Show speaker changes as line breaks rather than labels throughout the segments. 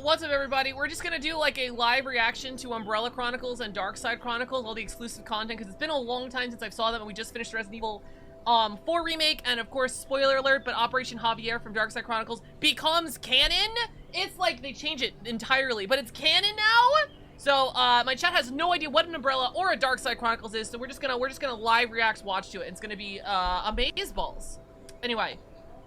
What's up, everybody? We're just gonna do like a live reaction to Umbrella Chronicles and Darkside Chronicles, all the exclusive content, because it's been a long time since I've saw them, and we just finished Resident Evil 4 Remake, and of course, spoiler alert, but Operation Javier from Darkside Chronicles becomes canon? It's like they change it entirely, but it's canon now? So, my chat has no idea what an Umbrella or a Darkside Chronicles is, so we're just gonna live react watch to it. It's gonna be, amazeballs. Anyway.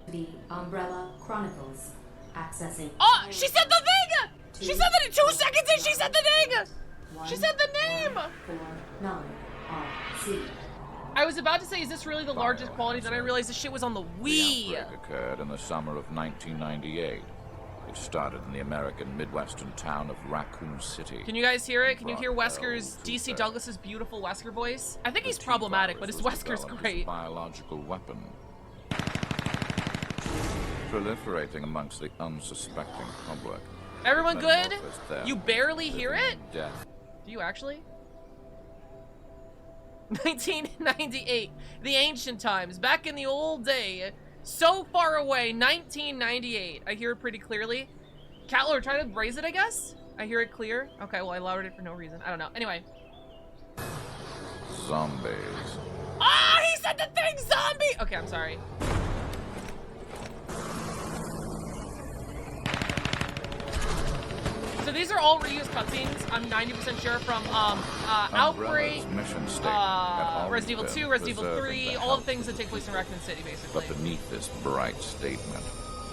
The Umbrella Chronicles. Accessing.
Oh, she said the thing! She said that in 2 seconds and she said the thing! She said the name!
149 RC.
I was about to say, is this really the largest quality? Then I realized this shit was on the Wii.
The outbreak occurred in the summer of 1998. It started in the American Midwestern town of Raccoon City.
Can you guys hear it? Can you hear Wesker's, DC Douglas's beautiful Wesker voice? I think he's problematic, but his Wesker's great.
A biological weapon. Proliferating amongst the unsuspecting public.
Everyone good? You barely hear it?
Death.
Do you actually? 1998. The ancient times. Back in the old day. So far away. 1998. I hear it pretty clearly. Catler, try to raise it, I guess? I hear it clear. Okay, well, I lowered it for no reason. I don't know. Anyway.
Zombies.
Ah, he said the thing, zombie! Okay, I'm sorry. So these are all reused cutscenes, I'm 90% sure, from Outbreak, Resident Evil 2, Resident Evil 3, all the things that take place in Raccoon City, basically.
But beneath this bright statement,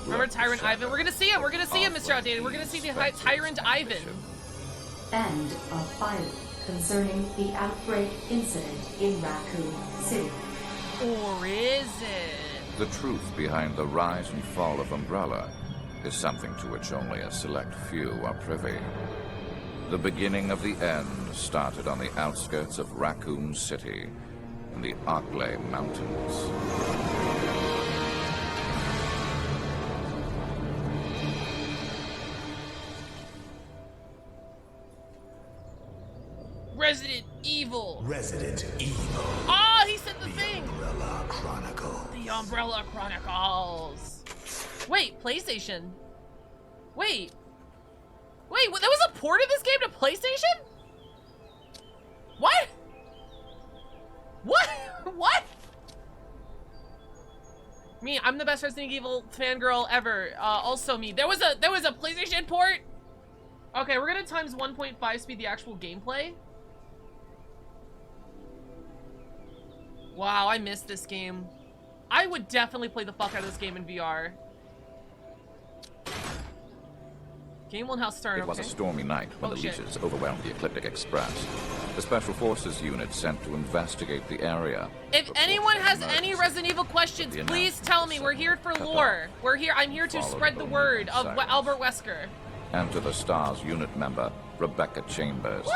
remember Tyrant Ivan? We're gonna see him, Mr. Outdated. We're gonna see the Tyrant Ivan.
End of file concerning the outbreak incident in Raccoon City.
Or is it?
the truth behind the rise and fall of Umbrella is something to which only a select few are privy. The beginning of the end started on the outskirts of Raccoon City in the Arklay Mountains.
Resident Evil.
Resident Evil.
Oh, he said the thing.
Umbrella Chronicles.
The Umbrella Chronicles. Wait, PlayStation. Wait, that was a port of this game to PlayStation? What? What? Me, I'm the best Resident Evil fangirl ever. Also me. There was a PlayStation port? Okay, we're gonna times 1.5 speed the actual gameplay. Wow, I missed this game. I would definitely play the fuck out of this game in VR. Game won't house start.
It was a stormy night when the leeches overwhelmed the Ecliptic Express. The Special Forces unit sent to investigate the area.
If anyone has any Resident Evil questions, please tell me. We're here for lore. I'm here to spread the word of Albert Wesker.
And to the STARS unit member, Rebecca Chambers.
Woo!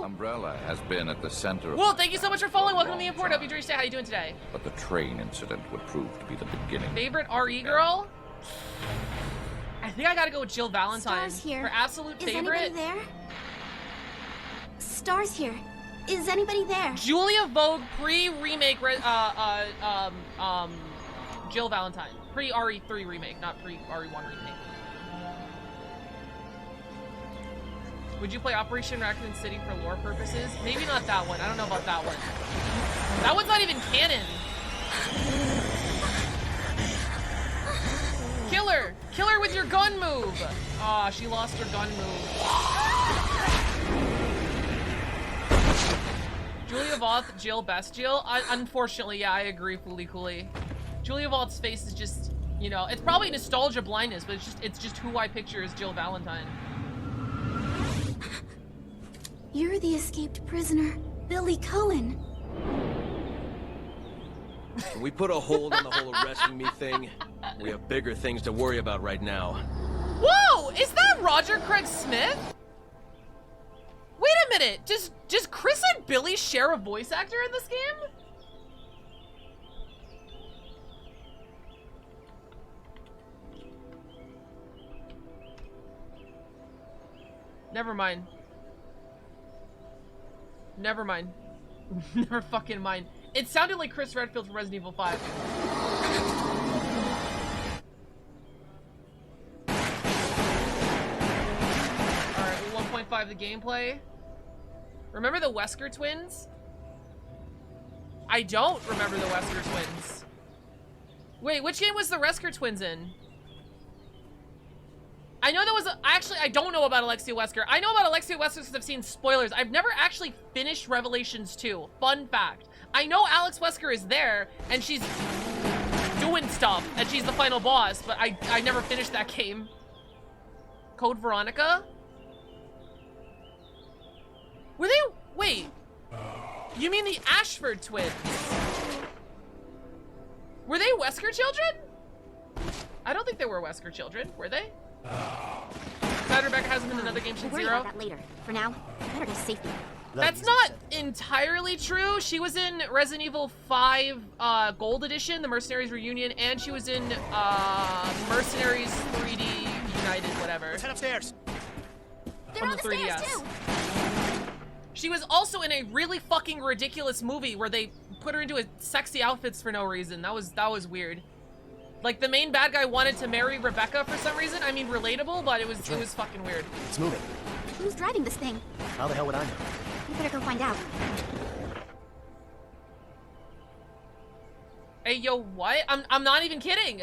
Umbrella has been at the center of...
Well, thank you so much for following. Welcome to the import. Hope you enjoyed your stay. How you doing today?
But the train incident would prove to be the beginning.
Favorite RE girl? I think I gotta go with Jill Valentine.
Stars here.
Her absolute favorite.
Is anybody there? Stars here. Is anybody there?
Julia Vogue pre-remake, Jill Valentine. Pre-RE3 remake, not pre-RE1 remake. Would you play Operation Raccoon City for lore purposes? Maybe not that one. I don't know about that one. That one's not even canon. Kill her! Kill her with your gun move! Aw, she lost her gun move. Julia Voth, Jill, best Jill? Unfortunately, yeah, I agree, Fooly Cooly. Julia Voth's face is just, you know, it's probably nostalgia blindness, but it's just who I picture as Jill Valentine.
You're the escaped prisoner, Billy Cohen.
We put a hold on the whole arresting me thing. We have bigger things to worry about right now.
Whoa! Is that Roger Craig Smith? Wait a minute! Does Chris and Billy share a voice actor in this game? Never mind. Never mind. Never fucking mind. It sounded like Chris Redfield from Resident Evil 5. 1.5 the gameplay. Remember the Wesker twins? I don't remember the Wesker twins. Wait, which game was the Wesker twins in? I know there was actually, I don't know about Alexia Wesker. I know about Alexia Wesker because I've seen spoilers. I've never actually finished Revelations 2. Fun fact. I know Alex Wesker is there, and she's doing stuff, and she's the final boss, but I never finished that game. Code Veronica? Were they, wait. You mean the Ashford twins? Were they Wesker children? I don't think they were Wesker children, were they? Glad Rebecca hasn't been in another game since
We'll worry
Zero.
about that later. For now, better get safety.
That's not entirely true. She was in Resident Evil 5 Gold Edition, the Mercenaries Reunion, and she was in Mercenaries 3D United, whatever.
Let's head upstairs.
They're
From
on
the
the stairs
3DS.
too.
She was also in a really fucking ridiculous movie where they put her into sexy outfits for no reason. That was weird. Like the main bad guy wanted to marry Rebecca for some reason. I mean, relatable, but it was fucking weird.
It's moving.
Who's driving this thing?
How the hell would I know?
You better go find out.
Hey, yo, what? I'm not even kidding.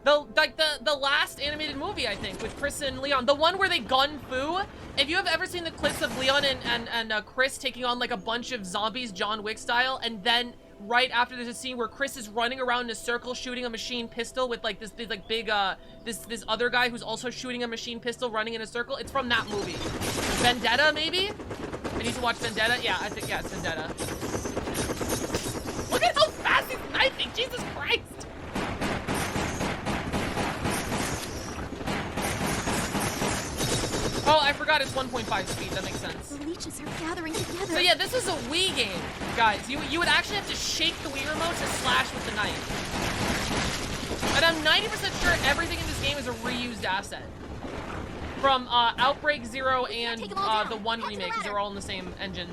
The last animated movie, I think, with Chris and Leon, the one where they gun Fu. If you have ever seen the clips of Leon and Chris taking on like a bunch of zombies, John Wick style, and then right after there's a scene where Chris is running around in a circle shooting a machine pistol with like this like big this other guy who's also shooting a machine pistol running in a circle. It's from that movie. Vendetta, maybe? I need to watch Vendetta. Yeah, I think, yeah, it's Vendetta. Look at how fast he's knifing! Jesus Christ! Oh, I forgot it's 1.5 speed. That makes sense.
The leeches are gathering together.
So yeah, this is a Wii game, guys. You would actually have to shake the Wii remote to slash with the knife. And I'm 90% sure everything in this game is a reused asset. From Outbreak 0 and the 1 remake, because they're all in the same engine.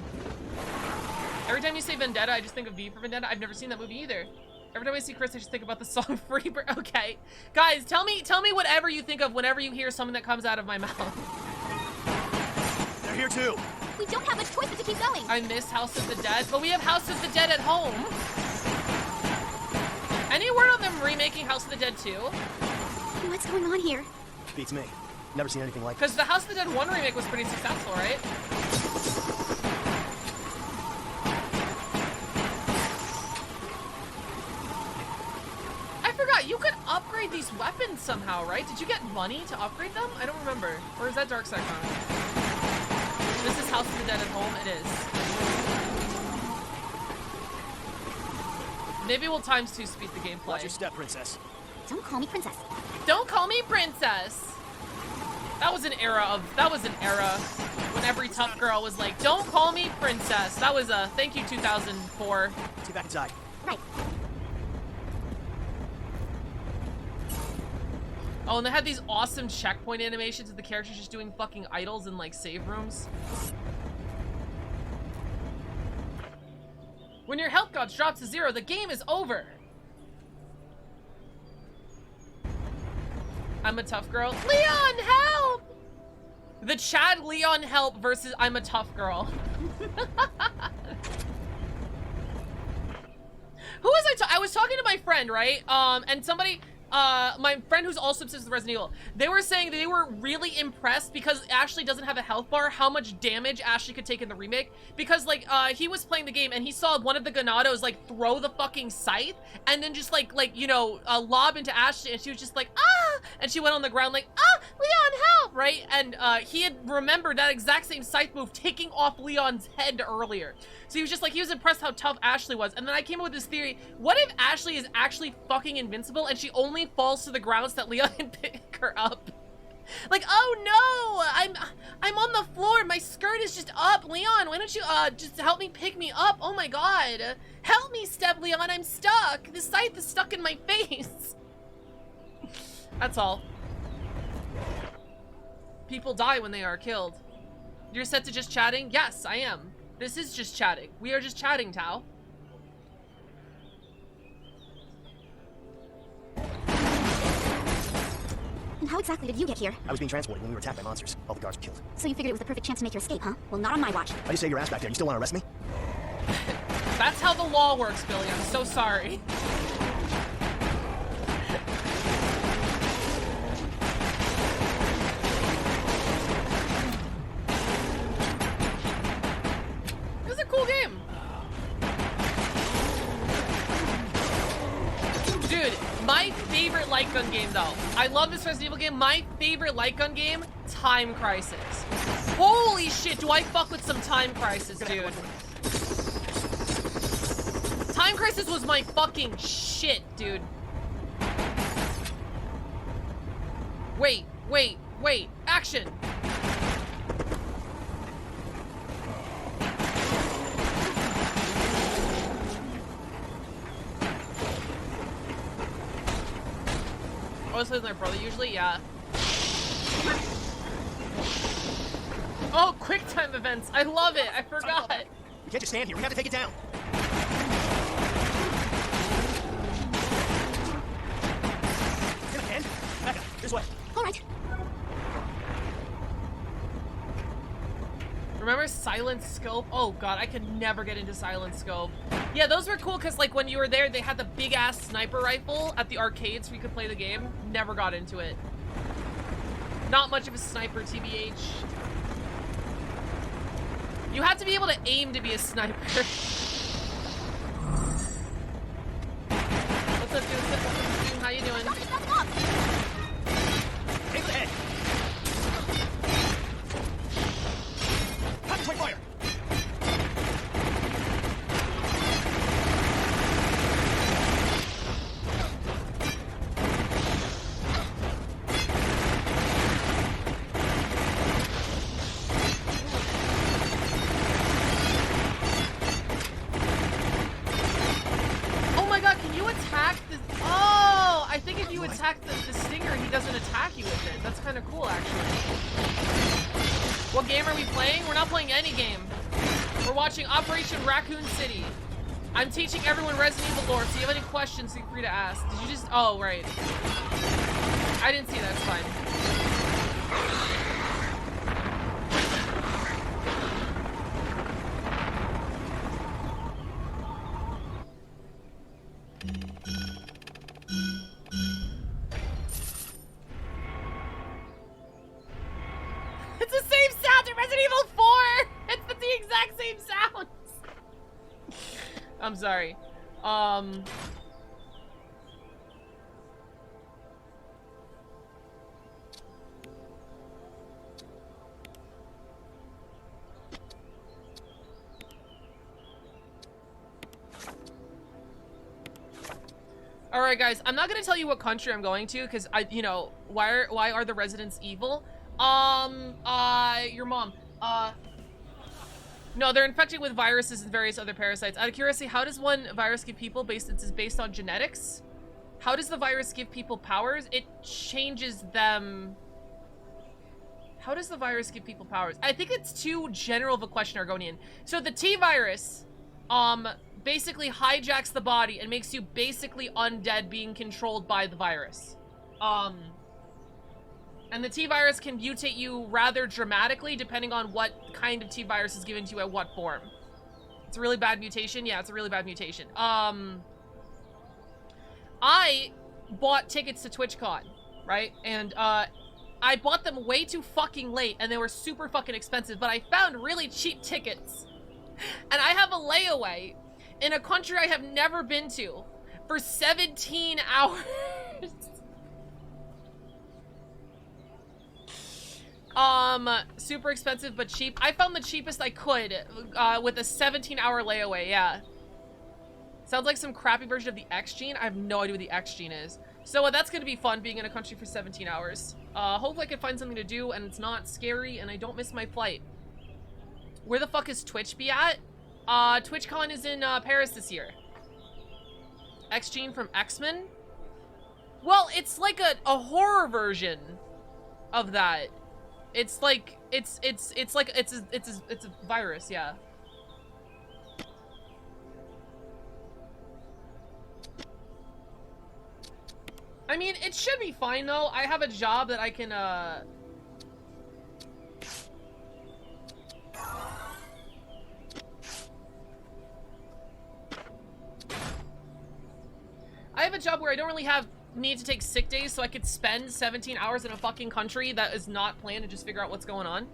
Every time you say Vendetta, I just think of V for Vendetta. I've never seen that movie either. Every time I see Chris, I just think about the song Freebird. Okay. Guys, tell me whatever you think of whenever you hear something that comes out of my mouth.
They're here too.
We don't have a choice but to keep going.
I miss House of the Dead, but we have House of the Dead at home. Any word on them remaking House of the Dead 2?
What's going on here?
Beats me. Never seen anything like
Because the House of the Dead 1 remake was pretty successful, right? I forgot, you could upgrade these weapons somehow, right? Did you get money to upgrade them? I don't remember. Or is that Darkside Chronicles? This is House of the Dead at home? It is. Maybe we'll times 2 speed the gameplay.
Watch your step, princess.
Don't call me princess.
Don't call me princess. That was an era when every tough girl was like, don't call me princess. That was a thank you 2004.
Let's get back inside.
Right.
Oh, and they had these awesome checkpoint animations of the characters just doing fucking idols in like save rooms. When your health gauge drops to 0, the game is over. I'm a tough girl. Leon, help! The Chad Leon help versus I'm a tough girl. Who was I was talking to my friend, right? And somebody, my friend who's also obsessed with Resident Evil, they were saying that they were really impressed because Ashley doesn't have a health bar, how much damage Ashley could take in the remake. Because, like, he was playing the game and he saw one of the Ganados, like, throw the fucking scythe and then just, like you know, lob into Ashley, and she was just like, ah! And she went on the ground like, ah, Leon, help! Right? And he had remembered that exact same scythe move taking off Leon's head earlier. So he was just like, he was impressed how tough Ashley was. And then I came up with this theory, what if Ashley is actually fucking invincible and she only falls to the ground so that Leon can pick her up? Like, oh no, I'm on the floor, my skirt is just up. Leon, why don't you just help me pick me up? Oh my god, help me, Step Leon, I'm stuck. The scythe is stuck in my face. That's all. People die when they are killed. You're set to just chatting? Yes, I am. This is just chatting. We are just chatting, Tao.
How exactly did you get here?
I was being transported when we were attacked by monsters. All the guards were killed.
So you figured it was the perfect chance to make your escape, huh? Well, not on my watch.
I just saved your ass back there. You still want to arrest me?
That's how the law works, Billy. I'm so sorry. This is a cool game. Dude, my favorite light gun game, though. I love this Resident Evil game. My favorite light gun game, Time Crisis. Holy shit, do I fuck with some Time Crisis, dude. Time Crisis was my fucking shit, dude. Wait, wait, wait. Action. Oh, this is my brother usually? Yeah. Oh, quick time events. I love it. I forgot.
We can't just stand here. We have to take it down. Ken, back up. This way.
All right.
Remember Silent Scope? Oh god, I could never get into Silent Scope. Yeah, those were cool because like when you were there, they had the big ass sniper rifle at the arcade so you could play the game. Never got into it. Not much of a sniper, TBH. You had to be able to aim to be a sniper. What's up, dude? What's up? How you doing?
Aim the head. Concentrate fire.
Oh my god, can you attack the... Oh! I think if you attack the stinger, he doesn't attack you with it. That's kind of cool, actually. What game are we playing? We're not playing any game. We're watching Operation Raccoon City. I'm teaching everyone Resident Evil lore, so if you have any questions, feel free to ask. Did you just... Oh, right. I didn't see that. It's fine. It's the same sound in Resident Evil 4! It's the exact same sounds! I'm sorry. Alright guys, I'm not gonna tell you what country I'm going to, because you know, why are the residents evil? Your mom. No, they're infected with viruses and various other parasites. Out of curiosity, how does one virus give people it's based on genetics? How does the virus give people powers? It changes them. How does the virus give people powers? I think it's too general of a question, Argonian. So the T virus, basically hijacks the body and makes you basically undead being controlled by the virus. And the T-virus can mutate you rather dramatically depending on what kind of T-virus is given to you at what form. It's a really bad mutation? Yeah, it's a really bad mutation. I bought tickets to TwitchCon, right? And, I bought them way too fucking late and they were super fucking expensive, but I found really cheap tickets. And I have a layaway in a country I have never been to for 17 hours. Super expensive but cheap. I found the cheapest I could with a 17-hour layaway, yeah. Sounds like some crappy version of the X gene. I have no idea what the X gene is. So that's gonna be fun being in a country for 17 hours. Hopefully I can find something to do and it's not scary and I don't miss my flight. Where the fuck is Twitch be at? TwitchCon is in Paris this year. X gene from X-Men? Well, it's like a horror version of that. It's like it's a virus, yeah. I mean, it should be fine, though. I have a job that I can, I have a job where I don't really need to take sick days, so I could spend 17 hours in a fucking country that is not planned and just figure out what's going on.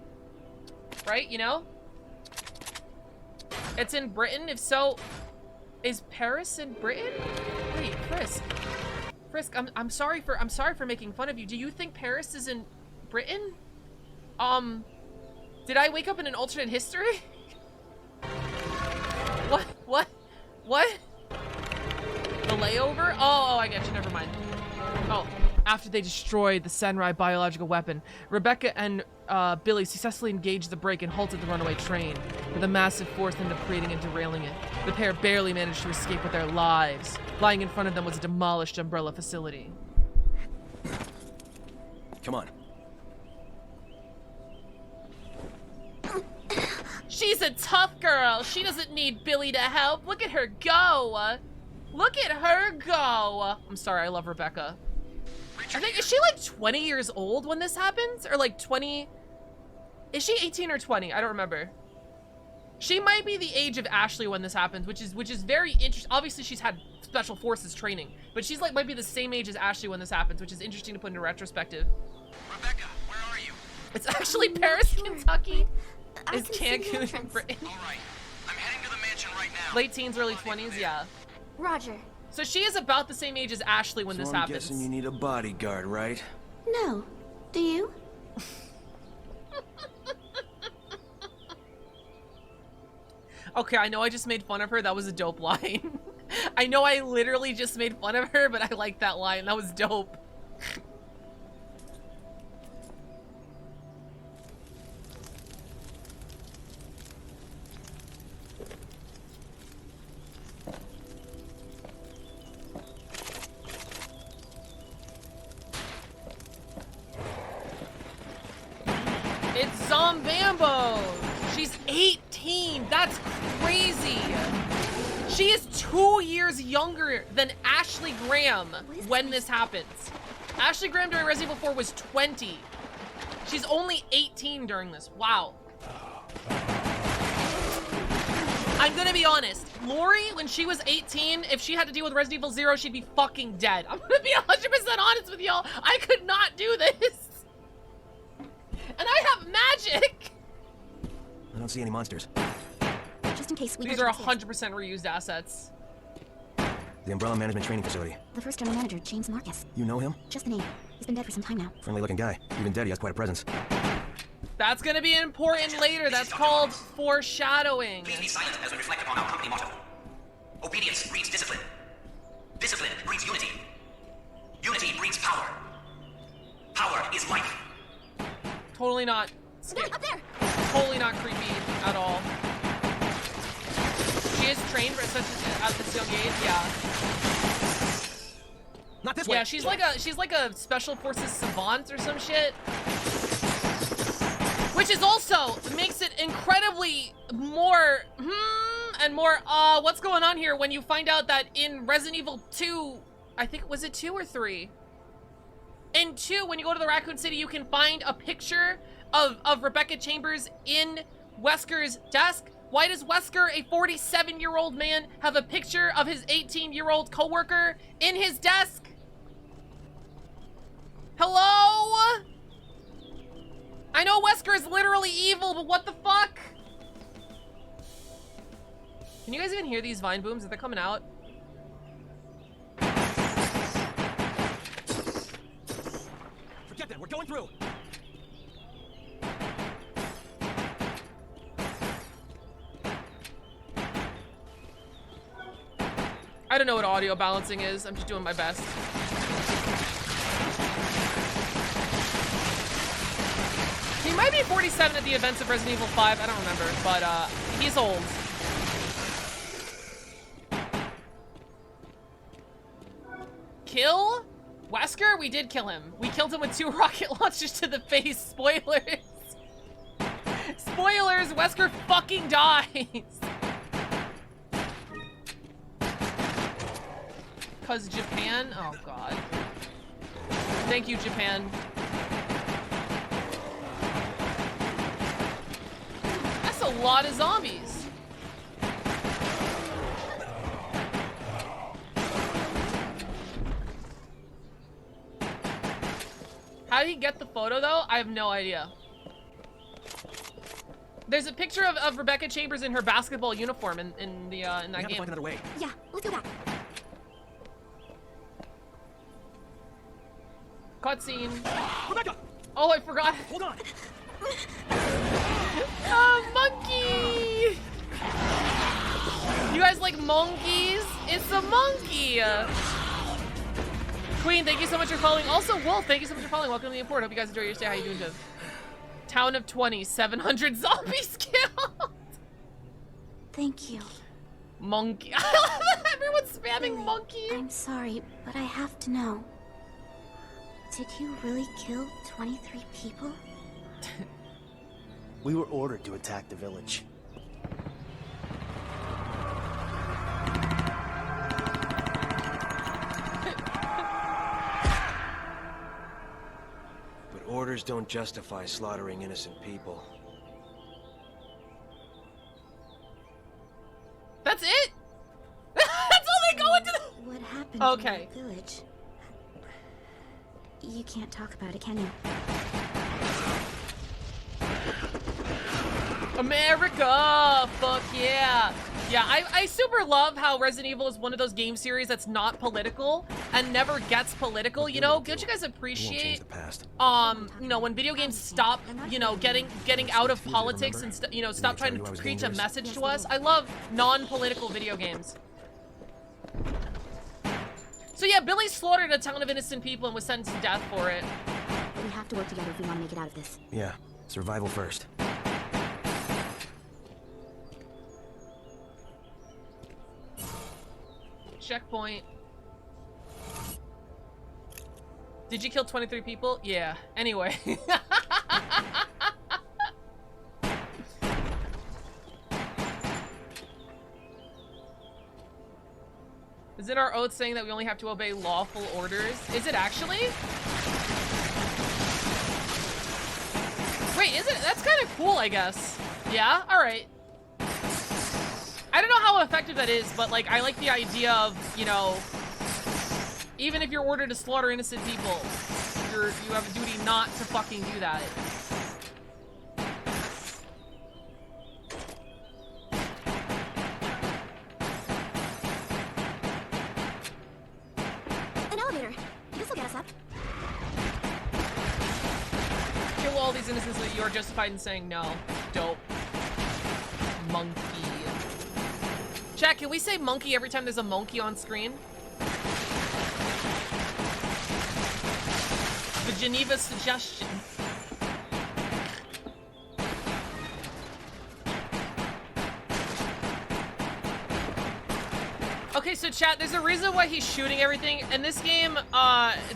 Right, you know? It's in Britain? If so, is Paris in Britain? Wait, Frisk. Frisk, I'm sorry for making fun of you. Do you think Paris is in Britain? Did I wake up in an alternate history? What? The layover? Oh, I get you, never mind. Oh, after they destroyed the Senrai biological weapon, Rebecca and Billy successfully engaged the brake and halted the runaway train. With a massive force ended up creating and derailing it. The pair barely managed to escape with their lives. Lying in front of them was a demolished Umbrella facility.
Come on.
She's a tough girl. She doesn't need Billy to help. Look at her go. Look at her go. I'm sorry, I love Rebecca. I think, is she like 20 years old when this happens? Or like 20? Is she 18 or 20? I don't remember. She might be the age of Ashley when this happens, which is very interesting. Obviously, she's had special forces training, but she's like might be the same age as Ashley when this happens, which is interesting to put into retrospective.
Rebecca, where are you?
It's actually Paris,
sure,
Kentucky.
I
Is
can see the
Cancun in
entrance.
Britain?
All right, I'm heading to the mansion right now.
Late teens, early 20s, yeah.
Roger.
So she is about the same age as Ashley when
So
this
I'm
happens.
guessing you need a bodyguard, right?
No. Do you?
Okay, I know I just made fun of her. That was a dope line. I know I literally just made fun of her, but I like that line. That was dope. It's Zombambo! She's 18! That's crazy! She is 2 years younger than Ashley Graham when this happens. Ashley Graham during Resident Evil 4 was 20. She's only 18 during this. Wow. I'm gonna be honest. Lori, when she was 18, if she had to deal with Resident Evil 0, she'd be fucking dead. I'm gonna be 100% honest with y'all. I could not do this. And I have magic!
I don't see any monsters.
Just in case we
These are 100% reused assets.
The Umbrella Management Training Facility.
The first general manager, James Marcus.
You know him?
Just the name. He's been dead for some time now.
Friendly looking guy. Even dead, he has quite a presence.
That's gonna be important later. That's called foreshadowing.
Please be silent as we reflect upon our company motto. Obedience breeds discipline. Discipline breeds unity. Unity breeds power. Power is life.
Totally not
Up there!
totally not creepy at all. She is trained at this young age, yeah.
Not this way!
Yeah, she's like a special forces savant or some shit. Which is also makes it incredibly more and more what's going on here when you find out that in Resident Evil 2, I think was it 2 or 3? In 2, when you go to the Raccoon City, you can find a picture of Rebecca Chambers in Wesker's desk. Why does Wesker, a 47-year-old man, have a picture of his 18-year-old coworker in his desk? Hello? I know Wesker is literally evil, but what the fuck? Can you guys even hear these vine booms? Are they coming out?
Forget that, we're going through!
I don't know what audio balancing is. I'm just doing my best. He might be 47 at the events of Resident Evil 5. I don't remember, but he's old. Kill? Wesker? We did kill him. We killed him with 2 rocket launchers to the face. Spoilers. Spoilers, Wesker fucking dies. Cause Japan? Oh god. Thank you, Japan. That's a lot of zombies. How did he get the photo, though? I have no idea. There's a picture of Rebecca Chambers in her basketball uniform in that
We have to
game.
find another way.
Yeah, let's go back.
Cutscene.
Rebecca!
Oh, I forgot.
Hold on!
Monkey! You guys like monkeys? It's a monkey! Queen, thank you so much for following. Also, Wolf, thank you so much for following. Welcome to the import. Hope you guys enjoy your stay. How you doing, Jeff? Town of 20, 700 zombies killed.
Thank you.
Monkey. Everyone's spamming
Billy,
monkey.
I'm sorry, but I have to know. Did you really kill 23 people?
We were ordered to attack the village.
But orders don't justify slaughtering innocent people.
That's it? That's all they go into the...
What happened
Okay.
in the village? You can't talk about it, can you?
America! Fuck yeah! Yeah, I super love how Resident Evil is one of those game series that's not political and never gets political, you know? Don't you guys
We won't change
appreciate,
the past.
you know, when video games stop, you know, getting out of politics and, you know, stop trying to preach a message to us? I love non-political video games. So yeah, Billy slaughtered a ton of innocent people and was sentenced to death for it.
We have to work together if we want to make it out of this.
Yeah, survival first.
Checkpoint. Did you kill 23 people? Yeah. Anyway. Is it our oath saying that we only have to obey lawful orders? Is it actually? Wait, is it? That's kind of cool, I guess. Yeah? Alright. I don't know how effective that is, but, like, I like the idea of, you know, even if you're ordered to slaughter innocent people, you have a duty not to fucking do that.
An elevator. This will get us up.
Kill all these innocents so that you're justified in saying no. Dope. Monkey. Chat, can we say monkey every time there's a monkey on screen? The Geneva suggestion. Okay, so chat, there's a reason why he's shooting everything. In this game,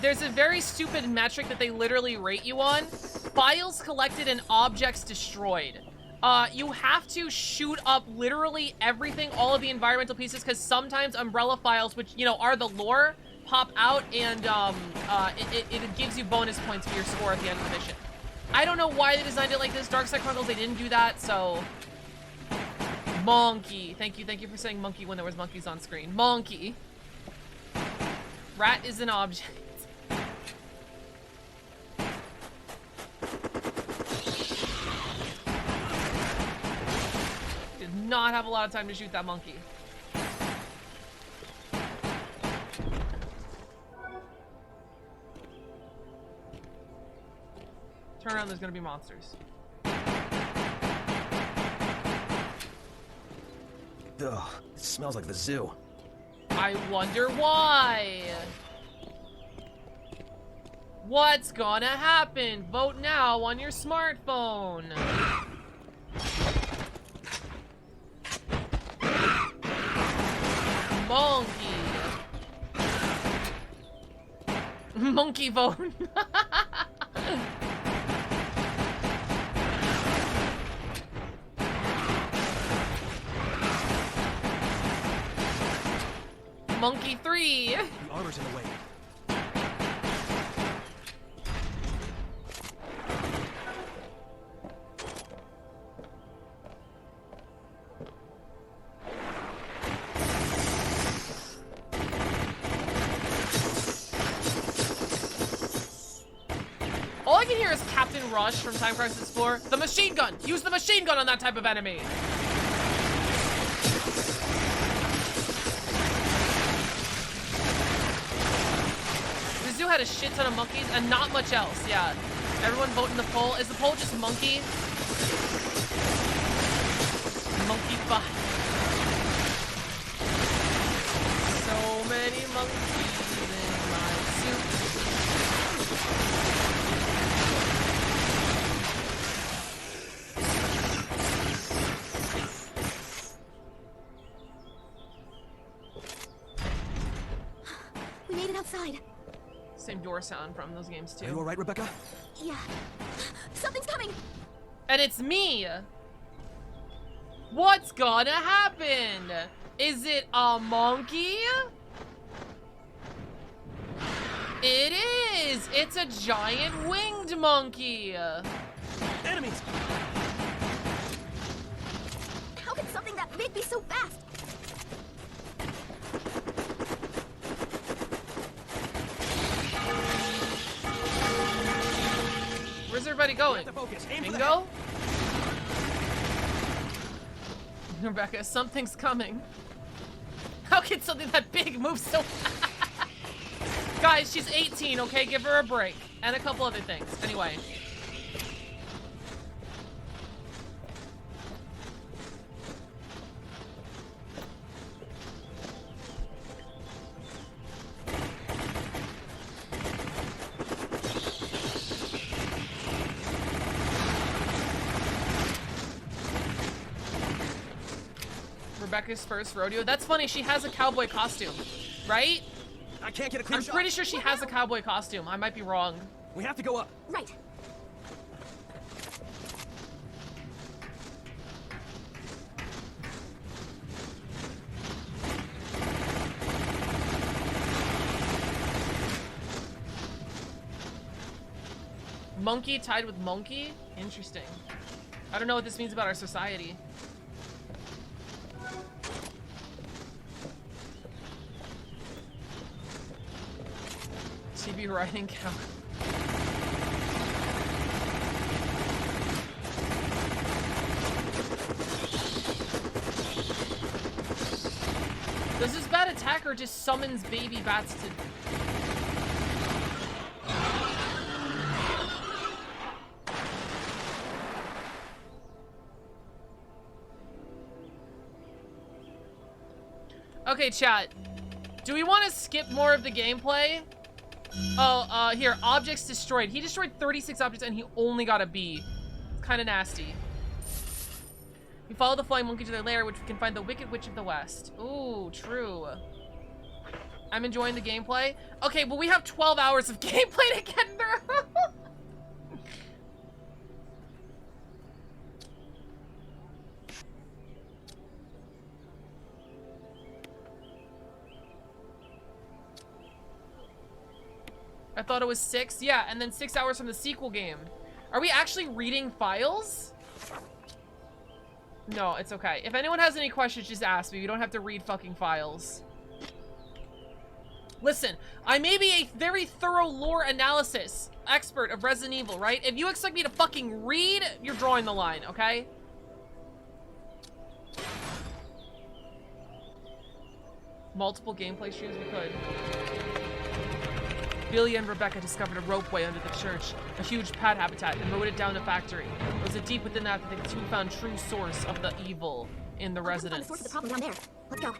there's a very stupid metric that they literally rate you on. Files collected and objects destroyed. You have to shoot up literally everything, all of the environmental pieces, because sometimes Umbrella files, which, you know, are the lore, pop out and it gives you bonus points for your score at the end of the mission. I don't know why they designed it like this. Darkside Chronicles, they didn't do that, so... Monkey. Thank you for saying monkey when there was monkeys on screen. Monkey. Rat is an object. Did not have a lot of time to shoot that monkey. Turn around, there's gonna be monsters.
Ugh, it smells like the zoo.
I wonder why. What's gonna happen? Vote now on your smartphone. Monkey. Monkey vote. Monkey 3.
The armor's in the way.
as Captain Rush from Time Crisis 4. The machine gun! Use the machine gun on that type of enemy! The zoo had a shit ton of monkeys and not much else, yeah. Everyone vote in the poll. Is the poll just monkey? Monkey fuck. So many monkeys in my suit.
We made it outside.
Same door sound from those games
Are you
too.
alright, Rebecca?
Yeah. Something's coming!
And it's me! What's gonna happen? Is it a monkey? It is! It's a giant winged monkey!
Enemies!
How can something that big be so fast?
Where's everybody going?
To focus. Aim for the
Bingo? Rebecca, something's coming. How can something that big move so fast? Guys, she's 18, okay? Give her a break. And a couple other things. Anyway. Rebecca's first rodeo. That's funny, she has a cowboy costume, right?
I can't get a clear
I'm
shot.
pretty sure she has a cowboy costume. I might be wrong.
We have to go up.
Right.
Monkey tied with monkey? Interesting. I don't know what this means about our society. TB riding cow. Does this bat attack or just summons baby bats to... Okay, chat. Do we want to skip more of the gameplay? Oh, here, objects destroyed. He destroyed 36 objects and he only got a B. It's kind of nasty. We follow the flying monkey to their lair, which we can find the Wicked Witch of the West. Ooh, true. I'm enjoying the gameplay. Okay, but we have 12 hours of gameplay to get through. I thought it was 6. Yeah, and then 6 hours from the sequel game. Are we actually reading files? No, it's okay. If anyone has any questions, just ask me. We don't have to read fucking files. Listen, I may be a very thorough lore analysis expert of Resident Evil, right? If you expect me to fucking read, you're drawing the line, okay? Multiple gameplay streams we could. Billy and Rebecca discovered a ropeway under the church, a huge pad habitat, and rode it down the factory. It was deep within that the two found true source of the evil in the residents.
Found the source of the problem down there. Let's go.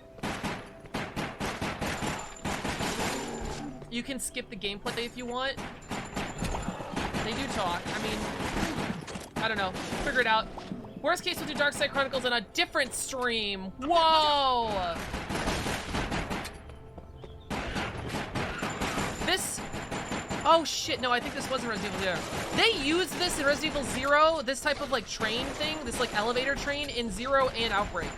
You can skip the gameplay if you want. They do talk. I mean, I don't know. Figure it out. Worst case, we'll do Darkside Chronicles on a different stream. Whoa! This... Oh shit, no, I think this wasn't Resident Evil 0. They used this in Resident Evil 0, this type of like train thing, this like elevator train in 0 and Outbreak.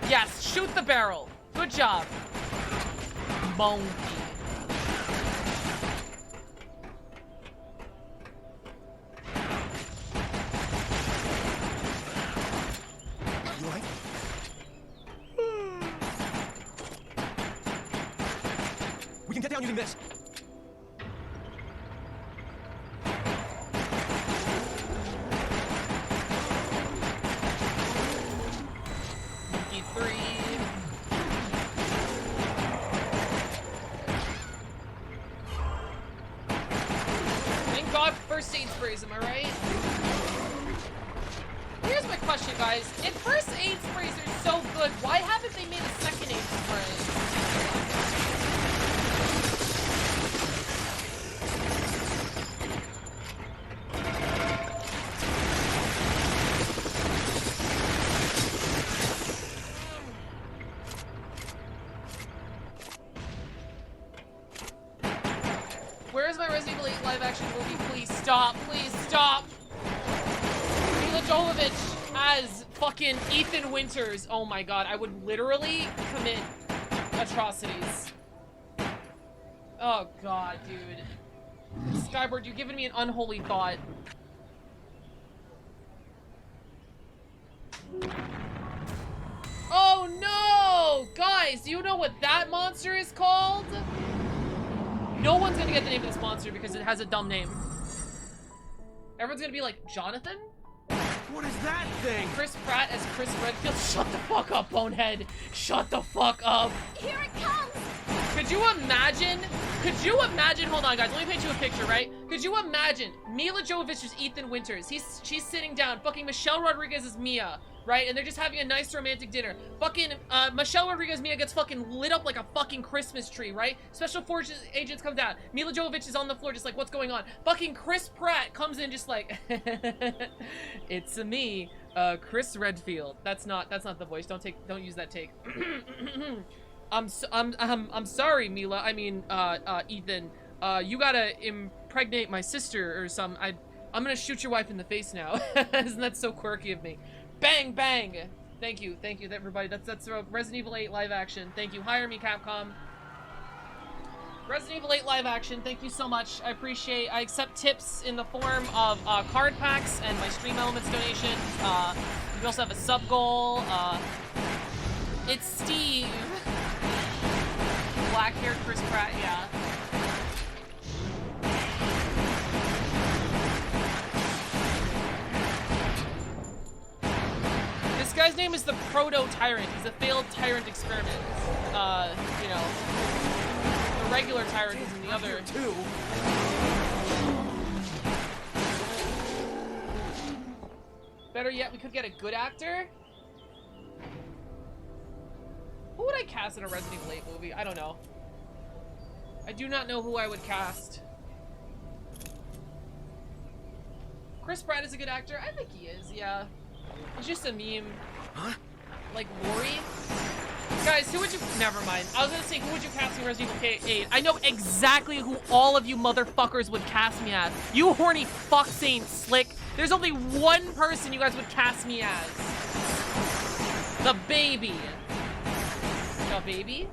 Yes, shoot the barrel. Good job. Monkey.
You right? We can get down using this.
God first aid sprays, am I right? Here's my question, guys. If first aid sprays are so good, why haven't they made a second aid spray? Where's my Resident Evil 8 live action movie? Please stop. Please stop. Mila Jovovich as fucking Ethan Winters. Oh my god, I would literally commit atrocities. Oh god, dude. Skyboard, you've given me an unholy thought. Oh no! Guys, do you know what that monster is called? No one's gonna get the name of this monster because it has a dumb name. Everyone's gonna be like, Jonathan?
What is that thing?
Chris Pratt as Chris Redfield? Shut the fuck up, bonehead! Shut the fuck up!
Here it comes!
Could you imagine, hold on guys, let me paint you a picture, right? Could you imagine Mila Jovovich is Ethan Winters, she's sitting down, fucking Michelle Rodriguez is Mia, right? And they're just having a nice romantic dinner. Fucking, Michelle Rodriguez Mia gets fucking lit up like a fucking Christmas tree, right? Special Forces agents come down. Mila Jovovich is on the floor just like, what's going on? Fucking Chris Pratt comes in just like, it's me, Chris Redfield. That's not the voice. Don't use that take. I'm sorry, Mila. I mean, Ethan. You gotta impregnate my sister or something. I'm gonna shoot your wife in the face now. Isn't that so quirky of me? Bang, bang. Thank you, everybody. That's Resident Evil 8 live action. Thank you. Hire me, Capcom. Resident Evil 8 live action. Thank you so much. I accept tips in the form of card packs and my Stream Elements donation. We also have a sub goal. It's Steve. Black-haired Chris Pratt, yeah. This guy's name is the Proto-Tyrant. He's a failed tyrant experiment. You know, the regular tyrant is in the other.
Too.
Better yet, we could get a good actor. Who would I cast in a Resident Evil 8 movie? I don't know. I do not know who I would cast. Chris Pratt is a good actor. I think he is, yeah. He's just a meme.
Huh?
Like Lori? Guys, who would you... Never mind. I was gonna say, who would you cast in Resident Evil 8? I know exactly who all of you motherfuckers would cast me as. You horny fucks ain't slick. There's only one person you guys would cast me as. The baby. The baby?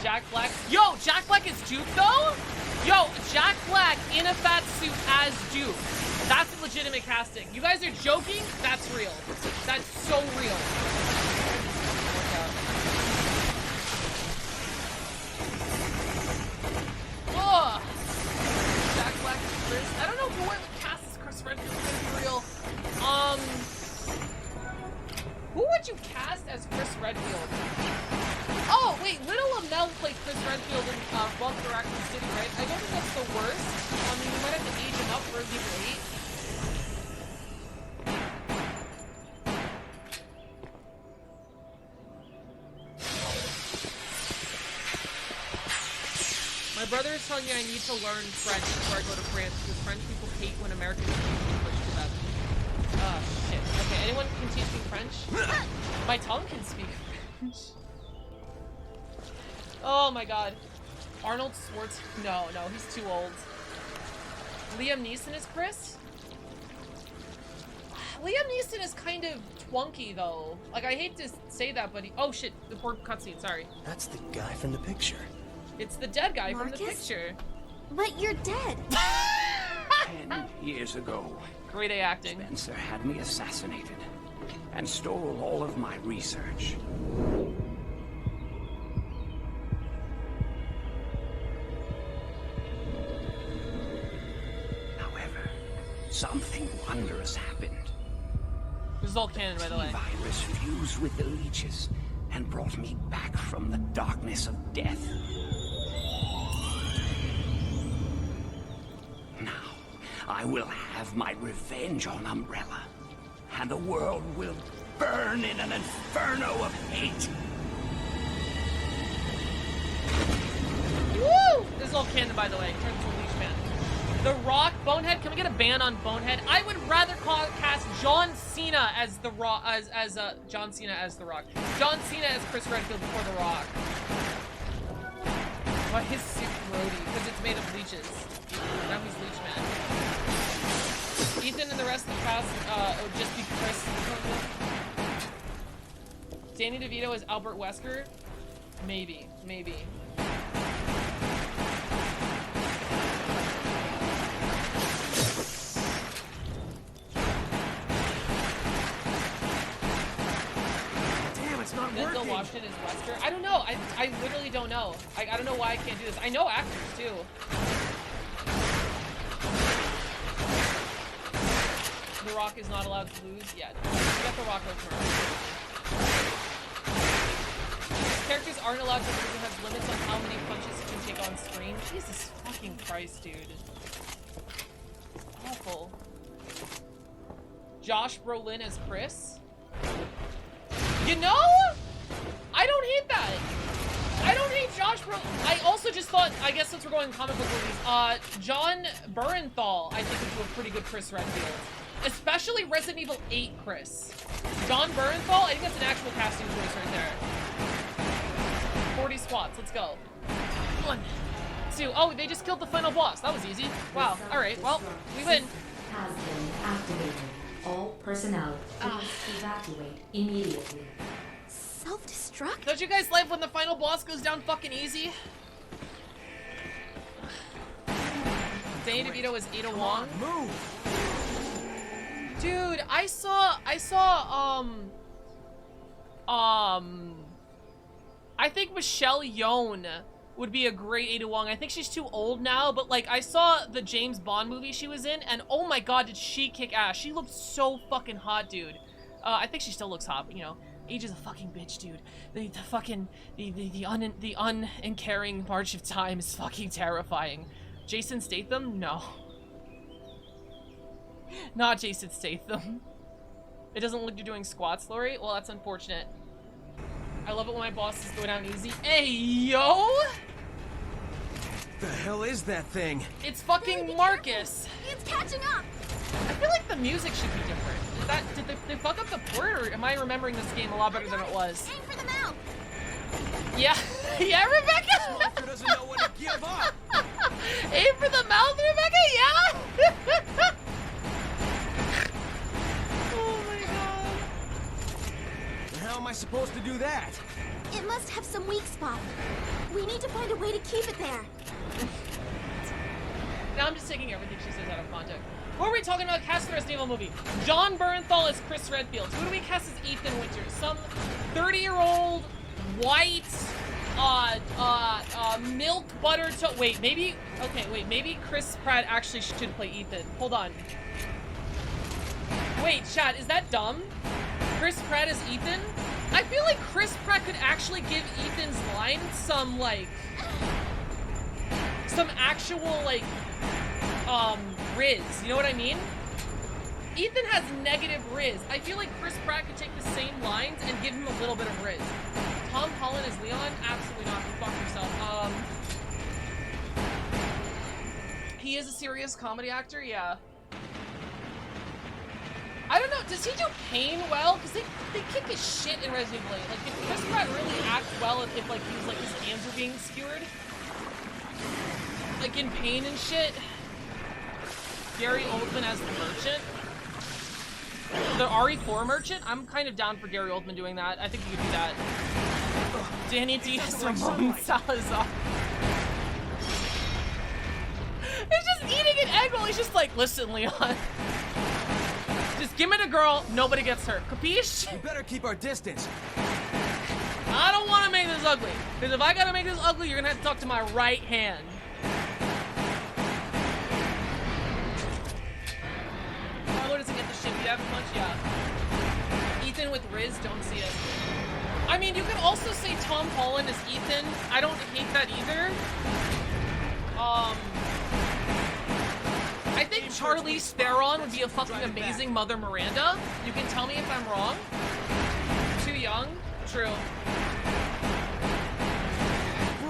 Jack Black. Yo, Jack Black is Duke though? Yo, Jack Black in a fat suit as Duke. That's legitimate casting. You guys are joking? That's real. That's so real. Ugh. Jack Black is Chris. I don't know who I would cast as Chris Redfield. It's real. Who would you cast as Chris Redfield? Oh, wait, Little Amel played Chris Redfield in Bunker Raccoon City, right? I don't think that's the worst. I mean, we might have to age him up for Resident Evil 8. My brother is telling me I need to learn French before I go to France because French people hate when Americans speak English to them. Oh, shit. Okay, anyone can teach me French? My tongue can speak French. Oh my god. Arnold Schwarzenegger. No, he's too old. Liam Neeson is Chris? Liam Neeson is kind of twunky though. Like, I hate to say that, but oh shit, the poor cutscene, sorry.
That's the guy from the picture.
It's the dead guy
Marcus?
from the picture.
But you're dead.
10 years ago,
Great A acting.
Spencer had me assassinated and stole all of my research. However, something wondrous happened.
This is all canon, by the way.
The virus fused with the leeches and brought me back from the darkness of death. I will have my revenge on Umbrella. And the world will burn in an inferno of hate.
Woo! This is all canon, by the way. Turns to a leash man. The Rock, Bonehead. Can we get a ban on Bonehead? I would rather cast John Cena as the Rock, John Cena as the Rock. John Cena as Chris Redfield before the Rock. Why his suit grody? Because it's made of leeches. Now he's Leech Man. Ethan and the rest of the cast would just be Chris. Danny DeVito as Albert Wesker? Maybe. Denzel Washington is Wesker. I don't know. I literally don't know. I don't know why I can't do this. I know actors too. The Rock is not allowed to lose yet. We got The Rock over. Characters aren't allowed to lose and has limits on how many punches you can take on screen. Jesus fucking Christ, dude. Awful. Josh Brolin as Chris. You know? I don't hate that. I don't hate Josh Brolin. I also just thought, I guess since we're going comic book movies, John Bernthal, I think, would do a pretty good Chris Redfield. Especially Resident Evil 8 Chris. John Bernthal, I think that's an actual casting choice right there. 40 squats, let's go. 1, 2, oh, they just killed the final boss. That was easy. Wow, alright, well, we win.
Has been activated. All personnel must evacuate immediately.
Self-destruct?
Don't you guys like when the final boss goes down fucking easy? Danny DeVito is Ada Wong.
Move!
Dude, I think Michelle Yeoh would be a great Ada Wong. I think she's too old now, but like I saw the James Bond movie she was in, and oh my god, did she kick ass. She looked so fucking hot, dude. I think she still looks hot, but you know, age is a fucking bitch, dude. The uncaring march of time is fucking terrifying. Jason Statham? No. Not Jason Statham. It doesn't look like you're doing squats, Lori. Well, that's unfortunate. I love it when my bosses go down easy. Hey, yo!
The hell is that thing?
It's fucking Marcus.
It's catching up!
I feel like the music should be different. Is that, did they fuck up the port, or am I remembering this game a lot better than it was?
Aim for the mouth!
Yeah, yeah, Rebecca!
Smoker doesn't know when to give up!
Aim for the mouth, Rebecca, yeah! Oh my god.
How am I supposed to do that?
It must have some weak spot. We need to find a way to keep it there.
Now I'm just taking everything she says out of context. What are we talking about? Cast the Resident Evil movie. John Bernthal as Chris Redfield. Who do we cast as Ethan Winters? Some 30-year-old white milk butter to wait, maybe maybe Chris Pratt actually should play Ethan. Hold on. Wait, chat, is that dumb? Chris Pratt as Ethan? I feel like Chris Pratt could actually give Ethan's line some actual Riz, you know what I mean? Ethan has negative Riz. I feel like Chris Pratt could take the same lines and give him a little bit of Riz. Tom Holland as Leon? Absolutely not. Go fuck yourself. He is a serious comedy actor, yeah. I don't know, does he do pain well? Because they kick his shit in Resident Evil 8. Like, did Chris Pratt really act well if he was like, his hands were being skewered? Like, in pain and shit? Gary Oldman as the merchant? The RE4 merchant? I'm kind of down for Gary Oldman doing that. I think he could do that. Danny Diaz Ramon Salazar. He's just eating an egg while he's just like, listen, Leon. Just give me the girl, nobody gets hurt. Capiche?
We better keep our distance.
I don't want to make this ugly. Because if I gotta make this ugly, you're gonna have to talk to my right hand. Marlo doesn't get the shit beat out of punch, yeah. Ethan with Riz, don't see it. I mean, you could also say Tom Holland as Ethan. I don't hate that either. I think Charlize Theron would be a fucking amazing Mother Miranda. You can tell me if I'm wrong. Too young? True.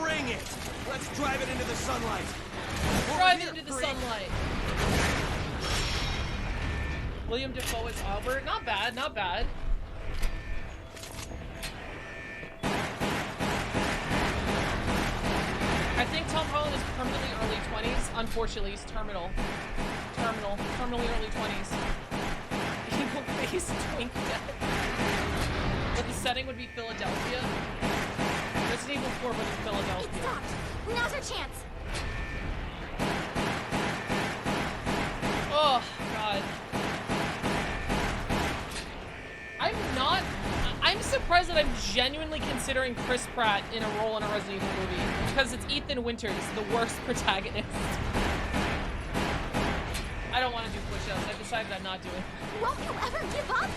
Bring it! Let's drive it into the sunlight.
Drive it into the sunlight. William Dafoe as Albert. Not bad, not bad. I think Tom Holland is permanently early 20s. Unfortunately, he's terminally early 20s. Evil face twink death. But the setting would be Philadelphia. Resident Evil 4, but in Philadelphia.
It stopped. Now's our chance.
Oh, God. I'm surprised that I'm genuinely considering Chris Pratt in a role in a Resident Evil movie, because it's Ethan Winters, the worst protagonist. I don't want to do push-ups. I've decided I'm not doing.
Won't you ever give up?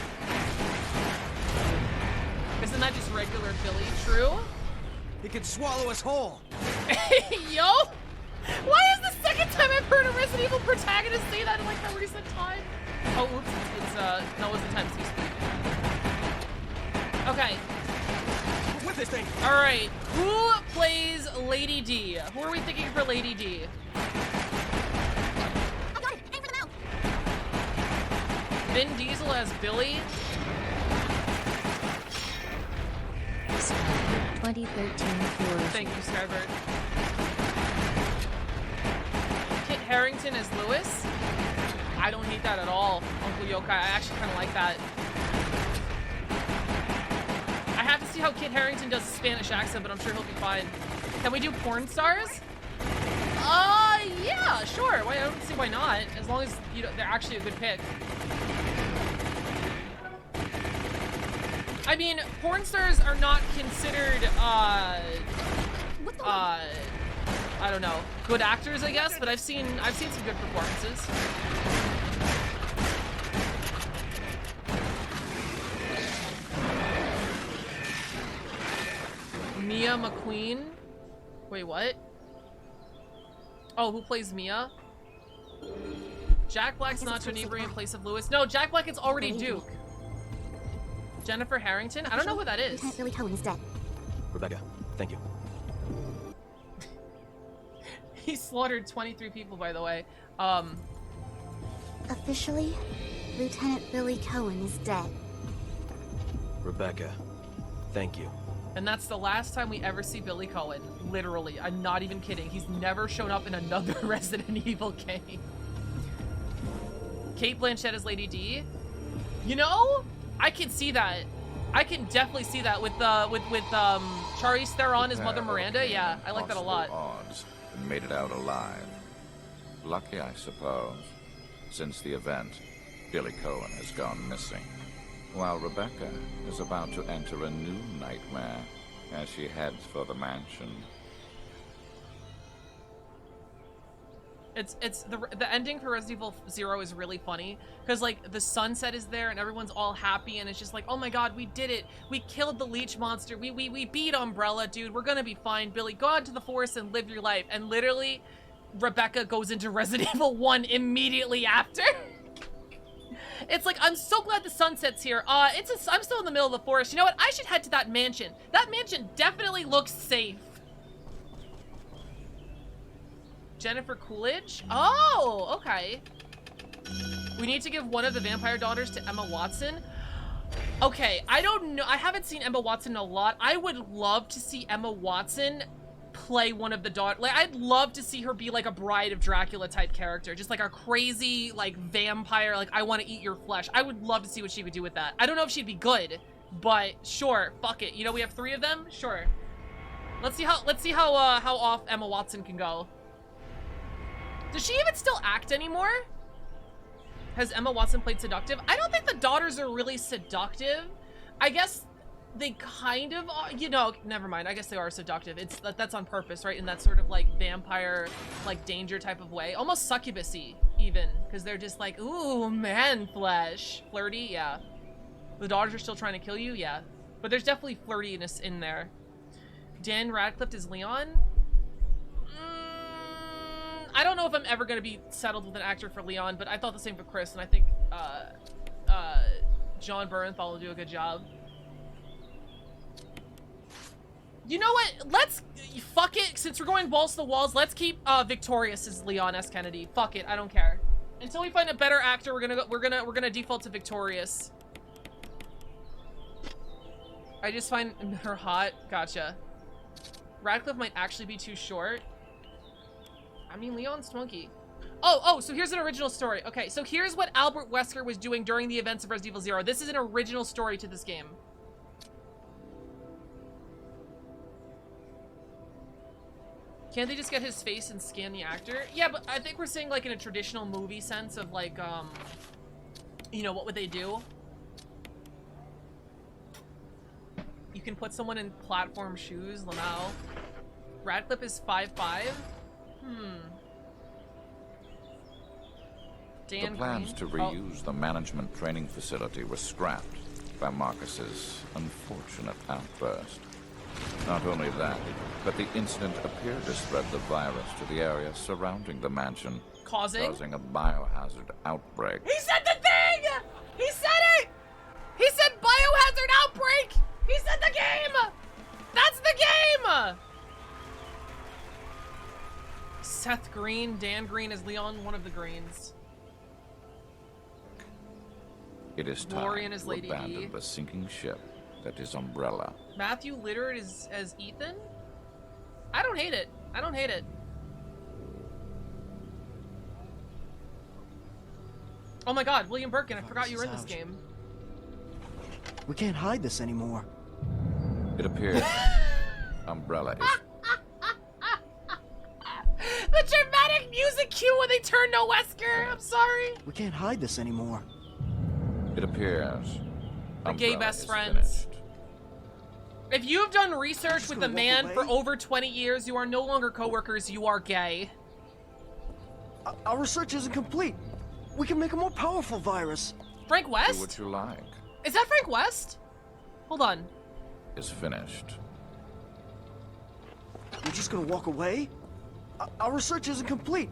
Isn't that just regular Billy? True?
He could swallow us whole.
Yo! Why is the second time I've heard a Resident Evil protagonist say that in like the recent time? Oh, oops. No, it was the time he's speaking. Okay.
With this thing.
All right. Who plays Lady D? Who are we thinking for Lady D?
I got it. Aim for the mouth.
Vin Diesel as Billy.
2013 Force.
Thank you, Skybird. Kit Harington as Lewis. I don't hate that at all, Uncle Yokai. I actually kind of like that. I have to see how Kit Harington does a Spanish accent, but I'm sure he'll be fine. Can we do porn stars? Yeah, sure. I don't see why not. As long as they're actually a good pick. I mean, porn stars are not considered, I don't know, good actors, I guess, but I've seen some good performances. Mia McQueen. Wait, what? Oh, who plays Mia? Jack Black's not to Neighbor in place of Lewis. No, Jack Black is already Duke. Jennifer Harrington? I don't know who that is.
Lieutenant Billy Cohen is dead.
Rebecca, thank you.
He slaughtered 23 people, by the way.
Officially, Lieutenant Billy Cohen is dead.
Rebecca, thank you.
And that's the last time we ever see Billy Cohen. Literally. I'm not even kidding. He's never shown up in another Resident Evil game. Cate Blanchett as Lady D. You know, I can see that. I can definitely see that with Charlize Theron as Mother Miranda. Yeah, I like that a lot.
Odds and made it out alive. Lucky, I suppose. Since the event, Billy Cohen has gone missing, while Rebecca is about to enter a new nightmare as she heads for the mansion.
It's the ending for Resident Evil 0 is really funny because like the sunset is there and everyone's all happy and it's just like, oh my god, we did it, we killed the leech monster, we beat Umbrella, dude, we're gonna be fine, Billy, go out to the forest and live your life. And literally Rebecca goes into Resident Evil 1 immediately after. It's like, I'm so glad the sunset's here. I'm still in the middle of the forest. You know what? I should head to that mansion. That mansion definitely looks safe. Jennifer Coolidge? Oh, okay. We need to give one of the vampire daughters to Emma Watson. Okay, I don't know. I haven't seen Emma Watson a lot. I would love to see Emma Watson play one of the daughters. Like, I'd love to see her be like a Bride of Dracula type character. Just like a crazy, like, vampire, like, I want to eat your flesh. I would love to see what she would do with that. I don't know if she'd be good, but sure, fuck it. You know, we have 3 of them? Sure. Let's see how off Emma Watson can go. Does she even still act anymore? Has Emma Watson played seductive? I don't think the daughters are really seductive. I guess they kind of are, you know, never mind. I guess they are seductive. That's on purpose, right? In that sort of like vampire, like danger type of way. Almost succubus-y even, because they're just like, ooh, man flesh. Flirty, yeah. The daughters are still trying to kill you, yeah. But there's definitely flirtiness in there. Dan Radcliffe is Leon. I don't know if I'm ever gonna be settled with an actor for Leon, but I thought the same for Chris, and I think John Bernthal will do a good job. You know what? Let's fuck it. Since we're going balls to the walls, let's keep Victorious as Leon S. Kennedy. Fuck it, I don't care. Until we find a better actor, we're gonna default to Victorious. I just find her hot. Gotcha. Radcliffe might actually be too short. I mean, Leon's twunky. Oh, so here's an original story. Okay, so here's what Albert Wesker was doing during the events of Resident Evil 0. This is an original story to this game. Can't they just get his face and scan the actor? Yeah, but I think we're saying, like, in a traditional movie sense of, like, you know, what would they do? You can put someone in platform shoes, Lamau. Radcliffe is 5'5". Dan
The plans
Green.
to reuse the management training facility were scrapped by Marcus's unfortunate outburst. Not only that, but the incident appeared to spread the virus to the area surrounding the mansion, causing a biohazard outbreak.
He said the thing! He said it! He said biohazard outbreak! He said the game! That's the game! Seth Green, Dan Green is Leon, one of the Greens.
It is time
Lorian is
to
Lady
abandon
D.
the sinking ship that is Umbrella.
Matthew Littard is as Ethan? I don't hate it. I don't hate it. Oh my god, William Birkin, I forgot you were in this game.
We can't hide this anymore.
It appears Umbrella is...
The dramatic music cue when they turn to Wesker! I'm sorry!
We can't hide this anymore.
It appears
The gay
Umbrella
best
is
friends.
finished.
If you've done research with a man for over 20 years, you are no longer co-workers, you are gay.
Our research isn't complete. We can make a more powerful virus.
Frank
Do
West?
what you like.
Is that Frank West? Hold on.
Is finished.
You're just gonna walk away? Our research isn't complete.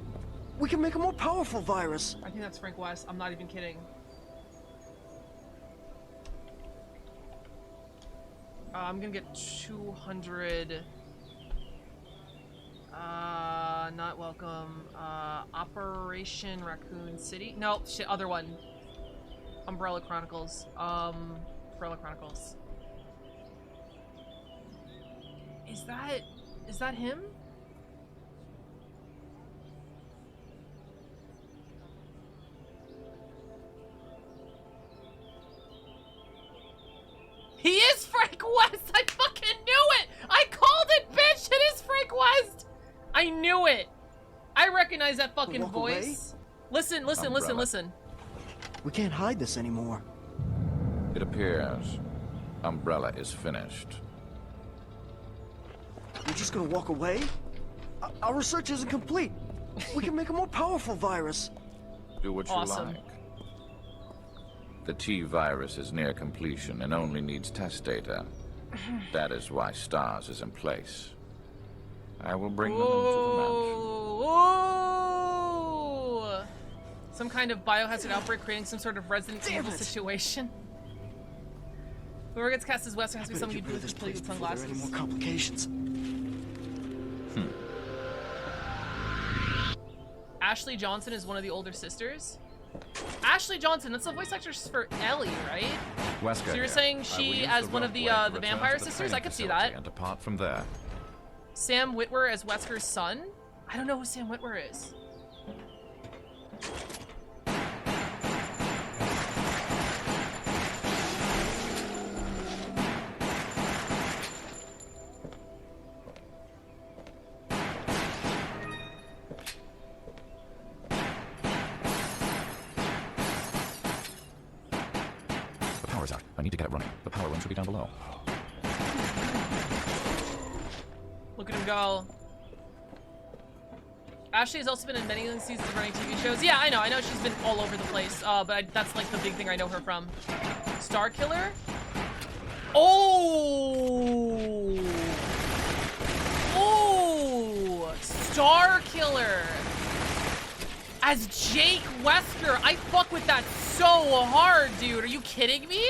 We can make a more powerful virus.
I think that's Frank West. I'm not even kidding. I'm gonna get 200. Not welcome. Operation Raccoon City. No, shit, other one. Umbrella Chronicles. Umbrella Chronicles. Is that him? He is Frank West! I fucking knew it! I called it, bitch! It is Frank West! I knew it! I recognize that fucking
Walk
voice.
away?
Listen, listen.
We can't hide this anymore.
It appears Umbrella is finished.
You're just gonna walk away? Our research isn't complete. We can make a more powerful virus.
Do what you
Awesome.
like. The T-virus is near completion and only needs test data. That is why STARS is in place. I will bring them into the mansion.
Ooh. Some kind of biohazard outbreak creating some sort of Resident Evil situation. Whoever gets cast as Western has to be someone you do with with sunglasses.
Any more complications?
Ashley Johnson is one of the older sisters. Ashley Johnson, that's the voice actress for Ellie, right?
Wesker
So you're
here.
saying
I will
she
use
as one of the
roadway to
the
return
vampire
to the
sisters? I
training
could see
facility
that.
And depart from there.
Sam Witwer as Wesker's son? I don't know who Sam Witwer is.
The power's out. I need to get it running. The power room should be down below.
Look at him go. Ashley has also been in many seasons of running TV shows. Yeah, I know she's been all over the place, but that's like the big thing I know her from. Star Killer? Oh! Oh! Star Killer! As Jake Wesker. I fuck with that so hard, dude. Are you kidding me?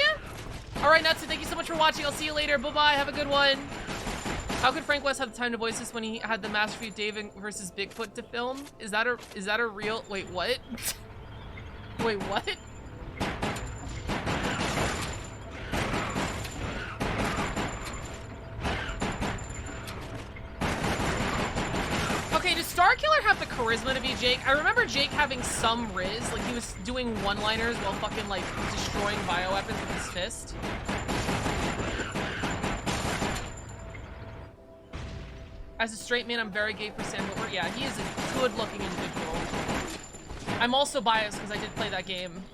All right, Nutsu, thank you so much for watching. I'll see you later. Bye-bye. Have a good one. How could Frank West have the time to voice this when he had the Master Chief Dave versus Bigfoot to film? Is that a real... Wait, what? Wait, what? Okay, does Starkiller have the charisma to be Jake? I remember Jake having some riz, like he was doing one-liners while fucking like destroying bioweapons with his fist. As a straight man, I'm very gay for Sam Witwer. Yeah, he is a good-looking individual. I'm also biased because I did play that game.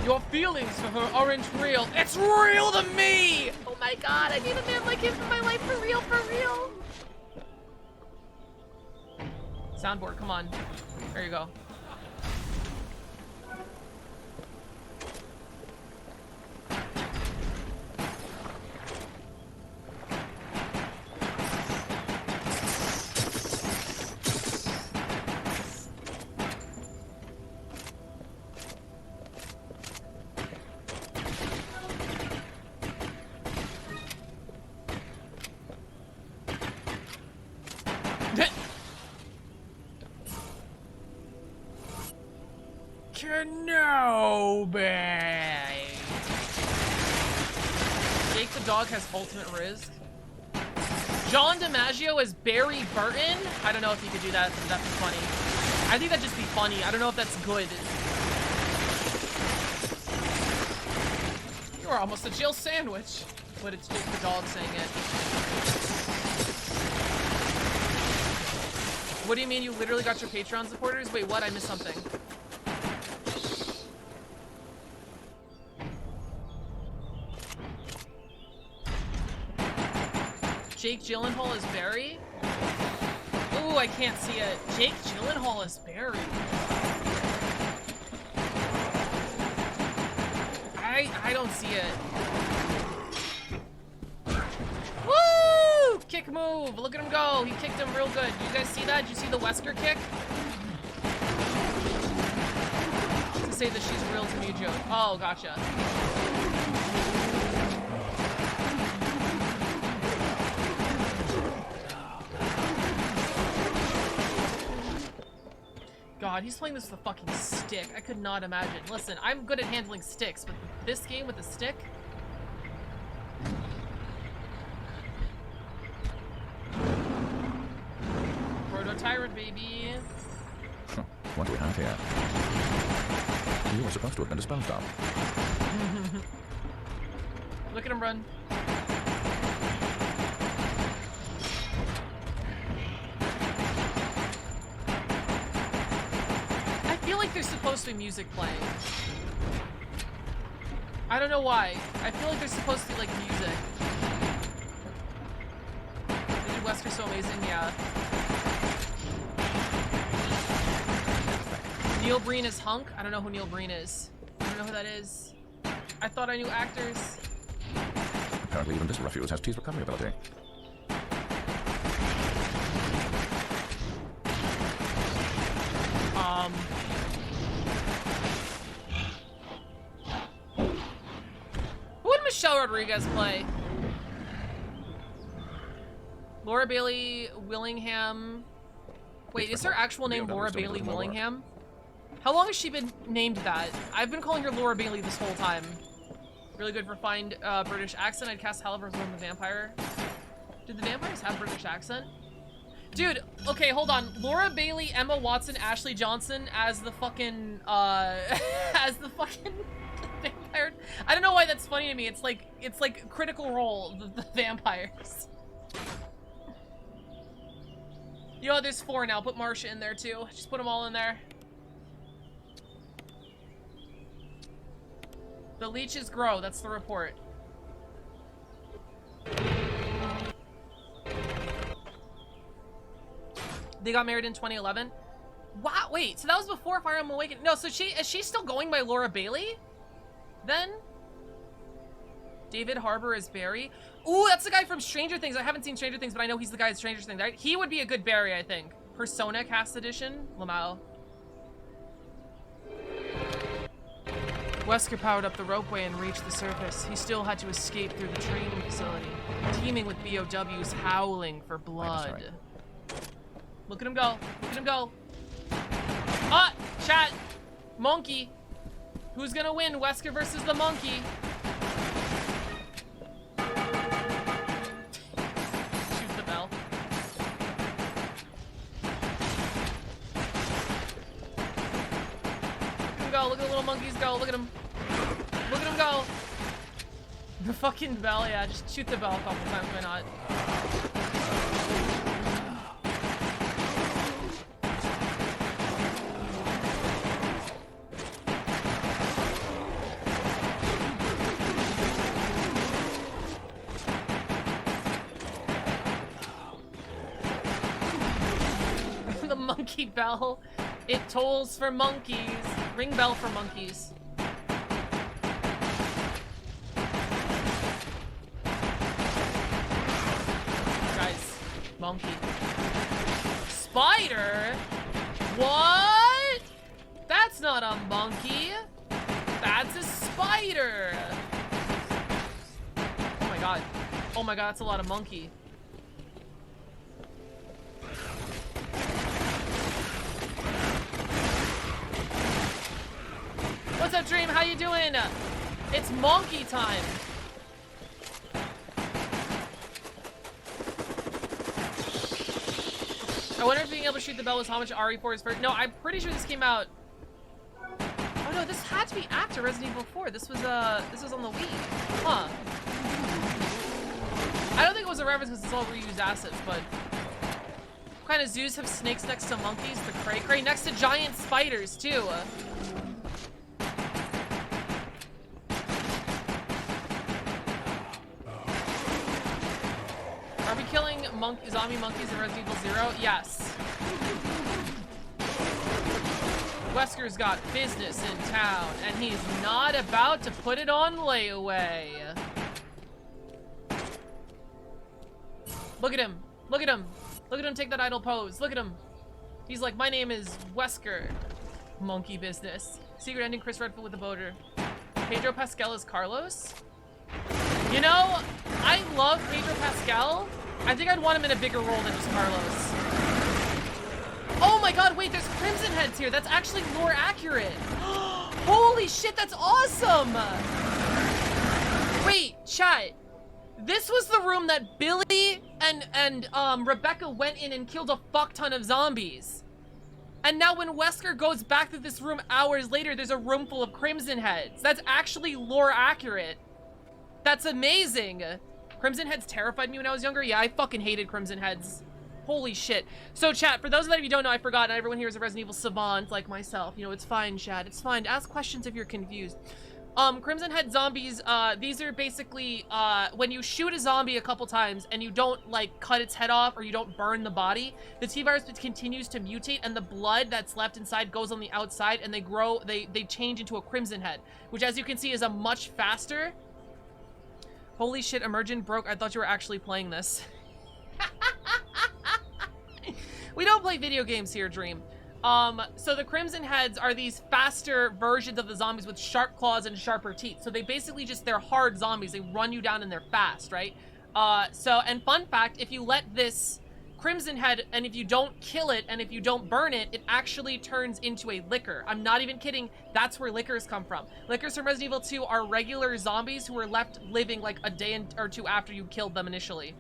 Your feelings for her aren't real. It's real to me! Oh my god, I need a man like him in my life for real, for real. Soundboard, come on. There you go. Kenobi. Jake the dog has ultimate riz. John DiMaggio as Barry Burton. I don't know if you could do that. That'd be funny. I think that'd just be funny. I don't know if that's good. You are almost a Jill sandwich. But it's Jake the dog saying it. What do you mean you literally got your Patreon supporters? Wait, what? I missed something. Jake Gyllenhaal is Barry? Ooh, I can't see it. Jake Gyllenhaal is Barry. I don't see it. Woo! Kick move. Look at him go. He kicked him real good. Did you guys see that? Did you see the Wesker kick? To say that she's real to me joke. Oh, gotcha. God, he's playing this with a fucking stick. I could not imagine. Listen, I'm good at handling sticks, but this game with a stick? Proto-Tyrant, baby.
What do we have here? You were supposed to have been a Spellstorm.
Look at him run. I feel like there's supposed to be music playing. I don't know why. I feel like there's supposed to be like music. Did Wesker so amazing? Yeah. Neil Breen is Hunk? I don't know who Neil Breen is. I don't know who that is. I thought I knew actors.
Apparently even this refuse has teeth recovery ability.
Who would Michelle Rodriguez play? Laura Bailey Willingham. Wait, is her actual name Laura Bailey Willingham? How long has she been named that? I've been calling her Laura Bailey this whole time. Really good for fine British accent. I'd cast Haliburton as the vampire. Did the vampires have British accent? Dude, okay, hold on. Laura Bailey, Emma Watson, Ashley Johnson as the fucking, as the fucking vampire. I don't know why that's funny to me. It's like Critical Role, the vampires. Yo, there's 4 now. Put Marsha in there too. Just put them all in there. The leeches grow. That's the report. They got married in 2011. Wow, wait. So that was before Fire Emblem Awakening. No, so is she still going by Laura Bailey? Then? David Harbour is Barry. Ooh, that's the guy from Stranger Things. I haven't seen Stranger Things, but I know he's the guy in Stranger Things. He would be a good Barry, I think. Persona Cast Edition. Lamau. Wesker powered up the ropeway and reached the surface. He still had to escape through the training facility, teeming with BOWs howling for blood. Look at him go. Look at him go. Ah! Chat! Monkey! Who's gonna win? Wesker versus the monkey? Shoot the bell. Go. Look at the little monkeys go. Look at them. Look at them go. The fucking bell. Yeah, just shoot the bell a couple times. Why not? The monkey bell. It tolls for monkeys. Ring bell for monkeys. Guys, monkey. Spider? What? That's not a monkey. That's a spider. Oh my god. Oh my god, that's a lot of monkey. What's up, Dream? How you doing? It's monkey time. I wonder if being able to shoot the bell was homage to RE4's first. No, I'm pretty sure this came out. Oh no, this had to be after Resident Evil 4. This was on the Wii. Huh. I don't think it was a reference because it's all reused assets, but what kind of zoos have snakes next to monkeys? The cray next to giant spiders too. Are we killing zombie monkeys in Resident Evil 0? Yes. Wesker's got business in town, and he's not about to put it on layaway. Look at him. Look at him. Look at him take that idle pose. Look at him. He's like, my name is Wesker. Monkey business. Secret ending, Chris Redfield with the boater. Pedro Pascal is Carlos? You know, I love Pedro Pascal. I think I'd want him in a bigger role than just Carlos. Oh my god, wait, there's Crimson Heads here. That's actually lore accurate. Holy shit, that's awesome. Wait, chat. This was the room that Billy and Rebecca went in and killed a fuck ton of zombies. And now when Wesker goes back to this room hours later, there's a room full of Crimson Heads. That's actually lore accurate. That's amazing. Crimson Heads terrified me when I was younger. Yeah, I fucking hated Crimson Heads. Holy shit. So chat, for those of you who don't know, I forgot, not everyone here is a Resident Evil savant like myself. You know, it's fine, chat. It's fine. Ask questions if you're confused. Crimson Head zombies, these are basically, when you shoot a zombie a couple times and you don't, like, cut its head off or you don't burn the body, the T-virus continues to mutate and the blood that's left inside goes on the outside and they grow, they change into a Crimson Head, which as you can see is a much faster... Holy shit, Emergent broke. I thought you were actually playing this. We don't play video games here, Dream. So the Crimson Heads are these faster versions of the zombies with sharp claws and sharper teeth. So they basically just, they're hard zombies. They run you down and they're fast, right? And fun fact, if you let this Crimson Head, and if you don't kill it, and if you don't burn it, it actually turns into a liquor. I'm not even kidding. That's where liquors come from. Liquors from Resident Evil 2 are regular zombies who are left living like a day or two after you killed them initially.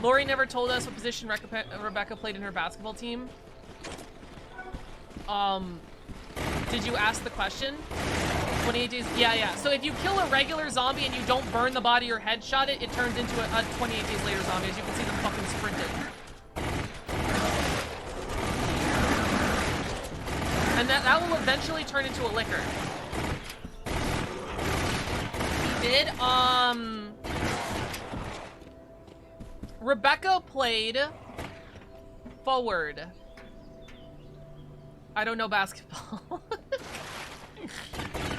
Lori never told us what position Rebecca played in her basketball team. Did you ask the question? 28 days, yeah. So if you kill a regular zombie and you don't burn the body or headshot it, it turns into a 28 days later zombie. As you can see them fucking sprinting. And that will eventually turn into a liquor. He did, Rebecca played forward. I don't know basketball.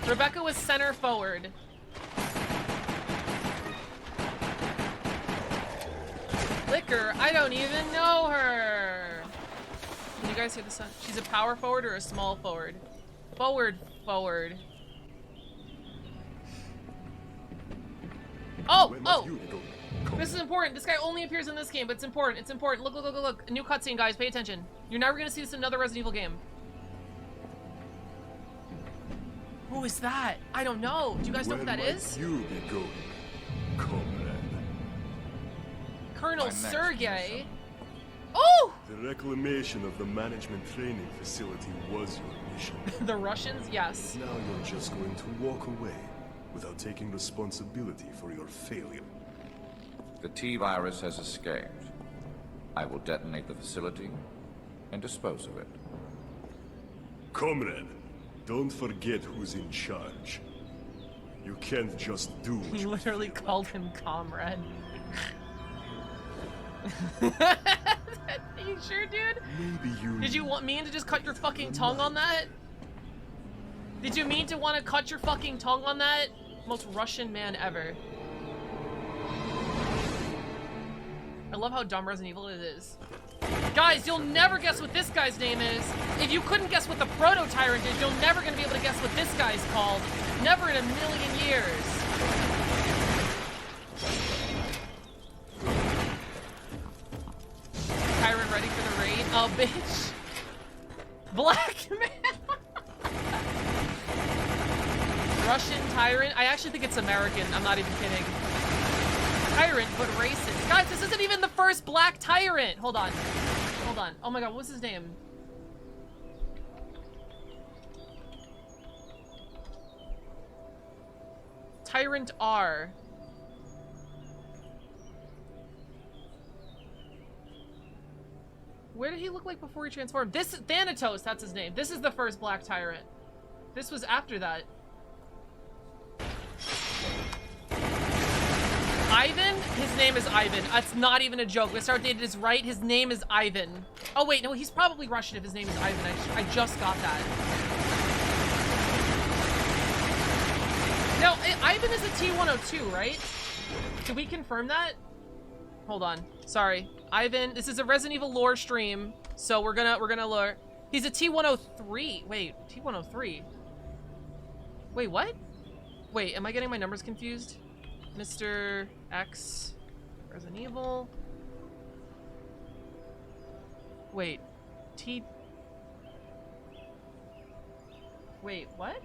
Rebecca was center forward. Liquor, I don't even know her. Can you guys hear the sound? She's a power forward or a small forward? Forward. Oh! This is important. This guy only appears in this game, but it's important. It's important. Look. A new cutscene, guys. Pay attention. You're never gonna see this in another Resident Evil game. Who is that? I don't know. Do you guys know who that is?
You be going, comrade.
Colonel Sergei. Oh!
The reclamation of the management training facility was your mission.
The Russians? Yes.
Now you're just going to walk away without taking responsibility for your failure.
The T-virus has escaped. I will detonate the facility and dispose of it.
Comrade, don't forget who's in charge. You can't just do what
He
you
literally
feel
called
like.
him comrade. You sure, dude?
Maybe you...
Did you want me to just cut your fucking tongue on that? Did you mean to want to cut your fucking tongue on that? Most Russian man ever. I love how dumb Resident Evil it is. Guys, you'll never guess what this guy's name is. If you couldn't guess what the Proto-Tyrant is, you're never gonna be able to guess what this guy's called. Never in a million years. Tyrant ready for the raid? Oh, bitch. Black man. Russian Tyrant? I actually think it's American. I'm not even kidding. Tyrant, but racist. Guys, this isn't even the first Black Tyrant. Hold on. Oh my god, what's his name? Tyrant R. Where did he look like before he transformed? This is Thanatos, that's his name. This is the first Black Tyrant. This was after that. Ivan? His name is Ivan. That's not even a joke. The start date is right. His name is Ivan. Oh wait, no, he's probably Russian if his name is Ivan. I just got that. No, Ivan is a T-102, right? Did we confirm that? Hold on. Sorry. Ivan, this is a Resident Evil lore stream, so we're gonna lore. He's a T-103. Wait, T-103. Wait, what? Wait, am I getting my numbers confused? Mr. X, Resident Evil. Wait, Wait, what?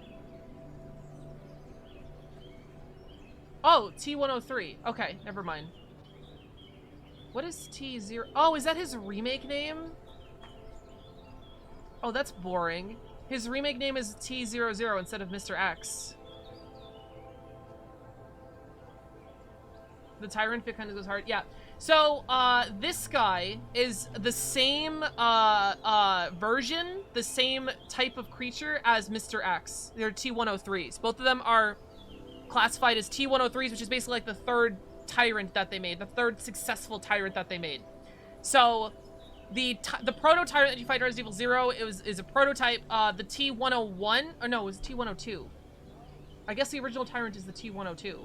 Oh, T-103. Okay, never mind. What is T0? Oh, is that his remake name? Oh, that's boring. His remake name is T00 instead of Mr. X. The Tyrant fit kind of goes hard. Yeah. So, this guy is the same, version, the same type of creature as Mr. X. They're T-103s. Both of them are classified as T-103s, which is basically like the third Tyrant that they made. The third successful Tyrant that they made. So, the proto-Tyrant that you fight in Resident Evil 0 is a prototype. The T-101, or no, it was T-102. I guess the original Tyrant is the T-102.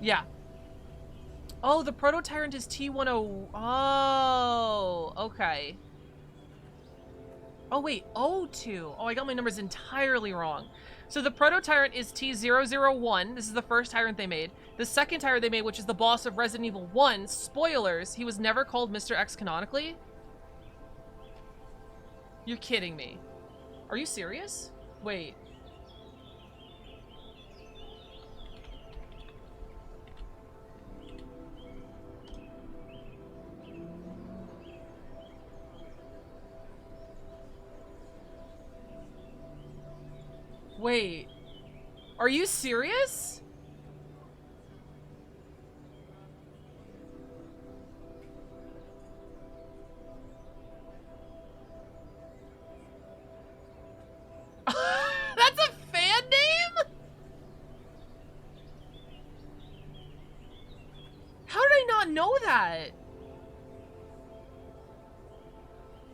Yeah. Oh, the Proto-Tyrant is T-10... Oh, okay. Oh, wait, O2. Oh, I got my numbers entirely wrong. So the Proto-Tyrant is T-001. This is the first Tyrant they made. The second Tyrant they made, which is the boss of Resident Evil 1, spoilers, he was never called Mr. X canonically? You're kidding me. Are you serious? Wait. Wait, are you serious? That's a fan name? How did I not know that?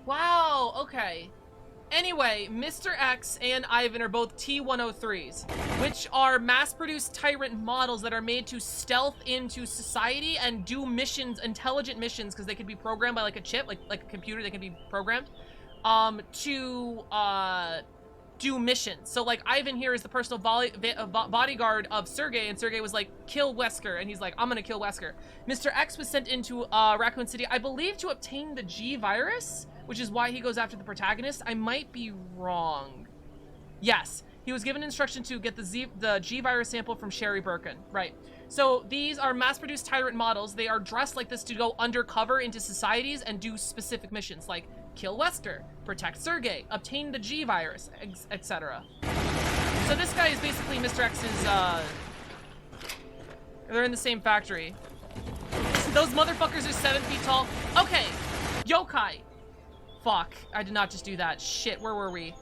Wow, okay. Anyway, Mr. X and Ivan are both T-103s, which are mass-produced tyrant models that are made to stealth into society and do missions, intelligent missions, because they could be programmed by like a chip, like a computer, they can be programmed, to do missions. So like Ivan here is the personal bodyguard of Sergei, and Sergei was like, kill Wesker, and he's like, I'm gonna kill Wesker. Mr. X was sent into Raccoon City, I believe, to obtain the G virus, which is why he goes after the protagonist. I might be wrong. Yes, he was given instruction to get the G virus sample from Sherry Birkin. Right. So these are mass-produced tyrant models. They are dressed like this to go undercover into societies and do specific missions, like kill Wesker, protect Sergei, obtain the G virus, etc. So this guy is basically Mr. X's, they're in the same factory. Those motherfuckers are 7 feet tall. Okay, yokai. Fuck, I did not just do that. Shit, where were we?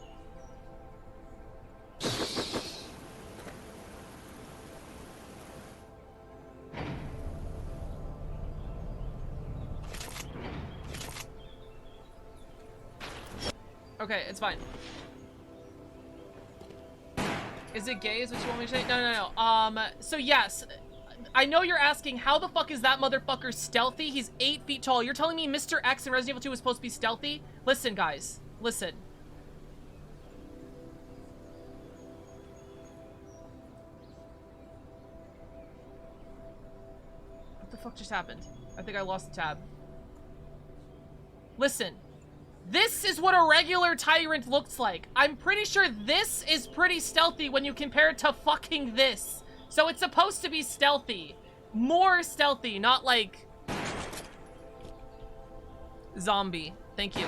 Okay, it's fine. Is it gay is what you want me to say? No. So yes, I know you're asking, how the fuck is that motherfucker stealthy? He's 8 feet tall. You're telling me Mr. X in Resident Evil 2 was supposed to be stealthy? Listen, guys. Listen. What the fuck just happened? I think I lost the tab. Listen. This is what a regular tyrant looks like. I'm pretty sure this is pretty stealthy when you compare it to fucking this. So it's supposed to be stealthy. More stealthy, not like... zombie. Thank you.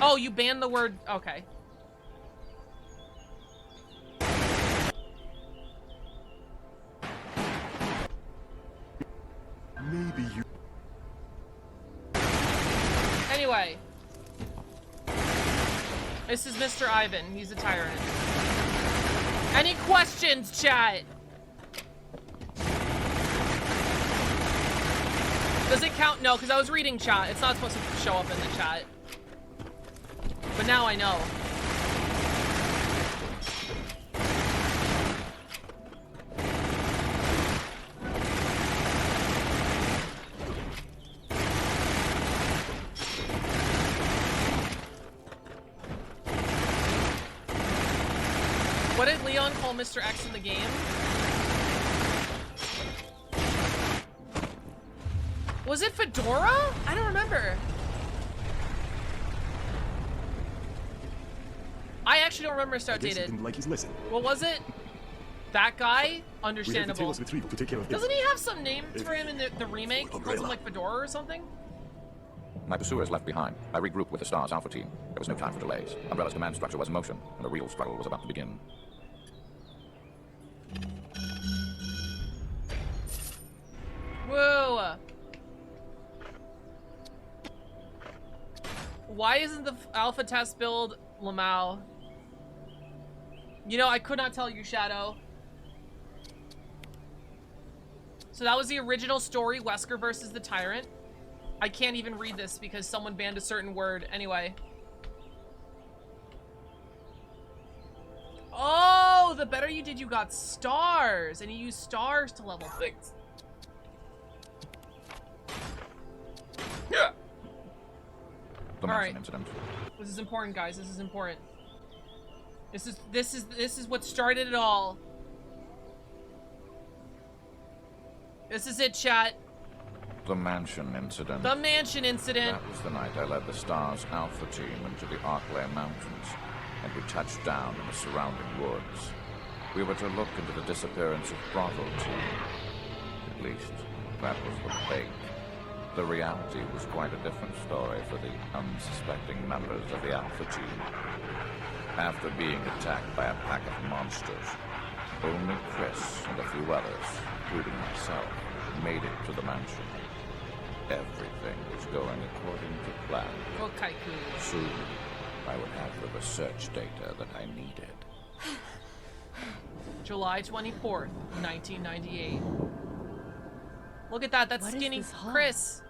Oh, you banned the word... okay.
Maybe you...
Anyway. This is Mr. Ivan. He's a tyrant. Any questions, chat? Does it count? No, because I was reading chat. It's not supposed to show up in the chat. But now I know. What did Leon call Mr. X in the game? Was it Fedora? I don't remember. I actually don't remember start dated.
Didn't like his lesson.
What was it? That guy?
We
Understandable.
have the to take care of
Doesn't he have some name for him in the remake? He calls him like Fedora or something?
My pursuers left behind. I regrouped with the STAR's Alpha team. There was no time for delays. Umbrella's command structure was in motion, and the real struggle was about to begin.
Whoa! Why isn't the alpha test build Lamau? You know, I could not tell you, Shadow. So that was the original story, Wesker versus the Tyrant. I can't even read this because someone banned a certain word. Anyway. Oh, the better you did, you got stars. And you used stars to level things. Yeah.
The Manson incident.
This is important, guys. This is important. This is what started it all. This is it, chat.
The mansion incident.
The mansion incident.
That was the night I led the STAR's Alpha team into the Arklay Mountains, and we touched down in the surrounding woods. We were to look into the disappearance of Bravo team. At least, that was the fake. The reality was quite a different story for the unsuspecting members of the Alpha team. After being attacked by a pack of monsters, only Chris and a few others, including myself, made it to the mansion. Everything was going according to plan.
Kokaiku.
Soon, I would have the research data that I needed.
July 24th, 1998. Look at that. That's skinny Chris.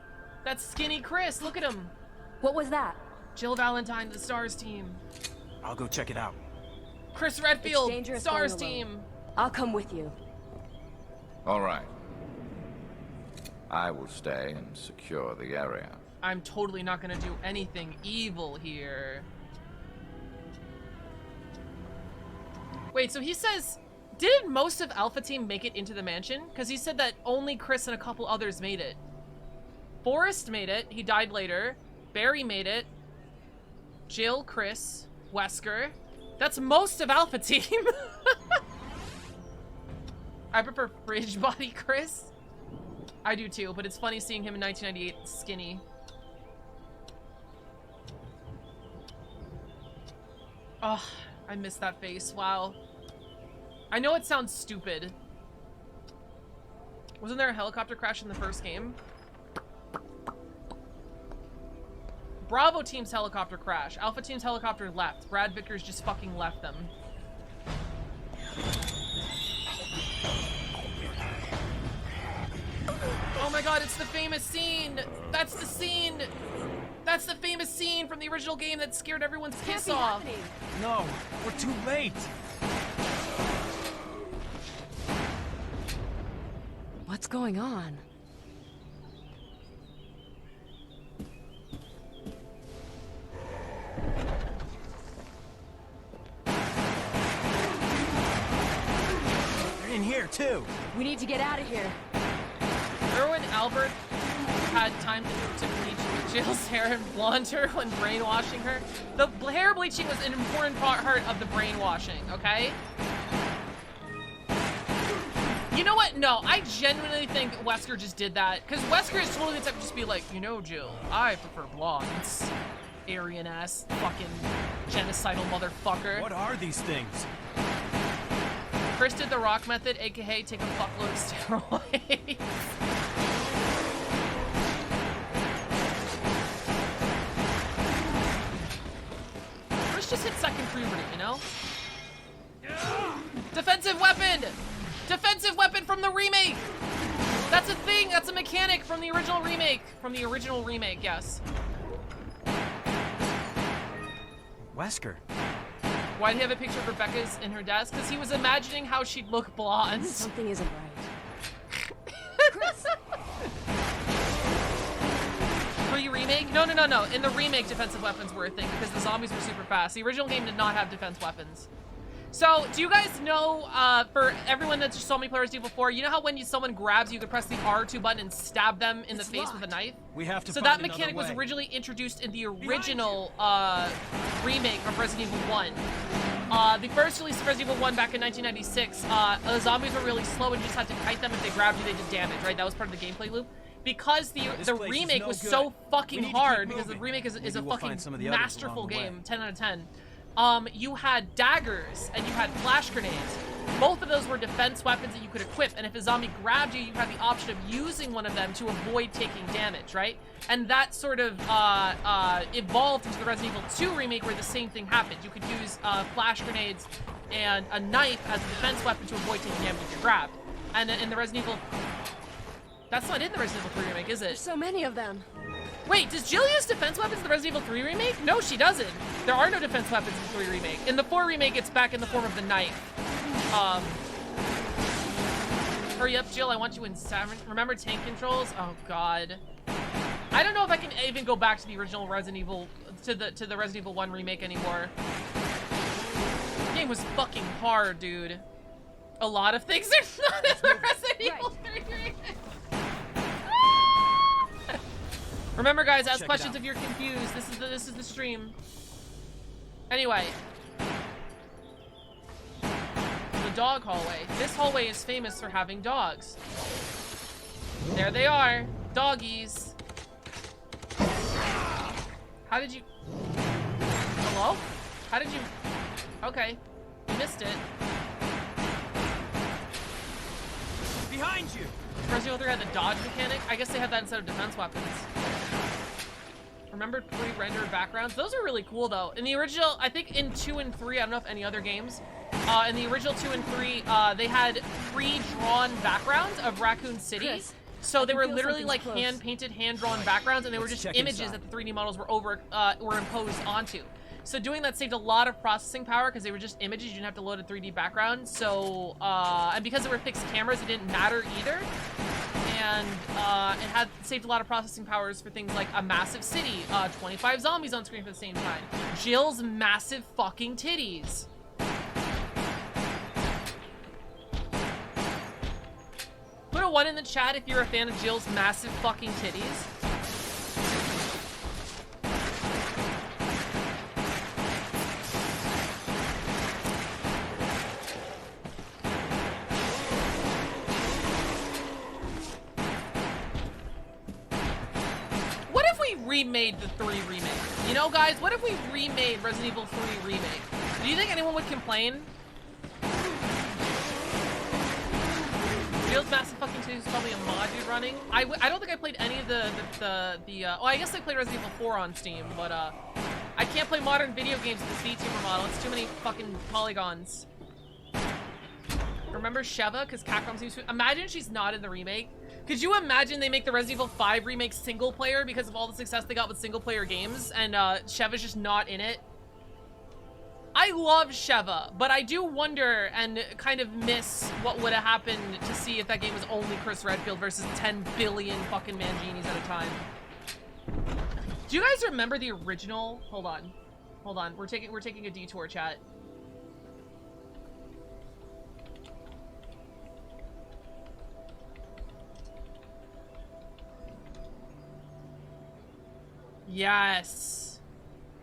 That's skinny Chris. Look at him.
What was that?
Jill Valentine, the Stars team.
I'll go check it out.
Chris Redfield,
It's dangerous
Stars
going alone.
team.
I'll come with you.
All right. I will stay and secure the area.
I'm totally not gonna do anything evil here. Wait, so he says, didn't most of Alpha Team make it into the mansion? Because he said that only Chris and a couple others made it. Forrest made it. He died later. Barry made it. Jill, Chris, Wesker. That's most of Alpha Team. I prefer Fridge Body Chris. I do too, but it's funny seeing him in 1998 skinny. Oh, I miss that face. Wow. I know it sounds stupid. Wasn't there a helicopter crash in the first game? Bravo Team's helicopter crash. Alpha Team's helicopter left. Brad Vickers just fucking left them. Oh my god, it's the famous scene! That's the scene! That's the famous scene from the original game that scared everyone's piss off!
No, we're too late.
What's going on?
They're in here too.
We need to get out of here.
Remember when Albert had time to bleach Jill's hair and blonde her when brainwashing her? The hair bleaching was an important part of the brainwashing, okay? You know what? No, I genuinely think Wesker just did that. Because Wesker is totally the type to just be like, you know, Jill, I prefer blondes. Aryan-ass fucking genocidal motherfucker.
What are these things?
Chris did the rock method, aka take a fuckload of steroids. Chris just hit second puberty, you know? Defensive weapon! Defensive weapon from the remake! That's a thing! That's a mechanic from the original remake! From the original remake, yes.
Wesker.
Why did he have a picture of Rebecca's in her desk? Because he was imagining how she'd look blonde.
Something isn't right.
Chris! Re-remake? No. In the remake, defensive weapons were a thing because the zombies were super fast. The original game did not have defense weapons. So, do you guys know, for everyone that just saw me play Resident Evil 4, you know how when someone grabs you, you can press the R2 button and stab them in the face with a knife?
We have to
So
find
that mechanic
another
was
way.
originally introduced in the original remake of Resident Evil 1. The first release of Resident Evil 1 back in 1996, the zombies were really slow and you just had to kite them. If they grabbed you, they did damage, right? That was part of the gameplay loop. Because the remake was so fucking hard, because the remake is a fucking masterful game, 10 out of 10. You had daggers and you had flash grenades. Both of those were defense weapons that you could equip, and if a zombie grabbed you, you had the option of using one of them to avoid taking damage, right? And that sort of evolved into the Resident Evil 2 remake where the same thing happened. You could use flash grenades and a knife as a defense weapon to avoid taking damage if you're grabbed. And in the Resident Evil... That's not in the Resident Evil 3 remake, is it?
There's so many of them.
Wait, does Jill use defense weapons in the Resident Evil 3 remake? No, she doesn't. There are no defense weapons in the 3 remake. In the 4 remake, it's back in the form of the knife. Hurry up, Jill. I want you in 7. Remember tank controls? Oh, God. I don't know if I can even go back to the original Resident Evil, to the Resident Evil 1 remake anymore. The game was fucking hard, dude. A lot of things are not in the Resident Evil 3 remake. Remember, guys, ask questions if you're confused. This is the stream. Anyway. The dog hallway. This hallway is famous for having dogs. There they are. Doggies. How did you... Hello? How did you... Okay. You missed it.
Behind you!
Resident Evil 3 had the dodge mechanic. I guess they had that instead of defense weapons. Remember pre-rendered backgrounds? Those are really cool, though. In the original, I think in 2 and 3, I don't know if any other games, in the original 2 and 3, they had pre-drawn backgrounds of Raccoon City.
Chris,
So they
can
were
feel
literally
something's
like
close.
hand-painted, hand-drawn backgrounds, and they were
Let's
just
check
images
inside.
that the 3D models were imposed onto. So doing that saved a lot of processing power because they were just images. You didn't have to load a 3D background. So, and because they were fixed cameras, it didn't matter either. And it had saved a lot of processing powers for things like a massive city, 25 zombies on screen for the same time, Jill's massive fucking titties. Put a 1 in the chat if you're a fan of Jill's massive fucking titties. What if we remade the 3 remake? You know, guys, what if we remade Resident Evil 3 remake? Do you think anyone would complain? Jill's massive fucking titties is probably a mod dude running. I don't think I played any of oh, I guess I played Resident Evil 4 on Steam, but I can't play modern video games with this VTuber model. It's too many fucking polygons. Remember Sheva? Because Capcom seems to... Imagine she's not in the remake. Could you imagine they make the Resident Evil 5 remake single player because of all the success they got with single player games, and Sheva's just not in it? I love Sheva, but I do wonder and kind of miss what would have happened to see if that game was only Chris Redfield versus 10 billion fucking Manginis at a time. Do you guys remember the original? Hold on. Hold on. We're taking a detour, chat. Yes.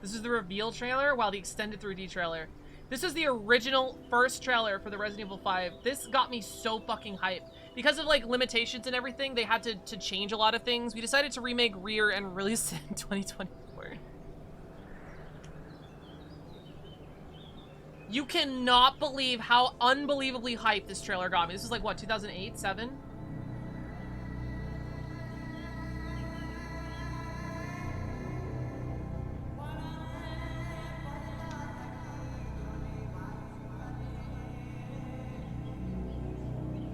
This is the reveal trailer? Wow, the extended 3D trailer. This is the original first trailer for the Resident Evil 5. This got me so fucking hyped. Because of, like, limitations and everything, they had to change a lot of things. We decided to remake Rear and release it in 2024. You cannot believe how unbelievably hyped this trailer got me. This is like, what, 2008, 7?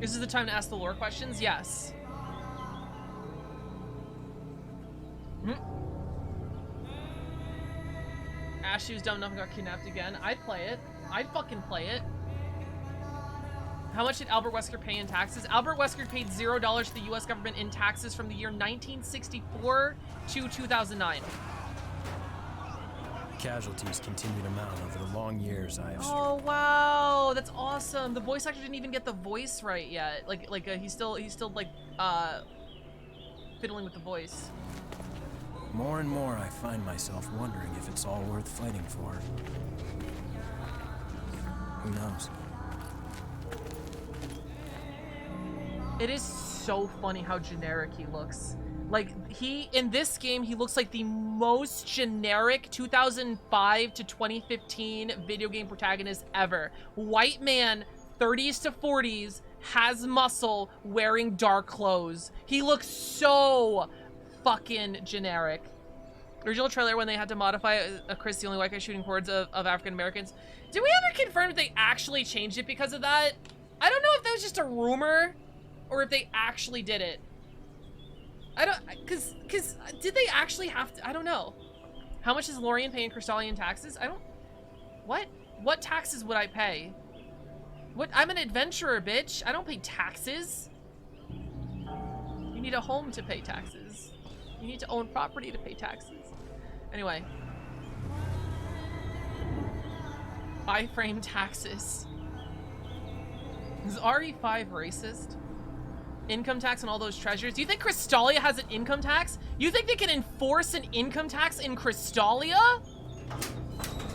This is the time to ask the lore questions? Yes. Ashley was dumb enough and got kidnapped again. I'd play it. I'd fucking play it. How much did Albert Wesker pay in taxes? Albert Wesker paid $0 to the US government in taxes from the year 1964 to 2009.
Casualties continue to mount over the long years I have.
Oh wow, that's awesome. The voice actor didn't even get the voice right yet. He's still like fiddling with the voice.
More and more I find myself wondering if it's all worth fighting for. Who knows?
It is so funny how generic he looks. Like, in this game, he looks like the most generic 2005 to 2015 video game protagonist ever. White man, 30s to 40s, has muscle, wearing dark clothes. He looks so fucking generic. Original trailer when they had to modify Chris, the only white guy shooting hordes of African Americans. Did we ever confirm if they actually changed it because of that? I don't know if that was just a rumor or if they actually did it. I don't, cause did they actually have to? I don't know. How much is Lorian paying Crystallian taxes? I don't, what taxes would I pay? What, I'm an adventurer, bitch. I don't pay taxes. You need a home to pay taxes. You need to own property to pay taxes. Anyway. iframe taxes. Is RE5 racist? Income tax on all those treasures. Do you think Crystalia has an income tax? You think they can enforce an income tax in Crystalia?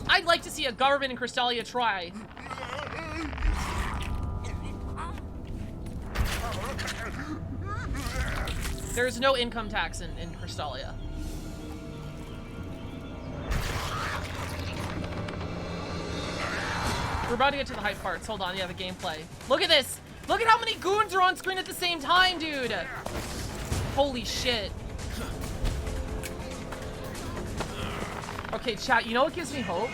I'd like to see a government in Crystalia try. There's no income tax in Crystalia. We're about to get to the hype parts. Hold on, yeah, the gameplay. Look at this! Look at how many goons are on screen at the same time, dude! Holy shit. Okay, chat, you know what gives me hope?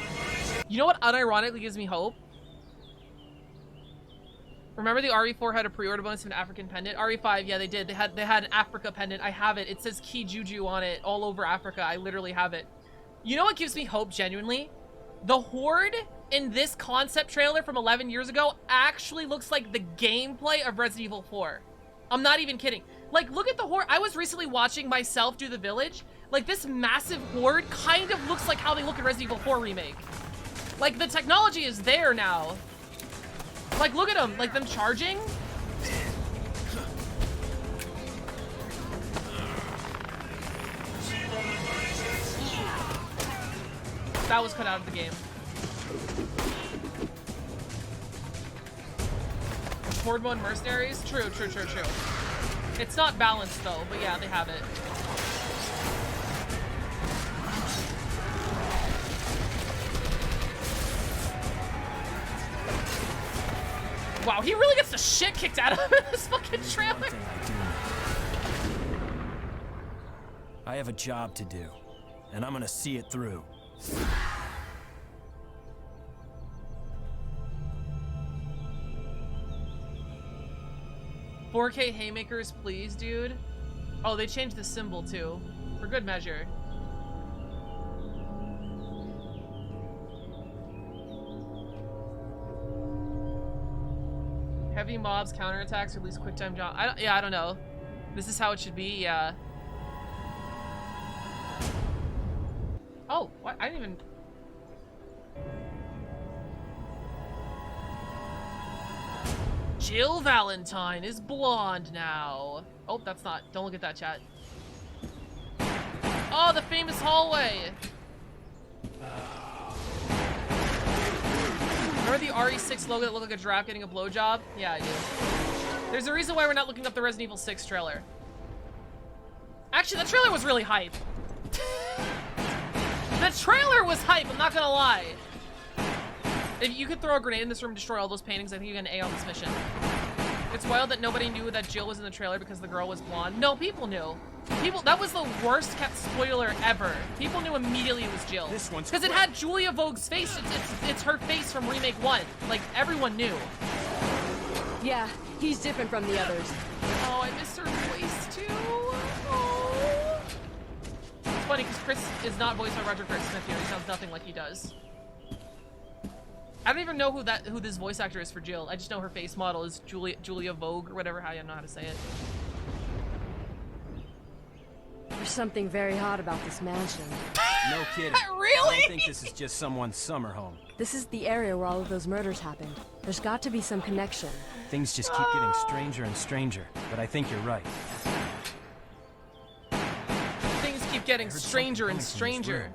You know what unironically gives me hope? Remember the RE4 had a pre-order bonus of an African pendant? RE5, yeah, they did. They had an Africa pendant. I have it. It says Key Juju on it all over Africa. I literally have it. You know what gives me hope, genuinely? The Horde in this concept trailer from 11 years ago actually looks like the gameplay of Resident Evil 4. I'm not even kidding. Like, look at the Horde. I was recently watching myself do the village. Like, this massive Horde kind of looks like how they look in Resident Evil 4 Remake. Like, the technology is there now. Like, look at them. Like, them charging. That was cut out of the game. Horde mode mercenaries? True. It's not balanced, though. But yeah, they have it. Wow, he really gets the shit kicked out of him in this fucking trailer.
I have a job to do, and I'm gonna see it through.
4K haymakers, please, dude. Oh, they changed the symbol, too. For good measure. Heavy mobs, counterattacks, release quick time jump. I don't know. This is how it should be, yeah. Oh, what? I didn't even... Jill Valentine is blonde now. Oh, that's not. Don't look at that, chat. Oh, the famous hallway. Remember the RE6 logo that looked like a giraffe getting a blowjob? Yeah, I do. There's a reason why we're not looking up the Resident Evil 6 trailer. Actually, the trailer was really hype. The trailer was hype, I'm not gonna lie. If you could throw a grenade in this room and destroy all those paintings, I think you get an A on this mission. It's wild that nobody knew that Jill was in the trailer because the girl was blonde. No, people knew. That was the worst kept spoiler ever. People knew immediately it was Jill. Because it had Julia Vogue's face. It's her face from Remake 1. Like, everyone knew.
Yeah, he's different from the others.
Oh, I missed her voice too. Oh. It's funny because Chris is not voiced by Roger Craig Smith here. He sounds nothing like he does. I don't even know who this voice actor is for Jill. I just know her face model is Julia Vogue or whatever. How you know how to say it.
There's something very hot about this mansion.
No kidding.
Really?
I don't think this is just someone's summer home.
This is the area where all of those murders happened. There's got to be some connection.
Things just keep getting stranger and stranger, but I think you're right.
Things keep getting stranger and stranger.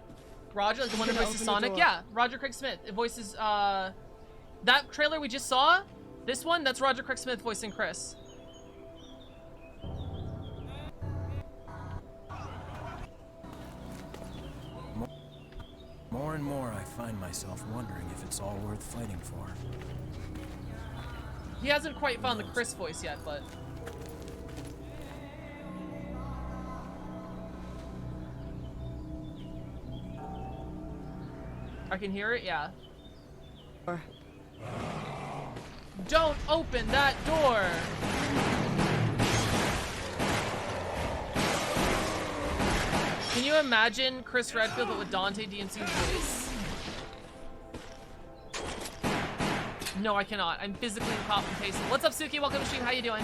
Roger, like the one who voices Sonic? Yeah, Roger Craig Smith. It voices, that trailer we just saw, this one, that's Roger Craig Smith voicing Chris.
More and more, I find myself wondering if it's all worth fighting for.
He hasn't quite found the Chris voice yet, but... I can hear it, yeah. Don't open that door! Can you imagine Chris Redfield but with Dante DMC's voice? No, I cannot. I'm physically copy and pasting. What's up, Suki? Welcome to stream. How you doing?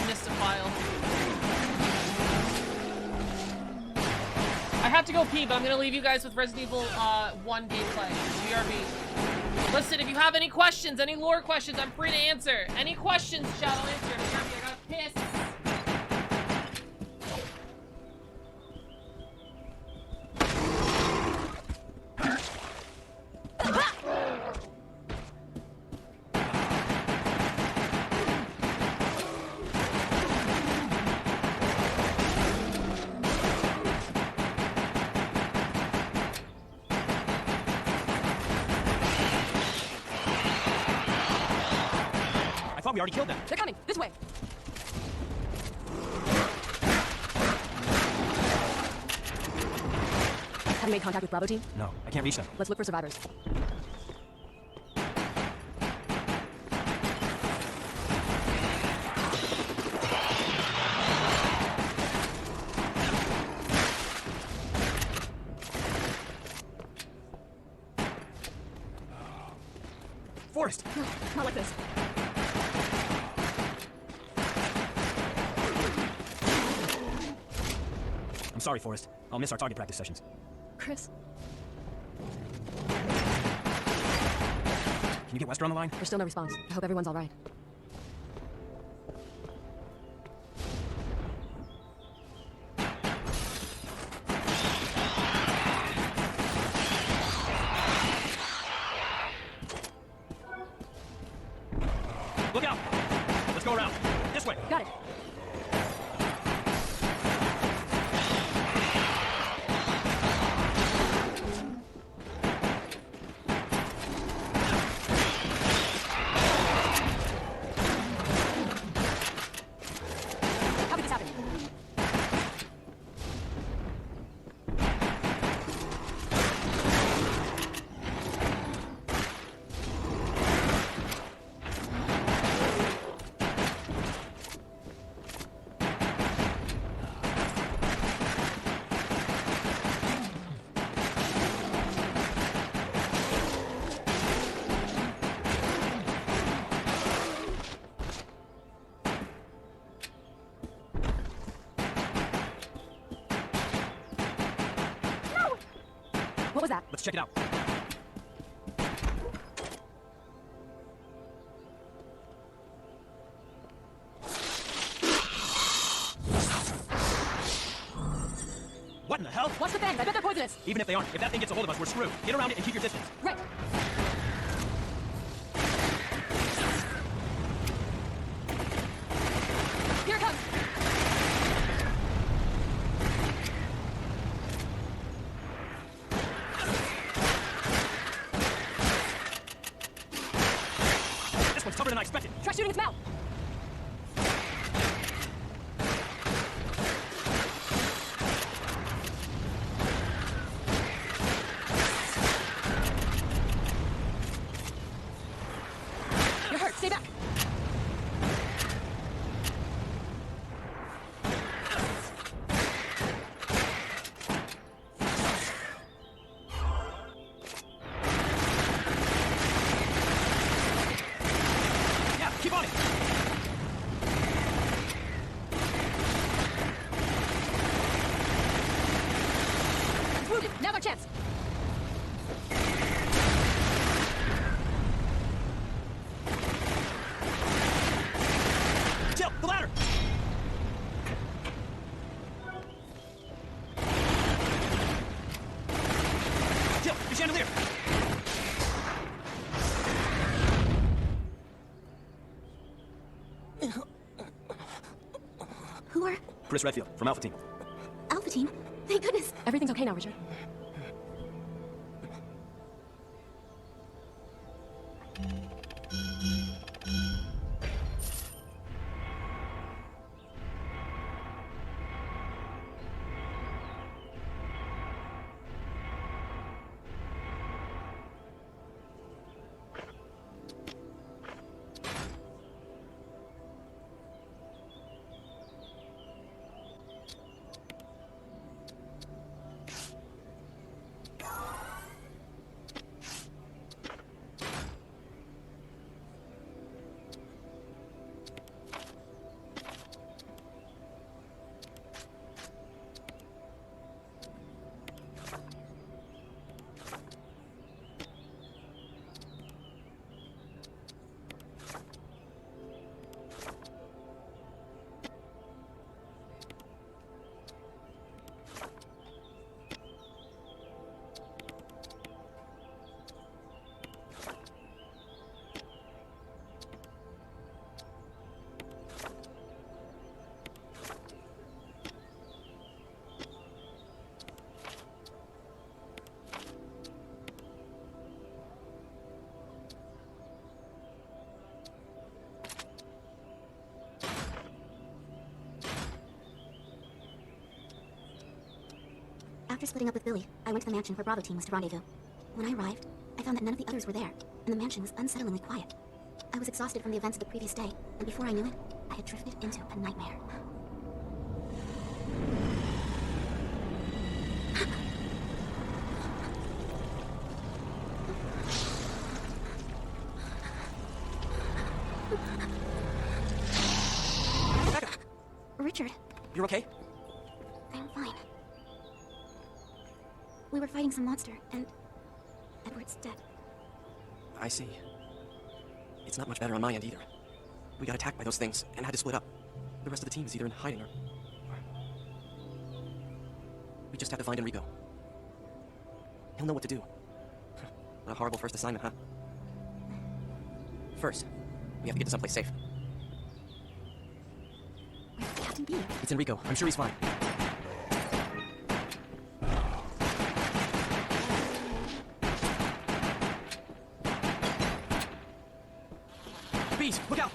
Missed a file. I have to go pee, but I'm gonna leave you guys with Resident Evil 1 gameplay. BRB. Listen, if you have any questions, any lore questions, I'm free to answer. Any questions, chat, I'll answer. I gotta piss.
We already killed them.
They're coming! This way! Have you made contact with Bravo team?
No, I can't reach them.
Let's look for survivors.
Forrest!
No, not like this.
I'm sorry, Forrest. I'll miss our target practice sessions.
Chris,
Can you get Wester on the line?
there's still no response. I hope everyone's all right.
Look out! Let's go around. This way.
Got it. How did this happen? What was that?
Let's check it out. What in the hell?
Watch the fangs. I bet they're poisonous.
Even if they aren't, if that thing gets a hold of us, we're screwed. Get around it and keep your distance.
Right. Here it comes.
This one's tougher than I expected.
Try shooting its mouth. You're hurt. Stay back.
Yeah, keep on it.
It's wounded. Now's our chance.
Jill, the ladder! Jill, the chandelier!
Who are
Chris Redfield, from Alpha Team.
Alpha Team? Thank goodness.
Everything's okay now, Richard.
After splitting up with Billy, I went to the mansion where Bravo team was to rendezvous. When I arrived, I found that none of the others were there, and the mansion was unsettlingly quiet. I was exhausted from the events of the previous day, and before I knew it, I had drifted into a nightmare.
Becca!
Richard,
You're okay?
I'm fine. We were fighting some monster, and Edward's dead.
I see. It's not much better on my end either. We got attacked by those things and had to split up. The rest of the team is either in hiding or... We just have to find Enrico. He'll know what to do. What a horrible first assignment, huh? First, we have to get to someplace safe.
Where could Captain be?
It's Enrico. I'm sure he's fine. Bees, look out!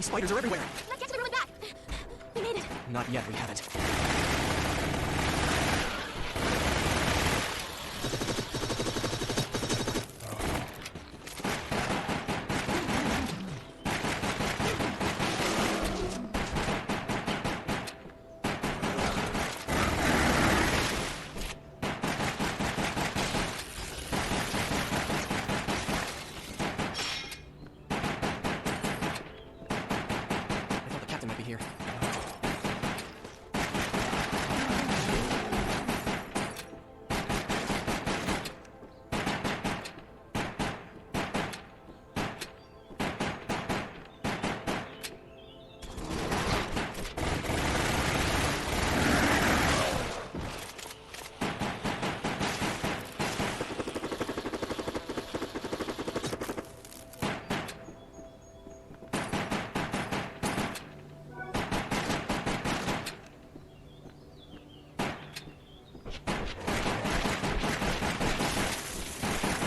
Spiders are everywhere!
Let's get to the room and back! We made it!
Not yet, we haven't. Here.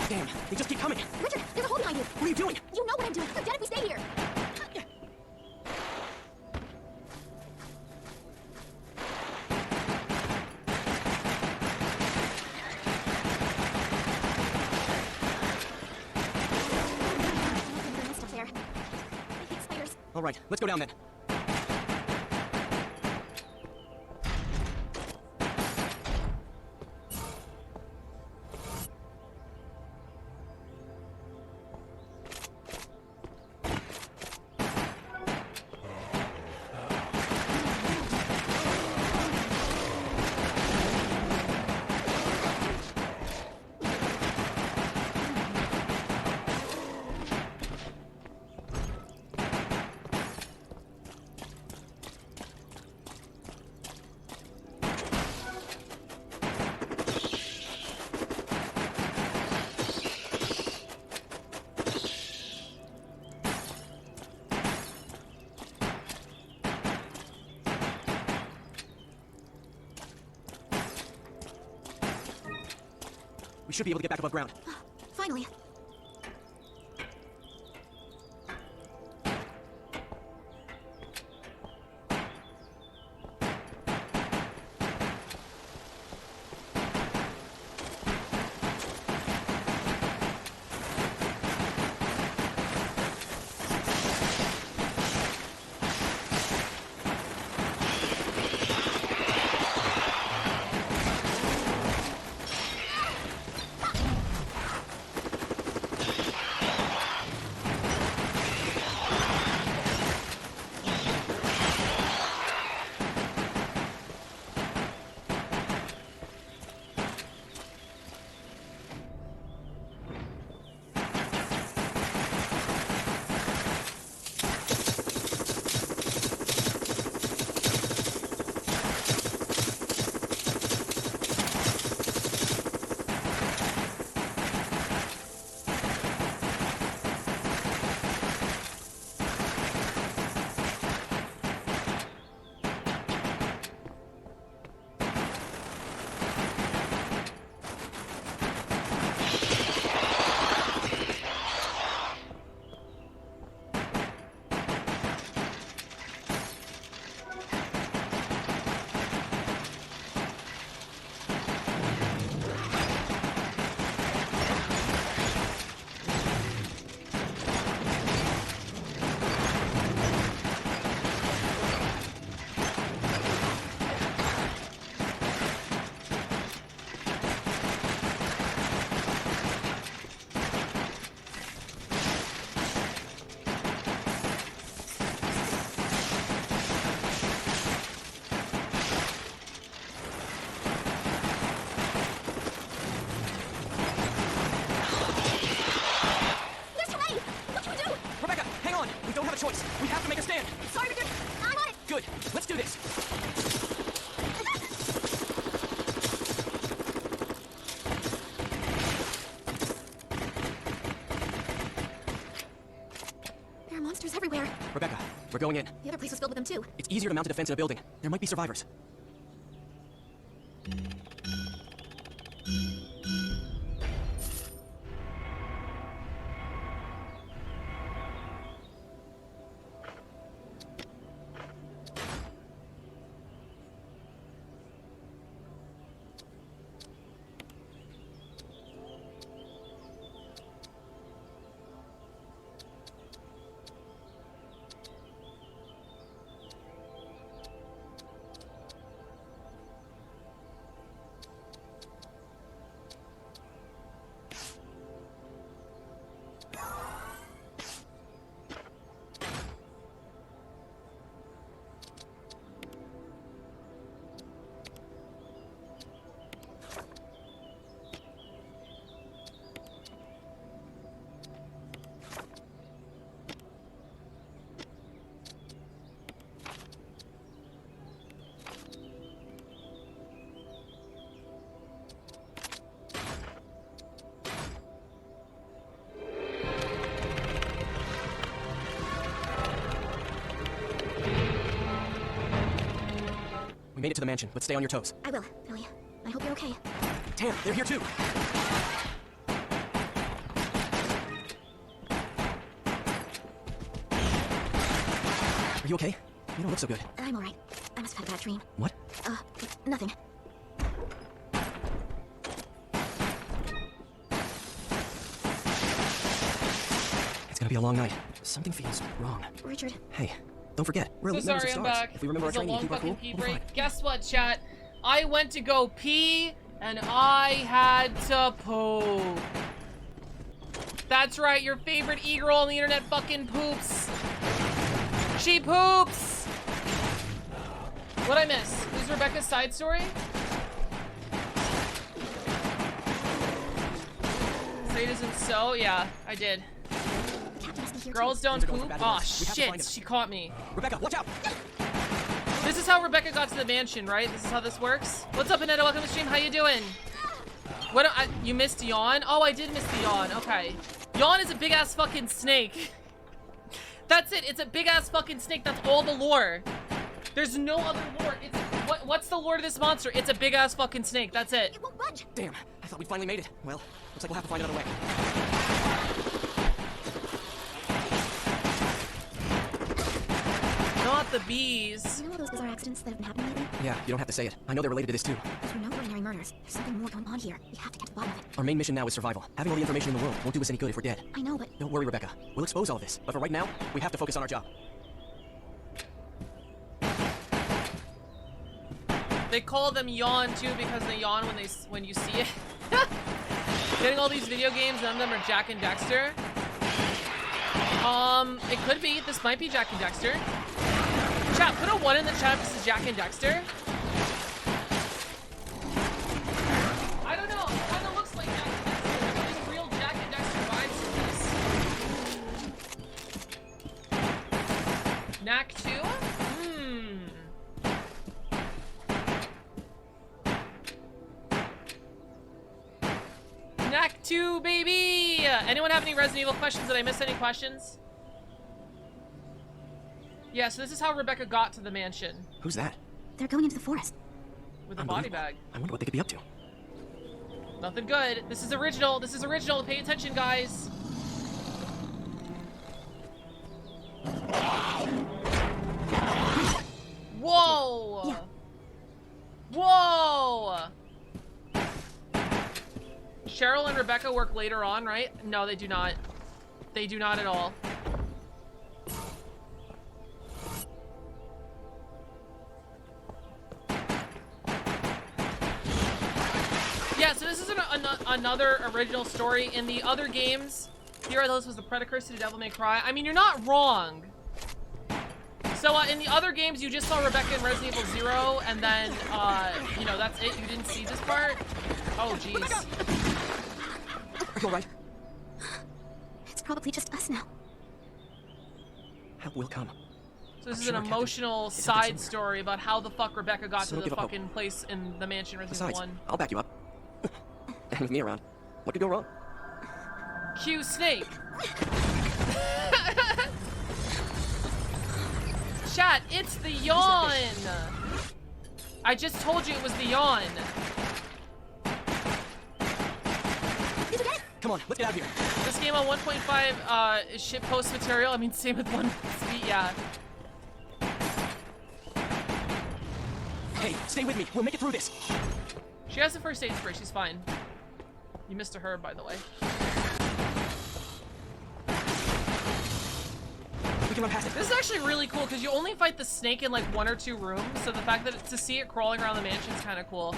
Damn, they just keep coming.
Richard, there's a hole behind you!
What are you doing?
You know what I'm doing! They're dead if we stay here! They're still there. I hate spiders.
All right, let's go down then. We should be able to get back above ground.
Finally.
Rebecca, we're going in.
The other place was filled with them too.
It's easier to mount a defense in a building. There might be survivors. We made it to the mansion, but stay on your toes.
I will, Billy. I hope you're okay.
Tam, they're here too! Are you okay? You don't look so good.
I'm alright. I must have had a bad dream.
What?
Nothing.
It's gonna be a long night. Something feels wrong.
Richard.
Hey, don't forget, we're
So
elite members
sorry,
of
I'm
stars.
back.
If we remember our
This is a
training and
long
keep our
fucking
cool,
pee
we'll be
break.
fine.
Guess what, chat? I went to go pee, and I had to poop. That's right, your favorite e-girl on the internet fucking poops. She poops! What'd I miss? Is Rebecca's side story? Say it isn't so? Yeah, I did. Girls don't poop? Aw, shit, she caught me.
Rebecca, watch out!
This is how Rebecca got to the mansion, right? This is how this works? What's up, Annetta? Welcome to the stream. How you doing? What? You missed Yawn? Oh, I did miss the Yawn. Okay. Yawn is a big-ass fucking snake. That's it. It's a big-ass fucking snake. That's all the lore. There's no other lore. It's what's the lore of this monster? It's a big-ass fucking snake. That's it.
It won't budge.
Damn, I thought we finally made it. Well, looks like we'll have to find another way.
Not the bees.
You know all those bizarre accidents that have been happening lately?
Yeah, you don't have to say it. I know they're related to this too.
Those were no ordinary murders. There's something more going on here. We have to get to the bottom of it.
Our main mission now is survival. Having all the information in the world won't do us any good if we're dead.
I know, but
Don't worry, Rebecca. We'll expose all of this. But for right now, we have to focus on our job.
They call them yawn too because they yawn when you see it. Getting all these video games, none of them are Jack and Dexter. It could be. This might be Jack and Dexter. Chat, put a 1 in the chat if this is Jack and Dexter. I don't know. It kind of looks like Jack and Dexter. I'm getting real Jack and Dexter vibes from this. Knack 2? Knack 2, baby! Anyone have any Resident Evil questions? Did I miss any questions? Yeah, so this is how Rebecca got to the mansion.
Who's that?
they're going into the forest.
With a body bag.
I wonder what they could be up to.
Nothing good. This is original. This is original. Pay attention, guys. Whoa!
Yeah.
Whoa! Cheryl and Rebecca work later on, right? No, they do not. They do not at all. Yeah, so this is another original story. In the other games, Here Are Those was the predecessor to Devil May Cry. I mean, you're not wrong. So, in the other games, you just saw Rebecca in Resident Evil 0, and then, you know, that's it. You didn't see this part? Oh, jeez.
Are you alright?
It's probably just us now.
Help will come.
So this is an emotional side story about how the fuck Rebecca got to the fucking place in the mansion Resident Evil 1.
I'll back you up. And with me around, what could go wrong?
Cue Snake. Chat, it's the yawn! I just told you it was the yawn.
Come on, let's get out of here.
This game on 1.5 is shitpost material. I mean, same with 1 speed, yeah.
Hey, stay with me. We'll make it through this.
She has a first aid spray. She's fine. You missed a herb, by the way.
We can run past it.
This is actually really cool because you only fight the snake in like 1 or 2 rooms, so the fact that to see it crawling around the mansion is kind of cool.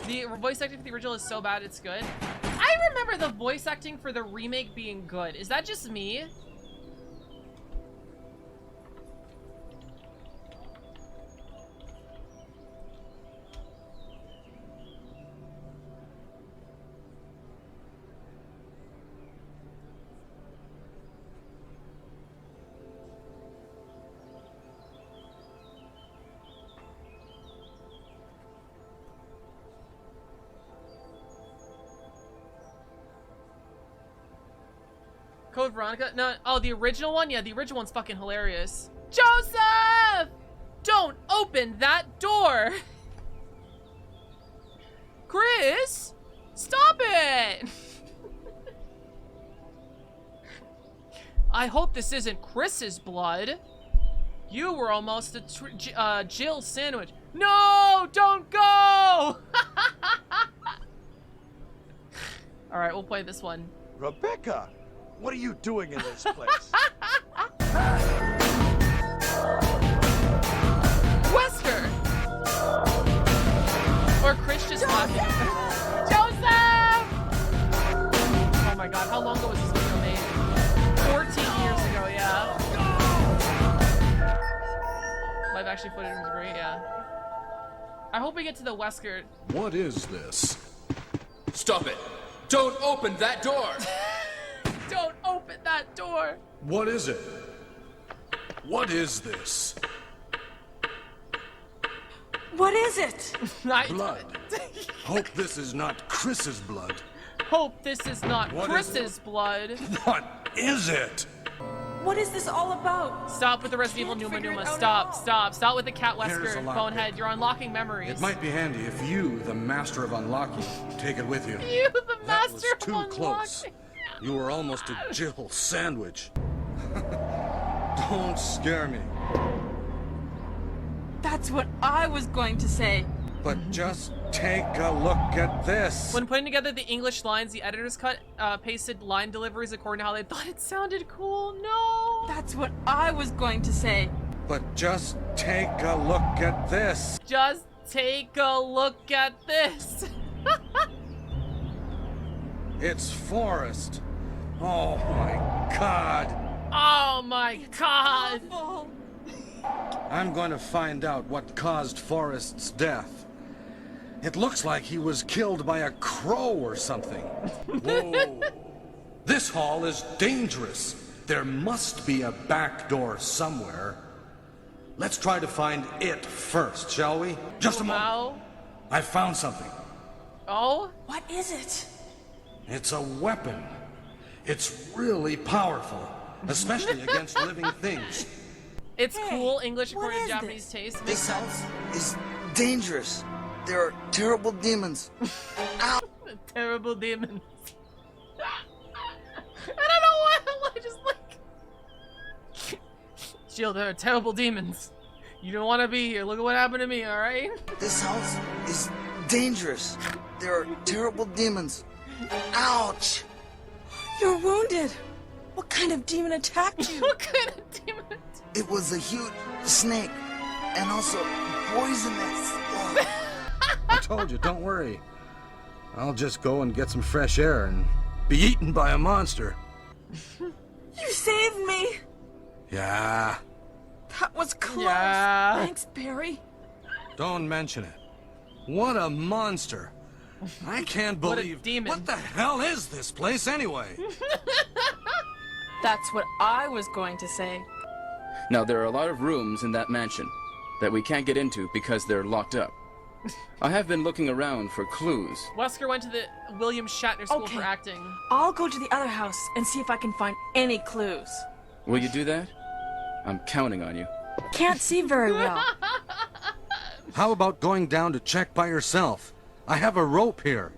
The voice acting for the original is so bad it's good. I remember the voice acting for the remake being good. Is that just me? Code Veronica? No, oh, the original one? Yeah, the original one's fucking hilarious. Joseph! Don't open that door! Chris? Stop it! I hope this isn't Chris's blood. You were almost a Jill sandwich. No! Don't go! Alright, we'll play this one.
Rebecca! What are you doing in this place?
Wesker! Or Chris just walking. Joseph! Oh my god, how long ago was this video made? 14 years ago, yeah. Live action footage was great, yeah. I hope we get to the Wesker.
What is this?
Stop it! Don't open that door!
Don't open that door!
What is it? What is this?
What is it?
Blood. Hope this is not Chris's blood.
Hope this is not
What
Chris's blood.
What is it?
What is this all about?
Stop with the Resident Evil Numa Numa. Stop, stop. Stop with the Cat
Here's
Wesker
a lockpick.
bonehead. You're unlocking memories.
It might be handy if you, the master of unlocking, take it with you.
You, the
That
master
was
of
too
unlocking.
close. You were almost a Jill sandwich. Don't scare me.
That's what I was going to say.
But just take a look at this.
When putting together the English lines, the editors cut pasted line deliveries according to how they thought it sounded cool. No.
That's what I was going to say.
But just take a look at this.
Just take a look at this.
It's Forrest. Oh my god.
Oh my god.
Awful.
I'm going to find out what caused Forrest's death. It looks like he was killed by a crow or something. Whoa. This hall is dangerous. There must be a back door somewhere. Let's try to find it first, shall we? Just a moment. I found something.
Oh?
What is it?
It's a weapon. It's really powerful, especially against living things.
It's cool English according to Japanese taste. Makes sense.
Is dangerous. There are terrible demons. Ow!
Terrible demons. I don't know why I just like. Jill, there are terrible demons. You don't want to be here. Look at what happened to me, alright?
This house is dangerous. There are terrible demons. Ouch!
You're wounded. What kind of demon attacked you?
What kind of demon?
It was a huge snake. And also poisonous. Ugh.
I told you, don't worry. I'll just go and get some fresh air and be eaten by a monster.
You saved me.
Yeah.
That was close.
Yeah.
Thanks, Barry.
Don't mention it. What a monster. I can't
What a
believe...
demon.
What the hell is this place anyway?
That's what I was going to say.
Now, there are a lot of rooms in that mansion that we can't get into because they're locked up. I have been looking around for clues.
Wesker went to the William Shatner School
Okay.
for acting.
I'll go to the other house and see if I can find any clues.
Will you do that? I'm counting on you.
Can't see very well.
How about going down to check by yourself? I have a rope here.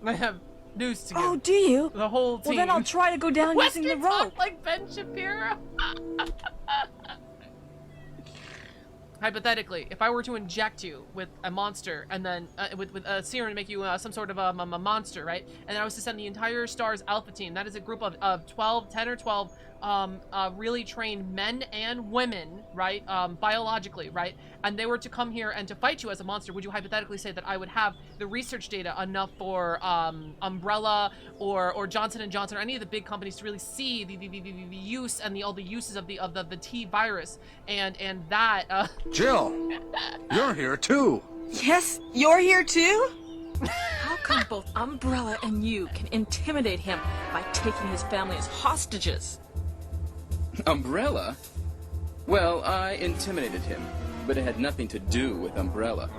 I have news to give.
Oh, do you?
The whole team.
Well, then I'll try to go down using the rope.
Like Ben Shapiro. Hypothetically, if I were to inject you with a monster and then with a serum to make you some sort of a monster, right? And then I was to send the entire STARS Alpha team. That is a group of 10 or 12 really trained men and women, right? Biologically, right? And they were to come here and to fight you as a monster. Would you hypothetically say that I would have the research data enough for Umbrella or Johnson & Johnson or any of the big companies to really see the use and all the uses of the T virus and that
Jill, you're here too.
Yes, you're here too? How come both Umbrella and you can intimidate him by taking his family as hostages?
Umbrella? Well, I intimidated him, but it had nothing to do with Umbrella.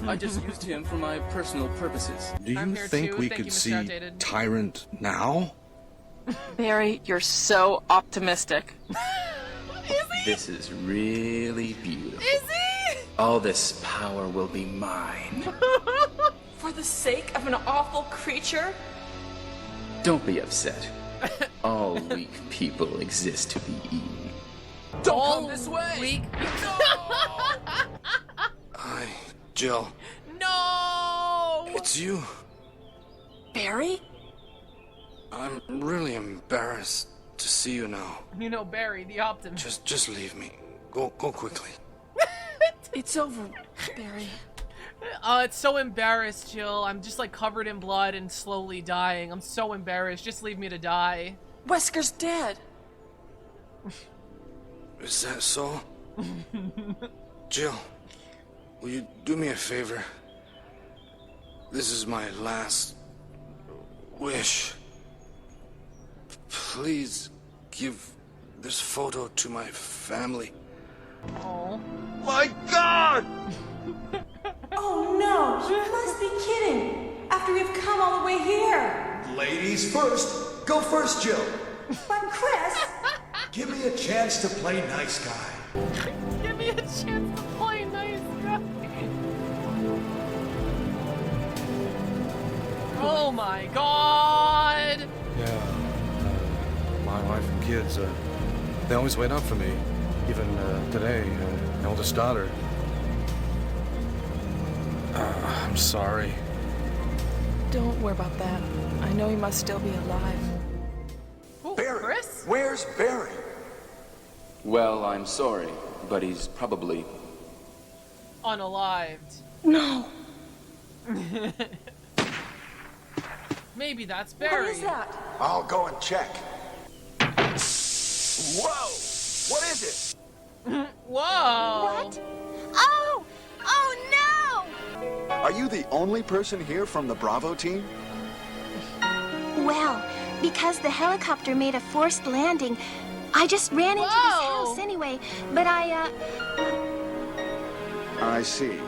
I just used him for my personal purposes.
Do you think we could see Tyrant now?
Barry, you're so optimistic.
This is really beautiful.
Is he?
All this power will be mine.
For the sake of an awful creature?
Don't be upset. All weak people exist to be eaten.
Don't come this way!
Weak.
Hi, Jill.
No!
It's you.
Barry?
I'm really embarrassed to see you now.
You know Barry, the optimist.
Just leave me. Go quickly.
It's over, Barry.
It's so embarrassed, Jill. I'm just like covered in blood and slowly dying. I'm so embarrassed. Just leave me to die.
Wesker's dead.
Is that so? Jill, will you do me a favor? This is my last wish. Please give this photo to my family.
Oh.
My God!
Oh no, you must be kidding. After we've come all the way here.
Ladies first. Go first, Jill.
But Chris...
Give me a chance to play nice guy.
Give me a chance to play nice guy. Oh my God!
Yeah. My wife and kids, they always wait up for me. Even today, my oldest daughter. I'm sorry.
Don't worry about that. I know he must still be alive.
Ooh,
Barry,
Chris?
where's Barry?
Well, I'm sorry, but he's probably...
Unalived.
No.
Maybe that's Barry.
What is that?
I'll go and check. Whoa! What is it?
Whoa!
What? Oh! Oh no!
Are you the only person here from the Bravo team?
Well, because the helicopter made a forced landing, I just ran into this house anyway, but I
see.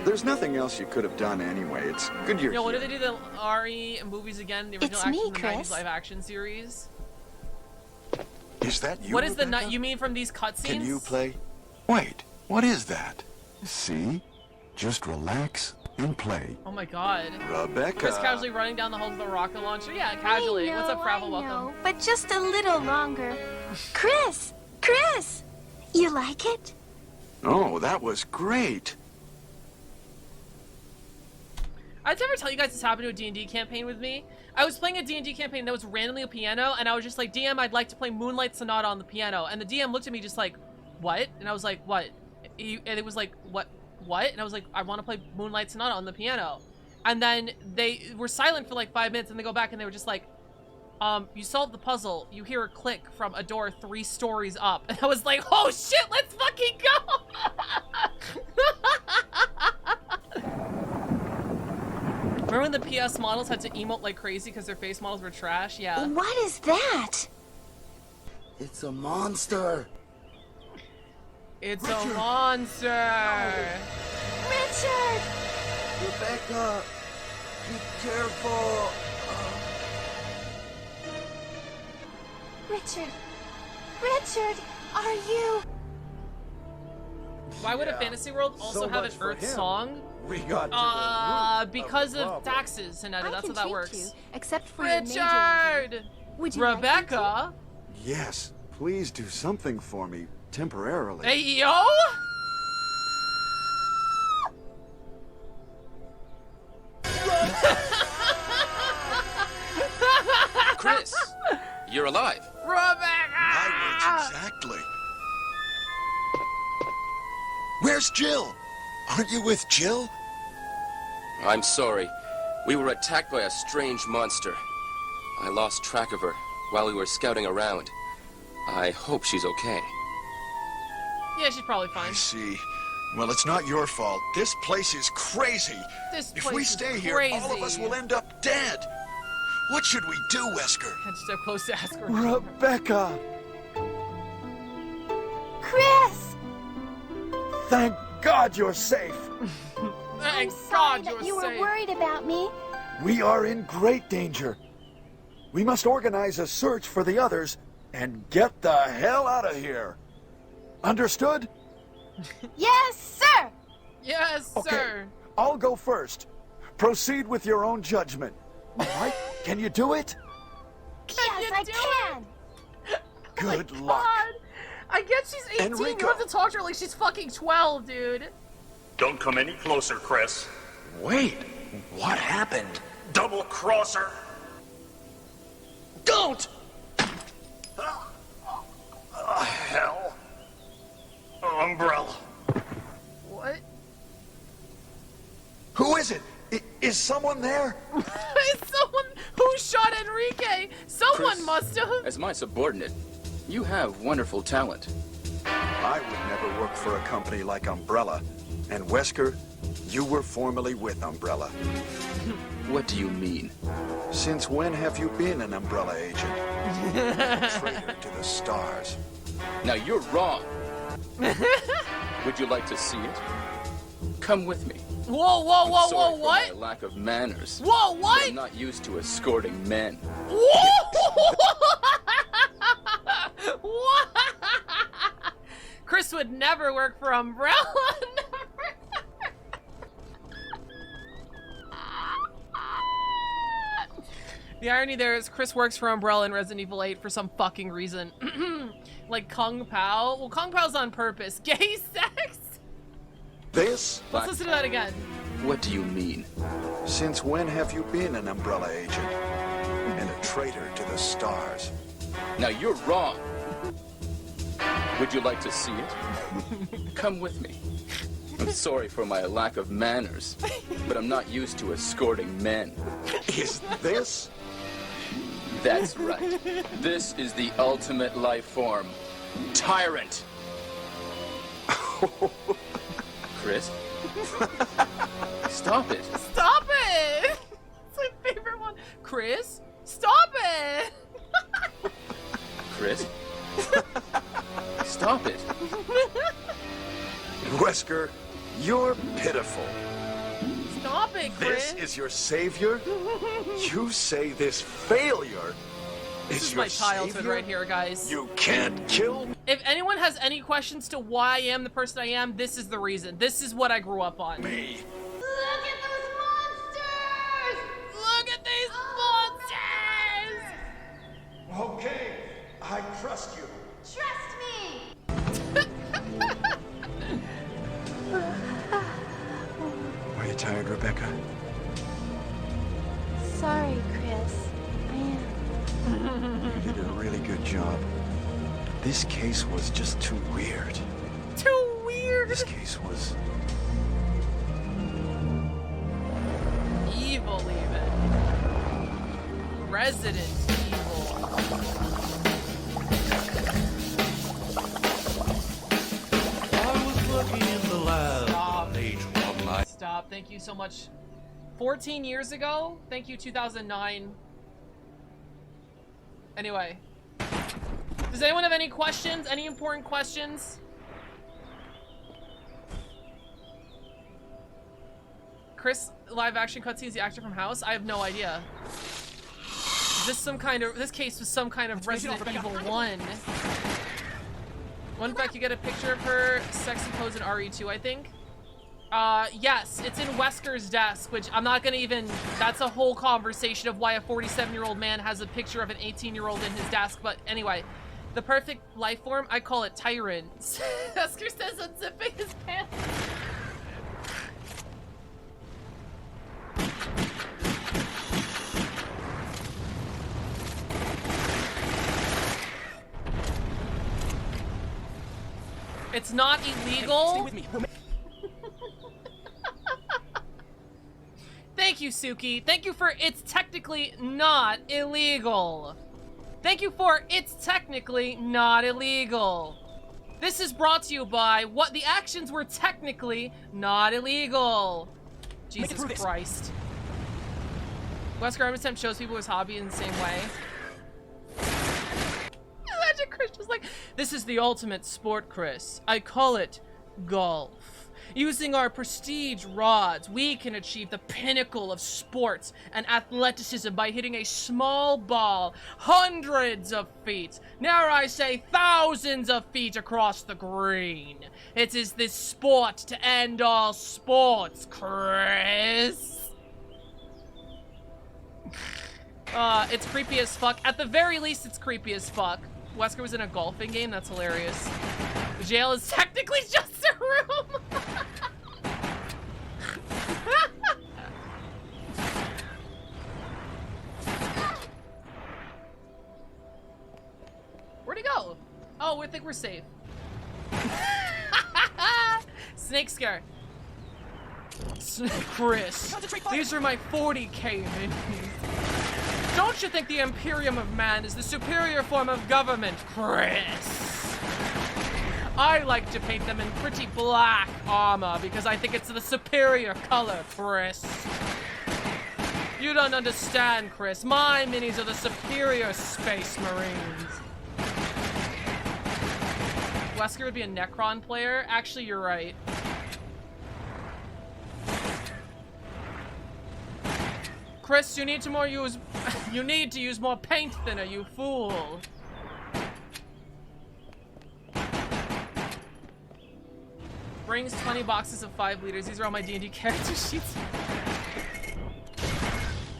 There's nothing else you could have done anyway. It's good you're
Yo, when
here.
did they do the Ari movies again? The original
It's
action
me,
from the 90s
Chris.
live action series?
Is that you,
What is the
Rebecca?
you mean from these cutscenes?
Can you play? Wait, what is that? See? Just relax and play.
Oh my God.
Rebecca.
Chris casually running down the halls of the rocket launcher. Yeah, casually. What's up, Fravel? Welcome.
but just a little longer. Chris! Chris! You like it?
Oh, that was great.
I'd never tell you guys this happened to a D&D campaign with me. I was playing a D&D campaign that was randomly a piano, and I was just like, DM, I'd like to play Moonlight Sonata on the piano. And the DM looked at me just like, what? And I was like, what? And it was like, what? And I was like, I want to play Moonlight Sonata on the piano. And then they were silent for like 5 minutes, and they go back and they were just like, you solved the puzzle. You hear a click from a door 3 stories up. And I was like, oh shit, let's fucking go! Remember when the PS models had to emote like crazy because their face models were trash? Yeah.
What is that?
It's a monster.
It's a monster!
Richard!
Rebecca, be careful.
Richard! Richard! are you?
Why would a fantasy world also
So
have an
much for
Earth
him.
song?
We got to the root
Because
of the
of
problem.
taxes, and that's how that works.
You, except for your major
Richard!
injury. Would you
Rebecca!
Like
Yes, please do something for me, temporarily.
Hey, yo!
Chris, you're alive.
Rebecca!
My words exactly. Where's Jill? Aren't you with Jill?
I'm sorry. We were attacked by a strange monster. I lost track of her while we were scouting around. I hope she's okay.
Yeah, she's probably fine.
I see. Well, it's not your fault. This place is crazy.
This
If
place
we
is
stay here, all of us
crazy.
will end up dead. What should we do, Wesker?
I'm so close to ask her.
Rebecca!
Chris!
Thank God you're safe.
Thank
Sorry
God
that
you're
you were
safe.
worried about me.
We are in great danger. We must organize a search for the others and get the hell out of here. Understood?
Yes, sir!
Yes,
Okay,
sir.
I'll go first. Proceed with your own judgment. All right? Can you do it?
Yes, I can!
Good luck.
God. I guess she's 18.
Enrico.
You have to talk to her like she's fucking 12, dude.
Don't come any closer, Chris.
Wait, what happened?
Double crosser.
Don't!
Hell. Umbrella.
What?
Who is it? Is someone there?
It's someone who shot Enrique. Someone
Chris,
must have.
As my subordinate, you have wonderful talent.
I would never work for a company like Umbrella. And Wesker, you were formerly with Umbrella.
What do you mean?
Since when have you been an Umbrella agent? A traitor to the stars.
Now you're wrong. Would you like to see it? Come with me.
Whoa, whoa, whoa,
I'm sorry
whoa,
for
what?
my lack of manners.
Whoa,
but
what?
I'm not used to escorting men.
Whoa! What? Chris would never work for Umbrella. The irony there is Chris works for Umbrella in Resident Evil 8 for some fucking reason. Like Kung Pao. Well, Kung Pao's on purpose. Gay sex?
This?
Let's listen to that again.
What do you mean?
Since when have you been an Umbrella agent? And a traitor to the stars.
Now you're wrong. Would you like to see it? Come with me. I'm sorry for my lack of manners, but I'm not used to escorting men.
Is this?
That's right. This is the ultimate life form. Tyrant. Chris? Stop it.
Stop it! It's my favorite one. Chris, stop it!
Chris? Stop it.
Wesker, you're pitiful.
Stop it, Chris.
This is your savior? You say this failure
This
is
is
your
my childhood
savior?
right here, guys.
You can't kill me.
If anyone has any questions to why I am the person I am, this is the reason. This is what I grew up on.
Look at those monsters!
Look at these monsters!
Okay, I trust you.
Trust me!
Are you tired, Rebecca?
Sorry, Chris. I am.
You did a really good job. This case was just too weird.
Too weird.
This case was...
Evil, even. Resident Evil.
I was working in the lab
Stop.
late one night.
Stop. Thank you so much. 14 years ago? Thank you, 2009. Anyway. Does anyone have any questions? Any important questions? Chris, live action cutscenes, the actor from House? I have no idea. Is this some kind of, this case was some kind of Resident Evil 1. One fact, you get a picture of her sexy pose in RE2, I think. Yes, it's in Wesker's desk, which I'm not gonna even, that's a whole conversation of why a 47-year-old man has a picture of an 18-year-old in his desk, but anyway. The perfect life form, I call it tyrant. Wesker says unzipping his pants. It's not illegal.
Stay with me.
Thank you, Suki. Thank you for it's technically not illegal. Thank you for it's technically not illegal. This is brought to you by what the actions were technically not illegal. Jesus Christ. Wesker Armistead shows people his hobby in the same way. Imagine Chris was like, this is the ultimate sport, Chris. I call it golf. Using our prestige rods, we can achieve the pinnacle of sports and athleticism by hitting a small ball hundreds of feet, dare I say thousands of feet across the green. It is this sport to end all sports, Chris. It's creepy as fuck. At the very least, it's creepy as fuck. Wesker was in a golfing game? That's hilarious. The jail is technically just a room! Where'd he go? Oh, we think we're safe. Snake scare. Chris, these are my 40k minis. Don't you think the Imperium of Man is the superior form of government, Chris? I like to paint them in pretty black armor because I think it's the superior color, Chris. You don't understand, Chris. My minis are the superior Space Marines. Wesker would be a Necron player? Actually, you're right. Chris, you need to use more paint thinner, you fool. Brings 20 boxes of 5 liters. These are all my D&D character sheets.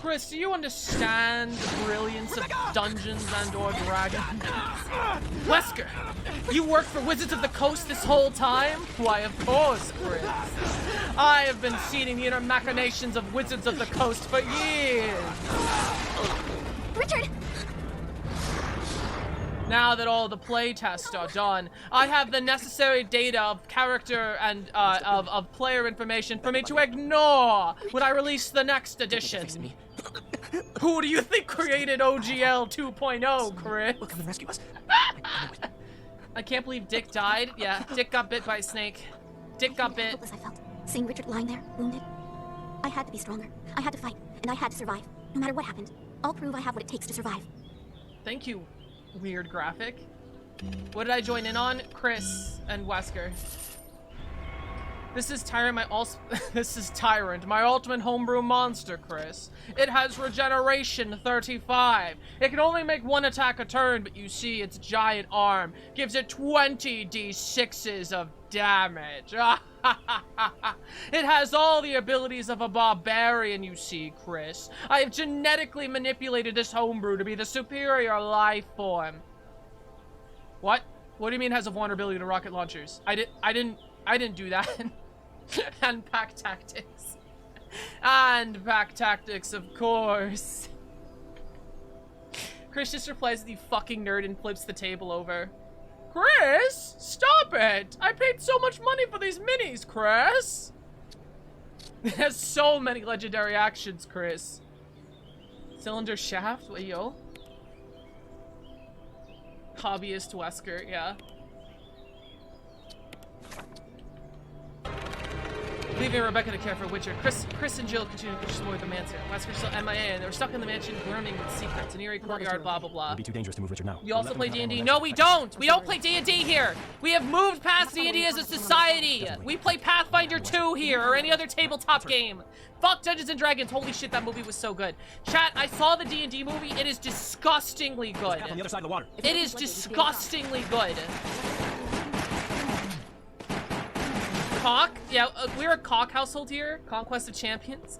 Chris, do you understand the brilliance of Dungeons and or Dragons? Wesker, you worked for Wizards of the Coast this whole time? Why, of course, Chris. I have been seeing the inner machinations of Wizards of the Coast for years.
Richard!
Now that all the playtests are done, I have the necessary data of character and of player information for me to ignore when I release the next edition. Who do you think created OGL 2.0, Chris?
Come and rescue us.
I can't believe Dick died. Yeah, Dick got bit by a snake. Dick got bit.
Helpless I felt, seeing Richard lying there, wounded. I had to be stronger. I had to fight, and I had to survive. No matter what happened, I'll prove I have what it takes to survive.
Thank you, weird graphic. What did I join in on? Chris and Wesker. This is Tyrant, my ultimate homebrew monster, Chris. It has regeneration 35. It can only make one attack a turn, but you see its giant arm gives it 20 d6s of damage. It has all the abilities of a barbarian, you see, Chris. I have genetically manipulated this homebrew to be the superior life form. What? What do you mean it has a vulnerability to rocket launchers? I didn't do that. And pack tactics. And pack tactics, of course. Chris just replies to the fucking nerd and flips the table over. Chris, stop it! I paid so much money for these minis, Chris! It has so many legendary actions, Chris. Cylinder shaft? Wait, yo. Hobbyist Wesker, yeah. Leaving Rebecca to care for Witcher. Chris and Jill continue to explore the mansion. Wesker's still MIA, and they were stuck in the mansion grooming with secrets. An eerie courtyard, blah, blah, blah.
It'd be too dangerous to move Richard now.
You also play D&D? No, we don't! We don't play D&D here! We have moved past D&D as a society! We play Pathfinder 2 here, or any other tabletop game. Fuck Dungeons & Dragons. Holy shit, that movie was so good. Chat, I saw the D&D movie. It is disgustingly good.
On the other side of the water.
It is disgustingly good. Cock? Yeah, we're a cock household here. Conquest of Champions.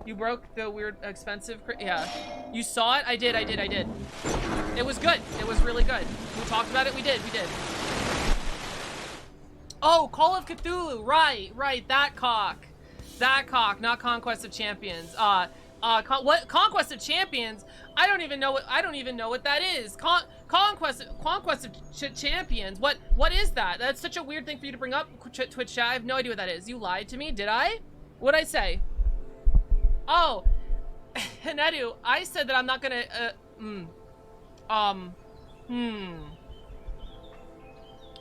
You broke the weird, expensive... Yeah. You saw it? I did. It was good. It was really good. We talked about it? We did. Oh, Call of Cthulhu. Right. That cock. Not Conquest of Champions. What? Conquest of Champions? I don't even know what that is. Conquest of Champions. What is that? That's such a weird thing for you to bring up, Twitch chat. I have no idea what that is. You lied to me? Did I? What'd I say? Oh, Hanedu, I said that I'm not gonna,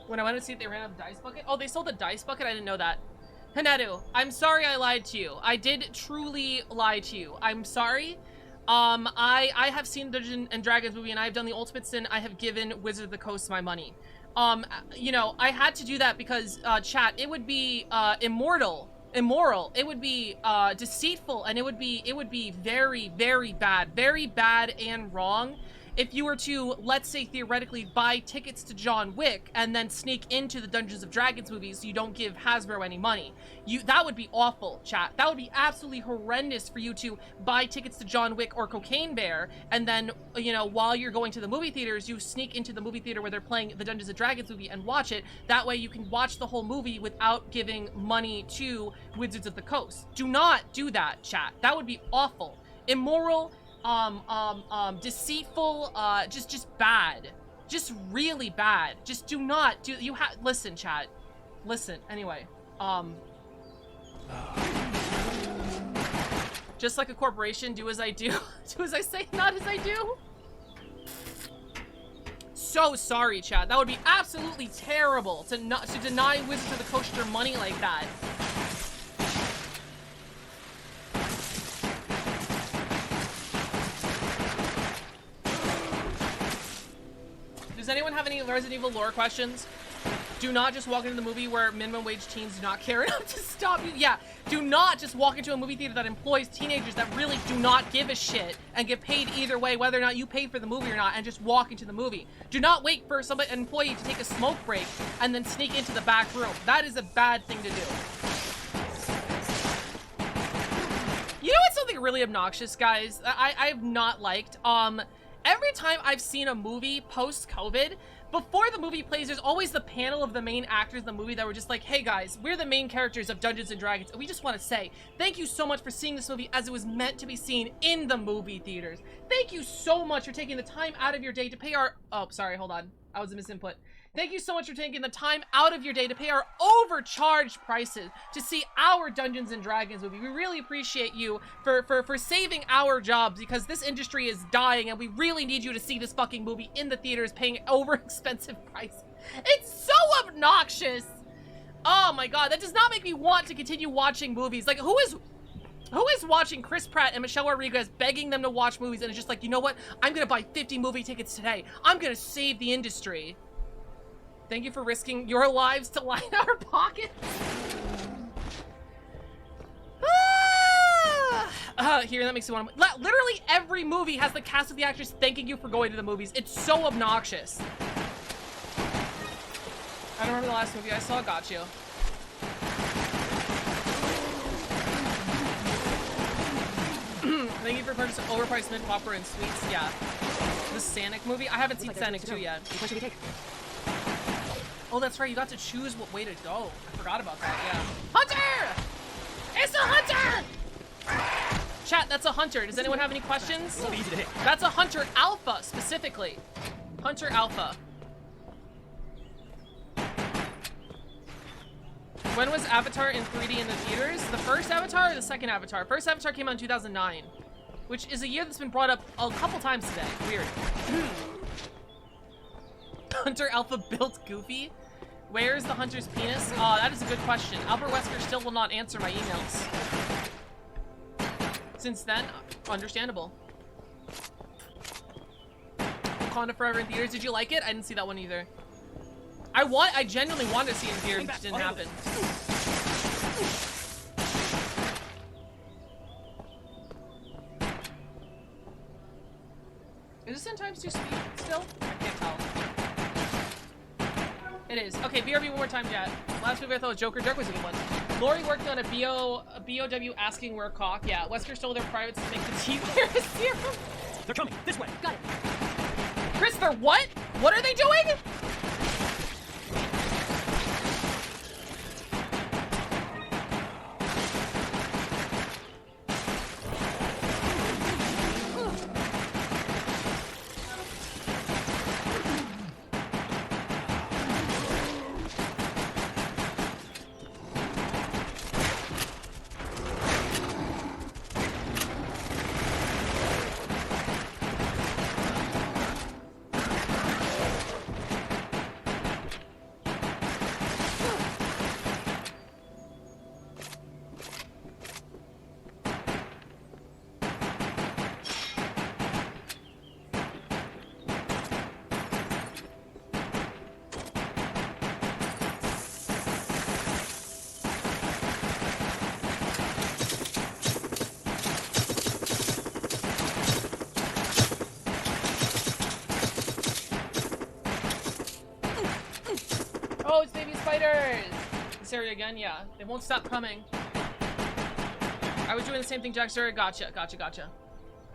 When I went to see if they ran out of Dice Bucket. Oh, they sold the Dice Bucket? I didn't know that. Hanedu, I'm sorry I lied to you. I did truly lie to you. I'm sorry. I have seen Dungeons and Dragons movie and I've done the ultimate sin. I have given Wizard of the Coast my money. You know, I had to do that because, chat, it would be, immoral, it would be deceitful, and it would be very, very bad and wrong if you were to, let's say theoretically, buy tickets to John Wick and then sneak into the Dungeons of Dragons movies so you don't give Hasbro any money. That would be awful, chat. That would be absolutely horrendous for you to buy tickets to John Wick or Cocaine Bear, and then, you know, while you're going to the movie theaters, you sneak into the movie theater where they're playing the Dungeons of Dragons movie and watch it. That way you can watch the whole movie without giving money to Wizards of the Coast. Do not do that, chat. That would be awful. Immoral, deceitful, just bad. Just really bad. Just do not do, listen, chat. Listen, anyway, just like a corporation, do as I do, do as I say, not as I do. So sorry, chat. That would be absolutely terrible to deny Wizards of the Coast their money like that. Does anyone have any Resident Evil lore questions? Do not just walk into the movie where minimum wage teens do not care enough to stop you. Yeah, do not just walk into a movie theater that employs teenagers that really do not give a shit and get paid either way, whether or not you paid for the movie or not, and just walk into the movie. Do not wait for an employee to take a smoke break and then sneak into the back room. That is a bad thing to do. You know what's something really obnoxious, guys? I have not liked, every time I've seen a movie post-COVID, before the movie plays, there's always the panel of the main actors in the movie that were just like, hey guys, we're the main characters of Dungeons & Dragons, and we just want to say, thank you so much for seeing this movie as it was meant to be seen in the movie theaters. Thank you so much for taking the time out of your day to pay our... Oh, sorry, hold on. I was a misinput. Thank you so much for taking the time out of your day to pay our overcharged prices to see our Dungeons and Dragons movie. We really appreciate you for saving our jobs, because this industry is dying and we really need you to see this fucking movie in the theaters paying over expensive prices. It's so obnoxious. Oh my god, that does not make me want to continue watching movies. Like, who is watching Chris Pratt and Michelle Rodriguez begging them to watch movies and is just like, you know what? I'm gonna buy 50 movie tickets today. I'm gonna save the industry. Thank you for risking your lives to line our pockets. Here, that makes me want to... Literally every movie has the cast of the actors thanking you for going to the movies. It's so obnoxious. I don't remember the last movie I saw. Got you. Thank you for purchasing overpriced mint popcorn and sweets. Yeah. The Sonic movie? I haven't seen Sonic 2 yet.
Which one should we take?
Oh, that's right. You got to choose what way to go. I forgot about that. Yeah. Hunter! It's a hunter! Chat, that's a hunter. Does anyone have any questions? That's a hunter alpha, specifically. Hunter alpha. When was Avatar in 3D in the theaters? The first Avatar or the second Avatar? First Avatar came out in 2009, which is a year that's been brought up a couple times today. Weird. Hunter Alpha built Goofy? Where's the hunter's penis? That is a good question. Albert Wesker still will not answer my emails. Since then, understandable. Wakanda Forever in theaters. Did you like it? I didn't see that one either. I genuinely wanted to see it in theaters, which didn't happen. Is this 10 times 2 speed still? I can't tell. It is. Okay, BRB one more time, chat. Last movie I thought was Joker. Joker was a good one. Lori worked on a BOW asking where cock. Yeah, Wesker stole their privates to make the T-virus serum.
They're coming. This way.
Got it. Chris, they're what? What are they doing? Oh, it's baby spiders! This area again? Yeah. They won't stop coming. I was doing the same thing Jack started. Gotcha.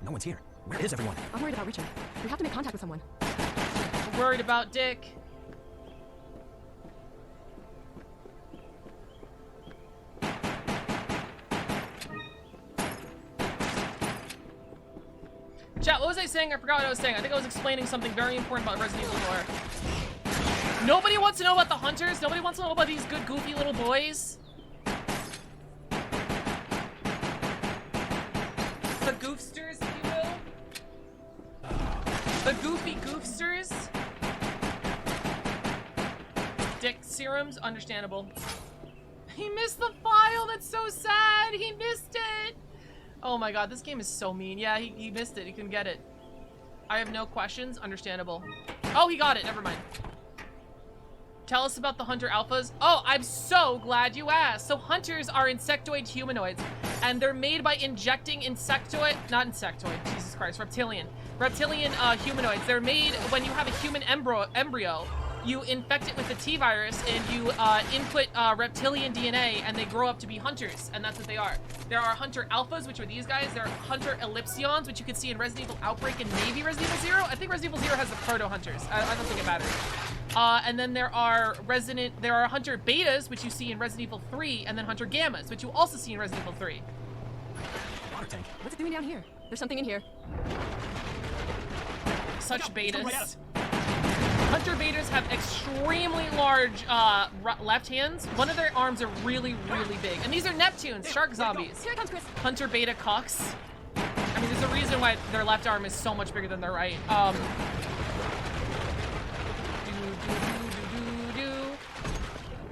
No one's here. Where is everyone?
I'm worried about Richard. We have to make contact with someone.
I'm worried about Dick. Chat, what was I saying? I forgot what I was saying. I think I was explaining something very important about Resident Evil 4. Nobody wants to know about the hunters? Nobody wants to know about these good, goofy little boys? The goofsters, if you will? The goofy goofsters? Dick serums? Understandable. He missed the file! That's so sad! He missed it! Oh my god, this game is so mean. Yeah, he missed it. He couldn't get it. I have no questions. Understandable. Oh, he got it. Never mind. Tell us about the hunter alphas. Oh, I'm so glad you asked. So hunters are insectoid humanoids, and they're made by injecting not insectoid, Jesus Christ, reptilian humanoids. They're made when you have a human embryo. You infect it with the T-virus, and you input reptilian DNA, and they grow up to be hunters, and that's what they are. There are hunter alphas, which are these guys. There are hunter ellipsions, which you can see in Resident Evil Outbreak and maybe Resident Evil 0. I think Resident Evil 0 has the proto-hunters. I don't think it matters. And then there are hunter betas, which you see in Resident Evil 3, and then hunter gammas, which you also see in Resident Evil 3.
Water tank. What's it doing down here? There's something in here.
Such betas. Hunter betas have extremely large left hands. One of their arms are really, really big. And these are Neptunes, shark zombies.
Here it comes, Chris. Hunter
beta cocks. I mean, there's a reason why their left arm is so much bigger than their right.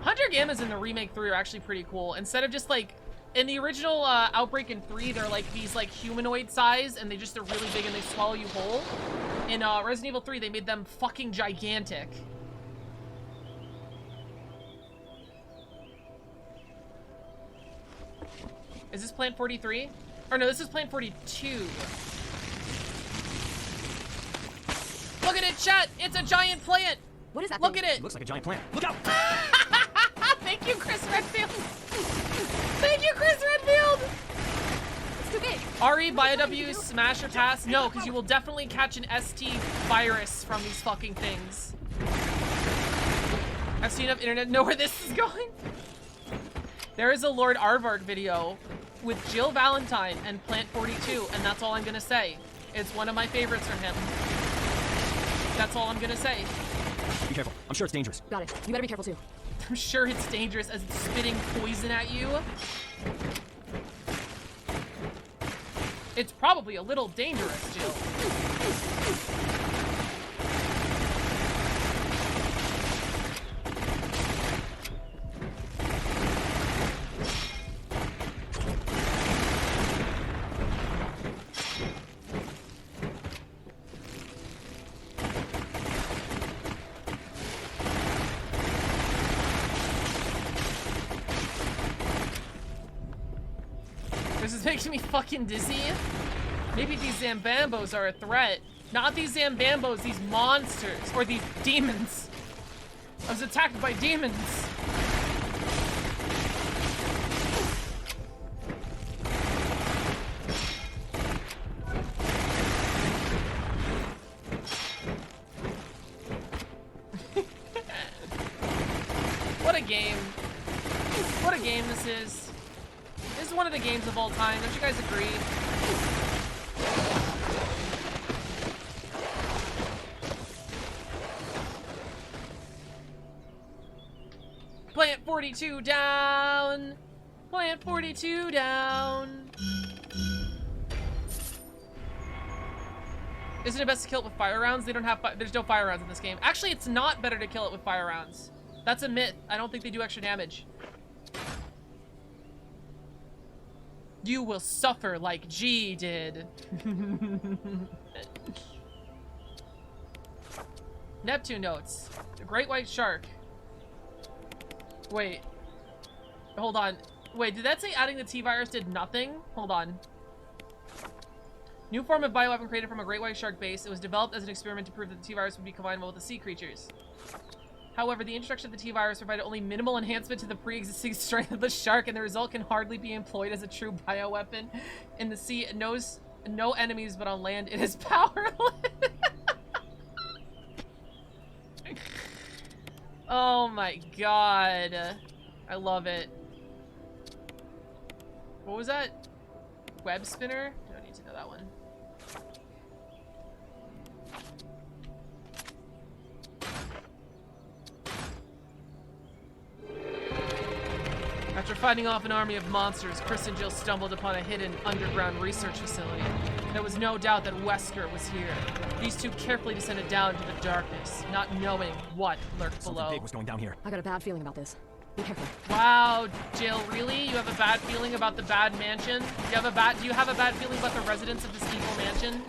Hunter Gammas in the Remake 3 are actually pretty cool. Instead of just like, in the original Outbreak in 3, they're like these like humanoid size and they're really big and they swallow you whole. In Resident Evil 3, they made them fucking gigantic. Is this Plant 43? Or no, this is Plant 42. Look at it, chat! It's a giant plant!
What is that
Look
thing?
at it!
Looks like a giant plant. Look out!
Thank you, Chris Redfield! Thank you, Chris Redfield!
It's too big.
RE, BioW, smash or pass? No, because you will definitely catch an ST virus from these fucking things. I've seen enough internet to know where this is going. There is a Lord Arvart video with Jill Valentine and Plant 42, and that's all I'm gonna say. It's one of my favorites from him. That's all I'm gonna say.
Be careful. I'm sure it's dangerous.
Got it. You better be careful too.
I'm sure it's dangerous as it's spitting poison at you. It's probably a little dangerous, Jill. This is making me fucking dizzy. Maybe these Zambambos are a threat. Not these Zambambos, these monsters. Or these demons. I was attacked by demons. What a game. What a game this is. This is one of the games of all time. Don't you guys agree? Plant 42 down. Plant 42 down. Isn't it best to kill it with fire rounds? They don't have there's no fire rounds in this game. Actually, it's not better to kill it with fire rounds. That's a myth. I don't think they do extra damage. You will suffer like G did. Neptune notes. The great white shark. Wait. Hold on. Wait, did that say adding the T-virus did nothing? Hold on. New form of bioweapon created from a great white shark base. It was developed as an experiment to prove that the T-virus would be combinable with the sea creatures. However, the introduction of the T-virus provided only minimal enhancement to the pre-existing strength of the shark, and the result can hardly be employed as a true bioweapon. In the sea, it knows no enemies, but on land, it is powerless. Oh my god. I love it. What was that? Web spinner? Don't need to know that one. After fighting off an army of monsters, Chris and Jill stumbled upon a hidden underground research facility. There was no doubt that Wesker was here. These two carefully descended down into the darkness, not knowing what lurked below.
Something big was going down here.
I got a bad feeling about this. Be careful.
Wow, Jill, really? You have a bad feeling about the bad mansion? Do you have a bad feeling about the residents of this evil mansion?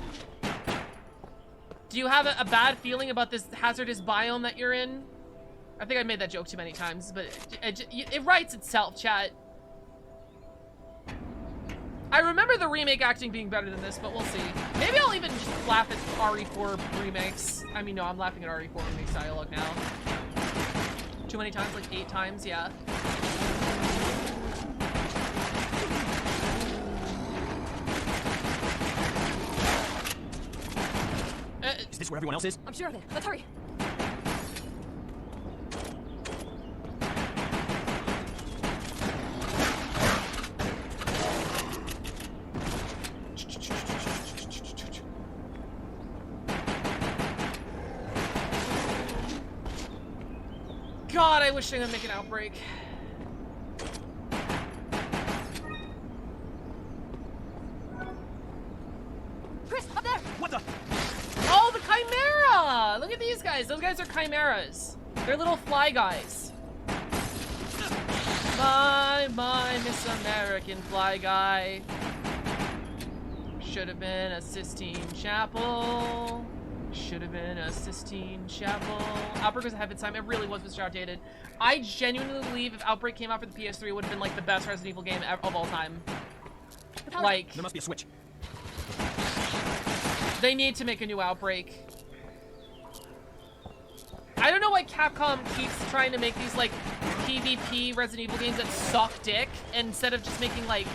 Do you have a bad feeling about this hazardous biome that you're in? I think I made that joke too many times, but it writes itself, chat. I remember the remake acting being better than this, but we'll see. Maybe I'll even just laugh at RE4 remakes. I mean, no, I'm laughing at RE4 remakes dialogue now. Too many times? Like 8 times? Yeah.
Is this where everyone else is?
I'm sure of it. Let's hurry.
God, I wish I could make an outbreak.
Chris, up there!
What the?
Oh, the Chimera! Look at these guys. Those guys are Chimeras. They're little fly guys. My Miss American fly guy. Should have been a Sistine Chapel. Should have been a Sistine Chapel. Outbreak was ahead of its time. It really was Mr. Outdated. I genuinely believe if Outbreak came out for the PS3, it would have been like the best Resident Evil game of all time. Like,
there must be a switch.
They need to make a new Outbreak. I don't know why Capcom keeps trying to make these like PvP Resident Evil games that suck dick instead of just making like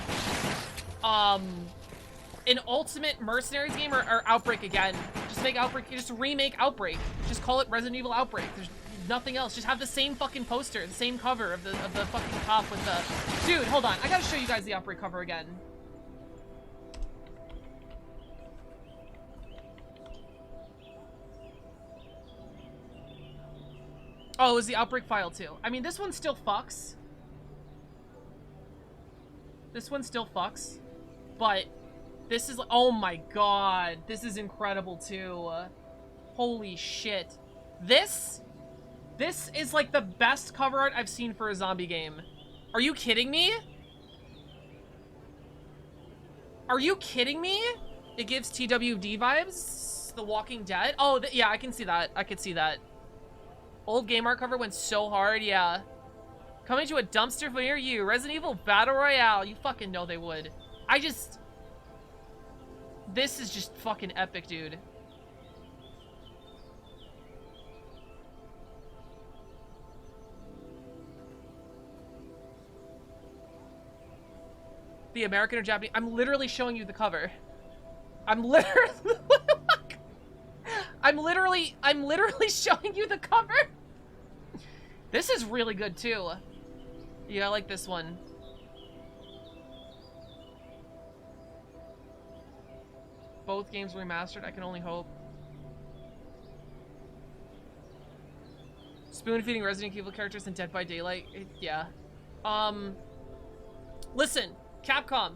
an Ultimate Mercenaries game or Outbreak again. Just make Outbreak, just remake Outbreak. Just call it Resident Evil Outbreak. There's nothing else. Just have the same fucking poster, the same cover of the fucking top with the... Dude, hold on. I gotta show you guys the Outbreak cover again. Oh, it was the Outbreak file too. I mean, this one still fucks. This one still fucks. But this is like, oh my god. This is incredible too. Holy shit. This is like the best cover art I've seen for a zombie game. Are you kidding me? Are you kidding me? It gives TWD vibes. The Walking Dead. Oh, yeah, I can see that. I could see that. Old game art cover went so hard, yeah. Coming to a dumpster near you. Resident Evil Battle Royale. You fucking know they would. This is just fucking epic, dude. The American or Japanese? I'm literally showing you the cover. I'm literally showing you the cover. This is really good too. Yeah, I like this one. Both games remastered. I can only hope. Spoon feeding Resident Evil characters in Dead by Daylight. Yeah. Listen, Capcom.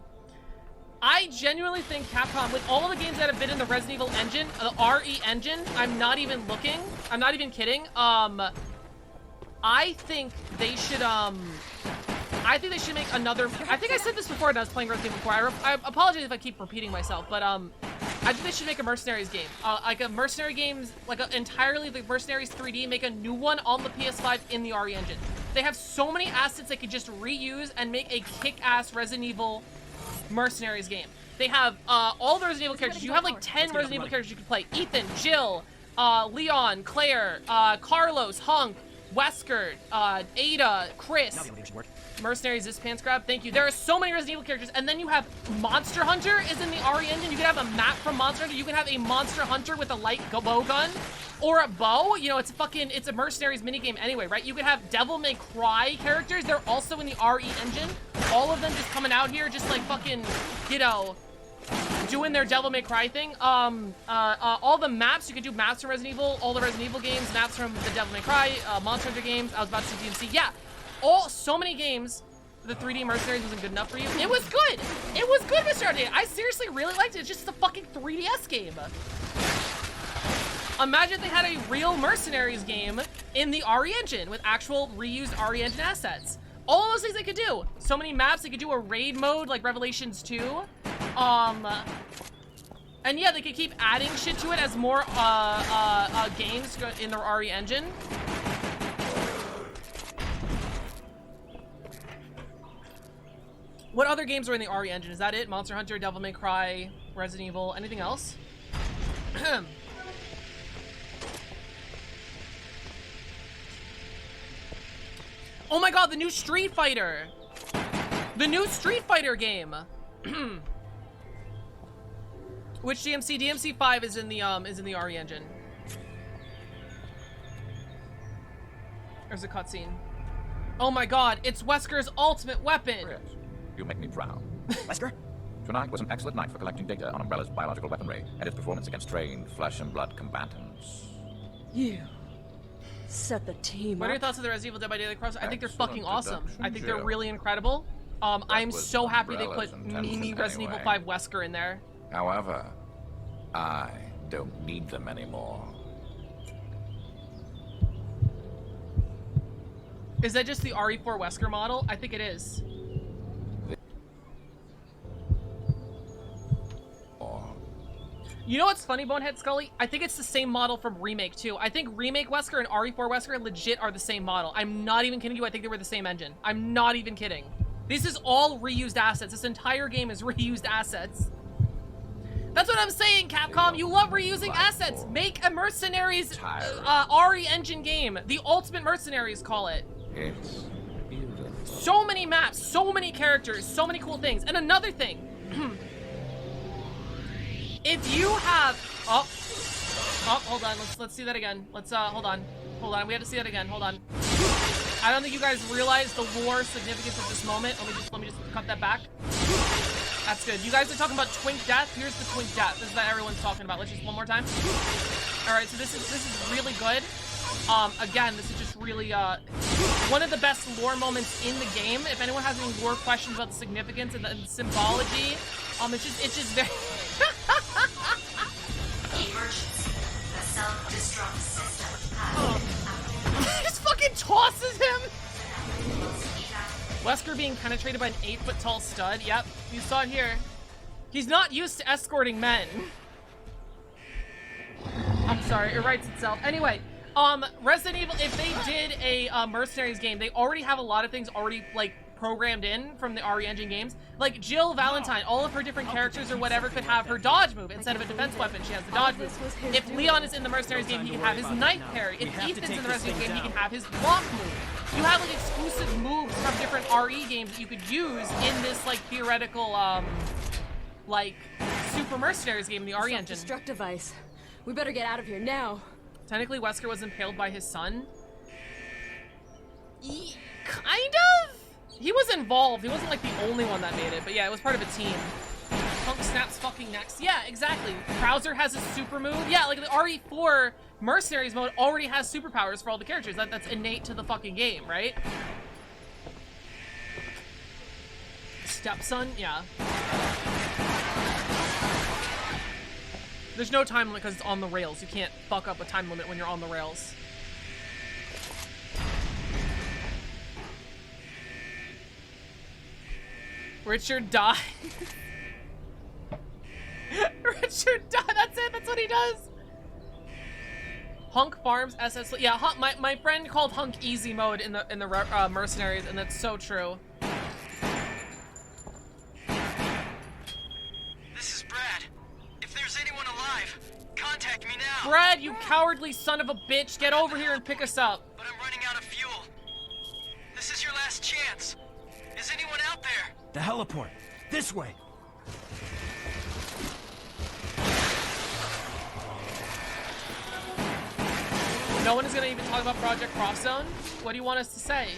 I genuinely think Capcom, with all the games that have been in the Resident Evil engine, the RE engine, I'm not even looking. I'm not even kidding. I think they should make another. I think I said this before when I was playing Resident Evil 4. I apologize if I keep repeating myself, but I think they should make a Mercenaries game. Like a Mercenary games, like entirely the Mercenaries 3D, make a new one on the PS5 in the RE engine. They have so many assets they could just reuse and make a kick-ass Resident Evil Mercenaries game. They have all the Resident Evil characters. You have like 10 Resident Evil characters you can play. Ethan, Jill, Leon, Claire, Carlos, Hunk, Wesker, Ada, Chris. Mercenaries, this pants grab. Thank you. There are so many Resident Evil characters. And then you have Monster Hunter is in the RE engine. You can have a map from Monster Hunter. You can have a Monster Hunter with a light bow gun or a bow. You know, it's a Mercenaries minigame anyway, right? You could have Devil May Cry characters. They're also in the RE engine. All of them just coming out here just like fucking, you know, doing their Devil May Cry thing. All the maps, you can do maps from Resident Evil, all the Resident Evil games, maps from the Devil May Cry, Monster Hunter games. I was about to say DMC. Yeah. So many games. The 3D Mercenaries wasn't good enough for you. It was good. It was good, Mr. RD. I seriously really liked it. It's just a fucking 3DS game. Imagine if they had a real Mercenaries game in the RE engine with actual reused RE engine assets. All of those things they could do. So many maps. They could do a raid mode like Revelations 2. And yeah, they could keep adding shit to it as more games go in the RE engine. What other games are in the RE engine? Is that it? Monster Hunter, Devil May Cry, Resident Evil, anything else? Oh my god, the new Street Fighter! The new Street Fighter game! Which DMC? DMC 5 is in the RE engine. There's a cutscene. Oh my god, it's Wesker's ultimate weapon!
You make me proud.
Wesker?
Tonight was an excellent night for collecting data on Umbrella's biological weaponry and its performance against trained flesh and blood combatants.
You set the team
What are your
up.
thoughts on the Resident Evil Dead by Daylight cross? I think they're
Excellent
fucking awesome. I think they're
Jill.
really incredible. I'm
was
so happy they
Umbrella's
put
intention
Mimi Resident Evil
anyway.
5 Wesker in there.
However, I don't need them anymore.
Is that just the RE4 Wesker model? I think it is. You know what's funny, Bonehead Scully? I think it's the same model from Remake, too. I think Remake Wesker and RE4 Wesker legit are the same model. I'm not even kidding you. I think they were the same engine. I'm not even kidding. This is all reused assets. This entire game is reused assets. That's what I'm saying, Capcom. You love reusing assets. Make a Mercenaries RE engine game. The Ultimate Mercenaries, call it.
It's beautiful.
So many maps, so many characters, so many cool things. And another thing. If you have, hold on, let's see that again. Let's hold on, we have to see that again. Hold on. I don't think you guys realize the lore significance of this moment. Let me just cut that back. That's good. You guys are talking about Twink Death. Here's the Twink Death. This is what everyone's talking about. Let's just one more time. All right, so this is really good. Again, this is just really one of the best lore moments in the game. If anyone has any lore questions about the significance and the symbology, it's just very.
Emergency. The self-destruct system
He just fucking tosses him. Wesker being penetrated by an 8-foot tall stud. Yep, you saw it here. He's not used to escorting men. I'm sorry, it writes itself. Anyway, Resident Evil, if they did a Mercenaries game, they already have a lot of things already, like, programmed in from the RE Engine games. Like Jill Valentine, all of her different characters or whatever could have her dodge move instead of a defense weapon. She has the dodge move. If Leon is in the Mercenaries game, he can have his knife parry. If Ethan's in the Mercenaries game, he can have his block move. You have like exclusive moves from different RE games that you could use in this like theoretical like Super Mercenaries game in the RE Engine.
Destruct device. We better get out of here now.
Technically, Wesker was impaled by his son. Kind of? He was involved. He wasn't like the only one that made it, but yeah, it was part of a team. Punk snaps fucking necks. Yeah, exactly. Krauser has a super move. Yeah, like the RE4 Mercenaries mode already has superpowers for all the characters. That's innate to the fucking game, right? Stepson? Yeah. There's no time limit because it's on the rails. You can't fuck up a time limit when you're on the rails. Richard dies. Richard dies. That's it. That's what he does. Hunk farms SS. Yeah, my friend called Hunk easy mode in the Mercenaries, and that's so true.
This is Brad. If there's anyone alive, contact me now.
Brad, you cowardly son of a bitch! Get over here and pick us up.
But I'm running out of fuel. This is your last chance. Is anyone out there?
The heliport. This way.
No one is gonna even talk about Project Cross Zone? What do you want us to say?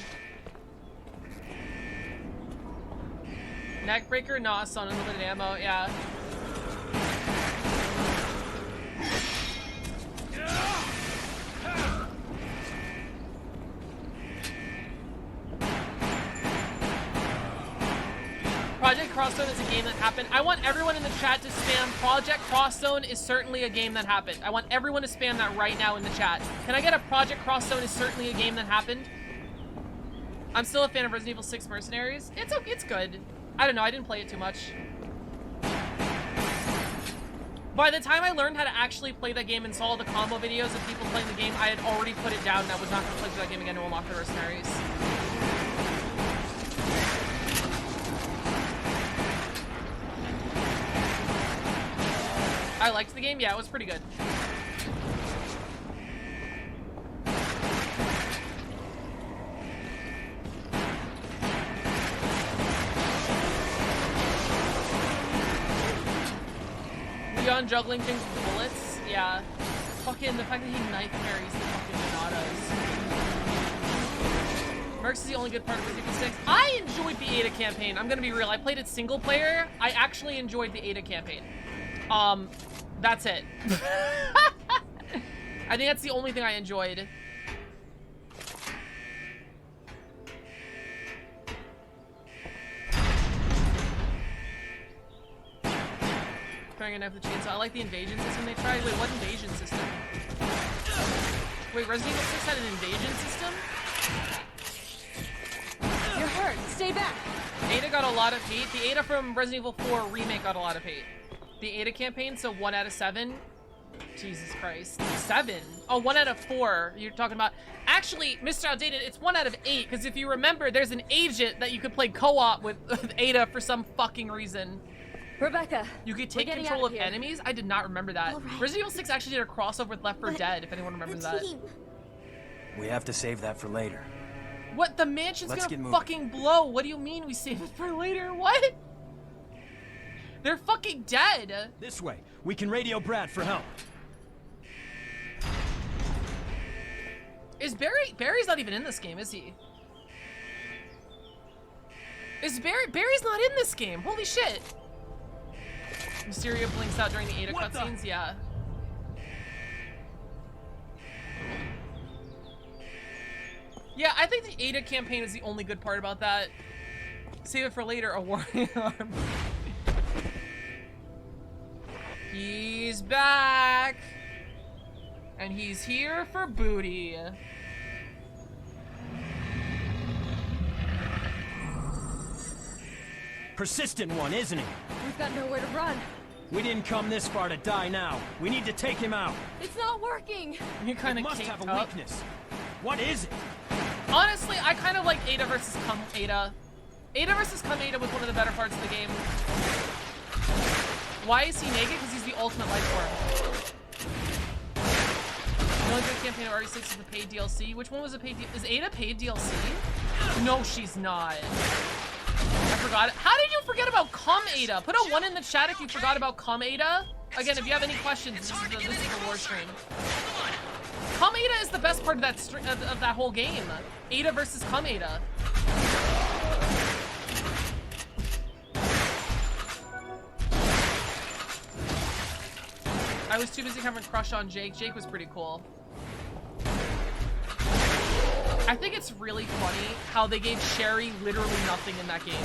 Neckbreaker? No, it's on unlimited ammo, yeah. Project Cross Zone is a game that happened. I want everyone in the chat to spam Project Cross Zone is certainly a game that happened. I want everyone to spam that right now in the chat. Can I get a Project Cross Zone is certainly a game that happened? I'm still a fan of Resident Evil 6 Mercenaries. It's good. I don't know, I didn't play it too much. By the time I learned how to actually play that game and saw the combo videos of people playing the game, I had already put it down and I was not going to play through that game again to unlock the Mercenaries. I liked the game. Yeah, it was pretty good. Leon juggling things with bullets. Yeah. Fucking the fact that he knife carries the fucking Donatos. Mercs is the only good part of Resident Evil 6. I enjoyed the Ada campaign. I'm gonna be real. I played it single player. I actually enjoyed the Ada campaign. That's it. I think that's the only thing I enjoyed. Throwing a knife with the chainsaw. I like the invasion system they tried. Wait, what invasion system? Wait, Resident Evil 6 had an invasion system?
You're hurt. Stay back.
Ada got a lot of hate. The Ada from Resident Evil 4 Remake got a lot of hate. The Ada campaign, so 1 out of 7. Jesus Christ. 7? Oh, 1 out of 4 you're talking about. Actually, Mr. Outdated, it's 1 out of 8, because if you remember, there's an agent that you could play co-op with Ada for some fucking reason.
Rebecca,
you could take control of enemies? I did not remember that. Right. Resident Evil 6 actually did a crossover with Left 4 Dead, if anyone remembers that.
We have to save that for later.
What? The mansion's gonna fucking blow. What do you mean we save it for later? What? They're fucking dead.
This way. We can radio Brad for help.
Is Barry's not even in this game, is he? Is Barry's not in this game? Holy shit. Mysterio blinks out during the Ada cutscenes, yeah. Yeah, I think the Ada campaign is the only good part about that. Save it for later, a warning alarm. He's back! And he's here for booty.
Persistent one, isn't he?
We've got nowhere to run.
We didn't come this far to die now. We need to take him out.
It's not working.
You kind of
must have a weakness. What is it?
Honestly, I kind of like Ada versus Ada. Ada vs. Come Ada was one of the better parts of the game. Why is he naked? Because he's the ultimate life form. The only good campaign of RE6 is the paid DLC. Which one was a paid DLC? Is Ada paid DLC? No, she's not. I forgot it. How did you forget about Come Ada? Put a 1 in the chat if you forgot about Come Ada. Again, if you have any questions, this is the war stream. Come Ada is the best part of that of that whole game. Ada versus Come Ada. I was too busy having a crush on Jake. Jake was pretty cool. I think it's really funny how they gave Sherry literally nothing in that game.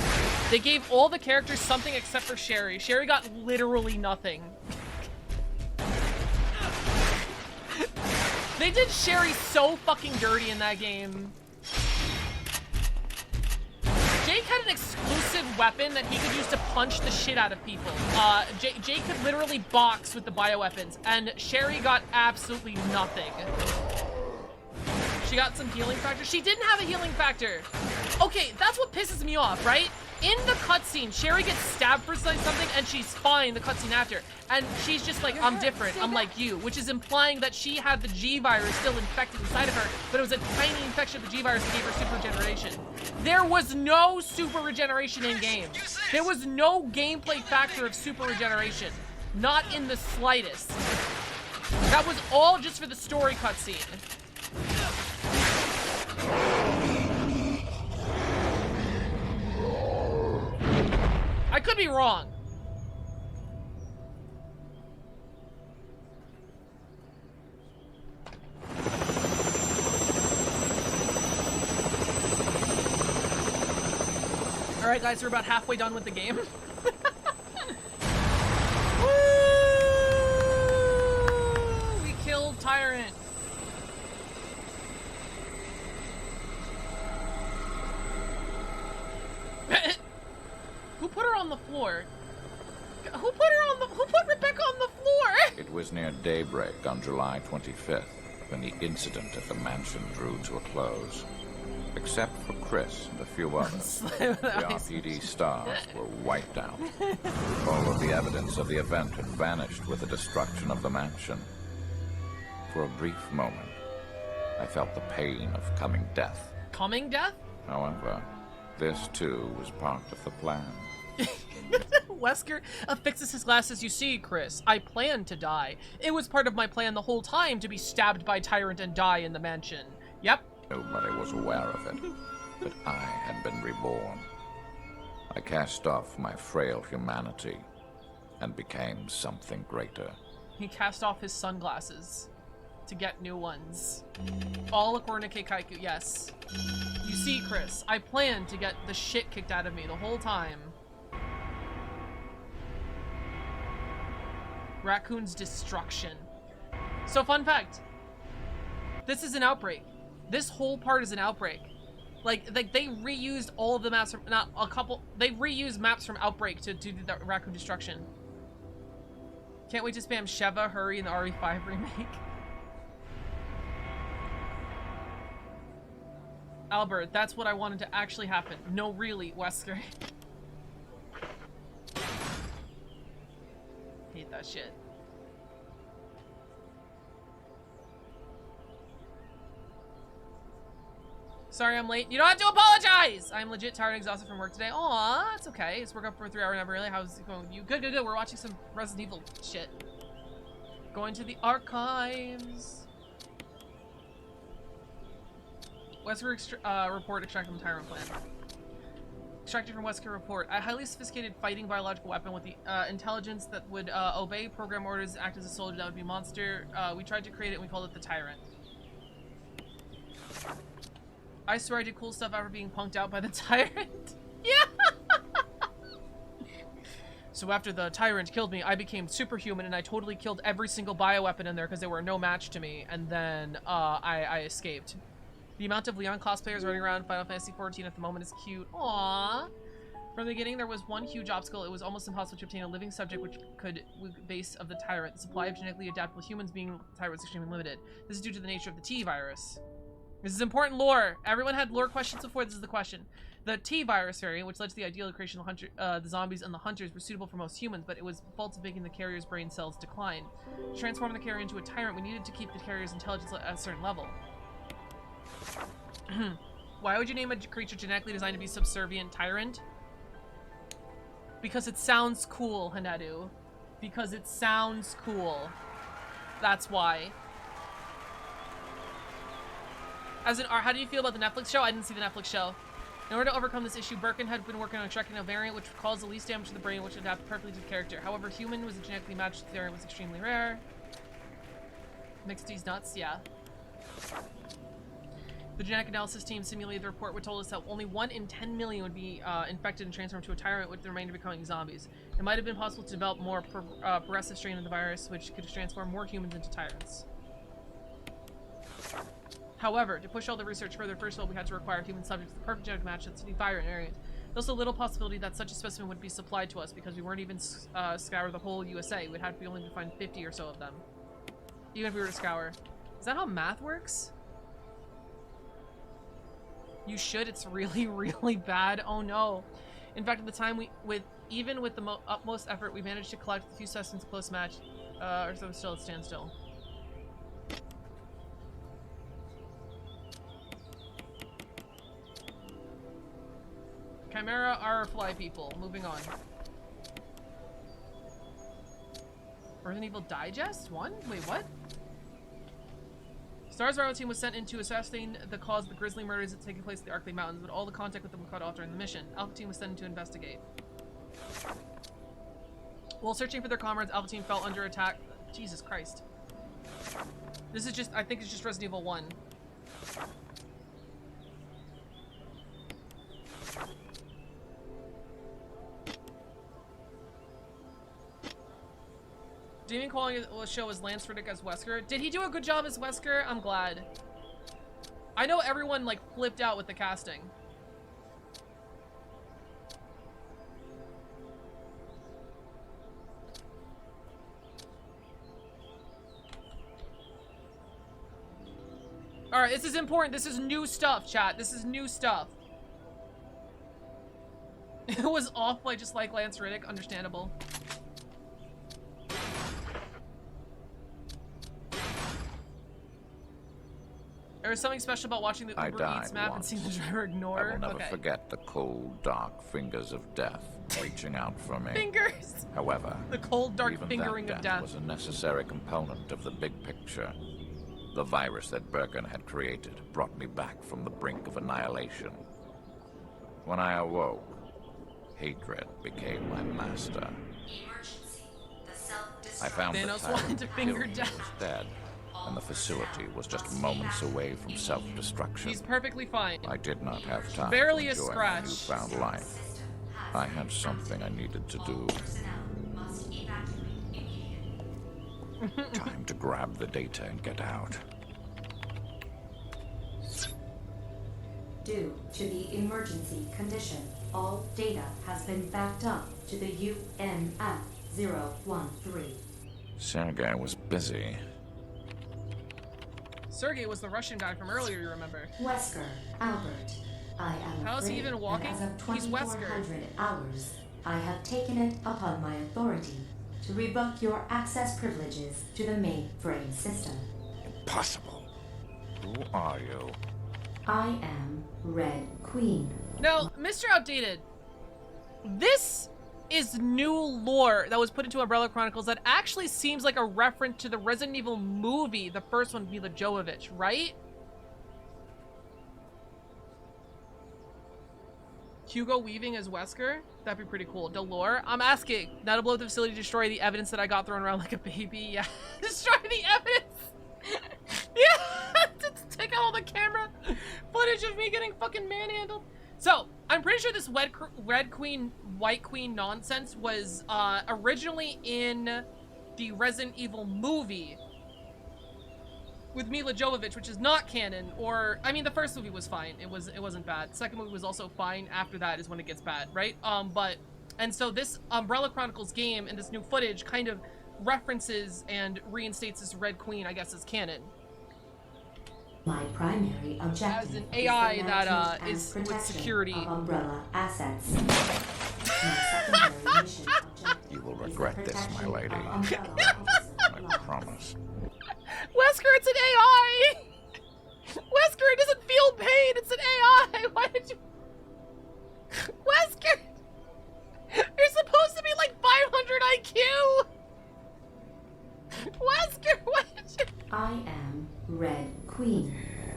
They gave all the characters something except for Sherry. Sherry got literally nothing. They did Sherry so fucking dirty in that game. Jake had an exclusive weapon that he could use to punch the shit out of people. Jake could literally box with the bioweapons, and Sherry got absolutely nothing. She got some healing factor. She didn't have a healing factor. Okay, that's what pisses me off, right? In the cutscene, Sherry gets stabbed for something, and she's fine the cutscene after. And she's just like, I'm different, I'm like you, which is implying that she had the G-Virus still infected inside of her, but it was a tiny infection of the G-Virus that gave her super regeneration. There was no super regeneration in game. There was no gameplay factor of super regeneration. Not in the slightest. That was all just for the story cutscene. I could be wrong. All right, guys, we're about halfway done with the game. Woo! We killed Tyrant. Who put her on the floor? Who put Rebecca on the floor?
It was near daybreak on July 25th when the incident at the mansion drew to a close. Except for Chris and a few others, the RPD stars were wiped out. All of the evidence of the event had vanished with the destruction of the mansion. For a brief moment, I felt the pain of coming death.
Coming death?
However, this too was part of the plan.
Wesker affixes his glasses. You see, Chris, I planned to die. It was part of my plan the whole time to be stabbed by Tyrant and die in the mansion. Yep.
Nobody was aware of it, but I had been reborn. I cast off my frail humanity and became something greater.
He cast off his sunglasses to get new ones. All according to Keikaiku, yes. You see, Chris, I planned to get the shit kicked out of me the whole time. Raccoon's destruction. So, fun fact. This is an outbreak. This whole part is an outbreak. Like they reused all of the maps from, not a couple, they reused maps from Outbreak to do the Raccoon destruction. Can't wait to spam Sheva, Hurry, in the RE5 remake. Albert, that's what I wanted to actually happen. No, really, Wesker. Hate that shit. Sorry I'm late. You don't have to apologize! I'm legit tired and exhausted from work today. Aw, it's okay. It's work up for a 3-hour never really. How's it going with you? Good, good, good. We're watching some Resident Evil shit. Going to the archives. Wesker report extracted from Tyrant plan. Extracted from Wesker report. A highly sophisticated fighting biological weapon with the intelligence that would obey program orders, act as a soldier that would be a monster. We tried to create it and we called it the Tyrant. I swear I did cool stuff after being punked out by the Tyrant. Yeah! So after the Tyrant killed me, I became superhuman and I totally killed every single bioweapon in there because they were no match to me. And then I escaped. The amount of Leon cosplayers running around Final Fantasy XIV at the moment is cute. Aww. From the beginning, there was one huge obstacle. It was almost impossible to obtain a living subject which could base of the Tyrant. The supply of genetically adaptable humans being Tyrants is extremely limited. This is due to the nature of the T-Virus. This is important lore. Everyone had lore questions before. This is the question. The T virus variant, which led to the ideal creation of the zombies and the hunters, were suitable for most humans, but it was fault of making the carrier's brain cells decline. To transform the carrier into a tyrant, we needed to keep the carrier's intelligence at a certain level. Why would you name a creature genetically designed to be subservient tyrant? Because it sounds cool, Hanedu. Because it sounds cool. That's why. As in, how do you feel about the Netflix show? I didn't see the Netflix show. In order to overcome this issue, Birkin had been working on extracting a variant which would cause the least damage to the brain, which would adapt perfectly to the character. However, human was a genetically matched variant was extremely rare. Mixed these nuts, yeah. The genetic analysis team simulated the report, which told us that only 1 in 10 million would be infected and transformed to a tyrant, with the remainder becoming zombies. It might have been possible to develop more progressive strain of the virus, which could transform more humans into tyrants. However, to push all the research further, first of all, we had to require human subjects with the perfect genetic match to the virus variant. There's also little possibility that such a specimen would be supplied to us because we weren't even scour the whole USA. We'd have to be only to find 50 or so of them. Even if we were to scour. Is that how math works? You should. It's really, really bad. Oh no. In fact, at the time, even with the utmost effort, we managed to collect a few specimens close match, or so still at standstill. Chimera are fly people. Moving on. Resident Evil Digest? 1? Wait, what? Star's rival team was sent in to assassinate the cause of the grisly murders that taking place in the Arklay Mountains, but all the contact with them was cut off during the mission. Alpha team was sent in to investigate. While searching for their comrades, Alpha team fell under attack. Jesus Christ. This is just, I think it's just Resident Evil 1. Demon calling the show as Lance Riddick as Wesker. Did he do a good job as Wesker? I'm glad. I know everyone like flipped out with the casting. Alright, this is important. This is new stuff, chat. This is new stuff. It was off by just like Lance Riddick. Understandable. There was something special about watching the Uber Eats map and seeing the driver ignore.
I will never forget the cold, dark fingers of death reaching out for me.
Fingers!
However,
the cold, dark
even
fingering
that
of death
was a necessary component of the big picture. The virus that Birkin had created brought me back from the brink of annihilation. When I awoke, hatred became my master. I found
Thanos
the
wanted to finger
death
death.
was dead, and the facility was just moments away from self-destruction.
He's perfectly fine.
I did not have time
Barely
to
a
enjoy my
scratch.
newfound life. I had something I needed to do. Time to grab the data and get out.
Due to the emergency condition, all data has been backed up to the UNF-013.
Sergei was busy.
Sergei was the Russian guy from earlier, you remember.
Wesker, Albert, I am
How is he
afraid
even walking?
that as of
He's Wesker.
2400 hours, I have taken it upon my authority to revoke your access privileges to the mainframe system.
Impossible. Who are you?
I am Red Queen.
Now, Mr. Outdated, this is new lore that was put into Umbrella Chronicles that actually seems like a reference to the Resident Evil movie, the first one, Mila Jovovich, right? Hugo Weaving as Wesker? That'd be pretty cool. Delore? I'm asking. Now to blow up the facility, destroy the evidence that I got thrown around like a baby. Yeah. Destroy the evidence! Yeah! Just take out all the camera footage of me getting fucking manhandled. So, I'm pretty sure this Red Queen, White Queen nonsense was originally in the Resident Evil movie with Mila Jovovich, which is not canon, or, I mean, the first movie was fine. It wasn't bad. The second movie was also fine. After that is when it gets bad, right? And so this Umbrella Chronicles game and this new footage kind of references and reinstates this Red Queen, I guess, as canon.
My primary objective
as an
is
AI
the
that
management and
is with
protection
security.
of Umbrella assets. My secondary mission objective
You will
is the
regret this, my
protection
lady.
of Umbrella officer
I promise.
Wesker, it's an AI! Wesker, it doesn't feel pain! It's an AI! Why did you... Wesker! You're supposed to be like 500 IQ! Wesker, what did you...
I am Red Queen.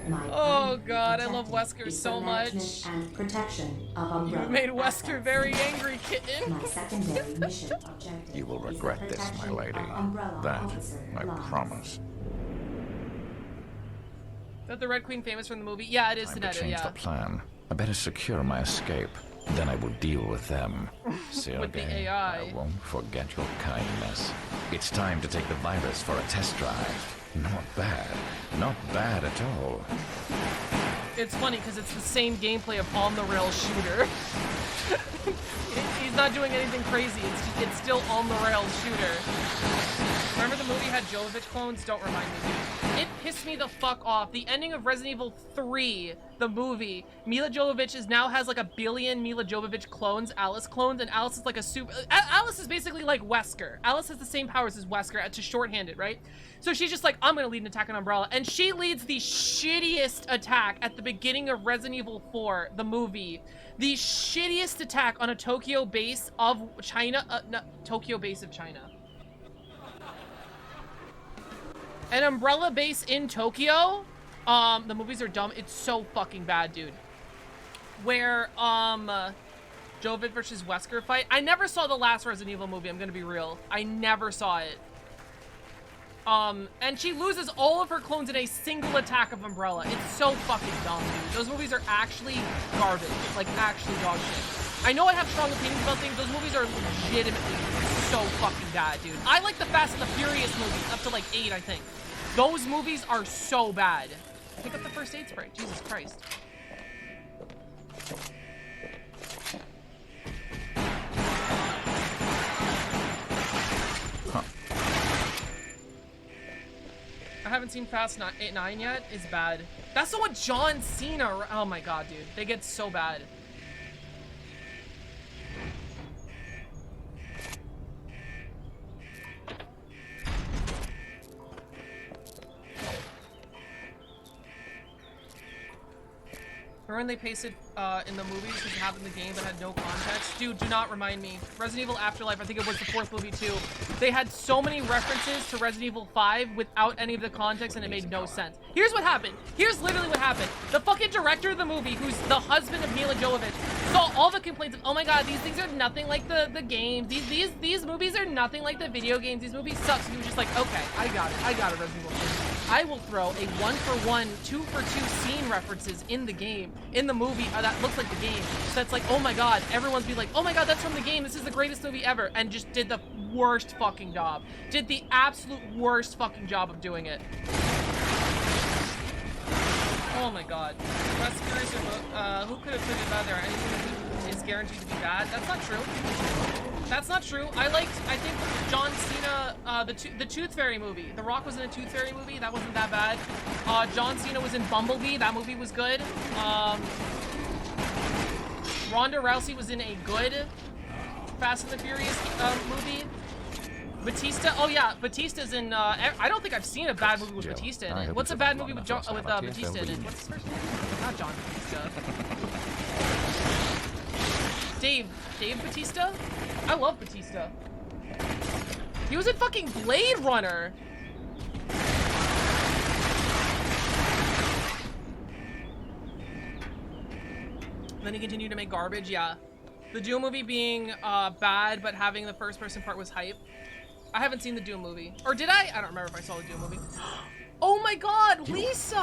My
Oh
primary
god, I love
objective
Wesker
is
so
the
much.
management and protection of Umbrella
You made Wesker
assets.
very angry, kitten.
My secondary mission objective
You will
is the
regret this, my
protection
lady.
of Umbrella
That
officer
I
lives.
promise.
Is that the Red Queen famous from the movie? Yeah, it is
Time to
Sinead,
change
yeah.
the plan. I better secure my escape. Then I will deal with them.
With the
Sergei,
AI.
I won't forget your kindness. It's time to take the virus for a test drive. Not bad. Not bad at all.
It's funny because it's the same gameplay of on-the-rails shooter. He's not doing anything crazy. It's still on-the-rails shooter. Remember the movie had Jovovich clones? Don't remind me, dude. It pissed me the fuck off. The ending of Resident Evil 3, the movie, Mila Jovovich now has like 1 billion Mila Jovovich clones, Alice clones, and Alice is like a super... Alice is basically like Wesker. Alice has the same powers as Wesker, to shorthand it, right? So she's just like, I'm gonna lead an attack on Umbrella. And she leads the shittiest attack at the beginning of Resident Evil 4, the movie. The shittiest attack on a Tokyo base of China. No, Tokyo base of China. An Umbrella base in Tokyo. The movies are dumb. It's so fucking bad, dude. Where, Jovovich versus Wesker fight. I never saw the last Resident Evil movie, I'm gonna be real. I never saw it. And she loses all of her clones in a single attack of Umbrella. It's so fucking dumb, dude. Those movies are actually garbage. Like, actually dog shit. I know I have strong opinions about things. Those movies are legitimately so fucking bad, dude. I like the Fast and the Furious movies, up to like 8, I think. Those movies are so bad. Pick up the first aid spray. Jesus Christ.
Huh.
I haven't seen Fast 9 yet. It's bad. That's the one John Cena. Oh my god, dude. They get so bad. Remember when they pasted in the movies because it happened in the game but had no context? Dude, do not remind me. Resident Evil Afterlife, I think it was the 4th movie too. They had so many references to Resident Evil 5 without any of the context and it made no sense. Here's what happened. Here's literally what happened. The fucking director of the movie, who's the husband of Mila Jovovich, saw all the complaints of, oh my god, these things are nothing like the games. These movies are nothing like the video games. These movies suck. So he was just like, okay, I got it. I got it, Resident Evil 5. I will throw a 1-for-1, 2-for-2 scene references in the game, in the movie that looks like the game. So it's like, oh my god, everyone's be like, oh my god, that's from the game. This is the greatest movie ever, and just did the worst fucking job. Did the absolute worst fucking job of doing it. Oh my god. That's curious. Who could have put it out there? Anything is guaranteed to be bad? That's not true. That's not true. I think John Cena, the Tooth Fairy movie. The Rock was in a Tooth Fairy movie. That wasn't that bad. John Cena was in Bumblebee. That movie was good. Ronda Rousey was in a good Fast and the Furious movie. Batista. Oh yeah, Batista's in. I don't think I've seen a bad movie with Batista in it. What's a bad movie with Batista in it? What's his first name? Not John Batista. Dave Batista? I love Batista. He was in fucking Blade Runner. Then he continued to make garbage, yeah. The Doom movie being bad, but having the first person part was hype. I haven't seen the Doom movie. Or did I? I don't remember if I saw the Doom movie. Oh my god, Lisa!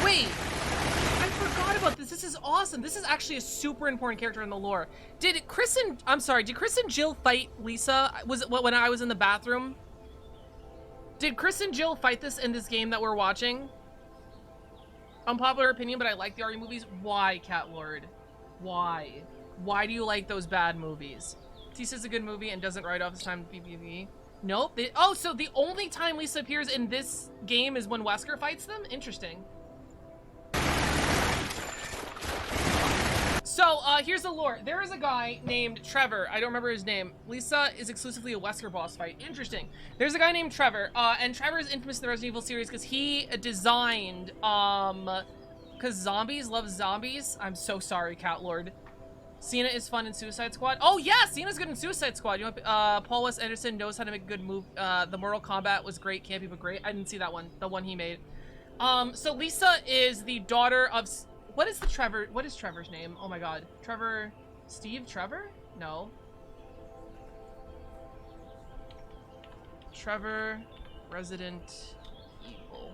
Wait. I forgot about this. This is awesome. This is actually a super important character in the lore. Did Chris and Jill fight Lisa? Was it when I was in the bathroom? Did Chris and Jill fight this in this game that we're watching? Unpopular opinion, but I like the RE movies. Why, Cat Lord? Why? Why do you like those bad movies? Tisa's a good movie and doesn't write off his time with PvP. Nope. Oh, so the only time Lisa appears in this game is when Wesker fights them? Interesting. So, here's the lore. There is a guy named Trevor. I don't remember his name. Lisa is exclusively a Wesker boss fight. Interesting. There's a guy named Trevor, and Trevor is infamous in the Resident Evil series because he designed, because zombies love zombies. I'm so sorry, Cat Lord. Cena is fun in Suicide Squad. Oh, yeah! Cena's good in Suicide Squad. You know, Paul Wes Anderson knows how to make a good move. The Mortal Kombat was great. Campy, but great. I didn't see that one. The one he made. So Lisa is the daughter of... What is Trevor's name? Oh my god. Steve Trevor? No. Trevor, Resident Evil.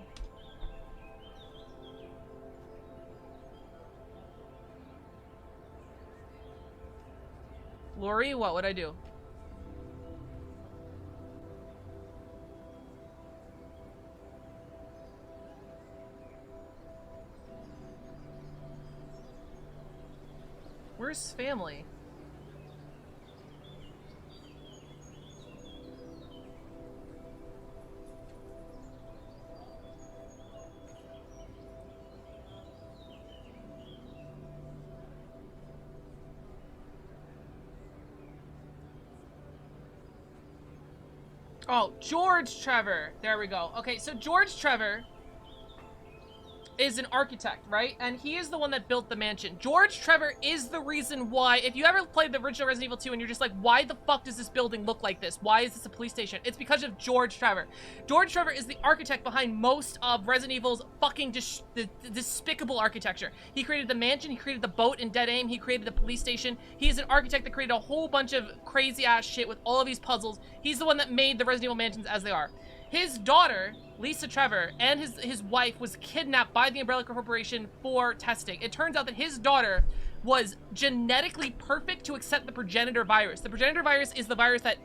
Lori, what would I do? Where's family? Oh, George Trevor. There we go. Okay, so George Trevor is an architect, right? And he is the one that built the mansion. George Trevor is the reason why, if you ever played the original Resident Evil 2 and you're just like, why the fuck does this building look like this? Why is this a police station? It's because of George Trevor. George Trevor is the architect behind most of Resident Evil's fucking despicable architecture. He created the mansion, he created the boat in Dead Aim, he created the police station. He is an architect that created a whole bunch of crazy ass shit with all of these puzzles. He's the one that made the Resident Evil mansions as they are. His daughter, Lisa Trevor, and his wife was kidnapped by the Umbrella Corporation for testing. It turns out that his daughter was genetically perfect to accept the progenitor virus. The progenitor virus is the virus that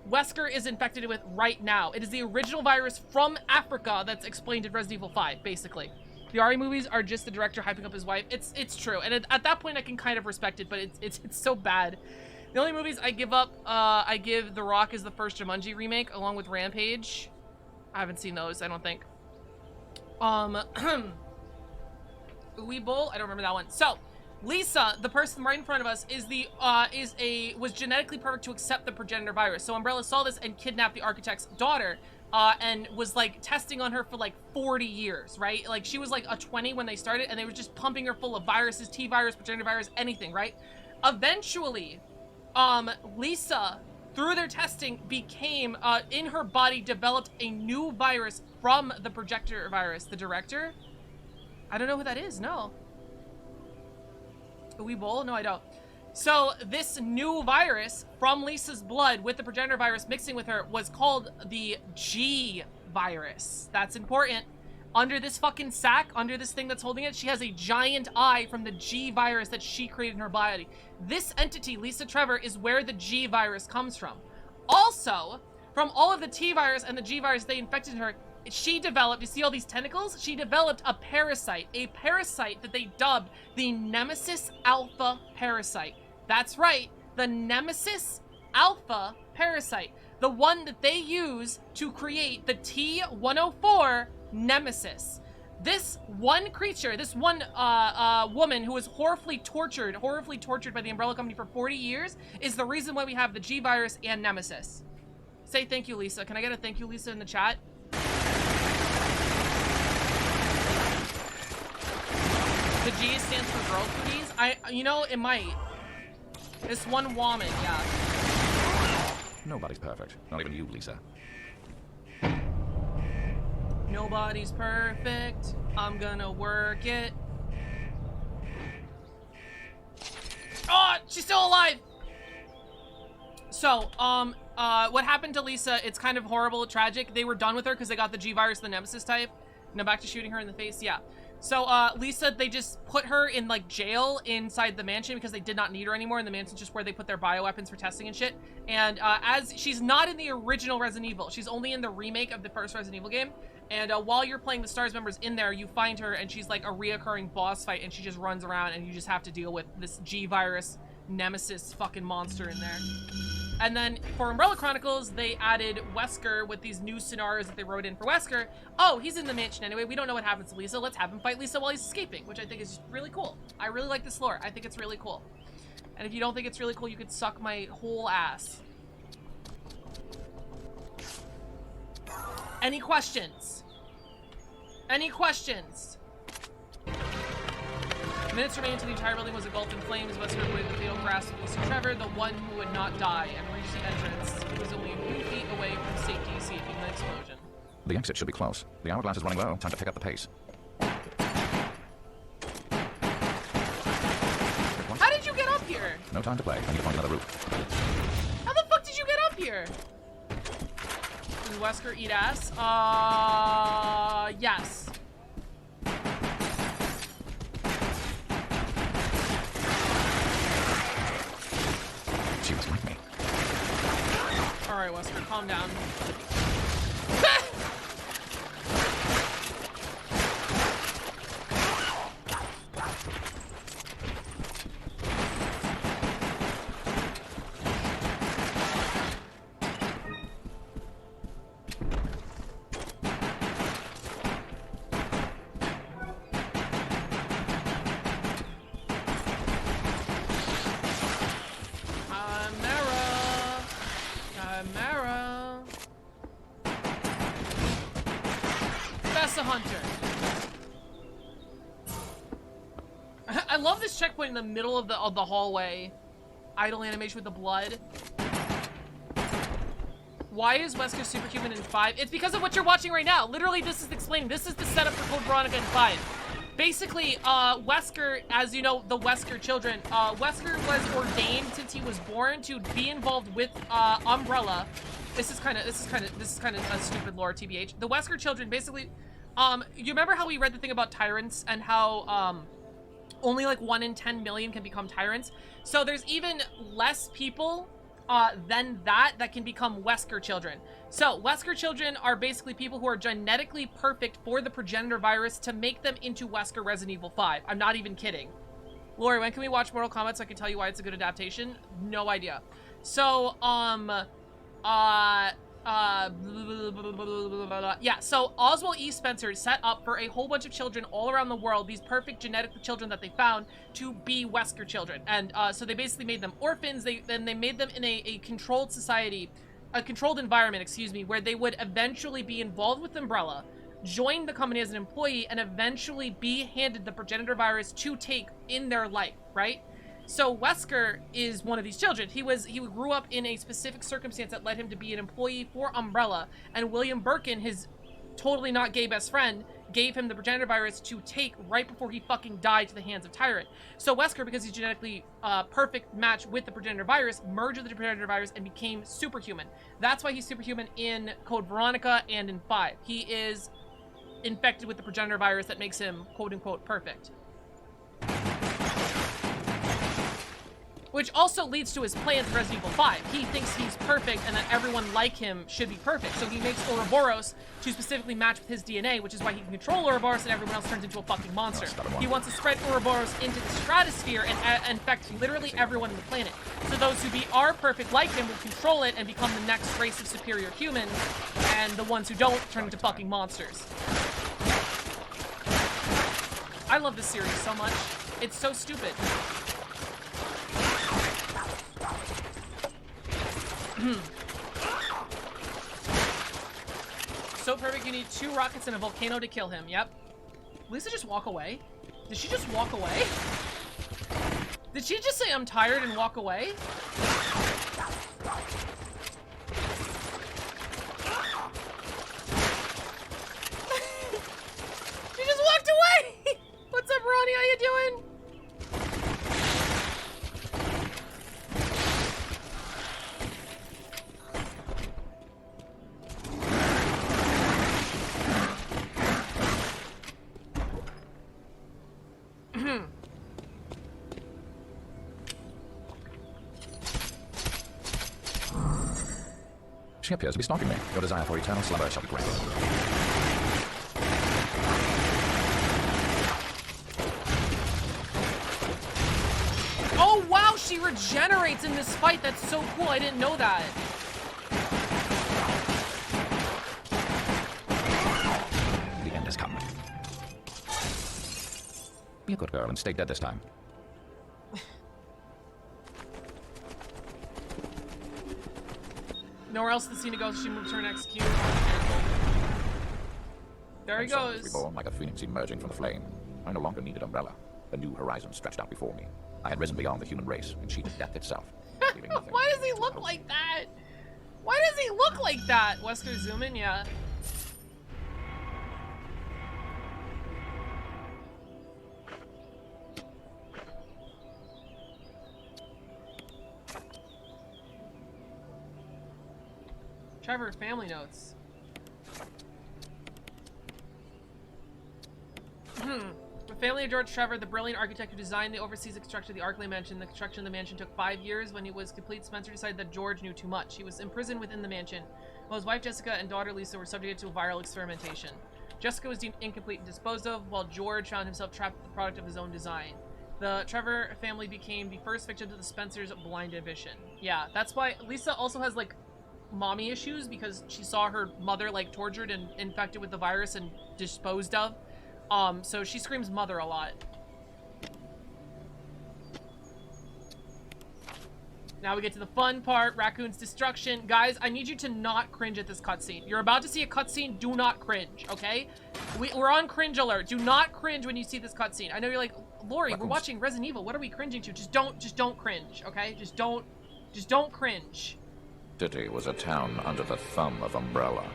Wesker is infected with right now. It is the original virus from Africa that's explained in Resident Evil 5, basically. The Ari movies are just the director hyping up his wife. It's true, and at that point I can kind of respect it, but it's so bad. The only movies I give up, I give The Rock as the first Jumanji remake, along with Rampage. I haven't seen those, I don't think. Uwe Boll, I don't remember that one. So, Lisa, the person right in front of us, was genetically perfect to accept the progenitor virus. So Umbrella saw this and kidnapped the architect's daughter, and was like testing on her for like 40 years, right? Like she was like a 20 when they started, and they were just pumping her full of viruses, T virus, progenitor virus, anything, right? Eventually, Lisa, through their testing, became, in her body, developed a new virus from the projector virus. The director? I don't know who that is, no. Uwe Boll? No, I don't. So, this new virus from Lisa's blood with the progenitor virus mixing with her was called the G virus. That's important. Under this fucking sack, under this thing that's holding it, she has a giant eye from the G virus that she created in her body. This entity, Lisa Trevor, is where the G virus comes from. Also, from all of the T virus and the G virus they infected her, she developed, you see all these tentacles? She developed a parasite that they dubbed the Nemesis Alpha parasite. That's right, the Nemesis Alpha parasite. The one that they use to create the T-104 Nemesis. This one creature, this one woman who was horribly tortured by the Umbrella Company for 40 years is the reason why we have the G virus and Nemesis. Say thank you, Lisa. Can I get a thank you, Lisa, in the chat? The G stands for girl cooties. You know, it might. This one woman, yeah.
Nobody's perfect. Not even you, Lisa.
Nobody's perfect. I'm gonna work it. Oh, she's still alive! So, what happened to Lisa, it's kind of horrible, tragic. They were done with her because they got the G virus, the Nemesis type. Now back to shooting her in the face, yeah. So, Lisa, they just put her in, like, jail inside the mansion because they did not need her anymore, and the mansion's just where they put their bioweapons for testing and shit. And, as she's not in the original Resident Evil, she's only in the remake of the first Resident Evil game. And, while you're playing the STARS members in there, you find her, and she's, like, a reoccurring boss fight, and she just runs around, and you just have to deal with this G-Virus Nemesis fucking monster in there. And then for Umbrella Chronicles, they added Wesker with these new scenarios that they wrote in for Wesker. Oh, he's in the mansion anyway. We don't know what happens to Lisa. Let's have him fight Lisa while he's escaping, which I think is really cool. I really like this lore. I think it's really cool. And if you don't think it's really cool, you could suck my whole ass. Any questions? Any questions? Minutes remained until the entire building was engulfed in flames. Wesker avoided the fatal grasp of Lisa Trevor, the one who would not die, and reached the entrance. He was only a few feet away from safety, escaping the explosion.
The exit should be close. The hourglass is running low. Time to pick up the pace.
How did you get up here?
No time to play. I need to find another route.
How the fuck did you get up here? Does Wesker eat ass? Yes.
She was like me.
Alright, Wesker, calm down. I love this checkpoint in the middle of the hallway. Idle animation with the blood. Why is Wesker superhuman in 5? It's because of what you're watching right now. Literally, this is explaining. This is the setup for Code Veronica in 5. Basically, Wesker, as you know, the Wesker children, Wesker was ordained since he was born to be involved with Umbrella. This is kind of a stupid lore, TBH. The Wesker children basically, you remember how we read the thing about tyrants and how only like 1 in 10 million can become tyrants? So there's even less people than that can become Wesker children. So Wesker children are basically people who are genetically perfect for the progenitor virus to make them into Wesker Resident Evil 5. I'm not even kidding. Lori, when can we watch Mortal Kombat so I can tell you why it's a good adaptation? No idea. So, yeah, so Oswald E. Spencer set up for a whole bunch of children all around the world, these perfect genetic children that they found, to be Wesker children. And so they basically made them orphans. Then they made them in a controlled society, a controlled environment, excuse me, where they would eventually be involved with Umbrella, join the company as an employee, and eventually be handed the progenitor virus to take in their life, right? So Wesker is one of these children. He grew up in a specific circumstance that led him to be an employee for Umbrella, and William Birkin, his totally not gay best friend, gave him the progenitor virus to take right before he fucking died to the hands of Tyrant. So Wesker, because he's genetically perfect match with the progenitor virus, merged with the progenitor virus and became superhuman. That's why he's superhuman in Code Veronica and in 5. He is infected with the progenitor virus that makes him quote-unquote perfect. Which also leads to his plans for Resident Evil 5. He thinks he's perfect and that everyone like him should be perfect. So he makes Ouroboros to specifically match with his DNA, which is why he can control Ouroboros and everyone else turns into a fucking monster. He wants to spread Ouroboros into the stratosphere and infect literally everyone on the planet. So those who are perfect like him will control it and become the next race of superior humans, and the ones who don't turn into fucking monsters. I love this series so much. It's so stupid. So perfect, you need 2 rockets and a volcano to kill him. Yep. Lisa just walk away? Did she just walk away? Did she just say I'm tired and walk away? She just walked away! What's up, Ronnie? How you doing?
She appears to be stalking me. Your desire for eternal slumber shall be granted. Oh, wow, she
she regenerates in this fight. That's so cool. I didn't know that.
The end has come. Be a good girl and stay dead this time.
Nowhere else in the scene to go, so she moves her and execute. There he
I was
goes.
reborn like a phoenix emerging from the flame. I no longer needed Umbrella. A new horizon stretched out before me. I had risen beyond the human race and cheated death itself.
Why does he look like that? Why does he look like that? Wesker, zoom in, yeah. Trevor, family notes. The family of George Trevor, the brilliant architect who designed the overseas construction of the Arklay Mansion. The construction of the mansion took 5 years. When it was complete, Spencer decided that George knew too much. He was imprisoned within the mansion, while his wife Jessica and daughter Lisa were subjected to a viral experimentation. Jessica was deemed incomplete and disposed of, while George found himself trapped with the product of his own design. The Trevor family became the first victim to the Spencer's blind ambition. Yeah, that's why Lisa also has, like, mommy issues, because she saw her mother, like, tortured and infected with the virus and disposed of. So she screams mother a lot. Now we get to the fun part, Raccoon's destruction. Guys, I need you to not cringe at this cutscene. You're about to see a cutscene, do not cringe, okay? We're on cringe alert. Do not cringe when you see this cutscene. I know you're like, Lori, we're watching Resident Evil. What are we cringing to? Just don't cringe, okay? Just don't cringe.
City was a town under the thumb of Umbrella.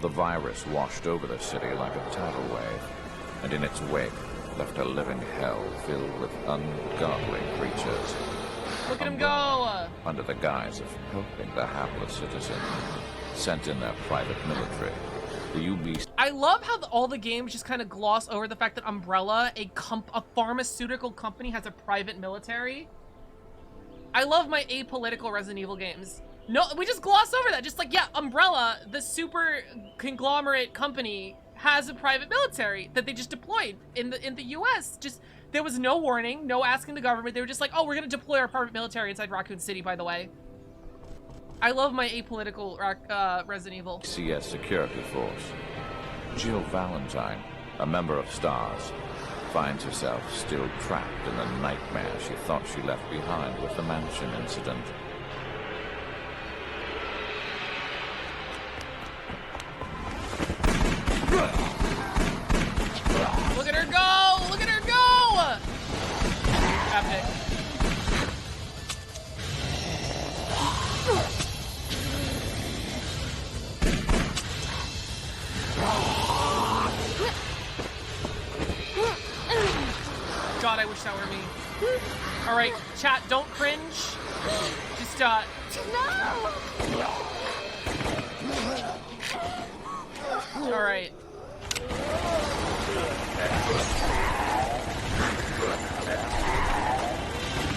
The virus washed over the city like a tidal wave, and in its wake left a living hell filled with ungodly creatures.
Look at him go!
Under the guise of helping the hapless citizen, sent in their private military, the UB.
I love how all the games just kind of gloss over the fact that Umbrella, a pharmaceutical company, has a private military. I love my apolitical Resident Evil games. No, we just gloss over that. Just like, yeah, Umbrella, the super conglomerate company, has a private military that they just deployed in the US. Just, there was no warning, no asking the government. They were just like, oh, we're gonna deploy our private military inside Raccoon City, by the way. I love my apolitical Resident Evil.
CS security force. Jill Valentine, a member of STARS, finds herself still trapped in the nightmare she thought she left behind with the mansion incident.
Look at her go! Look at her go! Epic. God, I wish that were me. Alright, chat, don't cringe. Just, Alright.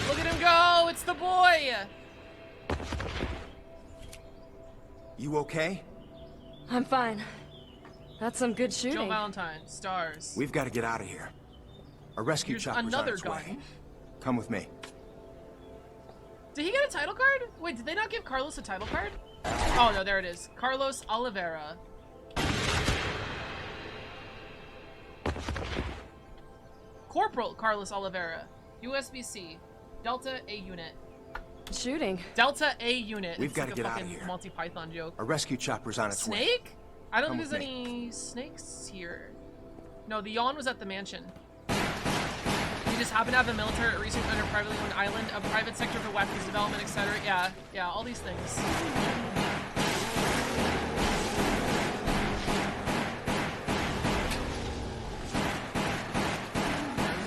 Look at him go! It's the boy!
You okay?
I'm fine. That's some good shooting.
Jill Valentine, STARS.
We've got to get out of here. A rescue
Here's
chopper's on
another
its
gun.
way. Come with me.
Did he get a title card? Wait, did they not give Carlos a title card? Oh no, there it is. Carlos Oliveira. Corporal Carlos Oliveira. USBC. Delta A unit.
Shooting.
Delta A unit.
We've got to
like
get
a
out of
fucking
here.
Monty Python joke.
A rescue chopper's on its way.
Snake? I don't
Come
think there's
with
any snakes here. No, the yawn was at the mansion. We just happen to have a military research under a privately owned island, a private sector for weapons development, etc. Yeah, all these things.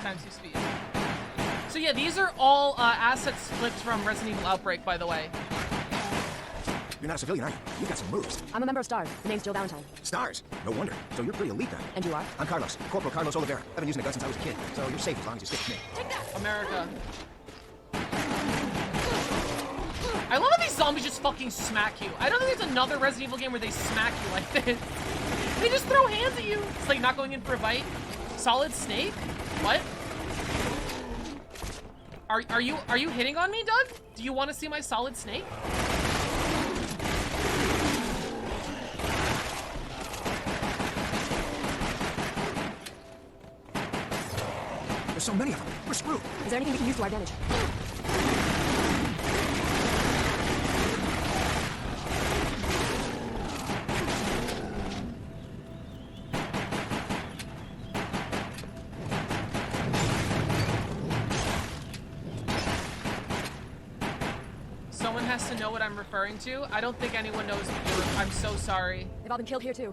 Times 2 speed. So yeah, these are all assets flipped from Resident Evil Outbreak, by the way.
You're not a civilian, are you? You got some moves.
I'm a member of STARS. The name's Jill Valentine.
Stars? No wonder. So you're pretty elite then.
And you are?
I'm Carlos. Corporal Carlos Oliveira. I've been using a gun since I was a kid, so you're safe as long as you stick with me.
Take that, America. I love how these zombies just fucking smack you. I don't think there's another Resident Evil game where they smack you like this. They just throw hands at you. It's like not going in for a bite. Solid Snake? What? Are you hitting on me, Doug? Do you want to see my solid snake?
There's so many of them. We're screwed.
Is there anything we can use to our advantage?
Someone has to know what I'm referring to. I don't think anyone knows. I'm so sorry.
They've all been killed here too.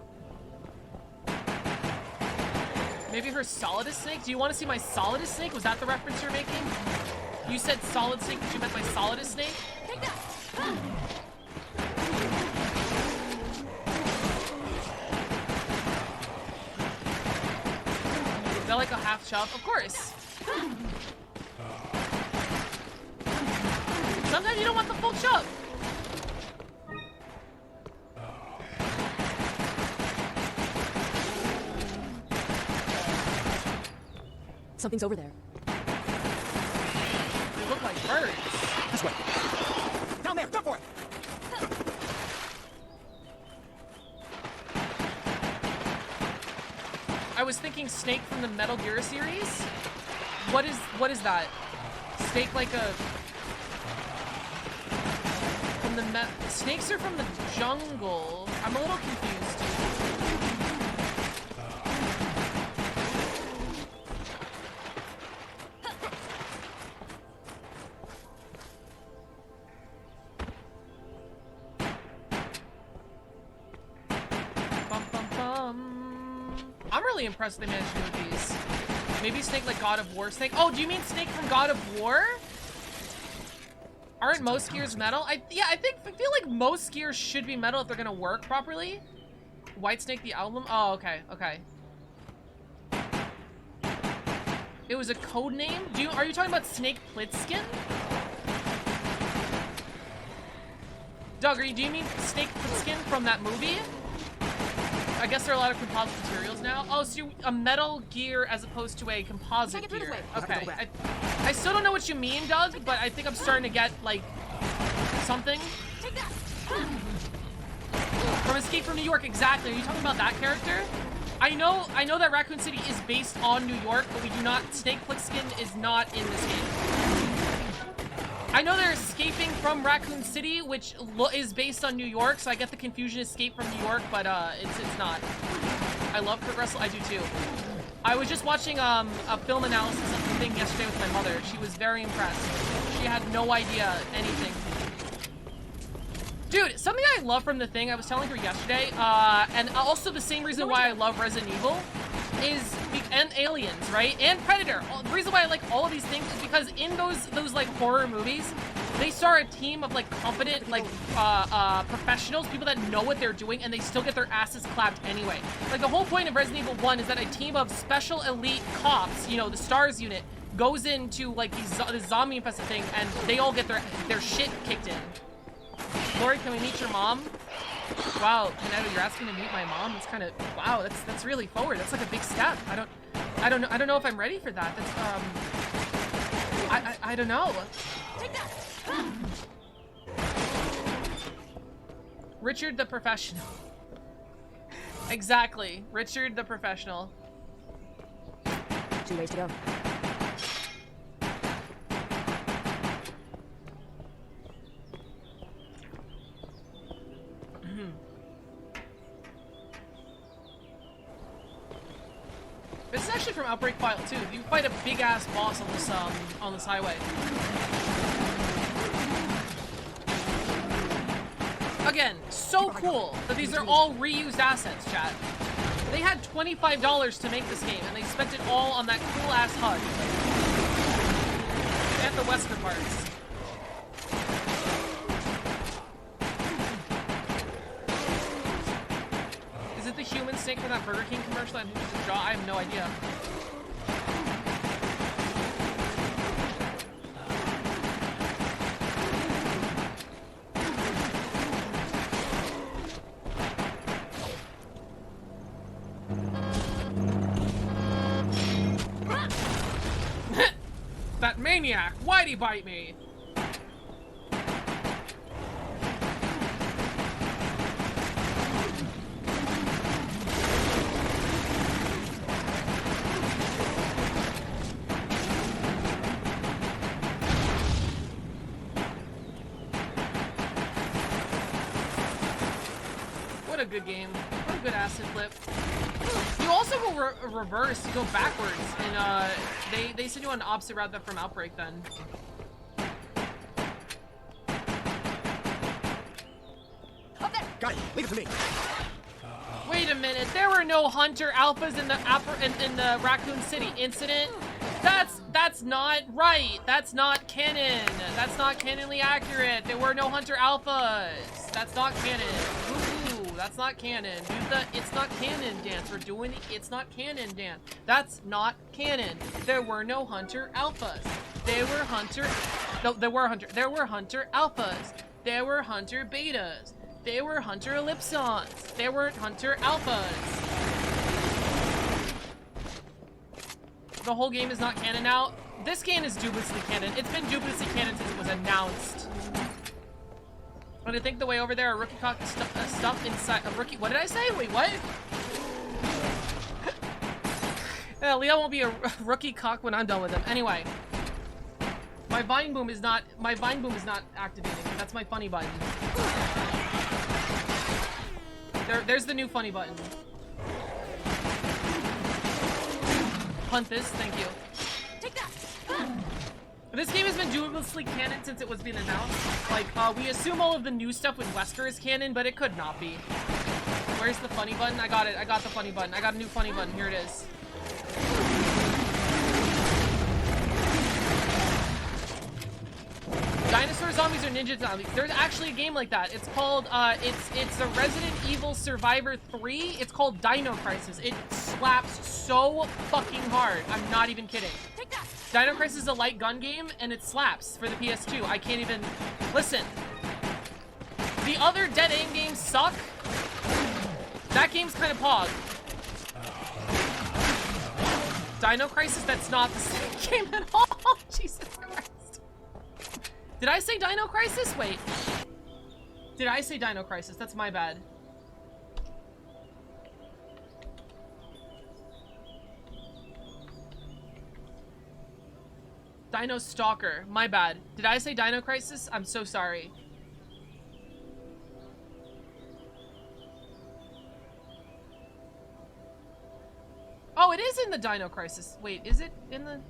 Maybe her solidest snake? Do you want to see my solidest snake? Was that the reference you're making? You said solid snake, but you meant my solidest snake?
Take that!
Is that like a half shove? Of course. Sometimes you don't want the full shove.
Something's over there.
They look like birds.
This way. Down there, go for it!
I was thinking Snake from the Metal Gear series. What is that? Snake like a... From the Snakes are from the jungle. I'm a little confused. I'm really impressed they managed to do these. Maybe Snake like God of War Snake. Oh, do you mean Snake from God of War? Aren't most gears metal? I feel like most gears should be metal if they're gonna work properly. White Snake the album? Oh, okay, okay. It was a code name? Are you talking about Snake Plissken? Doug, do you mean Snake Plissken from that movie? I guess there are a lot of composite materials now. Oh, so a Metal Gear as opposed to a composite gear. Okay. I still don't know what you mean, Doug, but I think I'm starting to get, like, something. From Escape from New York, exactly. Are you talking about that character? I know that Raccoon City is based on New York, but we do not... Snake Plissken is not in this game. I know they're escaping from Raccoon City, which is based on New York, so I get the confusion Escape from New York, but it's not. I love Kurt Russell. I do too. I was just watching a film analysis of the thing yesterday with my mother. She was very impressed. She had no idea anything. Dude, something I love from the thing, I was telling her yesterday, and also the same reason why I love Resident Evil is, and Aliens, right? And Predator. The reason why I like all of these things is because in those like horror movies, they star a team of like competent, like professionals, people that know what they're doing, and they still get their asses clapped anyway. Like the whole point of Resident Evil 1 is that a team of special elite cops, you know, the STARS unit, goes into like this zombie infested thing, and they all get their shit kicked in. Lori, can we meet your mom? Wow, Canetta, you're asking to meet my mom? It's kind of, wow, that's really forward. That's like a big step. I don't know if I'm ready for that. That's I don't know. Take that. Richard the Professional. Exactly, Richard the Professional.
2 ways to go.
This is actually from Outbreak File 2. You fight a big-ass boss on this highway. Again, so cool that these are all reused assets, chat. They had $25 to make this game, and they spent it all on that cool-ass HUD. And the Wesker parts. Is it the human snake from that Burger King commercial? I have no idea. Maniac, why'd he bite me? What a good game. What a good acid flip. You also go reverse, you go backwards, and they send you on the opposite route from Outbreak then.
Up there! Got it! Leave it to me!
Wait a minute, there were no Hunter Alphas in the Raccoon City incident? That's not right. That's not canon. That's not canonly accurate. There were no Hunter Alphas. That's not canon. Ooh, that's not canon. Do the it's not canon dance. We're doing the it's not canon dance. That's not canon. There were no Hunter Alphas. They were Hunter. No, there were Hunter Alphas. There were Hunter Betas. They were Hunter Ellipsons. They were Hunter Alphas. The whole game is not canon now. This game is dubiously canon. It's been dubiously canon since it was announced. But I think the way over there, a rookie cock stuff inside a rookie. What did I say? Wait, what? Leo won't be a rookie cock when I'm done with him. Anyway, my vine boom is not activating. That's my funny button. There's the new funny button. Hunt this, thank you.
Take that!
This game has been dubiously canon since it was being announced. Like, we assume all of the new stuff with Wesker is canon, but it could not be. Where's the funny button? I got it. I got the funny button. I got a new funny button. Here it is. Dinosaur zombies or ninja zombies? There's actually a game like that. It's called, it's a Resident Evil Survivor 3. It's called Dino Crisis. It slaps so fucking hard. I'm not even kidding.
Take that!
Dino Crisis is a light gun game, and it slaps for the PS2. I can't even... Listen. The other Dead Aim games suck. That game's kind of pog. Dino Crisis, that's not the same game at all. Jesus Christ. Did I say Dino Crisis? Wait. Did I say Dino Crisis? That's my bad. Dino Stalker. My bad. Did I say Dino Crisis? I'm so sorry. Oh, it is in the Dino Crisis. Wait, is it in the...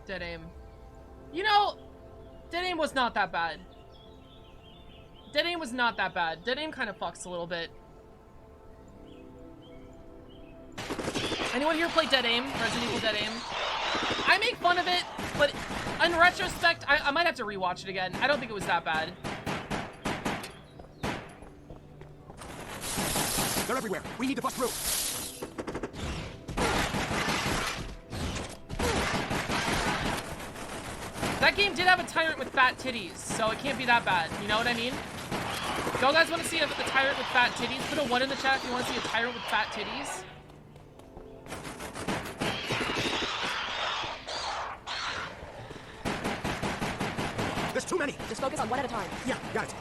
Dead Aim. You know, Dead Aim was not that bad. Dead Aim was not that bad. Dead Aim kind of fucks a little bit. Anyone here play Dead Aim? Resident Evil Dead Aim? I make fun of it, but in retrospect, I might have to rewatch it again. I don't think it was that bad.
They're everywhere. We need to bust through.
That game did have a tyrant with fat titties, so it can't be that bad. You know what I mean? Y'all guys want to see a tyrant with fat titties? Put a 1 in the chat if you want to see a tyrant with fat titties.
There's too many.
Just focus on one at a time.
Yeah, got it.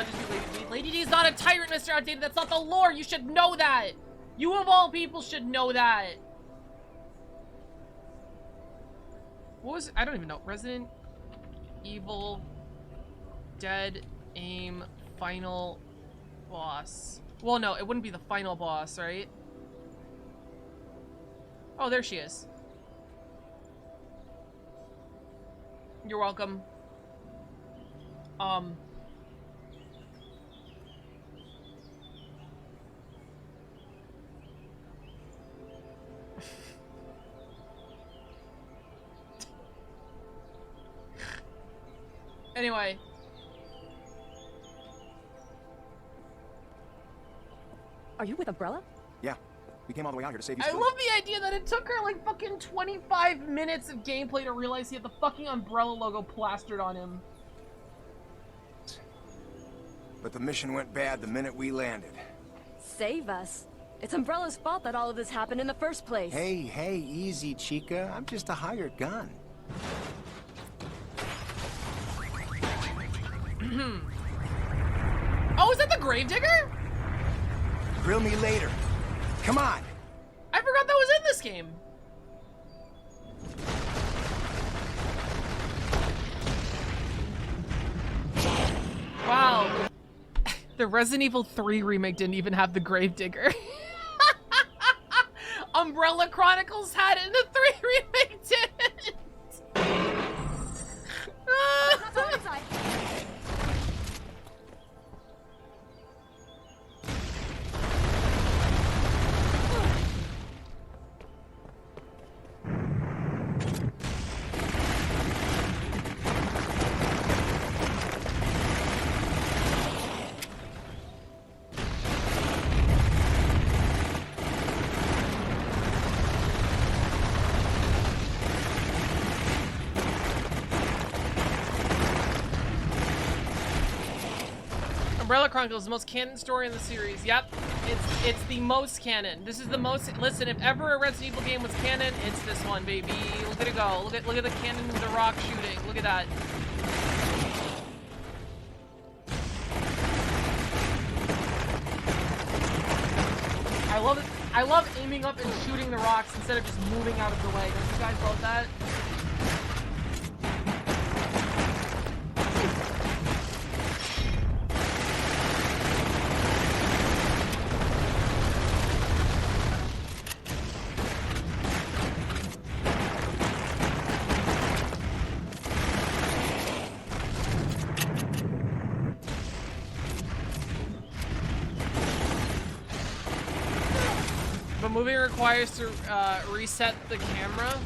Just Lady D is not a tyrant, Mr. Outdated. That's not the lore. You should know that. You of all people should know that. What was... I don't even know. Resident Evil Dead Aim final boss. Well, no, it wouldn't be the final boss, right? Oh, there she is. You're welcome. Anyway.
Are you with Umbrella?
Yeah. We came all the way out here to save you.
I love the idea that it took her like fucking 25 minutes of gameplay to realize he had the fucking Umbrella logo plastered on him.
But the mission went bad the minute we landed.
Save us. It's Umbrella's fault that all of this happened in the first place.
Hey, easy, Chica. I'm just a hired gun.
Oh, is that the Gravedigger?
Grill me later. Come on.
I forgot that was in this game. Wow. The Resident Evil 3 remake didn't even have the Gravedigger. Umbrella Chronicles had it, and the 3 remake didn't. Umbrella Chronicles is the most canon story in the series. Yep, it's the most canon. This is the most. Listen, if ever a Resident Evil game was canon, it's this one, baby. Look at it go. Look at the cannon, the rock shooting. Look at that. I love aiming up and shooting the rocks instead of just moving out of the way. Don't you guys love that? But moving requires to reset the camera.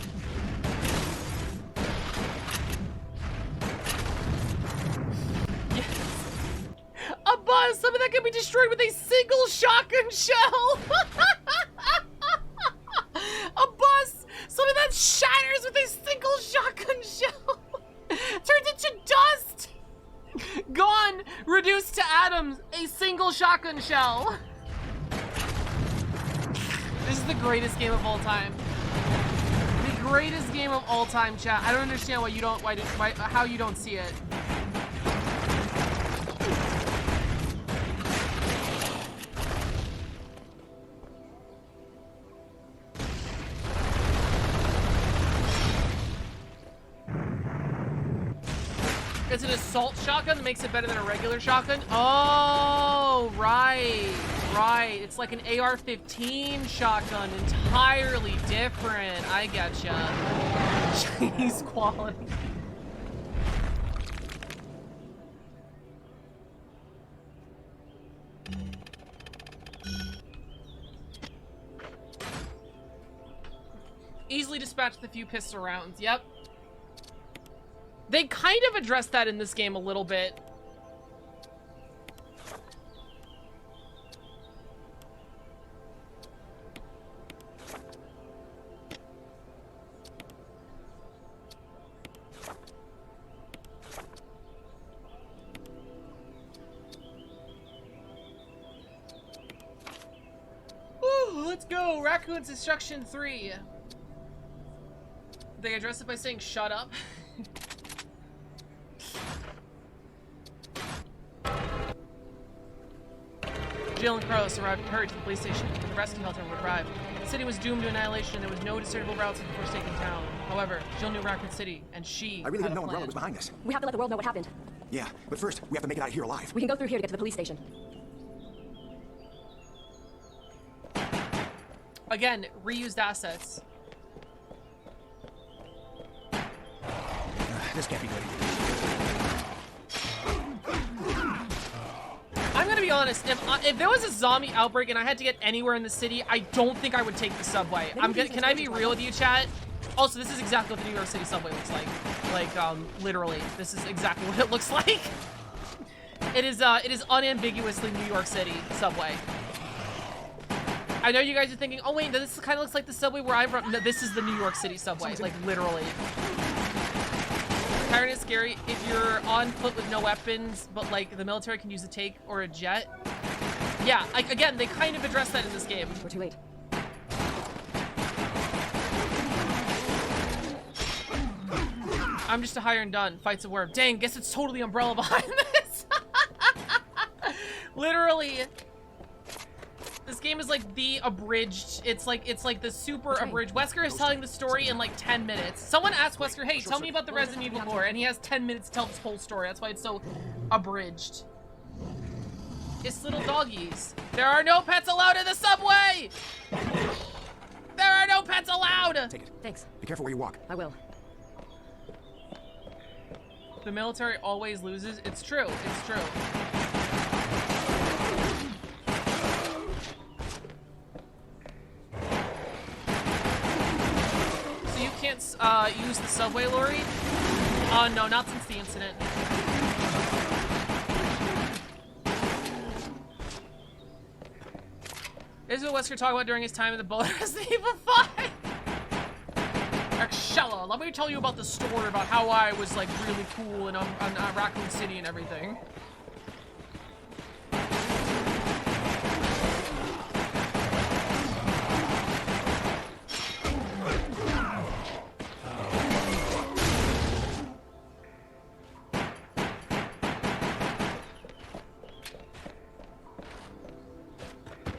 Yes. A bus! Some of that can be destroyed with a single shotgun shell! A bus! Some of that shatters with a single shotgun shell! Turns into dust! Gone! Reduced to atoms! A single shotgun shell! This is the greatest game of all time. The greatest game of all time, chat. I don't understand why you don't, how you don't see it. It's an assault shotgun that makes it better than a regular shotgun. Oh, right. Right. It's like an AR-15 shotgun. Entirely different. I getcha. Chinese quality. Easily dispatch the few pistol rounds. Yep. They kind of addressed that in this game a little bit. Ooh, let's go. Raccoon's Instruction 3. They address it by saying shut up. Jill and Carlos arrived hurried to the police station. The rescue helicopter would arrive. The city was doomed to annihilation and there was no discernible routes to the Forsaken Town. However, Jill knew Raccoon City, and she
I really
had
didn't know
a
Umbrella
plan.
was behind this.
We have to let the world know what happened.
Yeah, but first, we have to make it out of here alive.
We can go through here to get to the police station.
Again, reused assets.
This can't be good.
I'm gonna be honest, if there was a zombie outbreak and I had to get anywhere in the city, I don't think I would take the subway. Can I be real with you, chat? Also, this is exactly what the New York City subway looks like. Like, literally, this is exactly what it looks like. It is unambiguously New York City subway. I know you guys are thinking, oh wait, this kind of looks like the subway where I'm from. No, this is the New York City subway, like literally. Pirate is scary if you're on foot with no weapons, but like the military can use a tank or a jet. Yeah, like again, they kind of address that in this game.
We're too late.
I'm just a hire and done. Fights a word. Dang, guess it's totally Umbrella behind this. Literally. This game is like the abridged. It's like the super abridged. Wesker is telling the story in like 10 minutes. Someone asked Wesker, hey, tell me about the Resident Evil lore, and he has 10 minutes to tell this whole story. That's why it's so abridged. It's little doggies. There are no pets allowed in the subway! There are no pets allowed!
Take it.
Thanks.
Be careful where you walk.
I will.
The military always loses. It's true. It's true. So you can't use the subway lorry? No, not since the incident. This is what Wesker talked about during his time in the bullet Resident Evil 5. Excella, let me tell you about the story about how I was like really cool in Raccoon City and everything.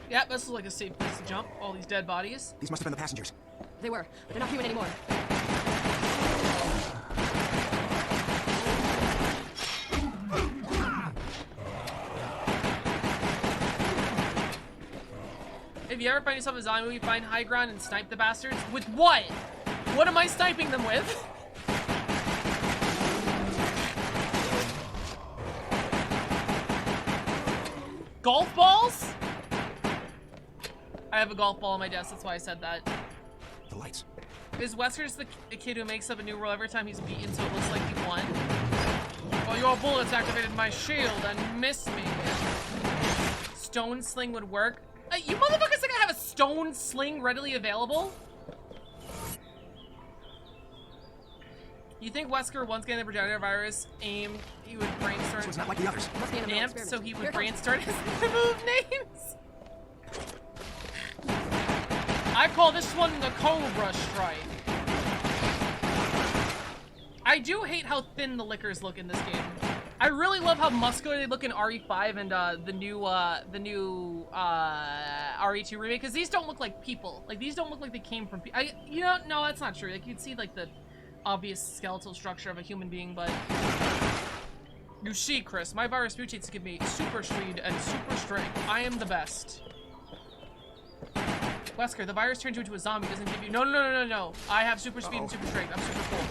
Yep, this is like a safe place to jump. All these dead bodies.
These must have been the passengers.
They were, but they're not human anymore.
If you ever find yourself in a zombie movie, find high ground and snipe the bastards. With what? What am I sniping them with? Golf balls? I have a golf ball on my desk, that's why I said that.
The lights.
Is Wesker's the kid who makes up a new rule every time he's beaten so it looks like he won? Well, your bullets activated my shield and missed me. Stone sling would work. You motherfuckers think I have a stone sling readily available? You think Wesker, once getting the progenitor virus, he would brainstorm?
So it's not like the others.
Amp, so he would brainstorm his move names? I call this one the Cobra Strike. I do hate how thin the lickers look in this game. I really love how muscular they look in RE5 and the new RE2 remake, because these don't look like people. Like, these don't look like they came from people. You know, no, that's not true. Like, you'd see, like, the obvious skeletal structure of a human being, but... You see, Chris, my virus mutates to give me super speed and super strength. I am the best. Wesker, the virus turns you into a zombie, doesn't give you... No. I have super speed and super strength. I'm super cool.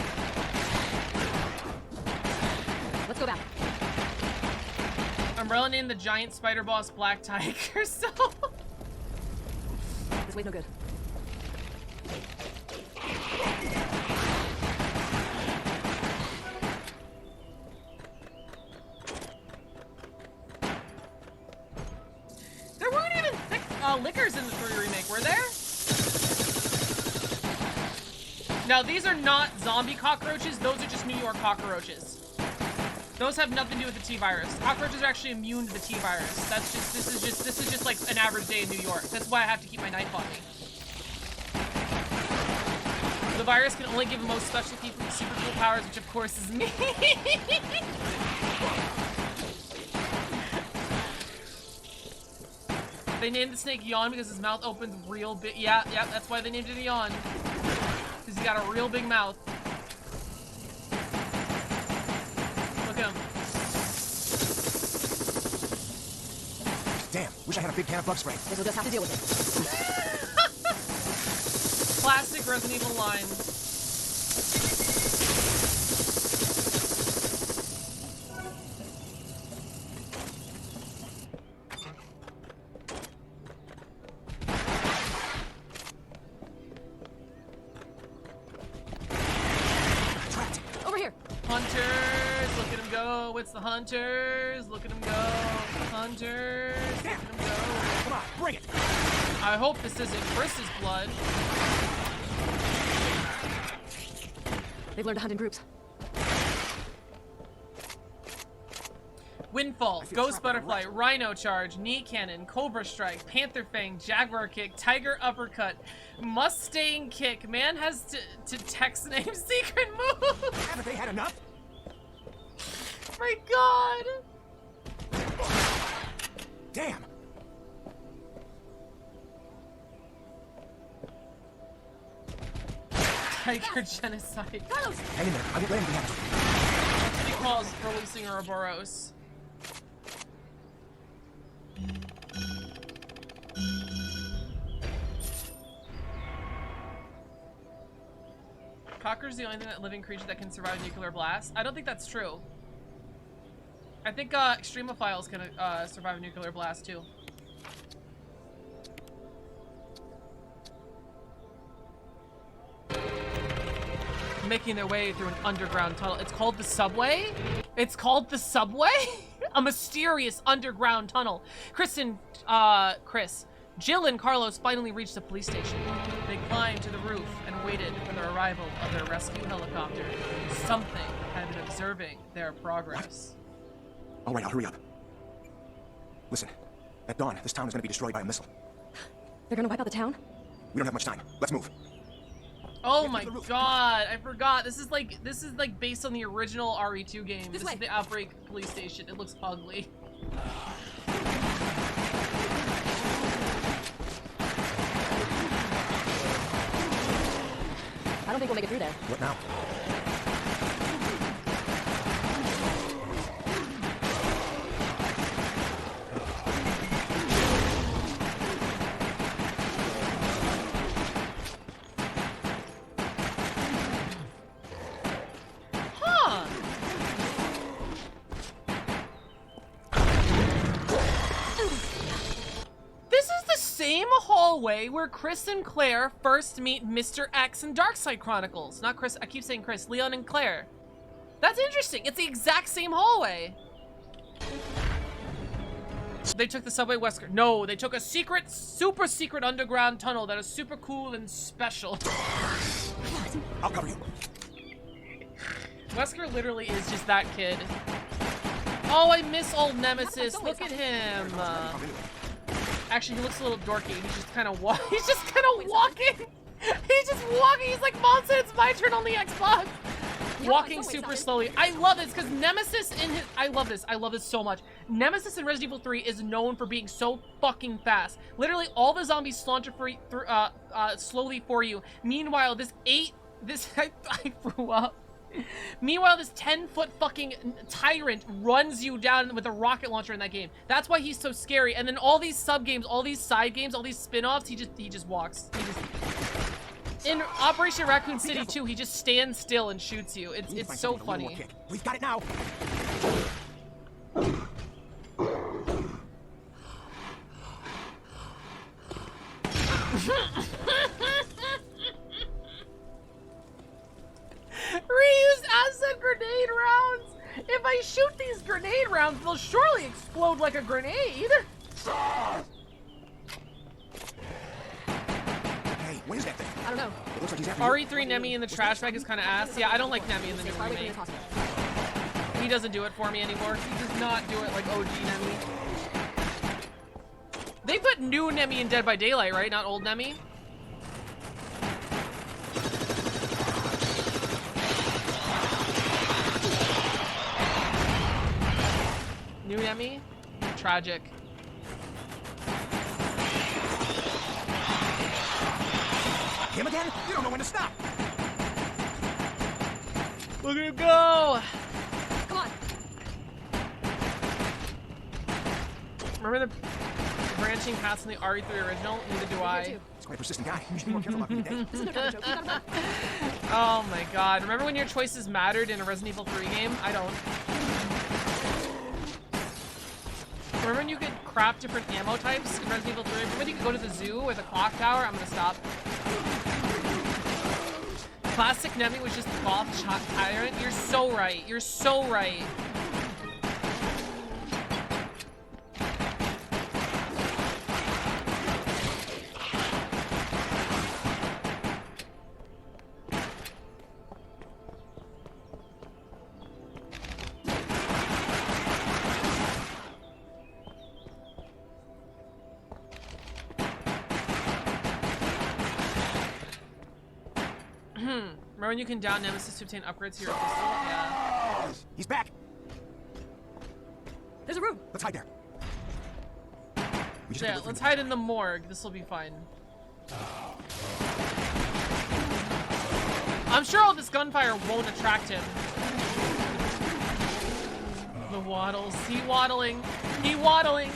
Let's go back.
Umbrella named the giant spider boss Black Tiger, so...
This way's no good.
There weren't even thick lickers in the 3 remake, were there? No, these are not zombie cockroaches. Those are just New York cockroaches. Those have nothing to do with the T-virus. Cockroaches are actually immune to the T-virus. That's just, this is just like an average day in New York. That's why I have to keep my knife on me. The virus can only give most special people super cool powers, which of course is me. They named the snake Yawn because his mouth opens real big. Yeah, that's why they named it Yawn. Because he got a real big mouth. Look at him.
Damn, wish I had a big can of bug spray.
Guess we'll just have to deal with it.
Classic Resident Evil line.
Over here.
it's the hunters. Look at them go. Hunters. Look at them go.
Come on, bring it.
I hope this isn't Chris's blood.
They've learned to hunt in groups.
Windfall, Ghost Butterfly, Rhino Charge, Knee Cannon, Cobra Strike, Panther Fang, Jaguar Kick, Tiger Uppercut, Mustang Kick. Man has to text name secret move.
Haven't they had enough?
My God.
Damn.
Tiger Genocide.
Hang in there. I'll get ready to happen.
That's what he calls releasing Ouroboros. Cocker's the only living creature that can survive a nuclear blast. I don't think that's true. I think extremophiles can survive a nuclear blast too. Making their way through an underground tunnel. It's called the subway? It's called the subway? A mysterious underground tunnel. Chris, Jill and Carlos finally reached the police station. They climbed to the roof and waited for the arrival of their rescue helicopter. Something had been observing their progress.
All right, I'll hurry up. Listen, at dawn, this town is going to be destroyed by a missile.
They're gonna wipe out the town?
We don't have much time. Let's move.
Oh my God, I forgot. This is like based on the original RE2 game. This is the Outbreak police station. It looks ugly.
I don't think we'll make it through there.
What now?
Hallway where Chris and Claire first meet Mr. X in Darkside Chronicles. Not Chris, I keep saying Chris, Leon and Claire. That's interesting. It's the exact same hallway. They took the subway Wesker. No, they took a secret, super secret underground tunnel that is super cool and special.
I'll cover you.
Wesker literally is just that kid. Oh, I miss old Nemesis. Look at him. Actually, he looks a little dorky. He's just kind of walking. He's just walking. He's like, Mom said it's my turn on the Xbox. Walking super slowly. I love this because Nemesis in his. I love this so much. Nemesis in Resident Evil 3 is known for being so fucking fast. Literally, all the zombies saunter slowly for you. Meanwhile, I threw up. Meanwhile, this 10-foot fucking tyrant runs you down with a rocket launcher in that game. That's why he's so scary. And then all these sub-games, all these side games, all these spin-offs, he just walks. In Operation Raccoon City 2, he just stands still and shoots you. It's so funny.
We've got it now.
Reused acid grenade rounds! If I shoot these grenade rounds, they'll surely explode like a grenade!
Hey, what is that thing?
I don't know.
It looks like he's after
RE3 Nemi in the trash bag is kind of ass. Yeah, I don't like Nemi in the new remake. He doesn't do it for me anymore. He does not do it like OG Nemi. They put new Nemi in Dead by Daylight, right? Not old Nemi? New Nemi? Tragic.
Him again? You don't know when to stop.
Look at him go!
Come on.
Remember the branching paths in the RE3 original? Neither do I.
He's quite a persistent guy. You should be more careful about being dead.
Oh my god. Remember when your choices mattered in a Resident Evil 3 game? I don't. Remember when you could craft different ammo types in Resident Evil 3? Remember when you could go to the zoo or the clock tower? I'm gonna stop. Classic Nemi was just the cloth shot tyrant. You're so right. You're so right. Remember when you can down Nemesis to obtain upgrades to your pistol? Yeah.
He's back.
There's a room.
Let's hide there.
Yeah, let's hide in the morgue. This will be fine. I'm sure all this gunfire won't attract him. The waddles. He waddling. He waddling.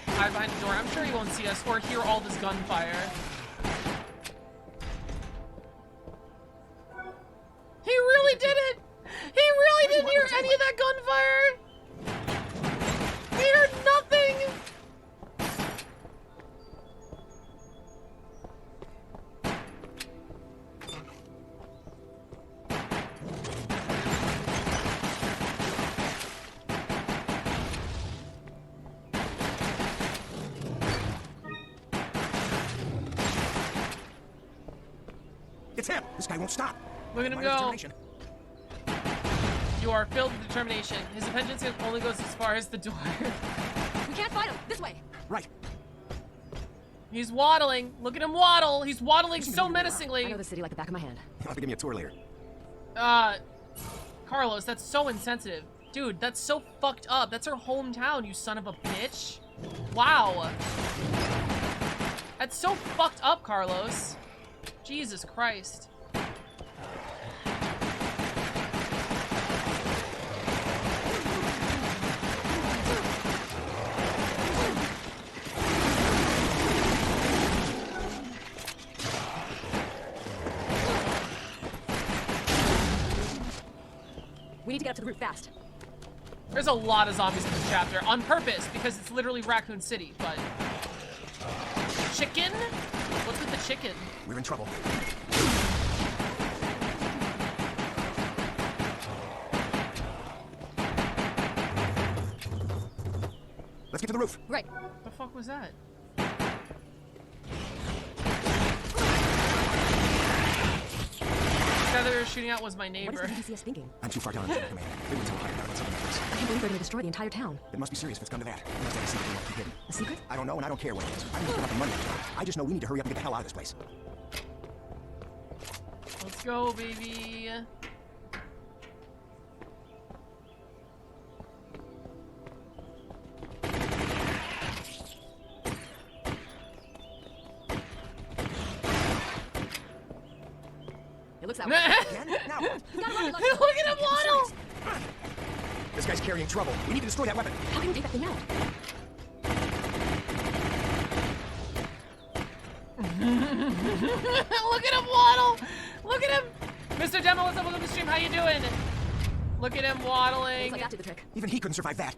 Hide behind the door. I'm sure he won't see us or hear all this gunfire. He really did it! He really didn't hear any of that gunfire! He heard nothing!
It's him! This guy won't stop.
Look at him go. You are filled with determination. His vengeance only goes as far as the door.
We can't fight him. This way.
Right.
He's waddling. Look at him waddle. He's waddling so menacingly.
I know the city like the back of my hand.
You'll have to give me a tour later.
Carlos, that's so insensitive. Dude, that's so fucked up. That's her hometown, you son of a bitch. Wow. That's so fucked up, Carlos. Jesus Christ.
We need to get up to the roof fast.
There's a lot of zombies in this chapter, on purpose, because it's literally Raccoon City, but... Chicken? What's with the chicken?
We're in trouble. Let's get to the roof.
Right.
The fuck was that? This guy that we were shooting at was my neighbor.
What is the DCS thinking?
I'm too far down in the command. They would tell higher about something like this.
I can't believe they're gonna destroy the entire town.
It must be serious if it's come to that. They must have a secret they won't keep hidden.
A secret?
I don't know, and I don't care what it is. I don't enough money. I just know we need to hurry up and get the hell out of this place.
Let's go, baby.
It looks that
Now
way.
Look at him waddle!
This guy's carrying trouble. We need to destroy that weapon.
How can we take that thing out?
Look at him waddle! Look at him! Mr. Demo, what's up? Welcome to the stream. How you doing? Look at him waddling.
Looks like that did the trick.
Even he couldn't survive that.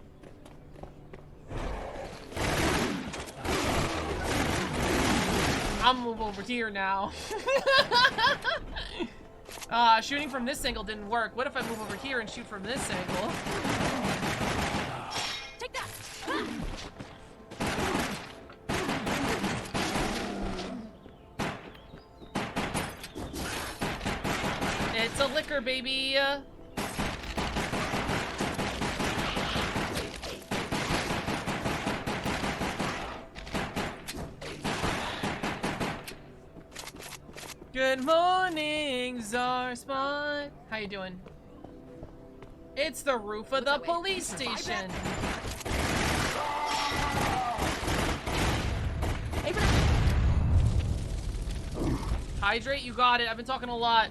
I'm gonna move over here now. Shooting from this angle didn't work. What if I move over here and shoot from this angle?
Take that!
It's a liquor, baby. Good morning, Czar Spot. How you doing? It's the roof of the police station. Hydrate, you got it. I've been talking a lot.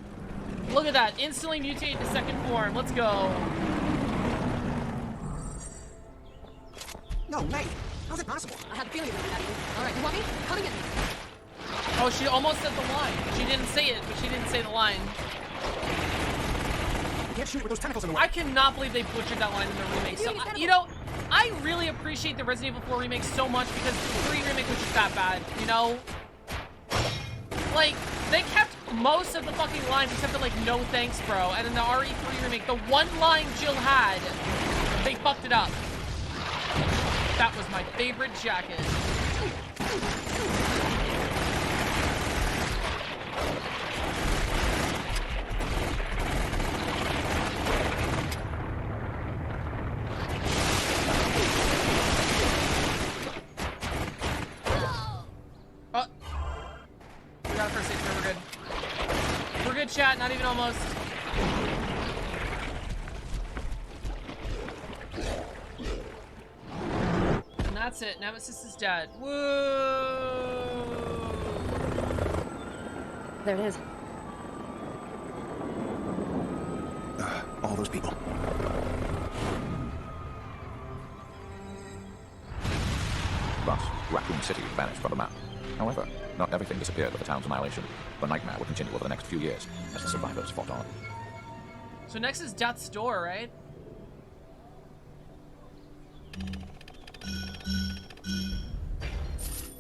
Look at that. Instantly mutate to second form. Let's go.
No, mate. How's it possible?
I had a feeling it was gonna happen. All right, you want me? Come and get me.
Oh, she almost said the line. She didn't say it, but she didn't say the line.
You can't shoot it with those tentacles in the way.
I cannot believe they butchered that line in the remake. So, you know, I really appreciate the Resident Evil 4 remake so much because the 3 remake was just that bad, you know? Like, they kept most of the fucking lines except for, like, no thanks, bro. And in the RE3 remake, the one line Jill had, they fucked it up. That was my favorite jacket. We got a first aid, so we're good. chat, not even almost. And that's it. Nemesis is dead. Woo!
There it is.
All those people.
Thus, Raccoon City vanished from the map. However, not everything disappeared with the town's annihilation. The nightmare would continue over the next few years as the survivors fought on.
So next is Death's Door, right?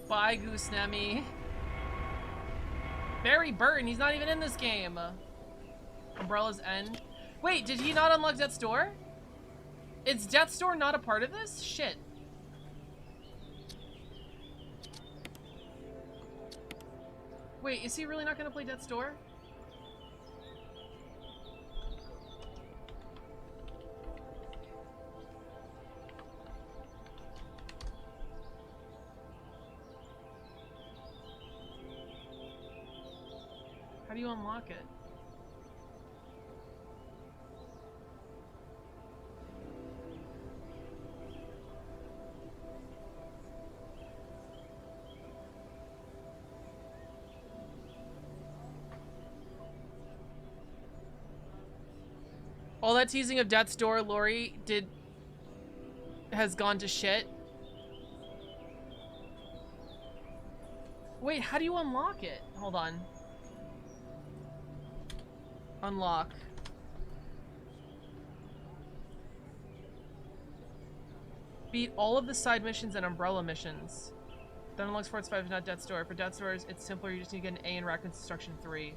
Bye, Goose Nemi. Barry Burton, he's not even in this game. Umbrella's End. Wait, did he not unlock Death's Door? Is Death's Door not a part of this? Shit. Wait, is he really not gonna play Death's Door? How do you unlock it? All that teasing of Death's Door, Lori, has gone to shit. Wait, how do you unlock it? Hold on. Unlock. Beat all of the side missions and Umbrella missions. Then unlocks Forts 5, not Death's Door. For Death's Doors, it's simpler. You just need to get an A in Raccoon's Destruction 3. He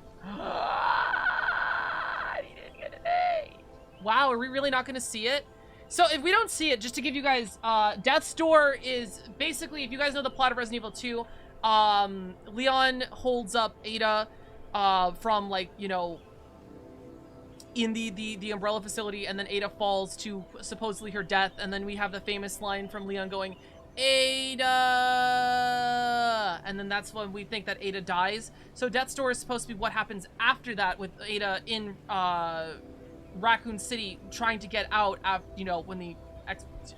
didn't get an A. Wow, are we really not going to see it? So if we don't see it, just to give you guys, Death's Door is basically, if you guys know the plot of Resident Evil 2, Leon holds up Ada from, like, you know, in the Umbrella facility, and then Ada falls to supposedly her death, and then we have the famous line from Leon going, Ada! And then that's when we think that Ada dies. So Death's Door is supposed to be what happens after that with Ada in Raccoon City trying to get out, you know, when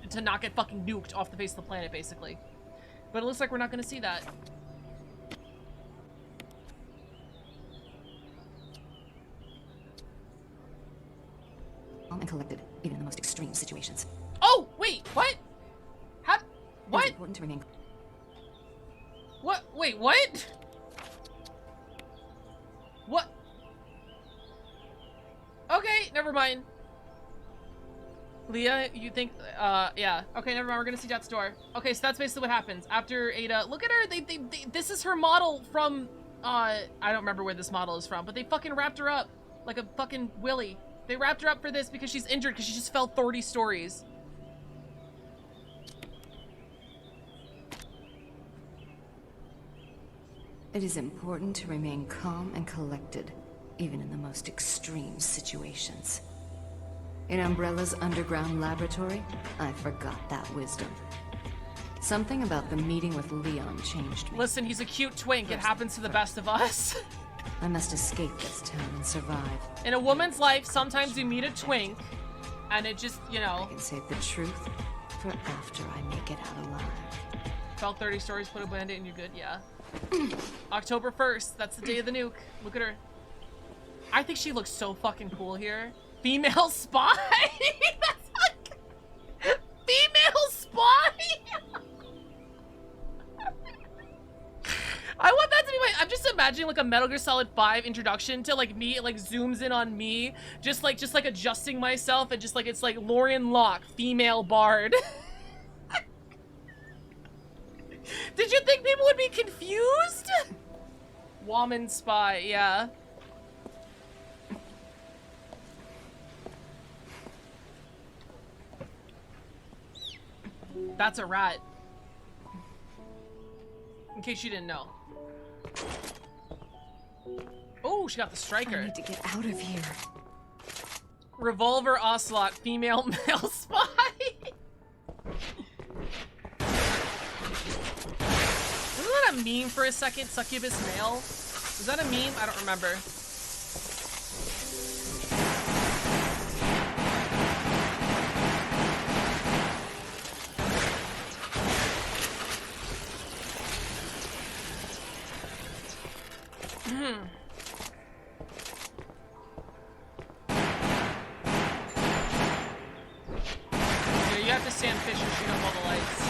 to not get fucking nuked off the face of the planet, basically. But it looks like we're not going to see that.
Calm and collected, even in the most extreme situations.
Oh, wait, what? How? What?
It's important to remain.
What? Wait, what? What? Okay, never mind. Leah, you think, yeah. Okay, never mind, we're gonna see Death's Door. Okay, so that's basically what happens. After Ada, look at her, this is her model from, I don't remember where this model is from, but they fucking wrapped her up like a fucking willy. They wrapped her up for this because she's injured because she just fell 30 stories.
It is important to remain calm and collected, even in the most extreme situations. In Umbrella's underground laboratory, I forgot that wisdom. Something about the meeting with Leon changed me.
Listen, he's a cute twink. It happens to the best of us.
I must escape this town and survive.
In a woman's life, sometimes you meet a twink, and it just, you know.
I can save the truth for after I make it out alive.
Fell 30 stories, put a band-aid, and you're good, yeah. October 1st, that's the day of the nuke. Look at her. I think she looks so fucking cool here. Female spy? That's like... Female spy? I want that to be my... I'm just imagining like a Metal Gear Solid 5 introduction to like me. It like zooms in on me. Just like adjusting myself and just like it's like Lorian Locke, female bard. Did you think people would be confused? Woman spy, yeah. That's a rat. In case you didn't know. Oh, she got the striker.
I need to get out of here.
Revolver Ocelot, female male spy. Wasn't that a meme for a second? Succubus male? Was that a meme? I don't remember. Yeah, you have to stand fish and shoot up all the lights.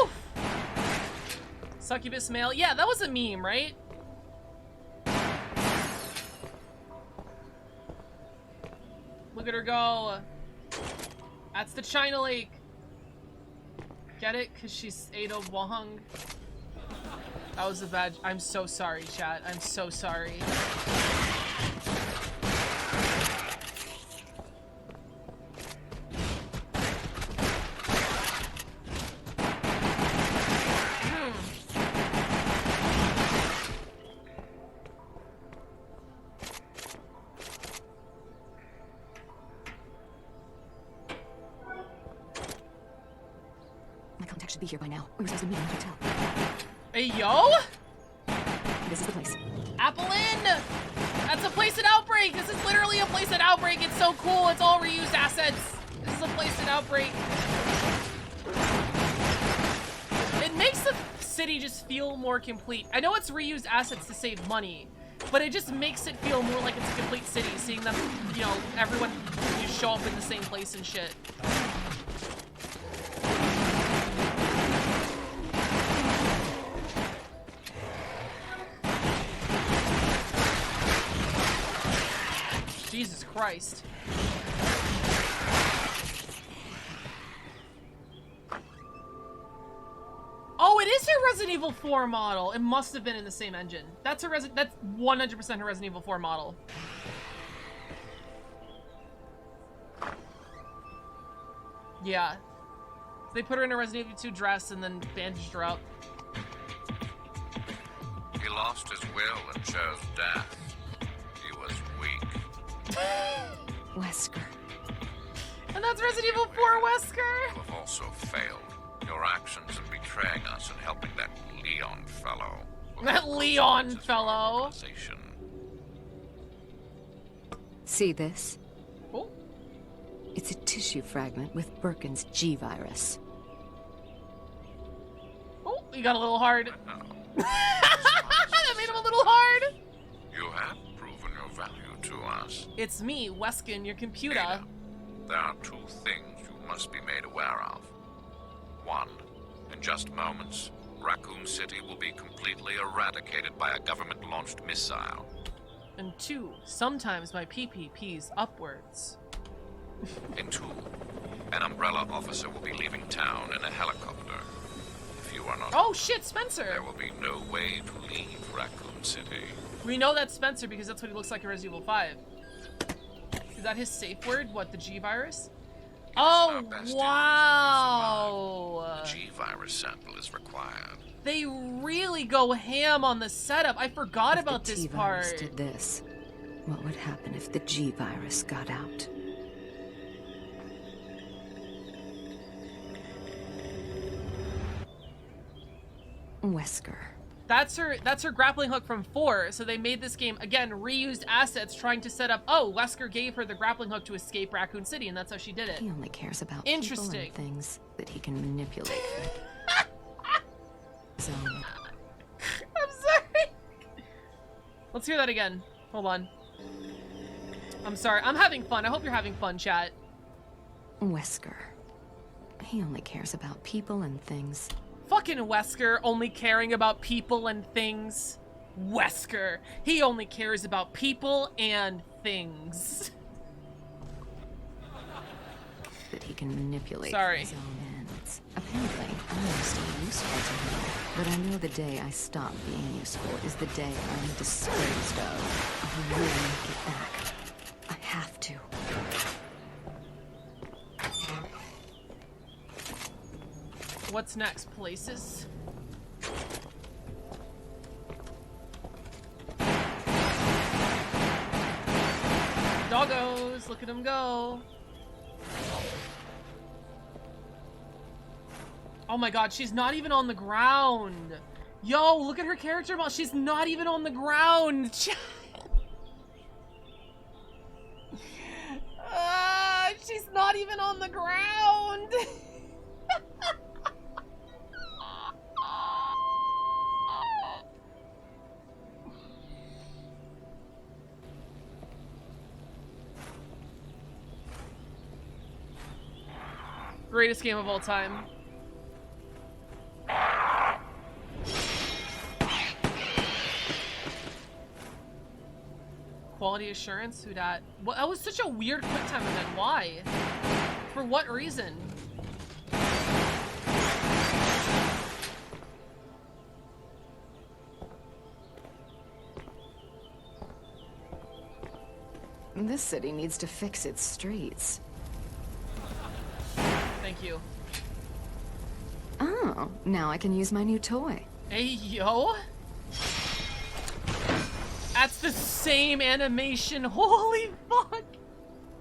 Oof! Succubus male. Yeah, that was a meme, right? Look at her go. That's the China Lake. Get it? Because she's Ada Wong. That was a bad... I'm so sorry, chat. I'm so sorry.
My contact should be here by now. We were supposed to meet in the hotel.
Hey, yo?
This is the place.
Apple Inn! That's a place at Outbreak! This is literally a place at Outbreak! It's so cool! It's all reused assets! This is a place at Outbreak. It makes the city just feel more complete. I know it's reused assets to save money, but it just makes it feel more like it's a complete city, seeing them, you know, everyone you show up in the same place and shit. Jesus Christ. Oh, it is her Resident Evil 4 model. It must have been in the same engine. That's 100% her Resident Evil 4 model. Yeah. They put her in a Resident Evil 2 dress and then bandaged her up.
He lost his will and chose death. He was weak.
Wesker.
And that's Resident Evil 4 Wesker!
You have also failed. Your actions in betraying us and helping that Leon fellow.
That Leon fellow!
See this?
Oh.
It's a tissue fragment with Birkin's G-virus.
Oh, you got a little hard. That made him a little hard!
You have proven your value to us.
It's me, Weskin, your computer.
Ada, there are two things you must be made aware of. One, in just moments, Raccoon City will be completely eradicated by a government-launched missile.
And two, sometimes my PP pees upwards.
In two, an Umbrella officer will be leaving town in a helicopter. If you are not...
Oh shit, Spencer!
There will be no way to leave Raccoon City.
We know that's Spencer because that's what he looks like in Resident Evil 5. Is that his safe word? What, the G-virus? Oh, wow!
The G-virus sample is required.
They really go ham on the setup. I forgot about this part.
If the T-virus did this, what would happen if the G-virus got out? Wesker.
That's her grappling hook from 4. So they made this game, again, reused assets trying to set up, oh, Wesker gave her the grappling hook to escape Raccoon City, and that's how she did it.
He only cares about
Interesting.
people and things that he can manipulate. So...
I'm sorry. Let's hear that again. Hold on. I'm sorry. I'm having fun. I hope you're having fun, chat.
Wesker. He only cares about people and things.
Fucking Wesker, only caring about people and things. Wesker. He only cares about people and things.
That he can manipulate
Sorry.
his own ends. Apparently, I'm still useful to him. But I know the day I stop being useful is the day I'm disposed of. I'll really make it back. I have to.
What's next? Places? Doggos! Look at him go! Oh my god, she's not even on the ground! Yo, look at her character model! She's not even on the ground! She's not even on the ground! Greatest game of all time. Quality assurance? Who dat? Well, that was such a weird quick time event. Why? For what reason?
This city needs to fix its streets.
Thank you.
Oh, now I can use my new toy.
Hey, yo. That's the same animation. Holy fuck.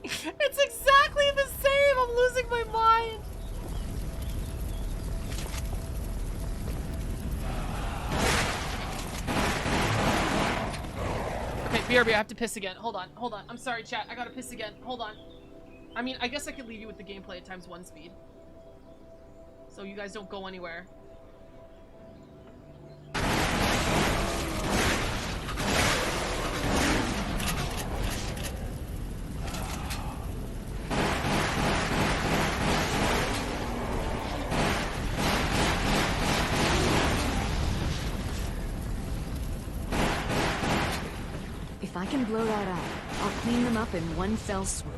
It's exactly the same. I'm losing my mind. Okay, BRB, I have to piss again. Hold on, hold on. I'm sorry, chat. I gotta piss again. Hold on. I mean, I guess I could leave you with the gameplay at ×1 speed. So you guys don't go anywhere.
If I can blow that out, I'll clean them up in one fell swoop.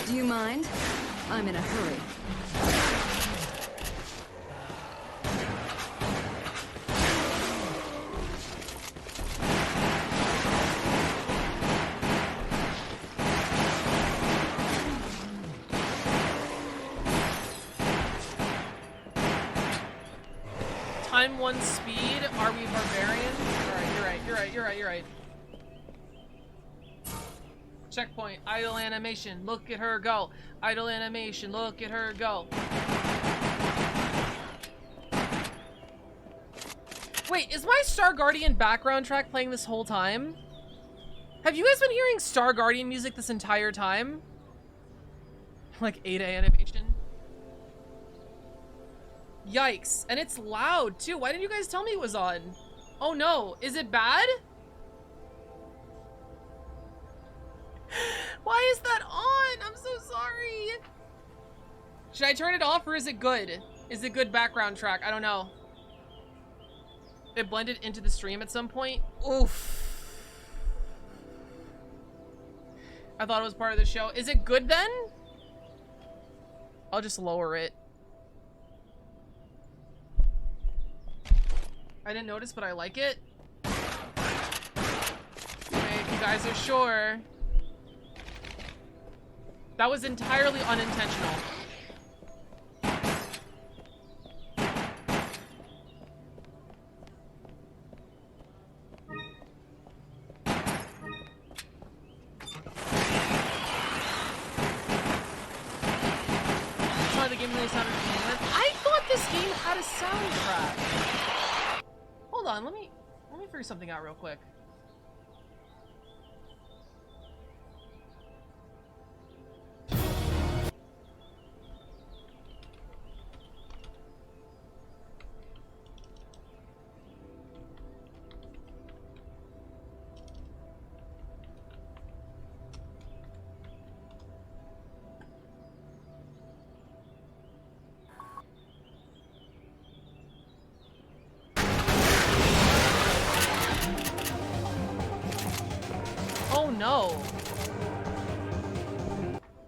Do you mind? I'm in a hurry.
×1 speed? Are we barbarians? Alright, you're right, you're right, you're right, you're right. Checkpoint. Idle animation. Look at her go. Idle animation. Look at her go. Wait, is my Star Guardian background track playing this whole time? Have you guys been hearing Star Guardian music this entire time? Like 8A animation? Yikes. And it's loud too. Why didn't you guys tell me it was on? Oh no. Is it bad? Why is that on? I'm so sorry. Should I turn it off or is it good? Is it good background track? I don't know. It blended into the stream at some point. Oof. I thought it was part of the show. Is it good then? I'll just lower it. I didn't notice, but I like it. Okay, if you guys are sure. That was entirely unintentional. That's why the game really sounded good. I thought this game had a soundtrack. Hold on, let me figure something out real quick. Oh no.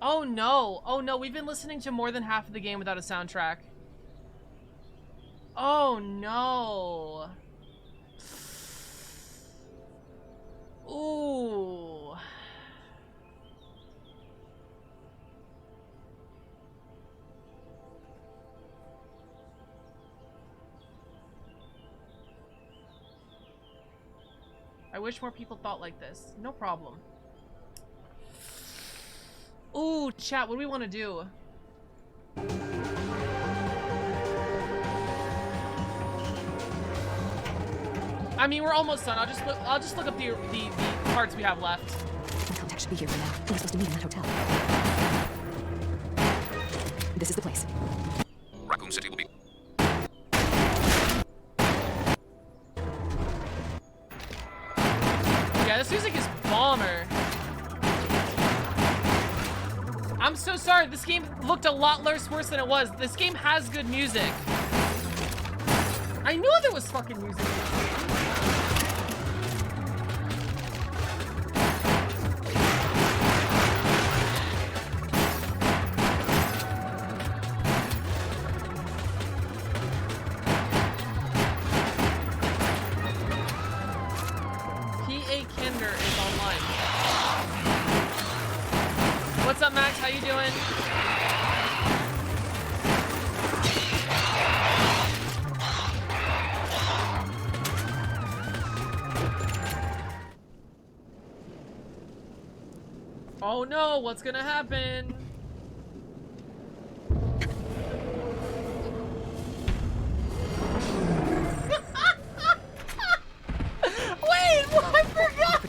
Oh no. Oh no, we've been listening to more than half of the game without a soundtrack. Oh no. Ooh. I wish more people thought like this. No problem. Ooh, chat, what do we want to do? I mean, we're almost done. I'll just look up the parts we have left.
My contact should be here by now. We're supposed to meet in that hotel. This is the place.
Raccoon City will be...
Yeah, this music is bomber. I'm so sorry. This game looked a lot worse than it was. This game has good music. I knew there was fucking music. What's up, Max? How you doing? Oh no, what's gonna happen? Wait, what? I forgot!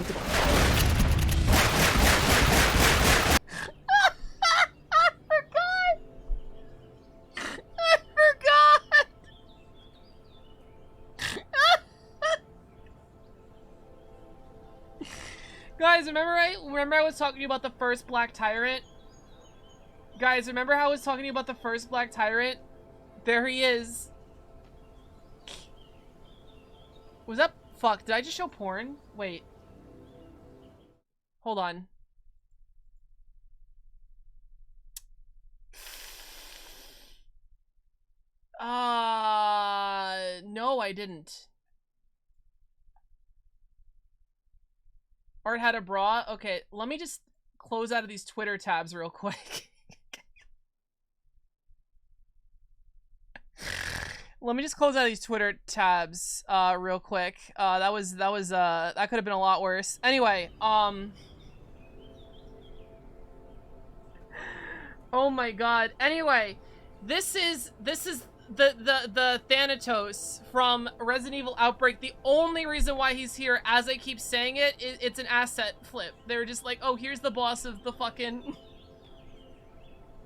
Guys, remember I was talking to you about the first Black Tyrant? Guys, remember how I was talking to you about the first Black Tyrant? There he is. Was that... Fuck, did I just show porn? Wait. Hold on. No, I didn't. Art had a bra? Okay, let me just close out of these Twitter tabs real quick. Let me just close out of these Twitter tabs real quick. That could have been a lot worse. Anyway, oh my god. Anyway, this is the Thanatos from Resident Evil Outbreak. The only reason why he's here, as I keep saying it, it's an asset flip. They're just like, oh, here's the boss of the fucking...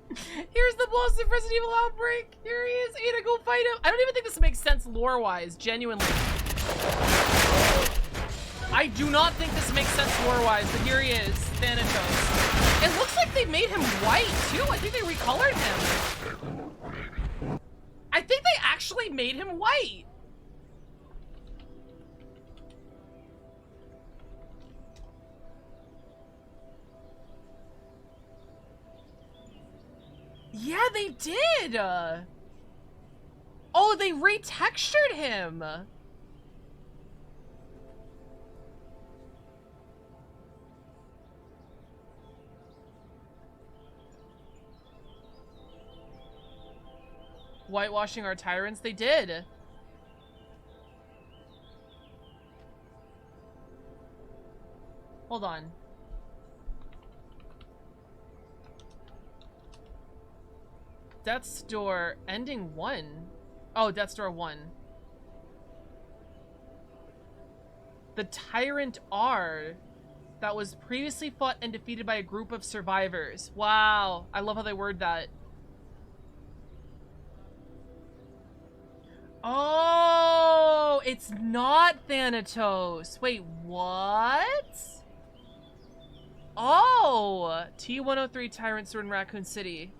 Here's the boss of Resident Evil Outbreak. Here he is. Ada, go fight him. I don't even think this makes sense lore-wise, genuinely. I do not think this makes sense lore-wise, but here he is, Thanatos. It looks like they made him white, too. I think they recolored him. I think they actually made him white. Yeah, they did. Oh, they retextured him. Whitewashing our tyrants? They did. Hold on. Death's Door ending 1. Oh, Death's Door 1. The Tyrant R that was previously fought and defeated by a group of survivors. Wow. I love how they word that. Oh, it's not Thanatos. Wait, what? Oh, T-103 Tyrants are in Raccoon City.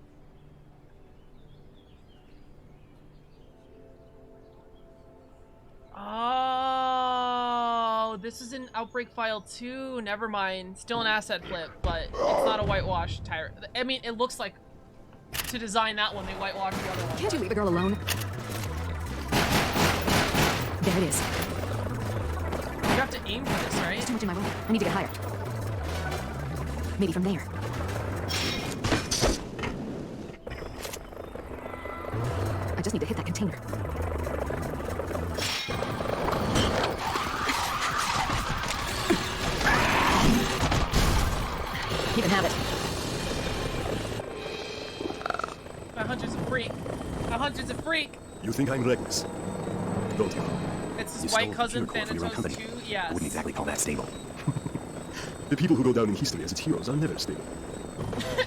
Oh, this is an Outbreak File 2. Never mind. Still an asset flip, but it's not a whitewash tyrant. I mean, it looks like to design that one, they whitewashed the other one.
Can't you leave the girl alone? There it is.
You have to aim for this, right?
There's too much in my way. I need to get higher. Maybe from there. I just need to hit that container.
freak. The hunter's a freak.
You think I'm reckless, don't you?
It's
You
his
stole
white
the
cousin
pure core from your own
Thanatos
company.
too. Yes.
I wouldn't exactly call that stable.
The people who go down in history as its heroes are never stable.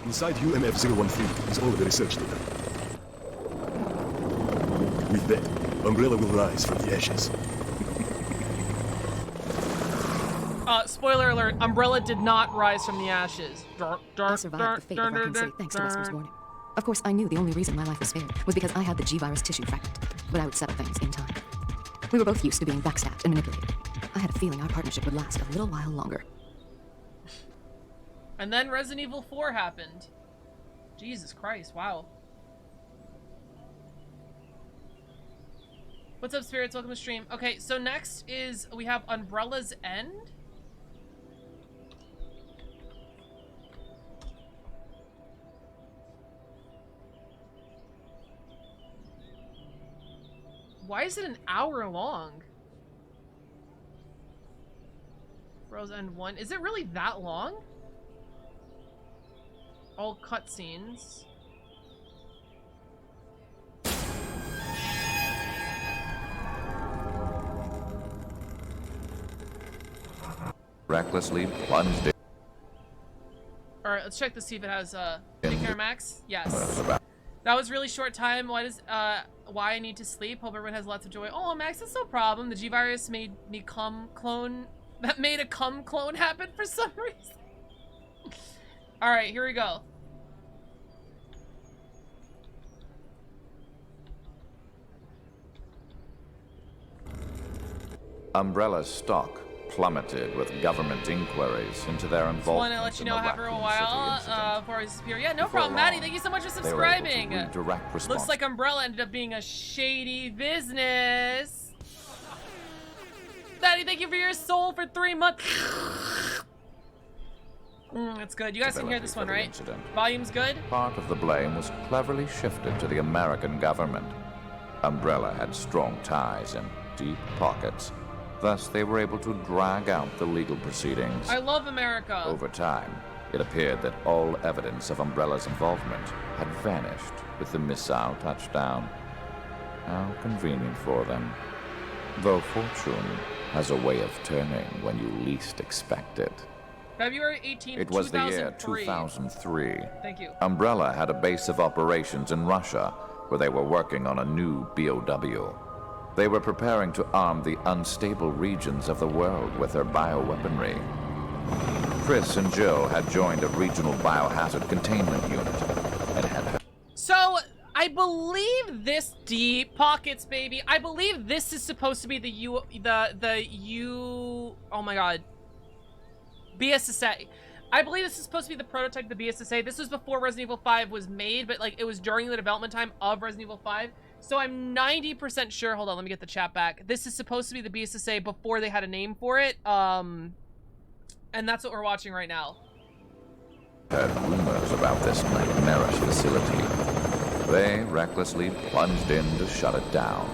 Inside UMF-013 is all of the research data. With that, Umbrella will rise from the ashes.
Spoiler alert, Umbrella did not rise from the ashes.
I survived the fate of Raccoon City thanks to Wesker's warning. Of course, I knew the only reason my life was spared was because I had the G-virus tissue fragment, but I would settle things in time. We were both used to being backstabbed and manipulated. I had a feeling our partnership would last a little while longer.
And then Resident Evil 4 happened. Jesus Christ, wow. What's up, spirits? Welcome to stream. Okay, so next is we have Umbrella's End. Why is it an hour long? Rose End 1. Is it really that long? All cutscenes.
Recklessly plunged in.
Alright, let's check to see if it has take care, Max. Yes.
About
That was really short time. Why I need to sleep? Hope everyone has lots of joy. Oh, Max, that's no problem. The G-virus made me clone. That made a clone happen for some reason. Alright, here we go.
Umbrella's stock plummeted with government inquiries into their
Just want
involvement
to let you
in
know
the
I have for a
Raccoon
while
City incident.
before I disappear. Yeah, no
Before
problem, Maddie.
long,
Thank you so much for
they were able to
subscribing.
redirect
Looks
response-
like Umbrella ended up being a shady business. Daddy, thank you for your soul for 3 months. It's good. You guys can hear this one, right?
Incident.
Volume's good?
Part of the blame was cleverly shifted to the American government. Umbrella had strong ties and deep pockets. Thus, they were able to drag out the legal proceedings.
I love America.
Over time, it appeared that all evidence of Umbrella's involvement had vanished with the missile touchdown. How convenient for them. Though fortune has a way of turning when you least expect it.
February 18th,
It was the year
2003.
2003.
Thank you.
Umbrella had a base of operations in Russia where they were working on a new BOW. They were preparing to arm the unstable regions of the world with their bioweaponry. Chris and Jill had joined a regional biohazard containment unit and had...
So, I believe this deep pockets, baby. I believe this is supposed to be the oh my god. BSSA. I believe this is supposed to be the prototype of the BSSA. This was before Resident Evil 5 was made, but like it was during the development time of Resident Evil 5. So I'm 90% sure, hold on, let me get the chat back. This is supposed to be the BSSA before they had a name for it. And that's what we're watching right now.
Heard rumors about this nightmarish facility. They recklessly plunged in to shut it down.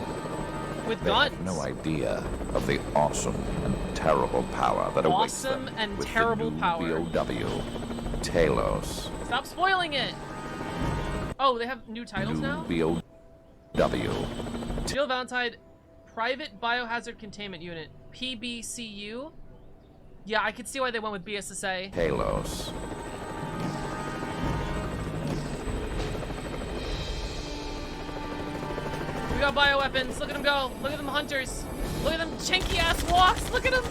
With
They
guns.
had no idea of the awesome and terrible power that awaits
Awesome
them
and
with
terrible
the new
power.
BOW, Talos.
Stop spoiling it. Oh, they have new titles now?
BOW.
Jill Valentine, Private Biohazard Containment Unit, PBCU. Yeah, I could see why they went with BSSA.
Talos.
We got bioweapons. Look at them go. Look at them hunters. Look at them chinky ass walks. Look at them.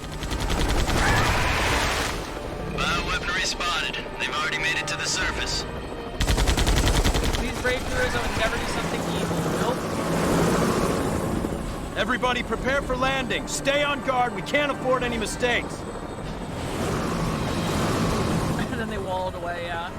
Bioweaponry spotted. They've already made it to the surface.
These brave heroes would never do something evil. Nope.
Everybody prepare for landing. Stay on guard. We can't afford any mistakes.
And then they walled away, yeah.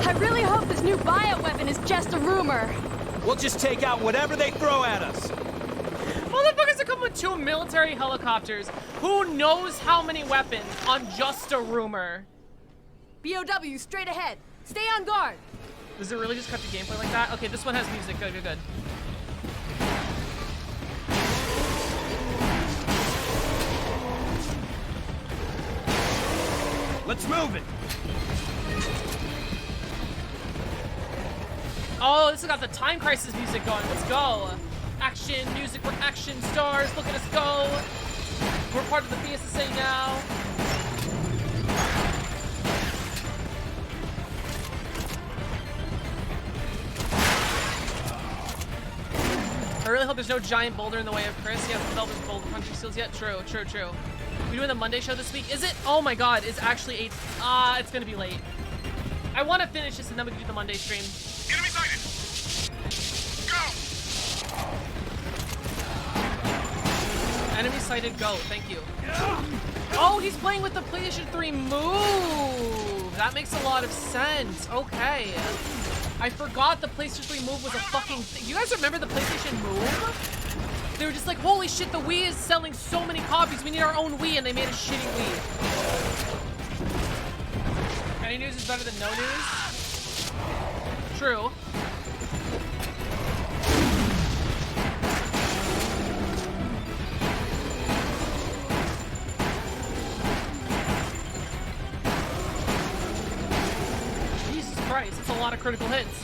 I really hope this new bioweapon is just a rumor.
We'll just take out whatever they throw at us.
Motherfuckers are coming with 2 military helicopters. Who knows how many weapons on just a rumor?
BOW, straight ahead. Stay on guard.
Does it really just cut the gameplay like that? Okay, this one has music. Good, good, good.
Let's move it.
Oh, this has got the Time Crisis music going. Let's go. Action music for action stars. Look at us go. We're part of the PSSA now. I really hope there's no giant boulder in the way of Chris. He hasn't developed his boulder punching skills yet. True. We doing the Monday show this week? Is it? Oh my god, it's actually 8. It's gonna be late. I want to finish this and then we can do the Monday stream.
Enemy sighted! Go!
Enemy sighted, go. Thank you. Oh, he's playing with the PlayStation 3 Move! That makes a lot of sense. Okay. I forgot the PlayStation 3 Move was a fucking thing. You guys remember the PlayStation Move? They were just like, holy shit, the Wii is selling so many copies. We need our own Wii, and they made a shitty Wii. Any news is better than no news? True. Jesus Christ, it's a lot of critical hits.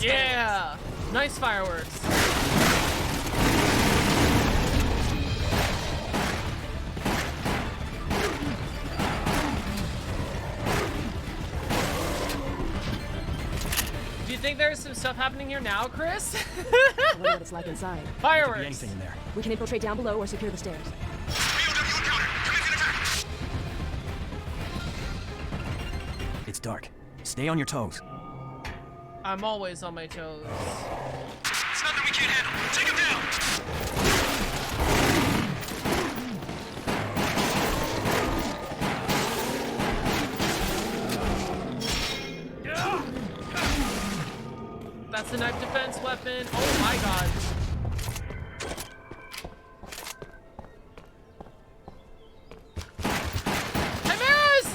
Yeah! Nice fireworks. Do you think there's some stuff happening here now, Chris?
I wonder what it's like inside.
Fireworks!
Could be anything in there.
We can infiltrate down below or secure the stairs.
It's dark. Stay on your toes.
I'm always on my toes.
It's nothing we can't handle. Take him down!
That's a knife defense weapon. Oh my god. Chimeras!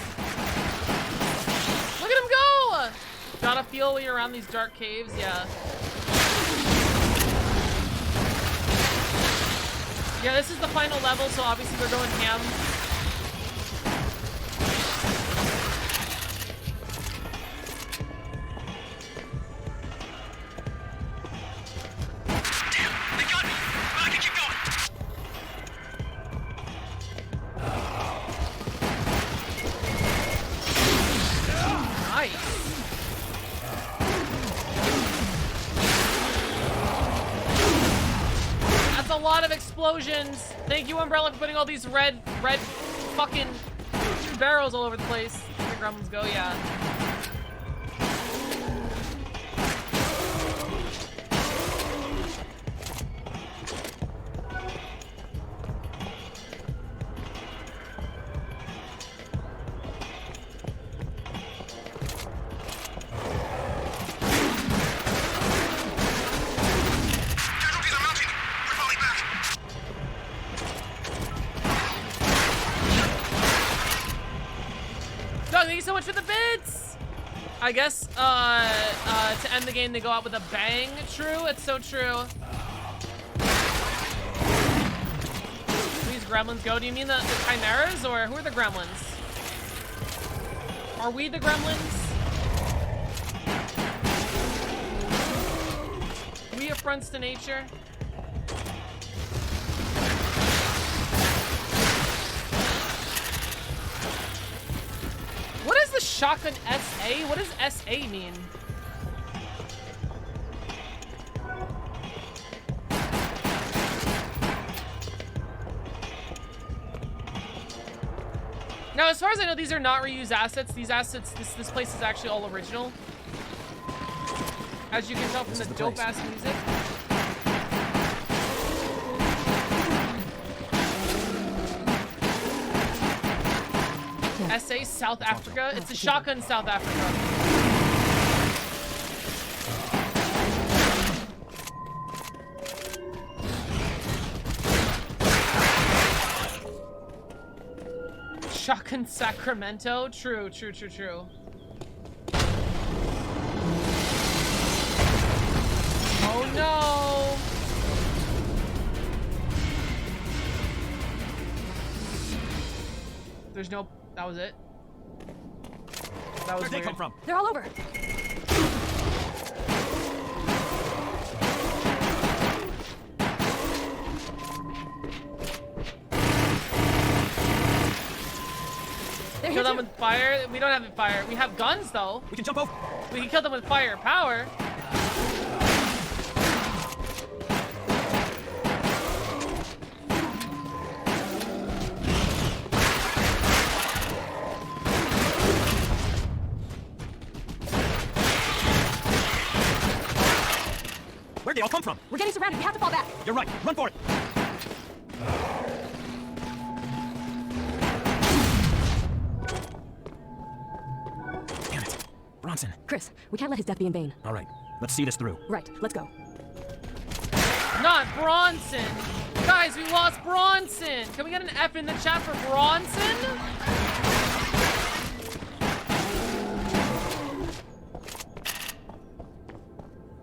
Look at him go! Gotta feel when you're around these dark caves, yeah. Yeah, this is the final level, so obviously we're going ham. Explosions. Thank you, Umbrella, for putting all these red fucking barrels all over the place. Where the gremlins go, yeah. I guess, to end the game, they go out with a bang. True, it's so true. These gremlins go. Do you mean the chimeras, or who are the gremlins? Are we the gremlins? We affronts to nature? What is the shotgun SA? What does SA mean? Now, as far as I know, these are not reused assets. These assets, this place is actually all original. As you can tell from the dope-ass music. SA South Africa? It's a shotgun South Africa. Shotgun Sacramento? True. Oh no! There's no... That was it? That was
Where'd they
weird.
come from?
They're all over.
Kill them with fire? We don't have fire. We have guns, though.
We can jump over.
We can kill them with fire power.
Where'd they all come from?
We're getting surrounded. We have to fall back.
You're right. Run for it. Damn it. Bronson.
Chris, we can't let his death be in vain.
All right. Let's see this through.
Right, let's go.
Not Bronson. Guys, we lost Bronson. Can we get an F in the chat for Bronson?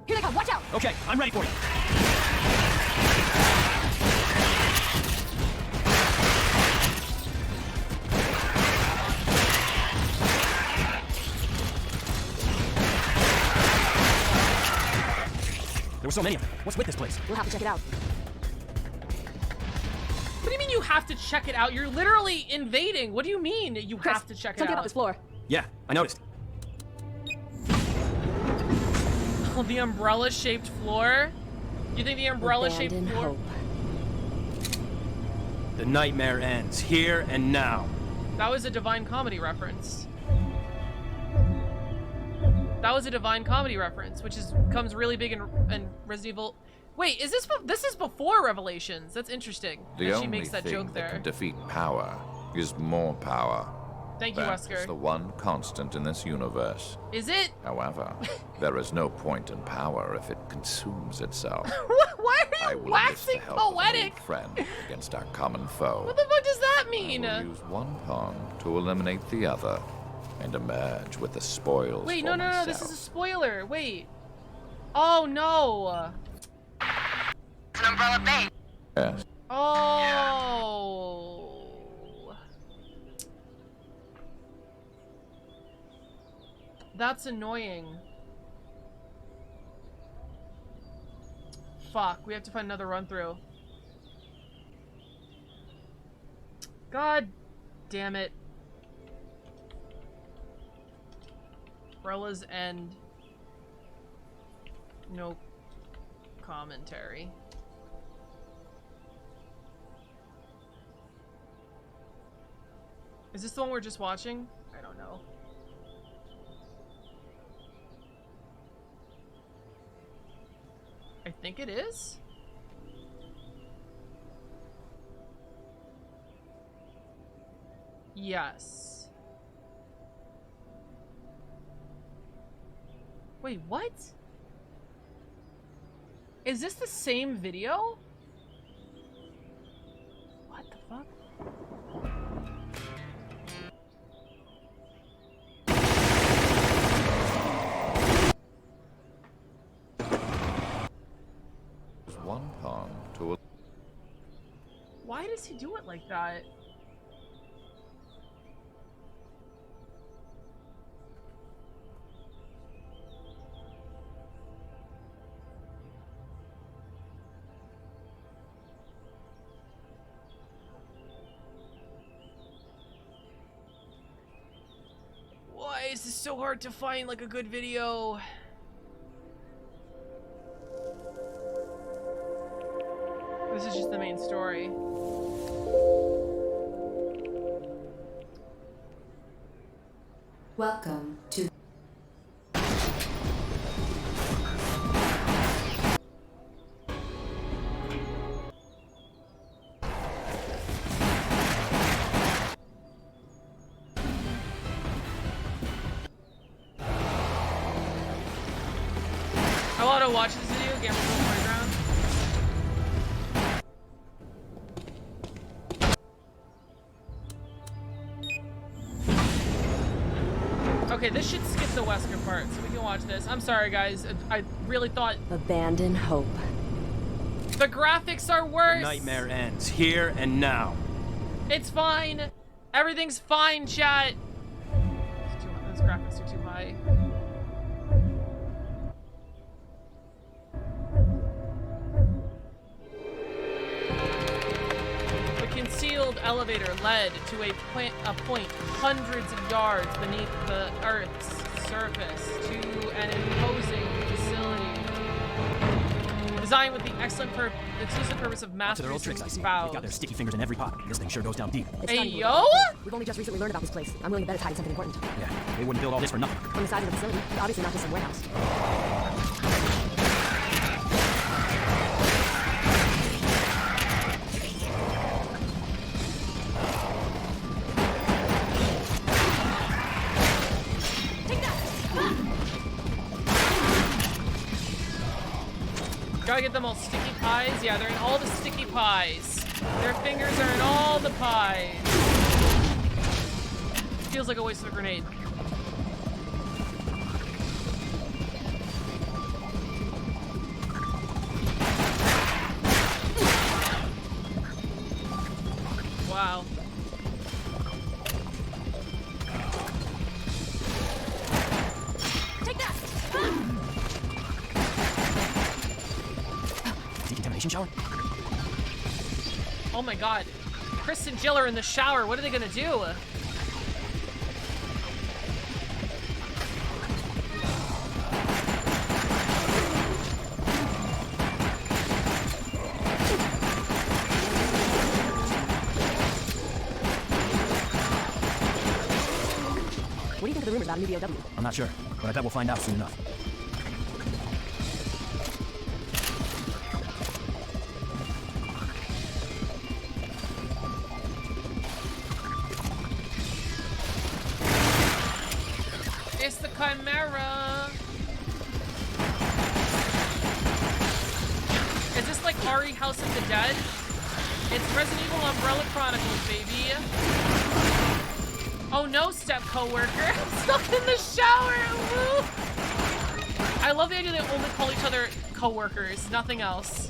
Here they come. Watch out.
Okay, I'm ready for you. There were so many of them. What's with this place?
We'll have to check it out.
What do you mean you have to check it out? You're literally invading. What do you mean you
Chris,
have to check it
something
out?
about this floor.
Yeah, I noticed.
Oh, the umbrella-shaped floor? You think the umbrella-shaped
Abandon
floor?
hope.
The nightmare ends here and now.
That was a Divine Comedy reference. That was a Divine Comedy reference, which comes really big in Resident Evil. Wait, is this is before Revelations? That's interesting.
The
that
only
she makes that
thing
joke
that
there.
can defeat power is more power.
Thank you,
That is
Wesker.
the one constant in this universe.
Is it?
However, there is no point in power if it consumes itself.
Why are
I
you
will
waxing
enlist the help of an
poetic?
old friend against our common foe.
What the fuck does that mean?
I will use one pawn to eliminate the other, and emerge with the spoils.
Wait,
for
no,
myself.
this is a spoiler. Wait. Oh no.
It's an umbrella base.
Yes.
Oh. That's annoying. Fuck, we have to find another run through. God damn it. Umbrella's End. No commentary. Is this the one we're just watching? I don't know. I think it is. Yes. Wait, what? Is this the same video? What the fuck?
One pawn to.
Why does he do it like that? Why is this so hard to find like a good video? This is just the main story.
Welcome to
auto watch this video, Gamble Playground. Okay, this should skip the Wesker part, so we can watch this. I'm sorry, guys. I really thought...
Abandon hope.
The graphics are worse!
The nightmare ends, here and now.
It's fine! Everything's fine, chat! Those graphics are too high. The concealed elevator led to a point hundreds of yards beneath the Earth's surface to an imposing facility designed with the exclusive purpose of mass
To their old tricks, I see.
spouse.
They've got their sticky fingers in every pot. This thing sure goes down deep.
Hey, yo!
We've only just recently learned about this place. I'm willing to bet it's hiding something important.
Yeah, they wouldn't build all this for nothing.
From the size of the facility, it's obviously not just some warehouse.
Gotta get them all sticky pies. Yeah, they're in all the sticky pies. Their fingers are in all the pies. Feels like a waste of a grenade. Wow.
Take that!
Decontamination shower?
Oh my god. Chris and Jill are in the shower. What are they gonna do?
What do you think of the rumors about a new BOW?
I'm not sure, but I bet we'll find out soon enough.
It's the Chimera. Is this like Ari House of the Dead? It's Resident Evil Umbrella Chronicles, baby. Oh no, step coworker. I'm stuck in the shower. Woo. I love the idea they only call each other coworkers, nothing else.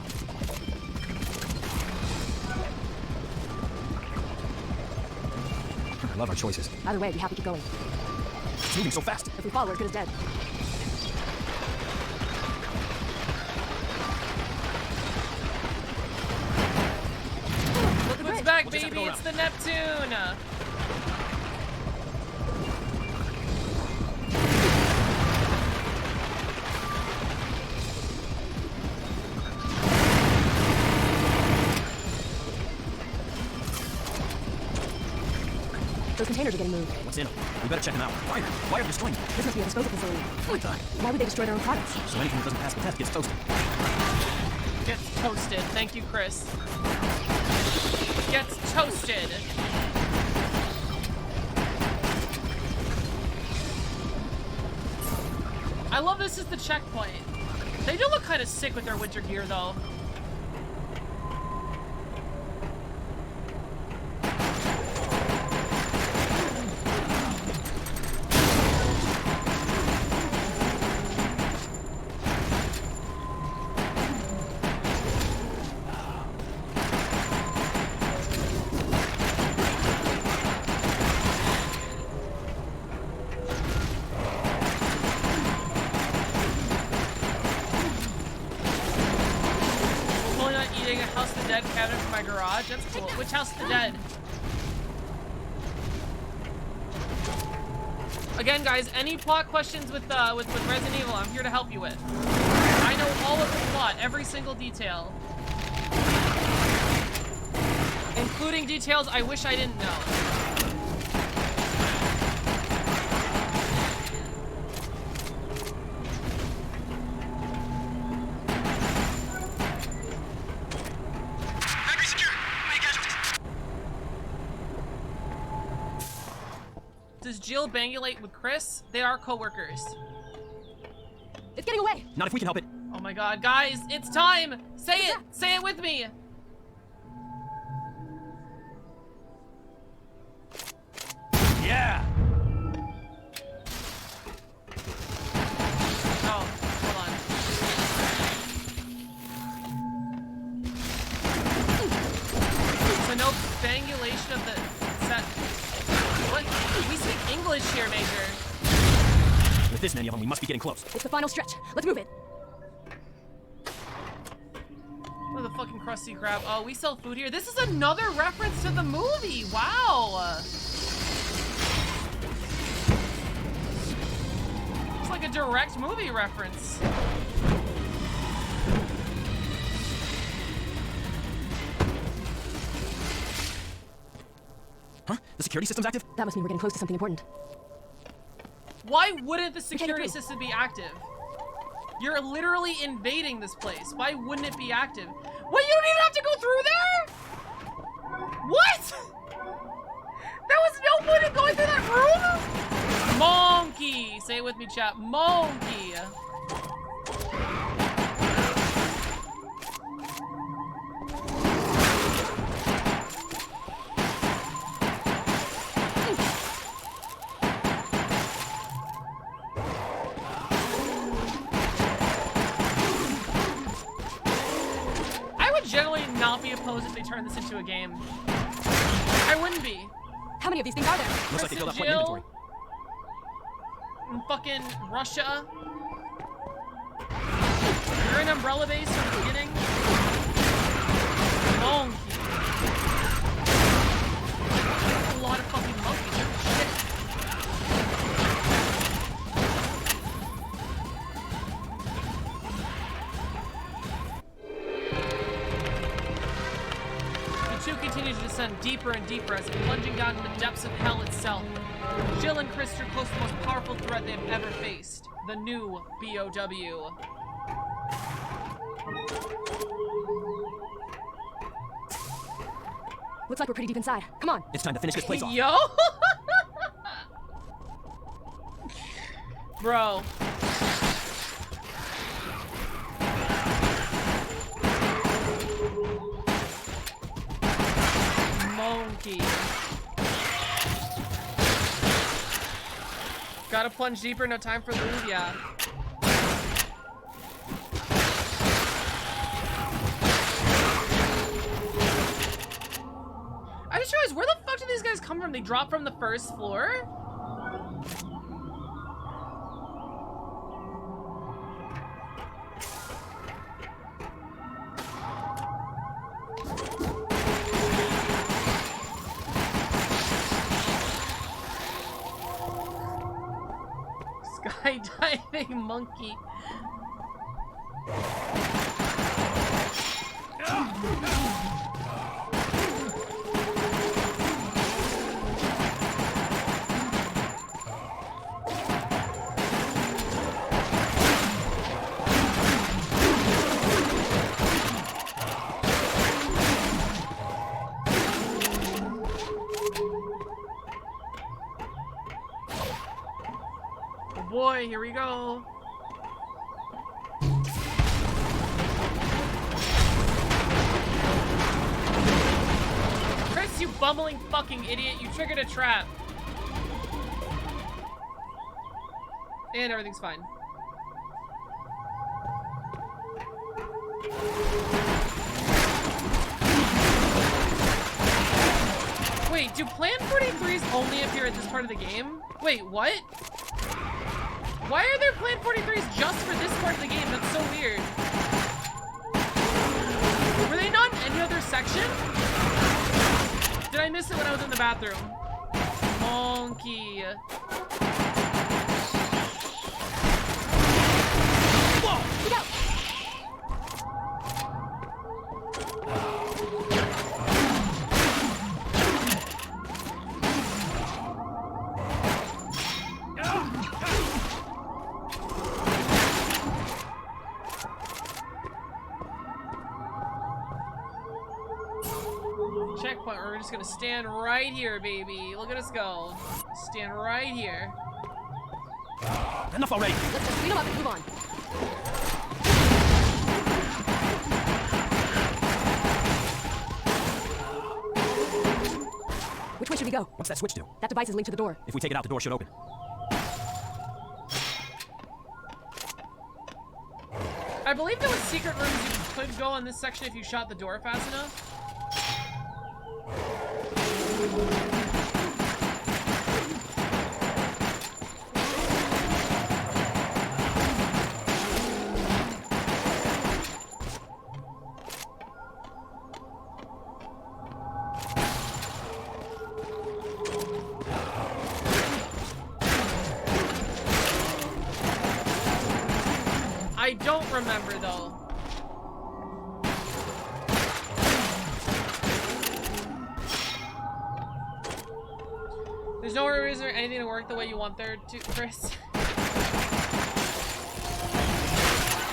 I love our choices.
Either way, we have to keep going.
It's moving so fast.
If we fall, we're as good as dead.
Look what's back, baby. It's the Neptune.
Those containers are getting moved.
What's in them? We better check them out. Why are they destroying them?
This must be a disposal facility.
What the?
Why would they destroy their own products?
So anything that doesn't pass the test gets toasted.
Gets toasted. Thank you, Chris. Gets toasted. I love this is the checkpoint. They do look kind of sick with their winter gear, though. That's cool. Which House of the Dead? Again, guys, any plot questions with Resident Evil, I'm here to help you with. I know all of the plot, every single detail. Including details I wish I didn't know. Does Jill bangulate with Chris? They are co-workers.
It's getting away!
Not if we can help it.
Oh my god, guys, it's time! Say it! Say it with me!
Yeah!
Oh, hold on. So no bangulation of the set. What? We speak English here, Major.
With this many of them, we must be getting close.
It's the final stretch. Let's move it.
What the fucking crusty crab? Oh, we sell food here. This is another reference to the movie. Wow. It's like a direct movie reference.
Huh? The security system's active?
That must mean we're getting close to something important.
Why wouldn't the security system be active? You're literally invading this place. Why wouldn't it be active? Wait, you don't even have to go through there? What? There was no point in going through that room? Monkey. Say it with me, chat. Monkey. Generally not be opposed if they turn this into a game. I wouldn't be.
How many of these things are there?
Looks like they filled up quite an inventory.
In fucking Russia. You're an umbrella base from the beginning. Monkey. That's a lot of fucking monkeys. Holy shit. Continue to descend deeper and deeper as if plunging down to the depths of hell itself. Jill and Chris are close to the most powerful threat they've ever faced. The new BOW.
Looks like we're pretty deep inside. Come on.
It's time to finish this place off.
Yo! Bro. Monkey. Gotta plunge deeper, no time for lube, yeah. I just realized, where the fuck do these guys come from? They drop from the first floor? Skydiving monkey. Oh boy, here we go. Chris, you bumbling fucking idiot, you triggered a trap. And everything's fine. Wait, do Plan 43s only appear at this part of the game? Wait, what? Why are there Plan 43s just for this part of the game? That's so weird. Were they not in any other section? Did I miss it when I was in the bathroom? Monkey.
Whoa! Look out!
Checkpoint, we're just gonna stand right here, baby. Look at us go. Stand right here.
Enough already!
Let's just clean them up and move on. Which way should we go?
What's that switch do?
That device is linked to the door.
If we take it out, the door should open.
I believe there was secret rooms you could go in this section if you shot the door fast enough. I don't remember though. There's no reason or anything to work the way you want there to, Chris.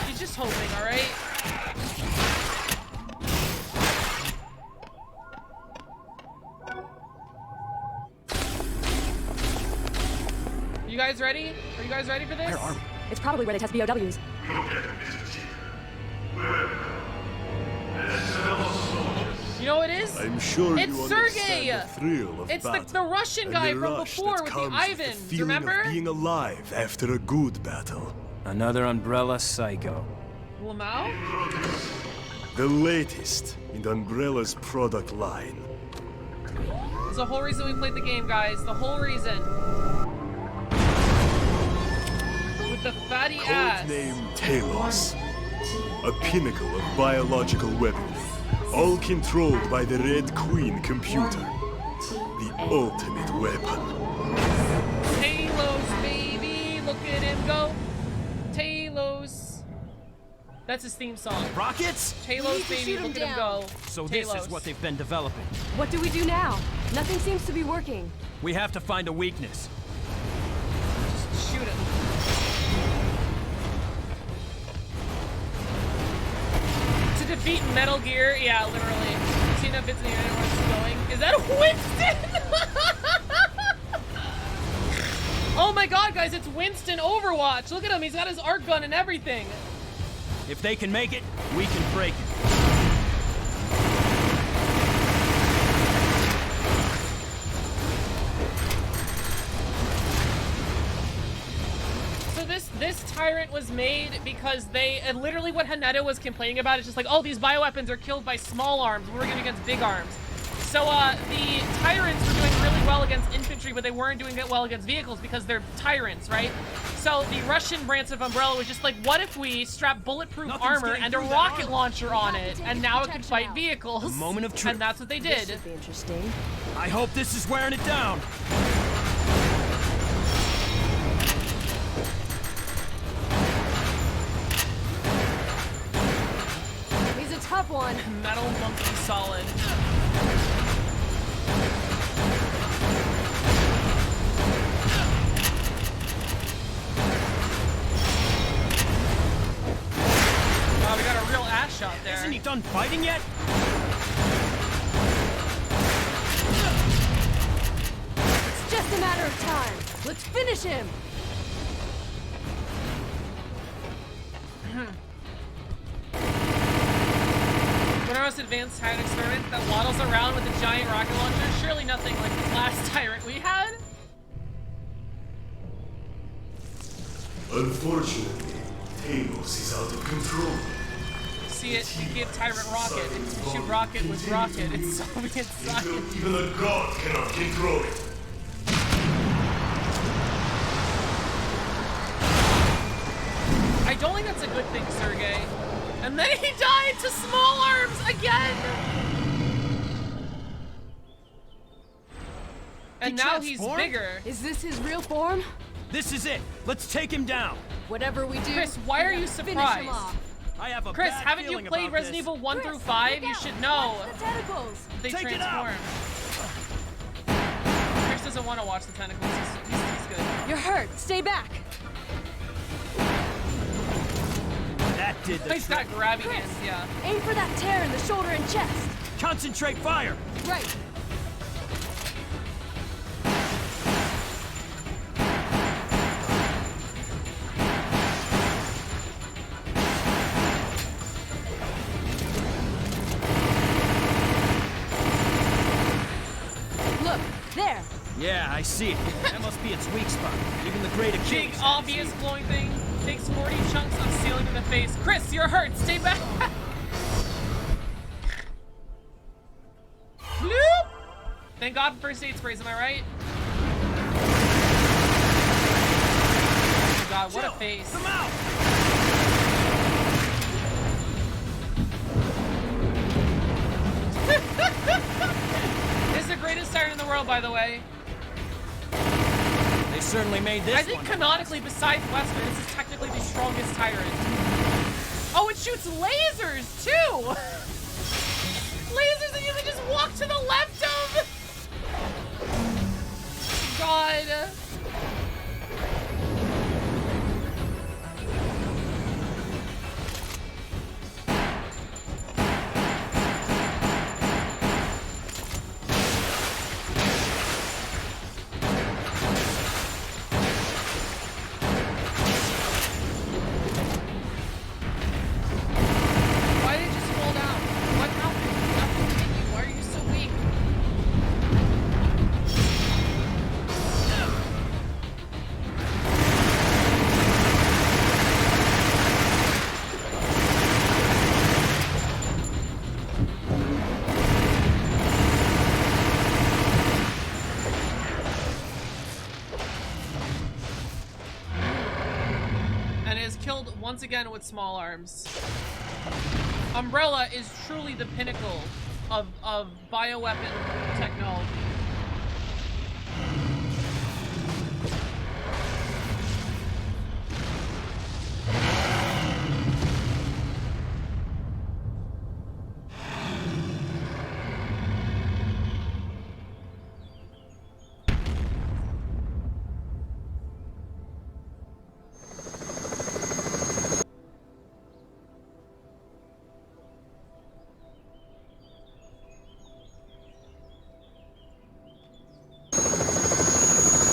He's just hoping, alright? You guys ready? Are you guys ready for this?
Where are we?
It's probably where they test BOWs.
You know what it is?
I'm sure
it's
you
Sergey!
understand the thrill of
It's
battle
the Russian
and
guy
the
from
rush
before
that
with the
comes with
Ivans,
feeling
remember?
of being alive after a good battle.
Another Umbrella psycho.
Lamau?
The latest in Umbrella's product line.
There's the whole reason we played the game, guys. The whole reason. With the fatty ass.
Codename Talos. A pinnacle of biological weapons. All controlled by the Red Queen computer. The ultimate weapon.
Talos, baby! Look at him go! Talos! That's his theme song.
Rockets?
Talos, baby, look at him go.
So this
Talos.
is what they've been developing.
What do we do now? Nothing seems to be working.
We have to find a weakness.
Just shoot him. To defeat Metal Gear, yeah, literally. See enough bits in the internet where it's going. Is that Winston? Oh my god, guys, it's Winston Overwatch. Look at him, he's got his arc gun and everything.
If they can make it, we can break it.
So this tyrant was made because they, and literally what Haneda was complaining about is just like, oh, these bioweapons are killed by small arms, we're going against big arms. So the tyrants were doing really well against infantry, but they weren't doing well against vehicles because they're tyrants, right? So the Russian branch of Umbrella was just like, what if we strap bulletproof armor and a rocket launcher on it, and now it can fight vehicles?
A moment of truth.
And that's what they did.
This should be interesting.
I hope this is wearing it down.
He's a tough one.
Metal monkey solid. Wow, we got a real ass shot there.
Isn't he done fighting yet?
It's just a matter of time. Let's finish him.
When our most advanced tyrant experiment that waddles around with a giant rocket launcher, surely nothing like this last tyrant we had.
Unfortunately, Talos is out of control.
See it? You give tyrant rocket. It's shoot rocket with rocket. It's Soviet science.
Even a god cannot control it.
I don't think that's a good thing, Sergey. And then he died to small arms again! And now he's bigger.
Is this his real form?
This is it. Let's take him down.
Whatever we do,
Chris, why are you
finish him
surprised?
off.
I have a
Chris,
bad
haven't you
feeling
played
about
Resident
this.
Evil 1 through
Chris,
5?
look
You
out.
should know.
Watch the tentacles.
They
Take it out.
transform. Chris doesn't want to watch the tentacles. He's good.
You're hurt. Stay back.
That did the
He's got
trick.
grabby
Chris,
hands, yeah.
aim for that tear in the shoulder and chest.
Concentrate fire.
Right. Look, There!
Yeah, I see it. That must be its weak spot. Even the great Achilles.
Big, obvious glowing thing takes 40 chunks of ceiling to the face. Chris, you're hurt. Stay back. Bloop! Thank God for first aid sprays, am I right? Oh God, what a face.
Come out!
This is the greatest siren in the world, by the way.
They certainly made this
I think canonically, besides Wesker, this is technically the strongest tyrant. Oh, it shoots lasers, too! Lasers that you can just walk to the left of! God. Why did it just fall down? What happened? Nothing hit you. Why are you so weak? And is killed once again with small arms. Umbrella is truly the pinnacle of bioweapon technology.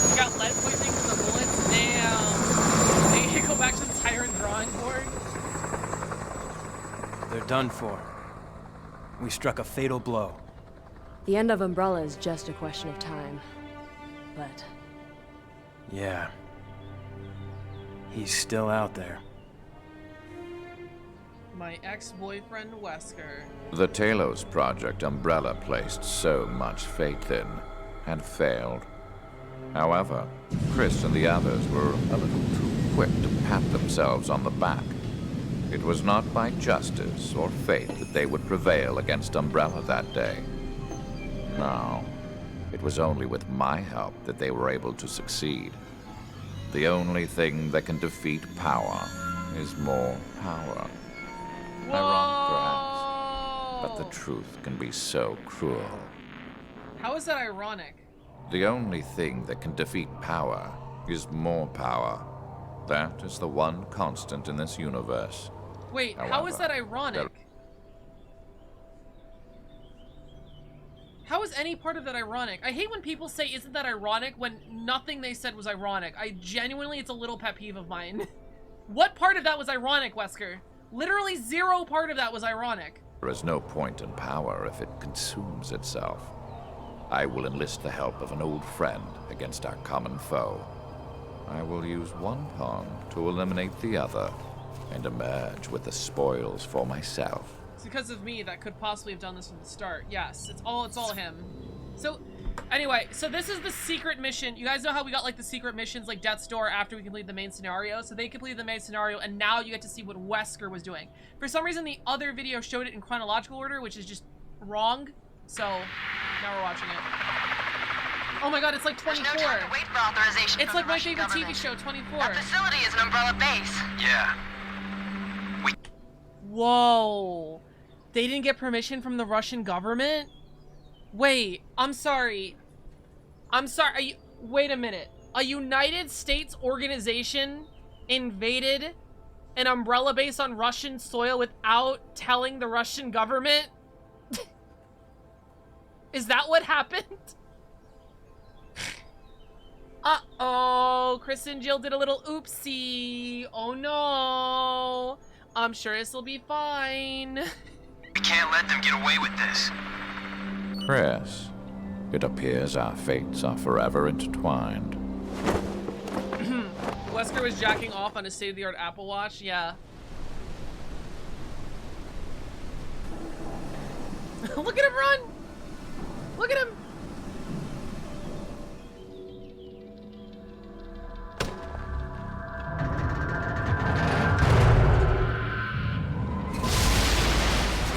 You got lead poisoning from the bullets? Damn. They need to go back to the tyrant drawing board.
They're done for. We struck a fatal blow.
The end of Umbrella is just a question of time. But
Yeah. He's still out there.
My ex-boyfriend Wesker.
The Talos project Umbrella placed so much faith in had failed. However, Chris and the others were a little too quick to pat themselves on the back. It was not by justice or fate that they would prevail against Umbrella that day. No, it was only with my help that they were able to succeed. The only thing that can defeat power is more power. Ironic, perhaps, but the truth can be so cruel.
How is that ironic?
The only thing that can defeat power is more power. That is the one constant in this universe.
Wait, how is that ironic? How is any part of that ironic? I hate when people say, isn't that ironic, when nothing they said was ironic. I genuinely, it's a little pet peeve of mine. What part of that was ironic, Wesker? Literally zero part of that was ironic.
There is no point in power if it consumes itself. I will enlist the help of an old friend against our common foe. I will use one pawn to eliminate the other and emerge with the spoils for myself.
It's because of me that could possibly have done this from the start. Yes, it's all him. So, anyway, so this is the secret mission. You guys know how we got like the secret missions like Death's Door after we completed the main scenario? So they completed the main scenario and now you get to see what Wesker was doing. For some reason, the other video showed it in chronological order, which is just wrong. So, now we're watching it. Oh my god, it's like 24.
There's no time to wait for authorization
It's
from
like
the
my
Russian
favorite
government.
TV show, 24.
That facility is an Umbrella base.
Yeah.
Whoa. They didn't get permission from the Russian government? Wait, I'm sorry. Wait a minute. A United States organization invaded an Umbrella base on Russian soil without telling the Russian government? Is that what happened? Uh-oh, Chris and Jill did a little oopsie. Oh no. I'm sure this will be fine.
We can't let them get away with this.
Chris, It appears our fates are forever intertwined.
Wesker was jacking off on a state-of-the-art Apple Watch? Yeah. Look at him run! Look at him!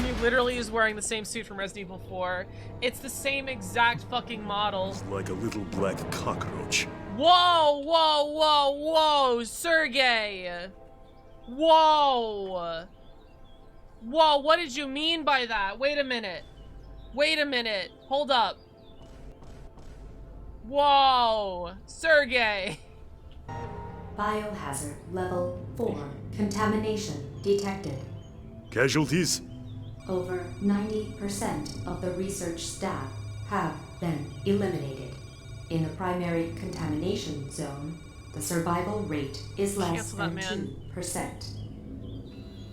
He literally is wearing the same suit from Resident Evil 4. It's the same exact fucking model.
It's like a little black cockroach.
Whoa, whoa, whoa, whoa, Sergey! Whoa! Whoa, what did you mean by that? Wait a minute. Wait a minute. Hold up. Whoa! Sergey!
Biohazard level 4. Contamination detected.
Casualties?
Over 90% of the research staff have been eliminated. In the primary contamination zone, the survival rate is less than 2%.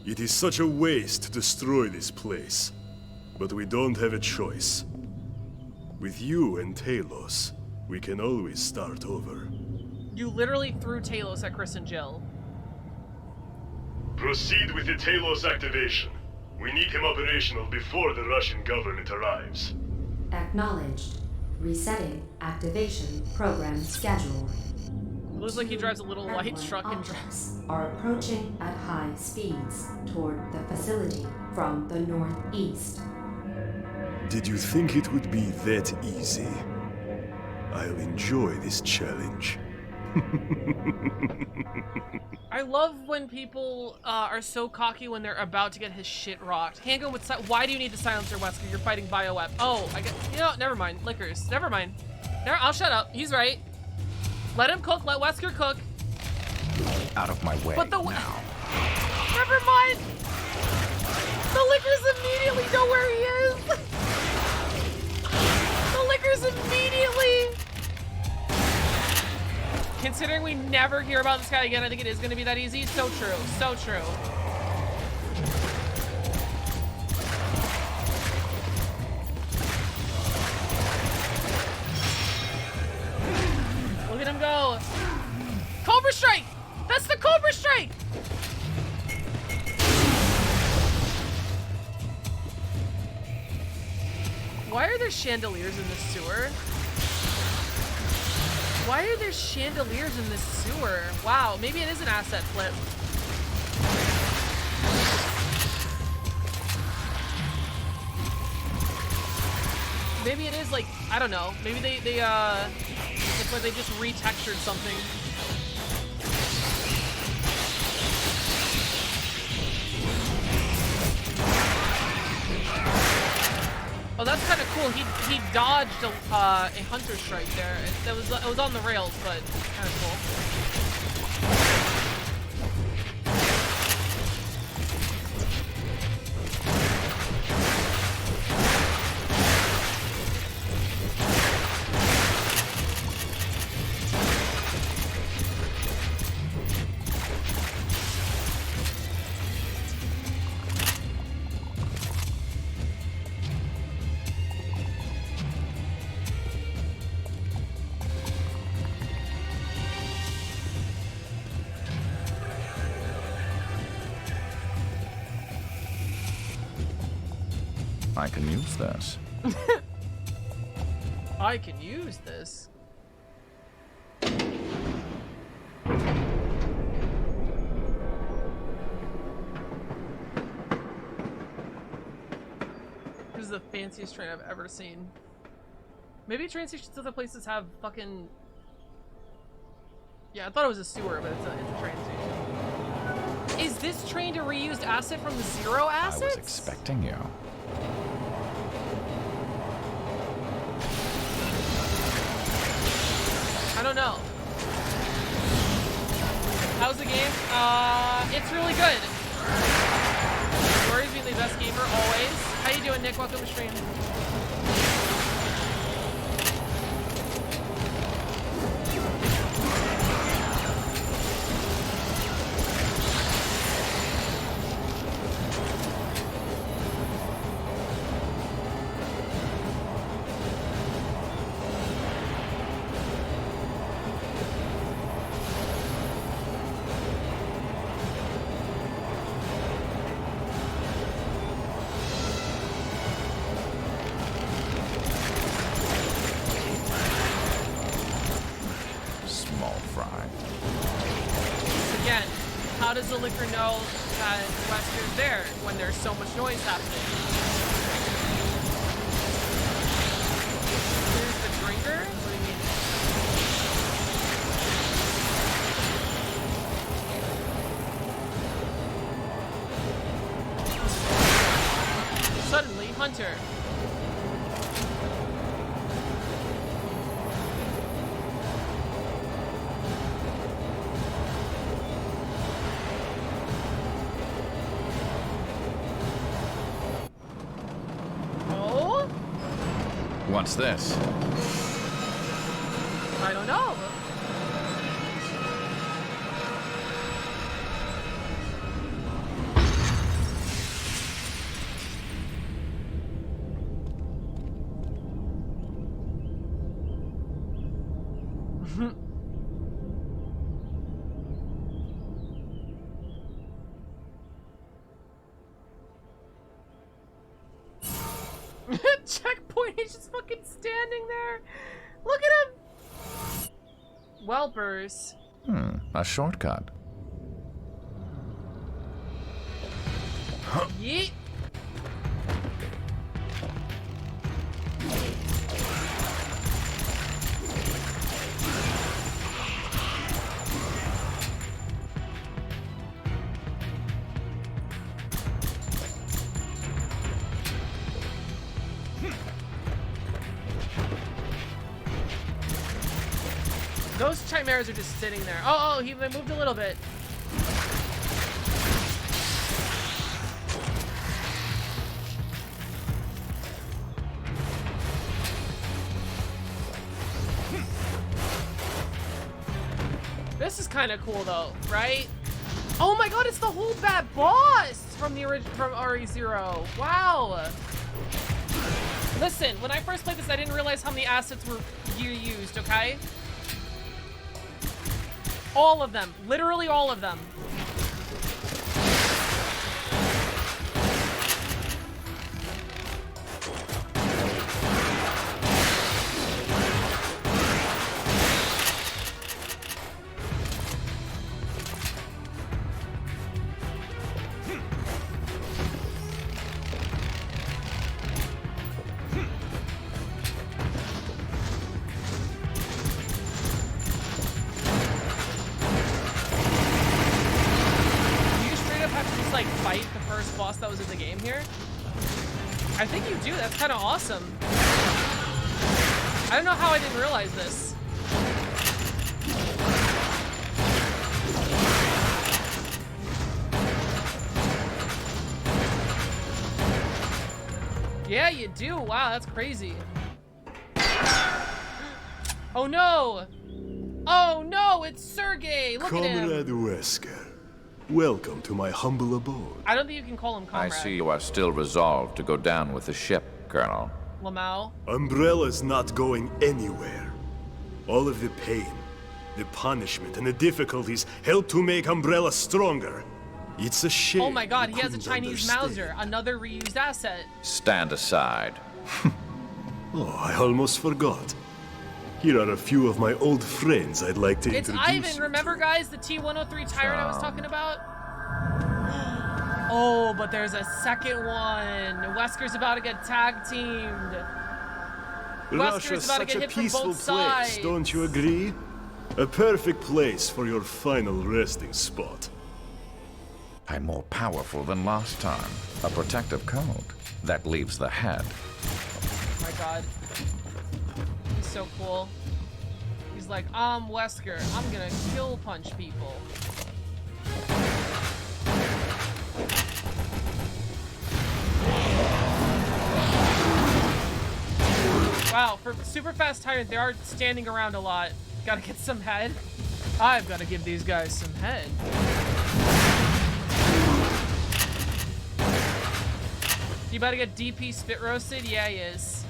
It is such a waste to destroy this place. But we don't have a choice. With you and Talos, we can always start over.
You literally threw Talos at Chris and Jill.
Proceed with the Talos activation. We need him operational before the Russian government arrives.
Acknowledged. Resetting activation program schedule.
It looks like he drives a little light truck and
Objects are approaching at high speeds toward the facility from the northeast.
Did you think it would be that easy? I'll enjoy this challenge.
I love when people are so cocky when they're about to get his shit rocked. Handgun with why do you need the silencer, Wesker? You're fighting Bioweb. Oh, I get. You know, never mind. Liquors. Never mind. I'll shut up. He's right. Let him cook. Let Wesker cook.
Out of my way
but the
now.
Never mind. The liquors immediately know where he is. The liquors immediately. Considering we never hear about this guy again, I think it is going to be that easy. So true. So true. Look at him go. Cobra Strike! That's the Cobra Strike! Why are there chandeliers in this sewer? Why are there chandeliers in this sewer? Wow, maybe it is an asset flip. Maybe it is like, I don't know. Maybe it's like they just retextured something. Oh, that's kind of cool. He dodged a hunter strike there. It was on the rails, but kind of cool.
I can use this.
I can use this. This is the fanciest train I've ever seen. Maybe train stations other places have fucking... Yeah, I thought it was a sewer, but it's a train station. Is this train a reused asset from the Zero assets?
I was expecting you.
I don't know. How's the game? It's really good. Rory's being the best gamer always. How you doing, Nick? Welcome to stream. does the liquor know that Wesker's there when there's so much noise happening? Here's the drinker? What do you mean? Suddenly, Hunter. Oh?
What's this?
I don't know. Checkpoint, he's just fucking standing there. Look at him. Welpers.
A shortcut.
Yeet. Those chimeras are just sitting there. Oh, they moved a little bit. This is kind of cool though, right? Oh my god, it's the whole bad boss from the from RE0. Wow. Listen, when I first played this, I didn't realize how many assets you used, okay? All of them. Literally all of them. That was in the game here? I think you do. That's kind of awesome. I don't know how I didn't realize this. Yeah, you do. Wow, that's crazy. Oh no! Oh no, it's Sergey! Look at him!
Comrade Wesker. Welcome to my humble abode.
I don't think you can call him comrade.
I see you are still resolved to go down with the ship, Colonel.
Lamau.
Umbrella's not going anywhere. All of the pain, the punishment, and the difficulties help to make Umbrella stronger. It's a shame.
Oh my god, he has a Chinese Mauser, another reused asset.
Stand aside.
Oh, I almost forgot. Here are a few of my old friends I'd like to
introduce. It's Ivan, remember guys, the T-103 tyrant I was talking about? Oh, but there's a second one. Wesker's about to get tag teamed.
Russia's such a peaceful place, don't you agree? A perfect place for your final resting spot.
I'm more powerful than last time. A protective code. That leaves the head.
Oh my god. He's so cool. He's like, I'm Wesker. I'm gonna kill punch people. Wow, for super fast tyrant, they are standing around a lot. Gotta get some head. I've gotta give these guys some head. You about to get DP spit roasted? Yeah, he is.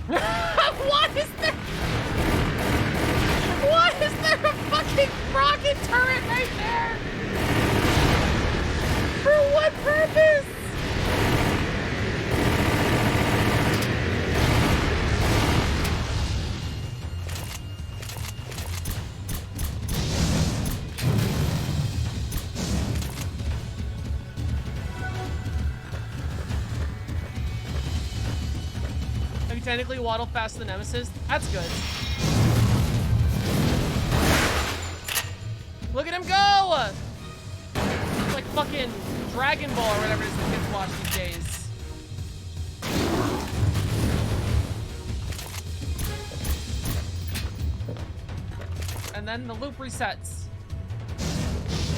What is there? What is there a fucking rocket turret right there? For what purpose? technically waddle faster than Nemesis. That's good. Look at him go! It's like fucking Dragon Ball or whatever it is the kids watch these days. And then the loop resets.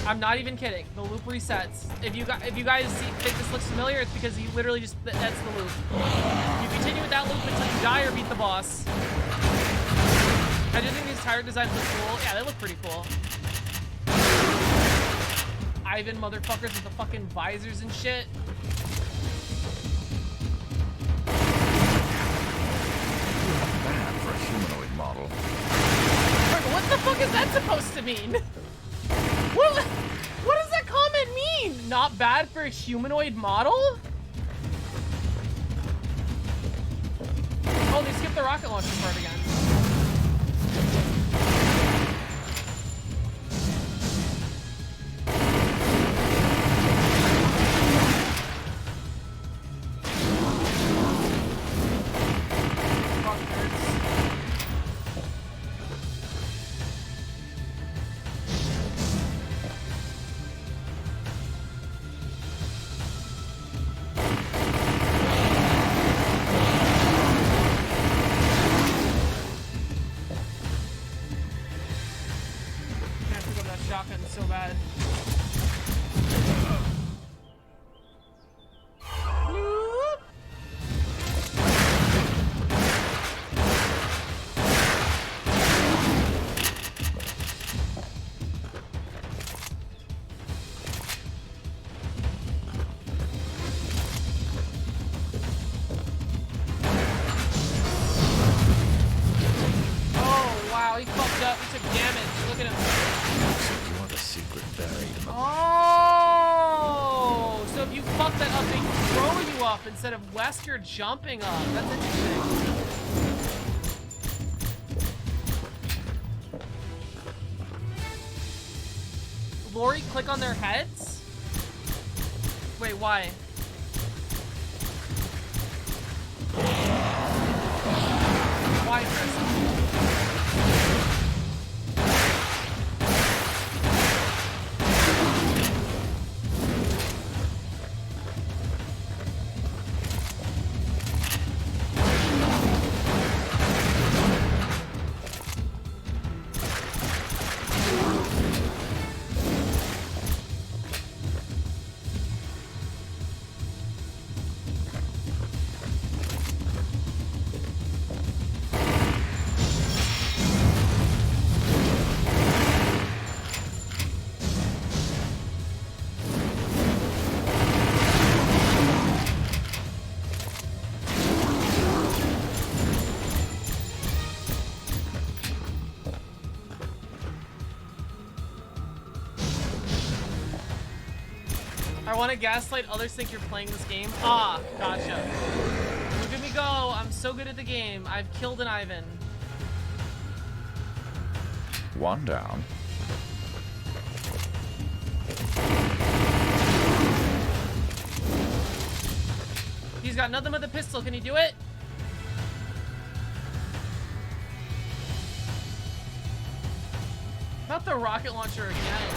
I'm not even kidding. The loop resets. If you guys think this looks familiar, it's because you literally just that's the loop. You continue with that loop until you die or beat the boss. I do think these tire designs look cool. Yeah, they look pretty cool. Ivan motherfuckers with the fucking visors and shit.
Bad for a humanoid model.
What the fuck is that supposed to mean? What does that comment mean? Not bad for a humanoid model? Oh, they skipped the rocket launcher part again. So bad. Oh wow, he fucked up. He took damage. Look at him. Oh, so if you fuck that up, they throw you up instead of Wesker jumping up. That's interesting. Lori, click on their heads? Wait, why? Why, Chris? I want to gaslight others think you're playing this game. Ah, gotcha. Look at me go. I'm so good at the game. I've killed an Ivan.
One down.
He's got nothing but the pistol. Can he do it? Not the rocket launcher again.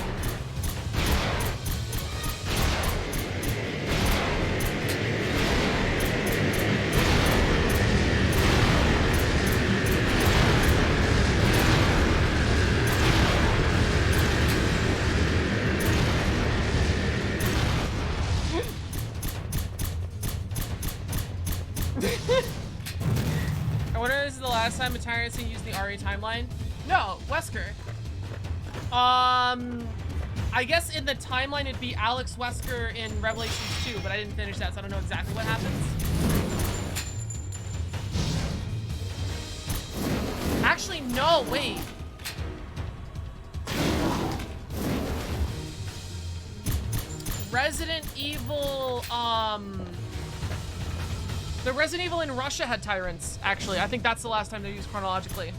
I wonder if this is the last time a tyrant scene used the RE timeline. No, Wesker. I guess in the timeline it'd be Alex Wesker in Revelations 2, but I didn't finish that, so I don't know exactly what happens. Actually, no, wait. Resident Evil, the Resident Evil in Russia had tyrants, actually. I think that's the last time they used chronologically.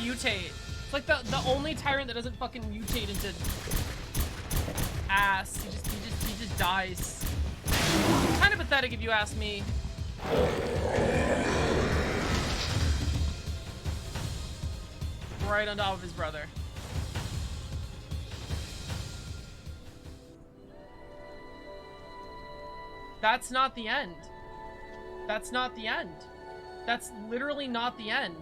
mutate. It's like the only tyrant that doesn't fucking mutate into ass. He just dies. Kind of pathetic if you ask me. Right on top of his brother. That's not the end. That's not the end. That's literally not the end.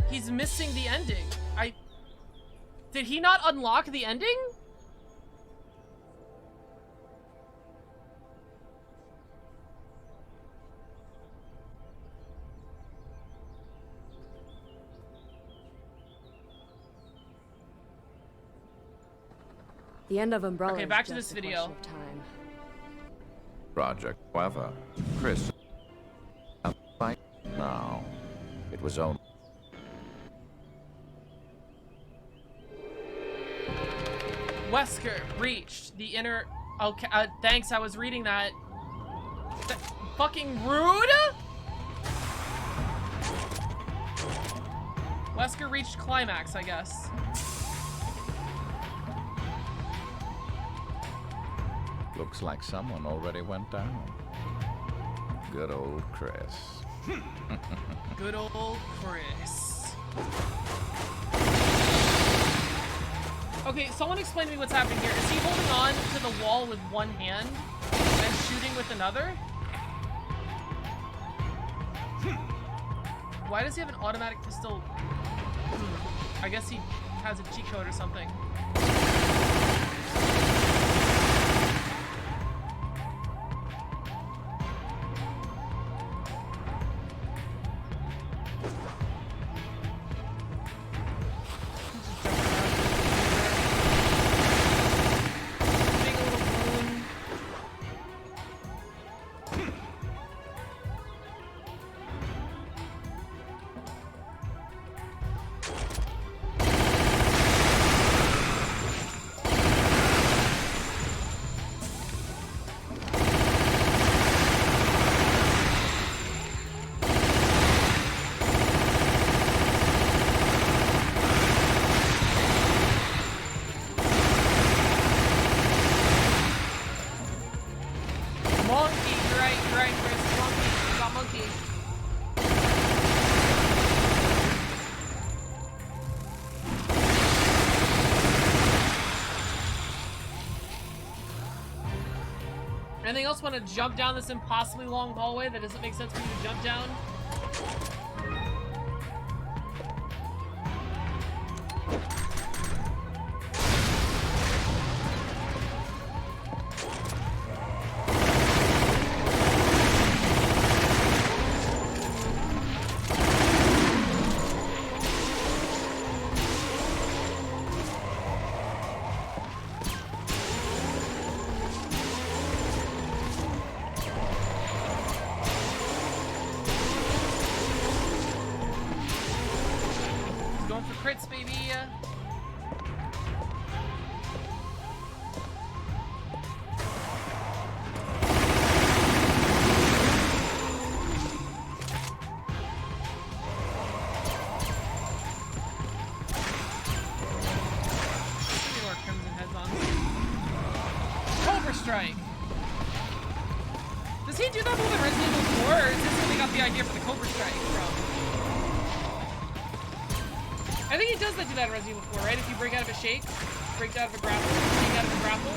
He's missing the ending. Did he not unlock the ending?
The end of Umbrella.
Okay, back to this video.
Project, however, Chris. Right now, it was only.
Wesker reached the inner. Okay, thanks. I was reading that. Fucking rude. Wesker reached climax, I guess.
Looks like someone already went down. Good old Chris.
Good old Chris. Okay, someone explain to me what's happening here. Is he holding on to the wall with one hand and shooting with another? Why does he have an automatic pistol? I guess he has a cheat code or something. Anything else want to jump down this impossibly long hallway that doesn't make sense for you to jump down? Shake, break out of a grapple, break out of a grapple.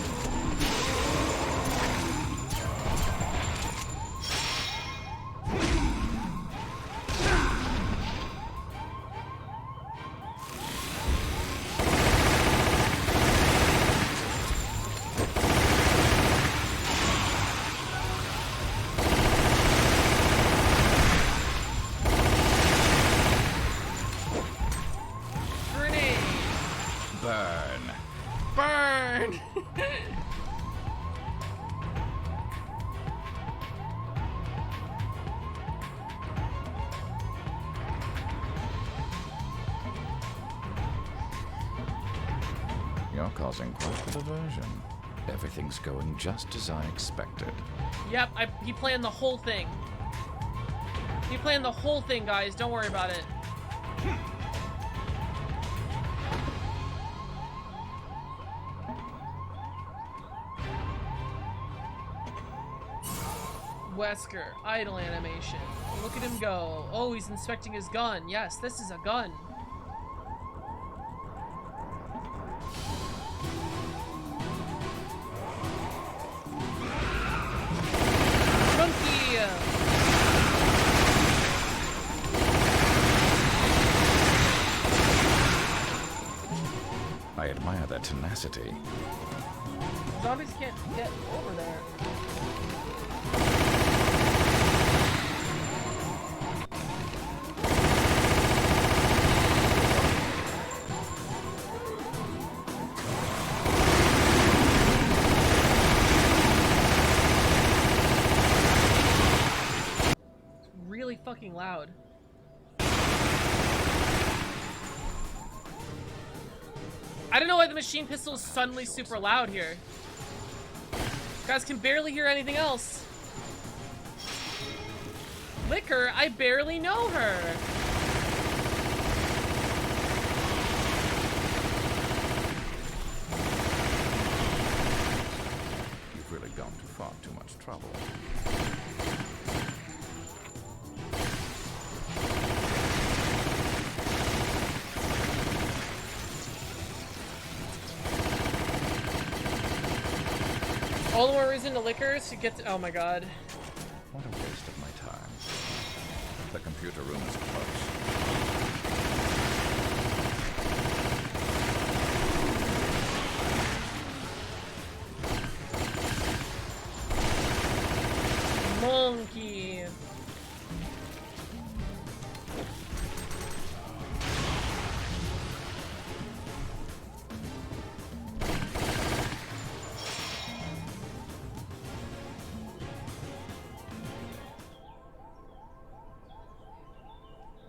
You're causing quite the diversion. Everything's going just as I expected.
Yep, he planned the whole thing. He planned the whole thing, guys. Don't worry about it. Wesker, idle animation. Look at him go. Oh, he's inspecting his gun. Yes, this is a gun. Chunky!
I admire their tenacity.
Zombies can't get over there. Really fucking loud. I don't know why the machine pistol is suddenly super loud here. Guys can barely hear anything else. Liquor, I barely know her.
You've really gone to far too much trouble.
All the more reason to liquor is to get to— oh my god.
What a waste of my time. The computer room is close.
Monkey.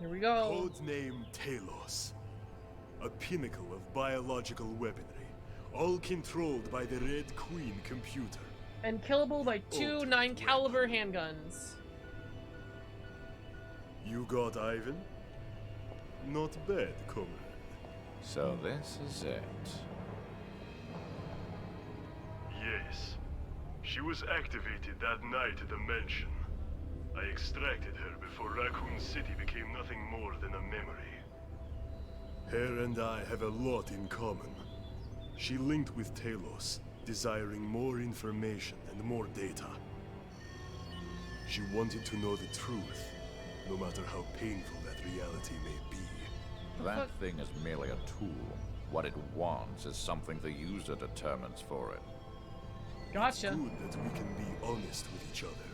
Here we go.
Codename Talos. A pinnacle of biological weaponry, all controlled by the Red Queen computer.
And killable by two 9-caliber handguns.
You got Ivan? Not bad, comrade.
So this is it.
Yes. She was activated that night at the mansion. I extracted her before Raccoon City became nothing more than a memory. Her and I have a lot in common. She linked with Talos, desiring more information and more data. She wanted to know the truth, no matter how painful that reality may be.
That thing is merely a tool. What it wants is something the user determines for it.
Gotcha.
It's good that we can be honest with each other.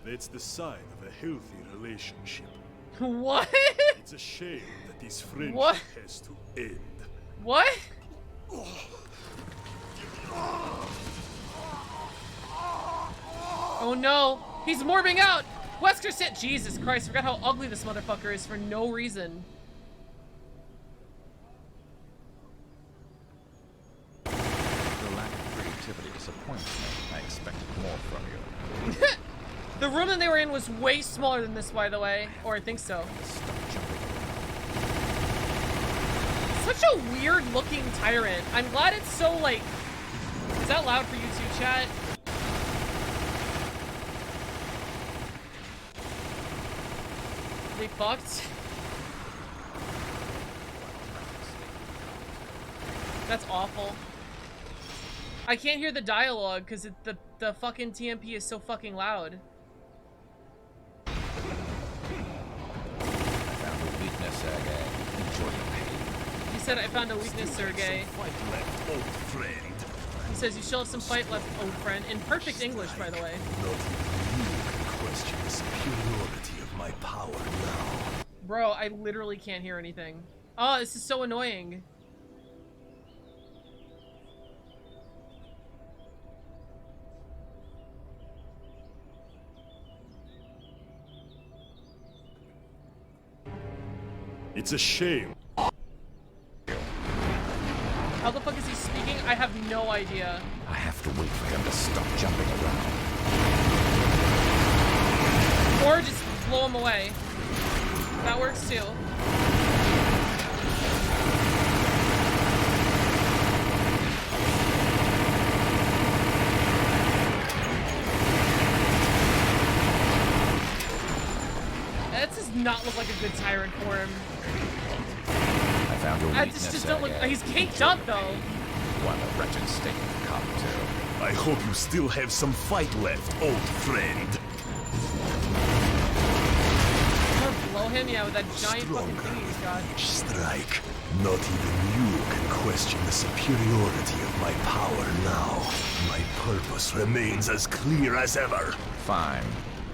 That's the sign of a healthy relationship.
What?
It's a shame that this friendship
What?
has to end.
What? Oh no, he's morbing out! Wesker said— Jesus Christ, forgot how ugly this motherfucker is for no reason.
The lack of creativity disappoints me. I expected more from you.
The room that they were in was way smaller than this, by the way. Or I think so. Such a weird looking tyrant. I'm glad it's so like— is that loud for you too, chat? They fucked? That's awful. I can't hear the dialogue because the fucking TMP is so fucking loud.
Found a weakness, Sergei. Enjoy the pain.
He said, I found a weakness, Sergei. He says, you still have some fight left, old friend. In perfect English, by the way.
Not even you can question the superiority of my power now.
Bro, I literally can't hear anything. Oh, this is so annoying.
It's a shame.
How the fuck is he speaking? I have no idea.
I have to wait for him to stop jumping around.
Or just blow him away. That works too. That does not look like a good tyrant for him.
I found your
I
weakness.
just don't look. He's caked up though.
What a wretched state you've come to.
I hope you still have some fight left, old friend.
Blow him, yeah, with that giant fucking thing he's got.
Each strike. Not even you can question the superiority of my power now. My purpose remains as clear as ever.
Fine.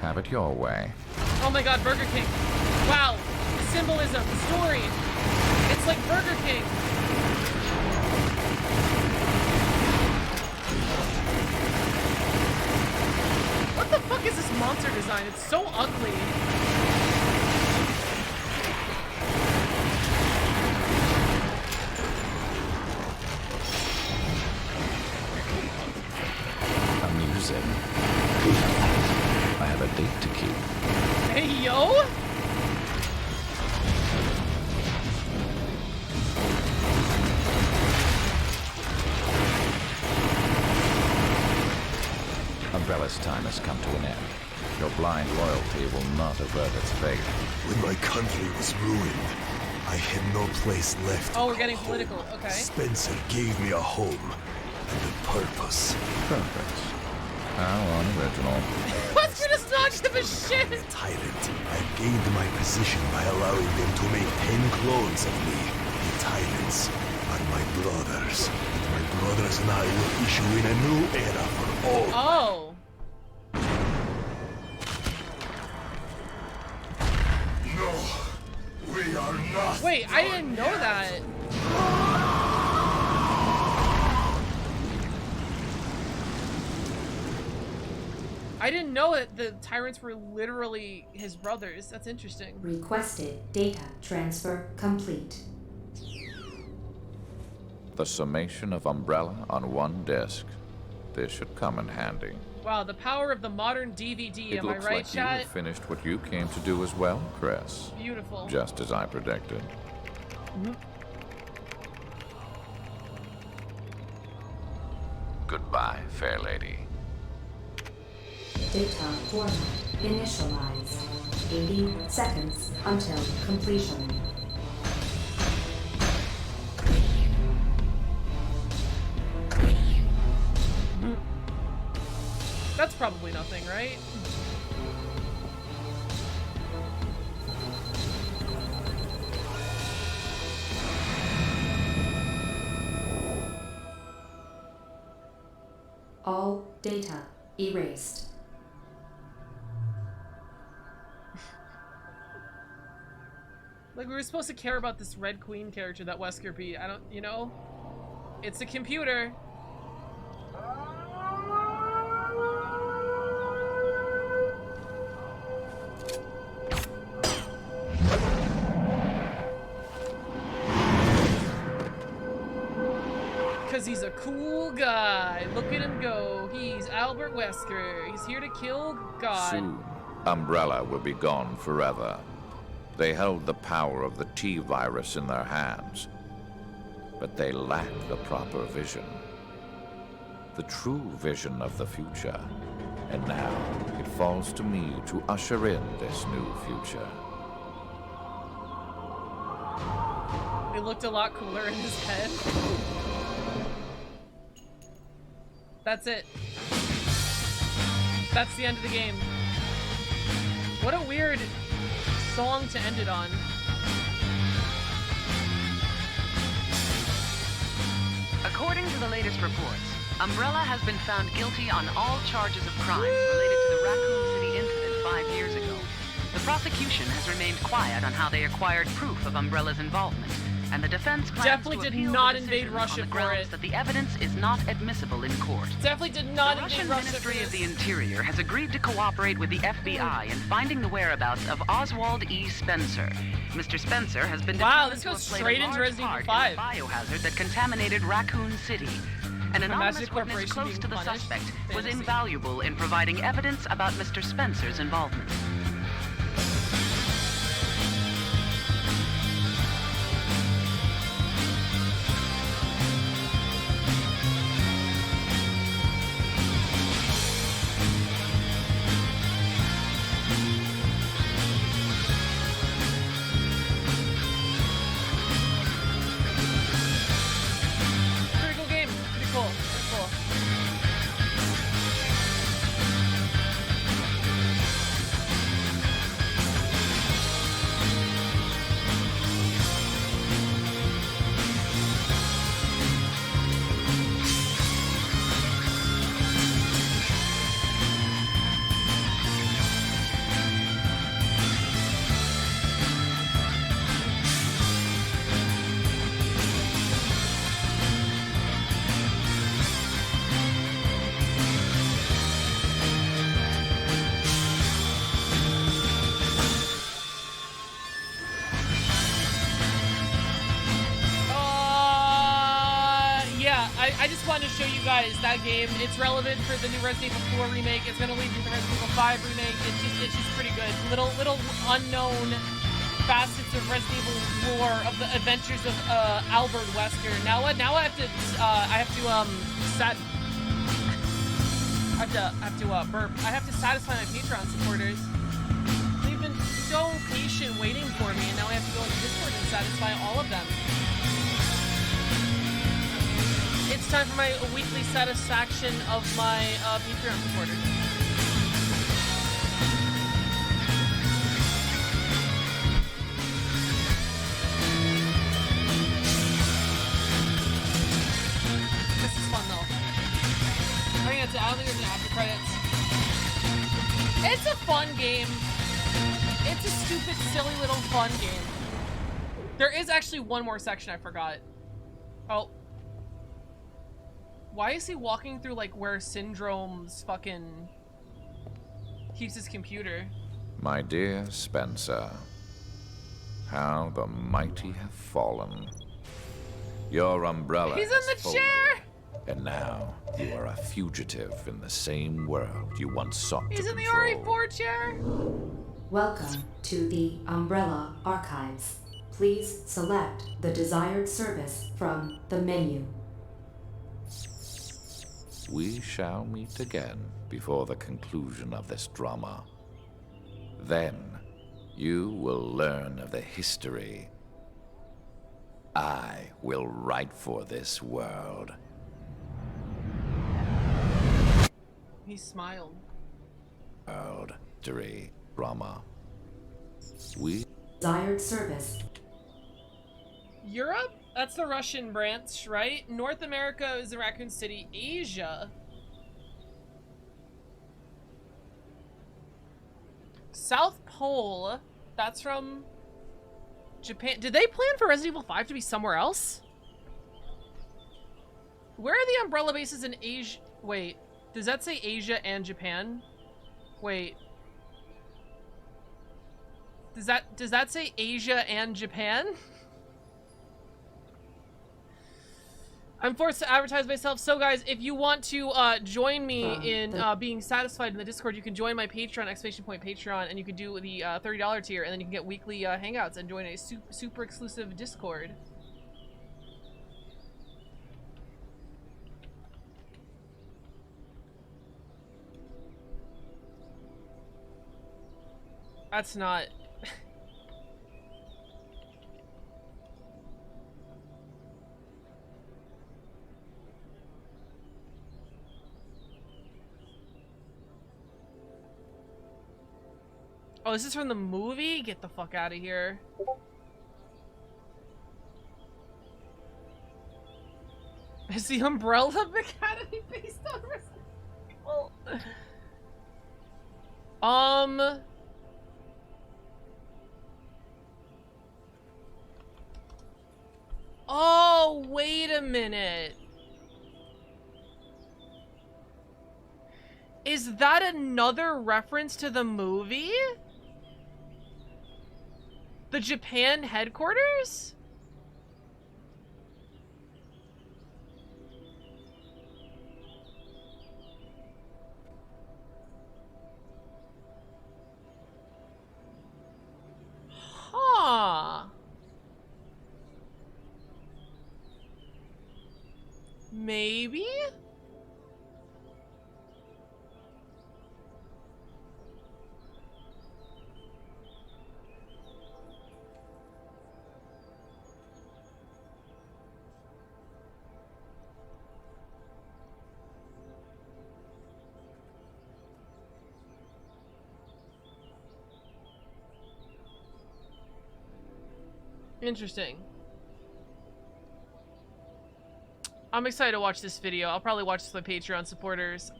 Have it your way.
Oh my god, Burger King. Wow. The symbolism, the story. It's like Burger King. What the fuck is this monster design? It's so ugly.
Amusing. I have a date to keep.
Hey, yo!
Umbrella's time has come to an end. Your blind loyalty will not avert its fate.
When my country was ruined, I had no place left.
Oh, we're getting political. Okay.
Spencer gave me a home and a purpose.
Perfect. How unoriginal.
Wesker does not give a shit!
Tyrant, I gained my position by allowing them to make 10 clones of me. The tyrants are my brothers. And my brothers and I will issue in a new era for all.
Oh.
No, we are not.
Wait, I didn't know that. I didn't know that the tyrants were literally his brothers. That's interesting.
Requested data transfer complete.
The summation of Umbrella on one disc. This should come in handy.
Wow, the power of the modern DVD.
It
Am I
looks
right,
like you
chat?
have finished what you came to do as well, Chris.
Beautiful.
Just as I predicted. Goodbye, fair lady.
Data format initialized. 80 seconds until completion.
That's probably nothing, right?
All data erased.
Like, we were supposed to care about this Red Queen character that Wesker beat. I don't, you know? It's a computer. Because he's a cool guy. Look at him go. He's Albert Wesker. He's here to kill God.
Soon, Umbrella will be gone forever. They held the power of the T-virus in their hands, but they lacked the proper vision. The true vision of the future. And now, it falls to me to usher in this new future.
It looked a lot cooler in his head. That's it. That's the end of the game. What a weird song to end it on.
According to the latest reports, Umbrella has been found guilty on all charges of crimes related to the Raccoon City incident 5 years ago. The prosecution has remained quiet on how they acquired proof of Umbrella's involvement, and the defense plans
definitely
to
did
appeal
not
the
invade
decision
Russia
on the
for
grounds
it.
that the evidence is not admissible in court.
Definitely did not
The
invade
Russian
Russia
Ministry
for
of
this.
the Interior has agreed to cooperate with the FBI in finding the whereabouts of Oswald E. Spencer. Mr. Spencer has been
Wow,
determined
this
to
goes
have played
straight
a
into
large
Resident Evil
part in
5.
the biohazard that contaminated Raccoon City. An anonymous
Magic
witness
Corporation
close
being
to the
punished.
suspect was
Fantasy.
invaluable in providing evidence about Mr. Spencer's involvement.
Pretty cool game. Pretty cool. Pretty cool. Yeah, I just wanted to show you guys that game. It's relevant for the new Resident Evil 4 remake. It's gonna lead to the Resident Evil 5 remake. It's just pretty good. Little unknown facets of Resident Evil lore of the adventures of Albert Wesker. Now I have to burp. I have to satisfy my Patreon supporters. They've been so patient waiting for me, and now I have to go into Discord and satisfy all of them. It's time for my weekly satisfaction of my Patreon supporters. This is fun though. I don't think it's an after credits. It's a fun game. It's a stupid, silly little fun game. There is actually one more section I forgot. Oh. Why is he walking through, like, where Syndrome's fucking keeps his computer?
My dear Spencer, how the mighty have fallen. Your umbrella
He's in
has
the
folded,
chair!
and now you are a fugitive in the same world you once sought
He's
to
in the
control.
RE4 chair!
Welcome to the Umbrella Archives. Please select the desired service from the menu.
We shall meet again before the conclusion of this drama. Then, you will learn of the history I will write for this world.
He smiled.
World, history, drama. We
Desired service.
Europe? That's the Russian branch, right? North America is in Raccoon City. Asia. South Pole. That's from Japan. Did they plan for Resident Evil 5 to be somewhere else? Where are the Umbrella bases in Asia? Wait, does that say Asia and Japan? Wait. Does that say Asia and Japan? I'm forced to advertise myself. So guys, if you want to join me in being satisfied in the Discord, you can join my Patreon, !Patreon, and you can do the $30 tier, and then you can get weekly hangouts and join a super exclusive Discord. That's not... Oh, this is from the movie? Get the fuck out of here. Is the Umbrella Academy based on Resident Evil? Oh, wait a minute. Is that another reference to the movie? The Japan headquarters? Huh. Maybe? Interesting. I'm excited to watch this video. I'll probably watch this with my Patreon supporters.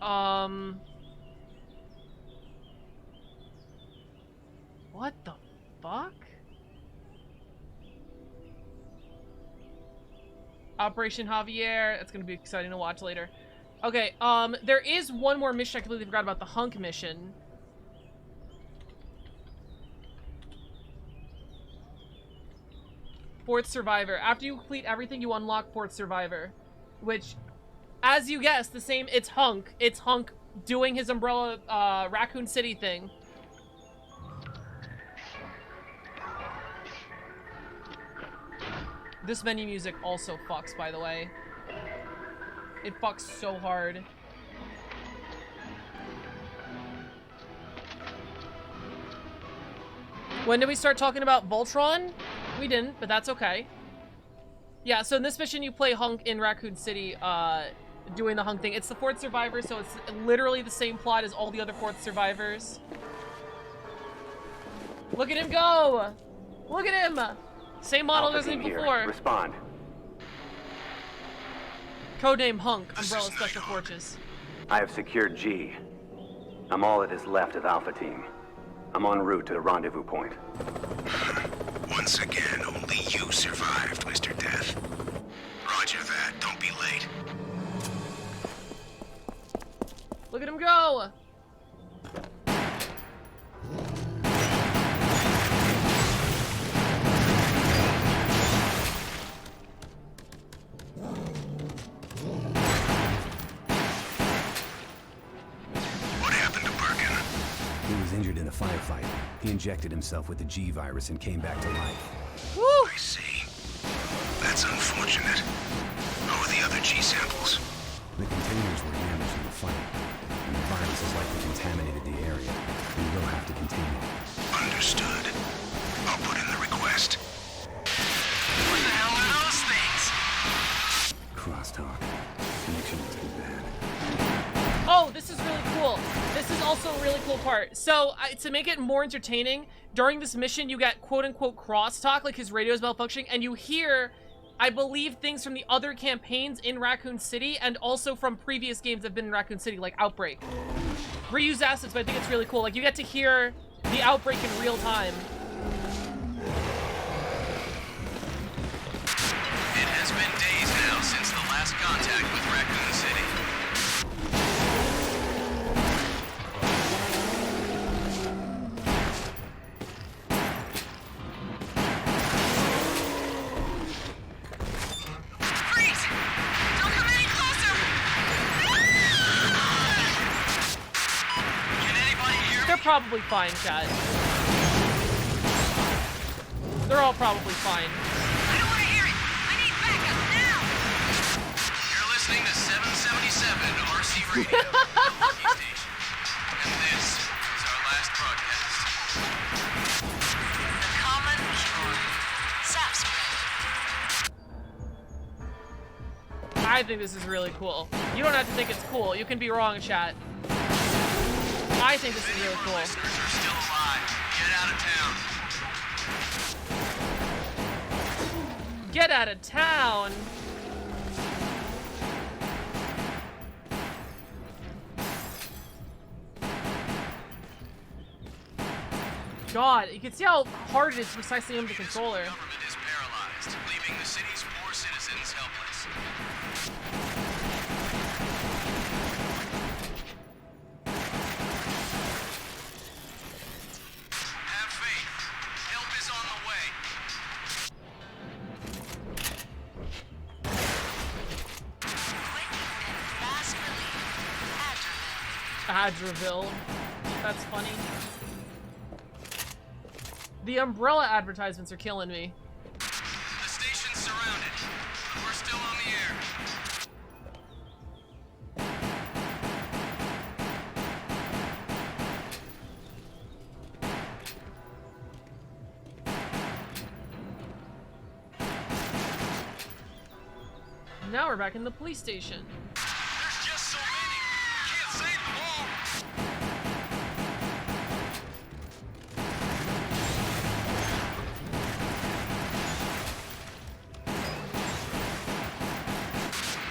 What the fuck? Operation Javier. That's gonna be exciting to watch later. Okay, there is one more mission I completely forgot about, the Hunk mission. Fourth Survivor. After you complete everything, you unlock Fourth Survivor. Which, as you guessed, the same, it's Hunk. It's Hunk doing his Umbrella, Raccoon City thing. This menu music also fucks, by the way. It fucks so hard. When did we start talking about Voltron? We didn't, but that's okay. Yeah, so in this mission you play Hunk in Raccoon City, doing the Hunk thing. It's the Fourth Survivor, so it's literally the same plot as all the other Fourth Survivors. Look at him go! Look at him! Same model as before.
Respond.
Codename Hunk, Umbrella Special Forces.
I have secured G. I'm all that is left of Alpha Team. I'm en route to the rendezvous point.
Once again, only you survived, Mr. Death. Roger that. Don't be late.
Look at him go!
What happened to Birkin?
He was injured in a firefight. He injected himself with the G virus and came back to life.
Woo!
I see. That's unfortunate. How are the other G samples?
The containers were damaged in the fight, and the virus has likely contaminated the area. We will have to contain it.
Understood. I'll put in the request.
What the hell are those things?
Crosstalk. Connection must be bad.
Oh, this is really cool. This is also a really cool part. So, to make it more entertaining, during this mission, you get quote-unquote crosstalk, like his radio is malfunctioning, and you hear, I believe, things from the other campaigns in Raccoon City, and also from previous games that have been in Raccoon City, like Outbreak. Reused assets, but I think it's really cool. Like, you get to hear the Outbreak in real time.
It has been days now since the last contact with Raccoon City.
Probably fine, chat. They're all probably fine.
I don't want to hear it. I need backup now. You're listening to 777 RC Radio, Lucky Station. And this is our last broadcast.
The common cure. Sap spread.
I think this is really cool. You don't have to think it's cool. You can be wrong, chat. I think this is really cool.
Listeners are still alive. Get out of town.
Get out of town. God, you can see how hard it is precisely on the controller.
The government is paralyzed, leaving the city's poor citizens helpless. Have faith. Help is on the way.
Adraville. That's funny. The Umbrella advertisements are killing me.
The station's surrounded, but we're still on the air.
Now we're back in the police station.
There's just so many. Can't save them all.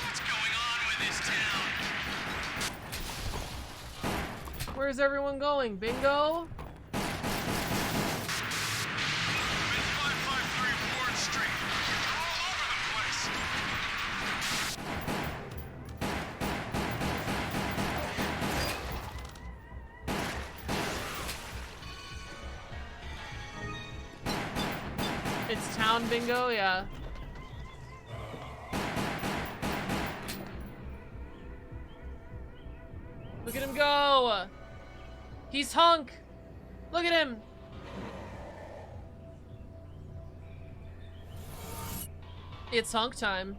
What's going on with this town?
Where's everyone going? Bingo?
553 Ward Street. They're all over the place.
It's town bingo, yeah. Look at him go! He's hunk! Look at him! It's hunk time.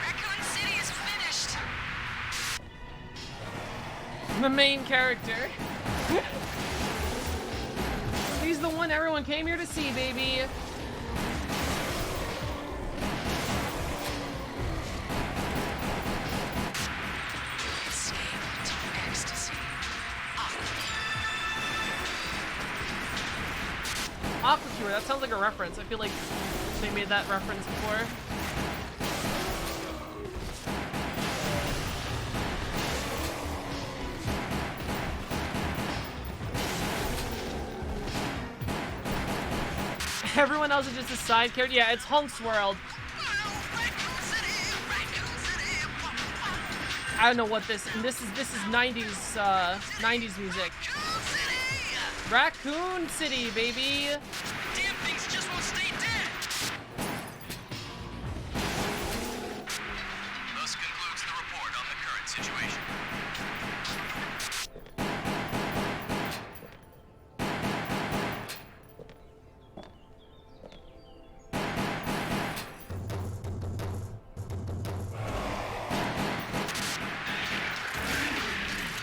Raccoon City is finished.
The main character. He's the one everyone came here to see, baby.
Escape to ecstasy.
Aquacure, that sounds like a reference. I feel like they made that reference before. Everyone else is just a side character. Yeah, it's Hunk's world. I don't know what this is 90s 90s music. Raccoon City, baby.
Damn things just won't stay dead. Thus concludes the report on the current situation.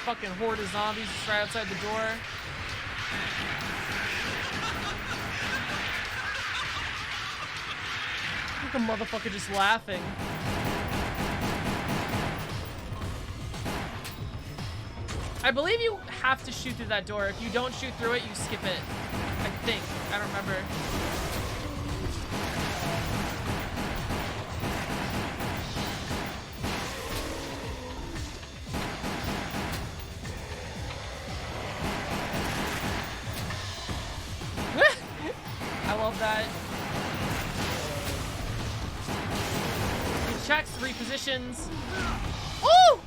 Fucking horde of zombies just right outside the door. Look at a motherfucker just laughing. I believe you have to shoot through that door. If you don't shoot through it, you skip it. I think. I don't remember. I love that. He checks, repositions. Oh!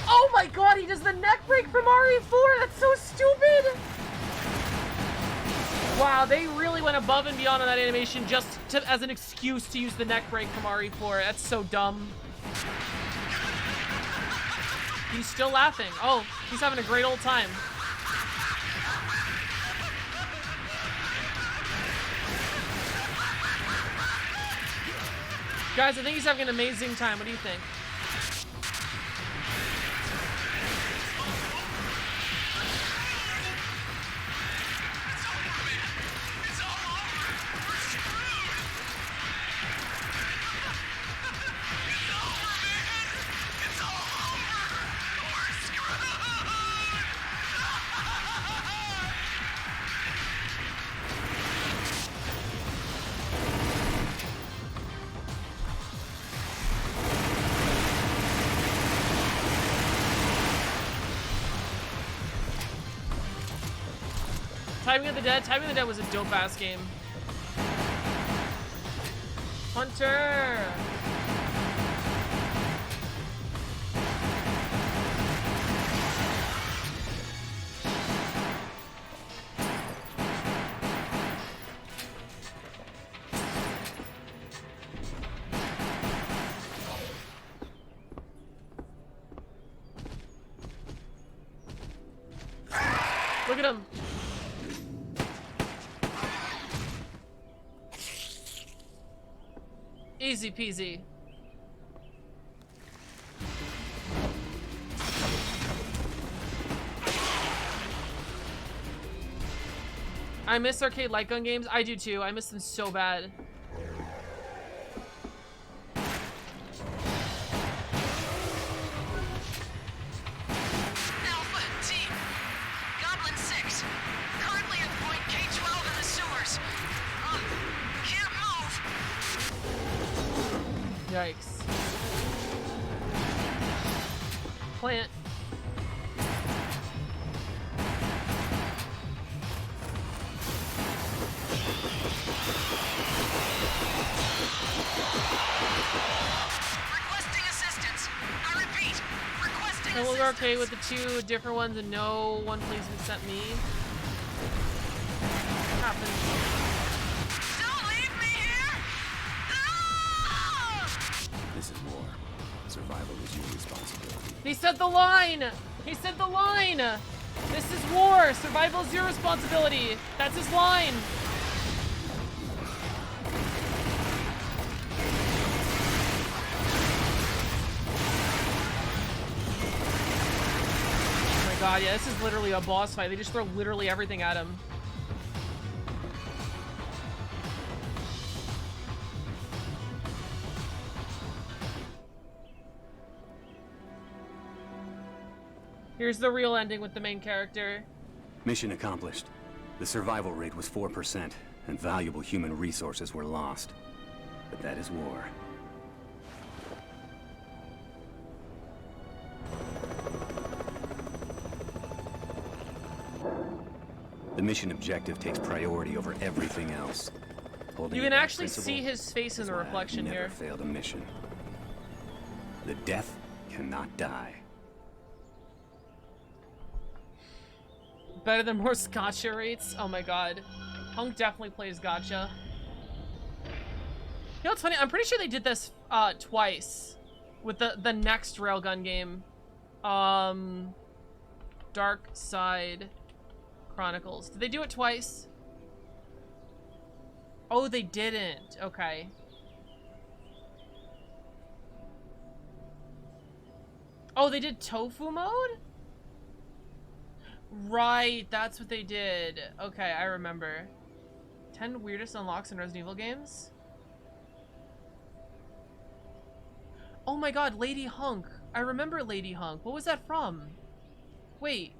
Oh my god, he does the neck break from RE4! That's so stupid! Wow, they really went above and beyond on that animation just as an excuse to use the neck break from RE4. That's so dumb. He's still laughing. Oh, he's having a great old time. Guys, I think he's having an amazing time. What do you think? Timing of the Dead. Timing of the Dead was a dope-ass game. Hunter! Look at him. Easy peasy. I miss arcade light gun games. I do too. I miss them so bad.
Alpha team. Goblin 6. Currently at point K-12 in the sewers. Can't move.
Yikes. Plant.
Requesting assistance. I repeat, requesting
I will
assistance.
go okay with the two different ones and no one please accept me. What happened?
Don't leave me here. Ah!
This is war. Survival is your responsibility.
He said the line! He said the line! This is war! Survival is your responsibility! That's his line! Oh my god, yeah, this is literally a boss fight. They just throw literally everything at him. Here's the real ending with the main character.
Mission accomplished. The survival rate was 4%, and valuable human resources were lost. But that is war. The mission objective takes priority over everything else. Holding
You
to
can
that
actually
principle
see his face in
is
the
why I've
reflection
never
here.
failed a mission. The death cannot die.
Better than more gotcha rates? Oh my god. Hunk definitely plays gotcha. You know what's funny? I'm pretty sure they did this twice with the next railgun game. Darkside Chronicles. Did they do it twice? Oh, they didn't. Okay. Oh, they did tofu mode? Right, that's what they did. Okay, I remember. 10 weirdest unlocks in Resident Evil games? Oh my god, Lady Hunk. I remember Lady Hunk. What was that from? Wait.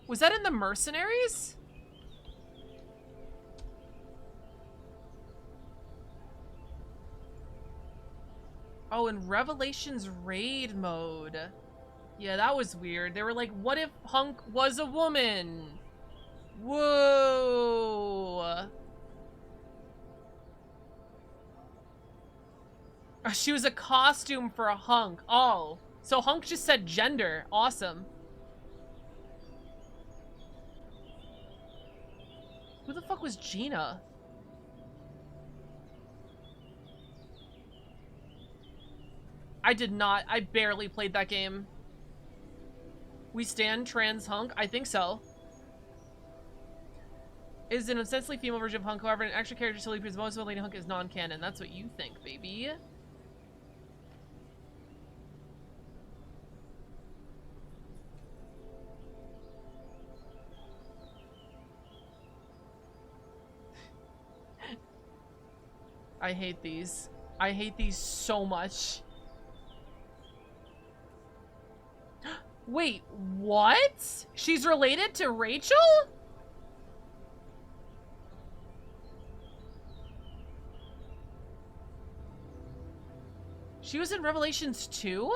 Was that in the Mercenaries? Oh, in Revelations raid mode. Yeah, that was weird. They were like, what if Hunk was a woman? Whoa. Oh, she was a costume for a Hunk. Oh, so Hunk just said gender. Awesome. Who the fuck was Gina? I did not. I barely played that game. We stand trans Hunk? I think so. Is an ostensibly female version of Hunk, however, an extra character still appears most of Lady Hunk is non-canon. That's what you think, baby. I hate these. I hate these so much. Wait, what? She's related to Rachel? She was in Revelations 2?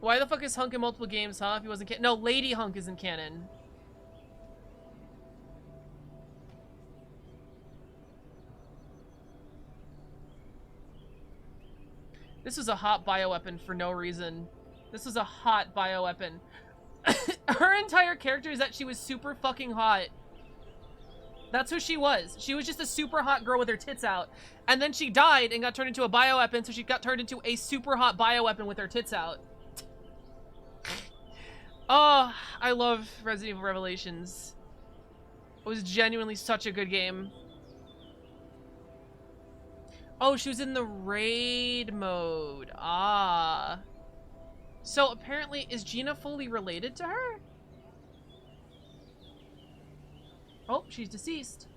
Why the fuck is Hunk in multiple games, huh? If he wasn't no, Lady Hunk isn't canon. This was a hot bioweapon for no reason. This was a hot bioweapon. Her entire character is that she was super fucking hot. That's who she was. She was just a super hot girl with her tits out. And then she died and got turned into a bioweapon, so she got turned into a super hot bioweapon with her tits out. Oh, I love Resident Evil Revelations. It was genuinely such a good game. Oh, she was in the raid mode. Ah. So apparently, is Gina fully related to her? Oh, she's deceased.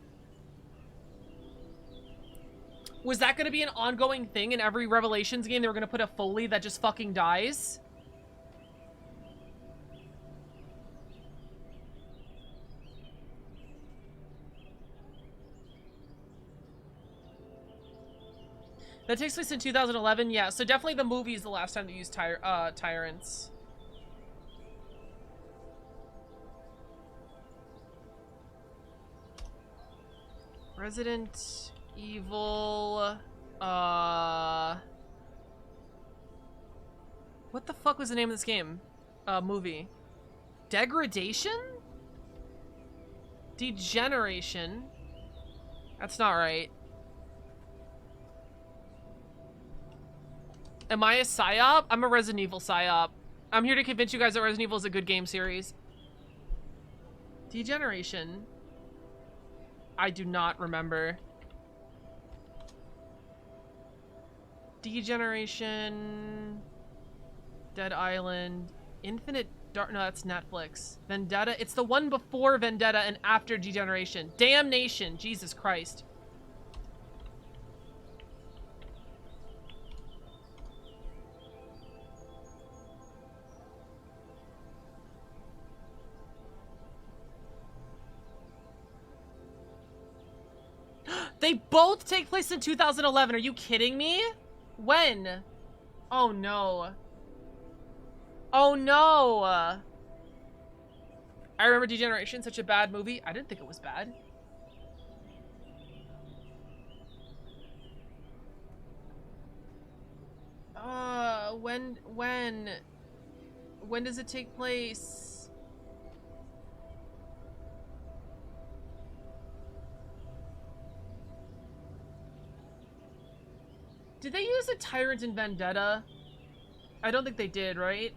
Was that going to be an ongoing thing in every Revelations game? They were going to put a Foley that just fucking dies? That takes place in 2011, yeah. So definitely the movie is the last time they used tyrants. Resident Evil, what the fuck was the name of this game? Movie. Degradation? Degeneration? That's not right. Am I a PSYOP? I'm a Resident Evil PSYOP. I'm here to convince you guys that Resident Evil is a good game series. Degeneration. I do not remember. Degeneration. Dead Island. Infinite Dark. No, that's Netflix. Vendetta. It's the one before Vendetta and after Degeneration. Damnation. Jesus Christ. They both take place in 2011. Are you kidding me? When? Oh no. Oh no. I remember Degeneration, such a bad movie. I didn't think it was bad. When does it take place? Did they use a tyrant in Vendetta? I don't think they did, right?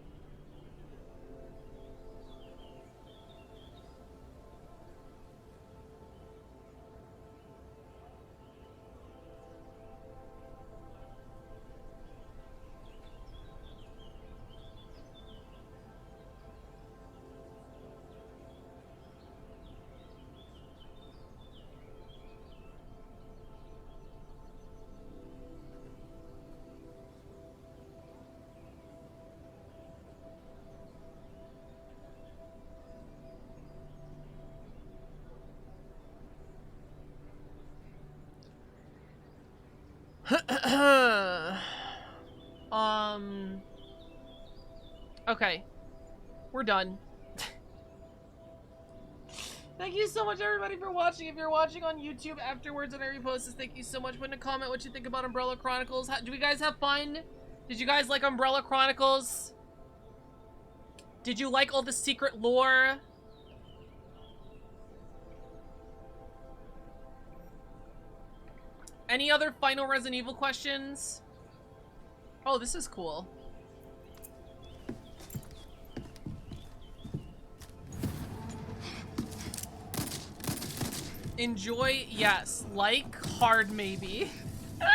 Okay. We're done. Thank you so much, everybody, for watching. If you're watching on YouTube afterwards and I repost this, thank you so much. Put in a comment what you think about Umbrella Chronicles. Do we guys have fun? Did you guys like Umbrella Chronicles? Did you like all the secret lore? Any other final Resident Evil questions? Oh, this is cool. Enjoy, yes. Like, hard, maybe.
The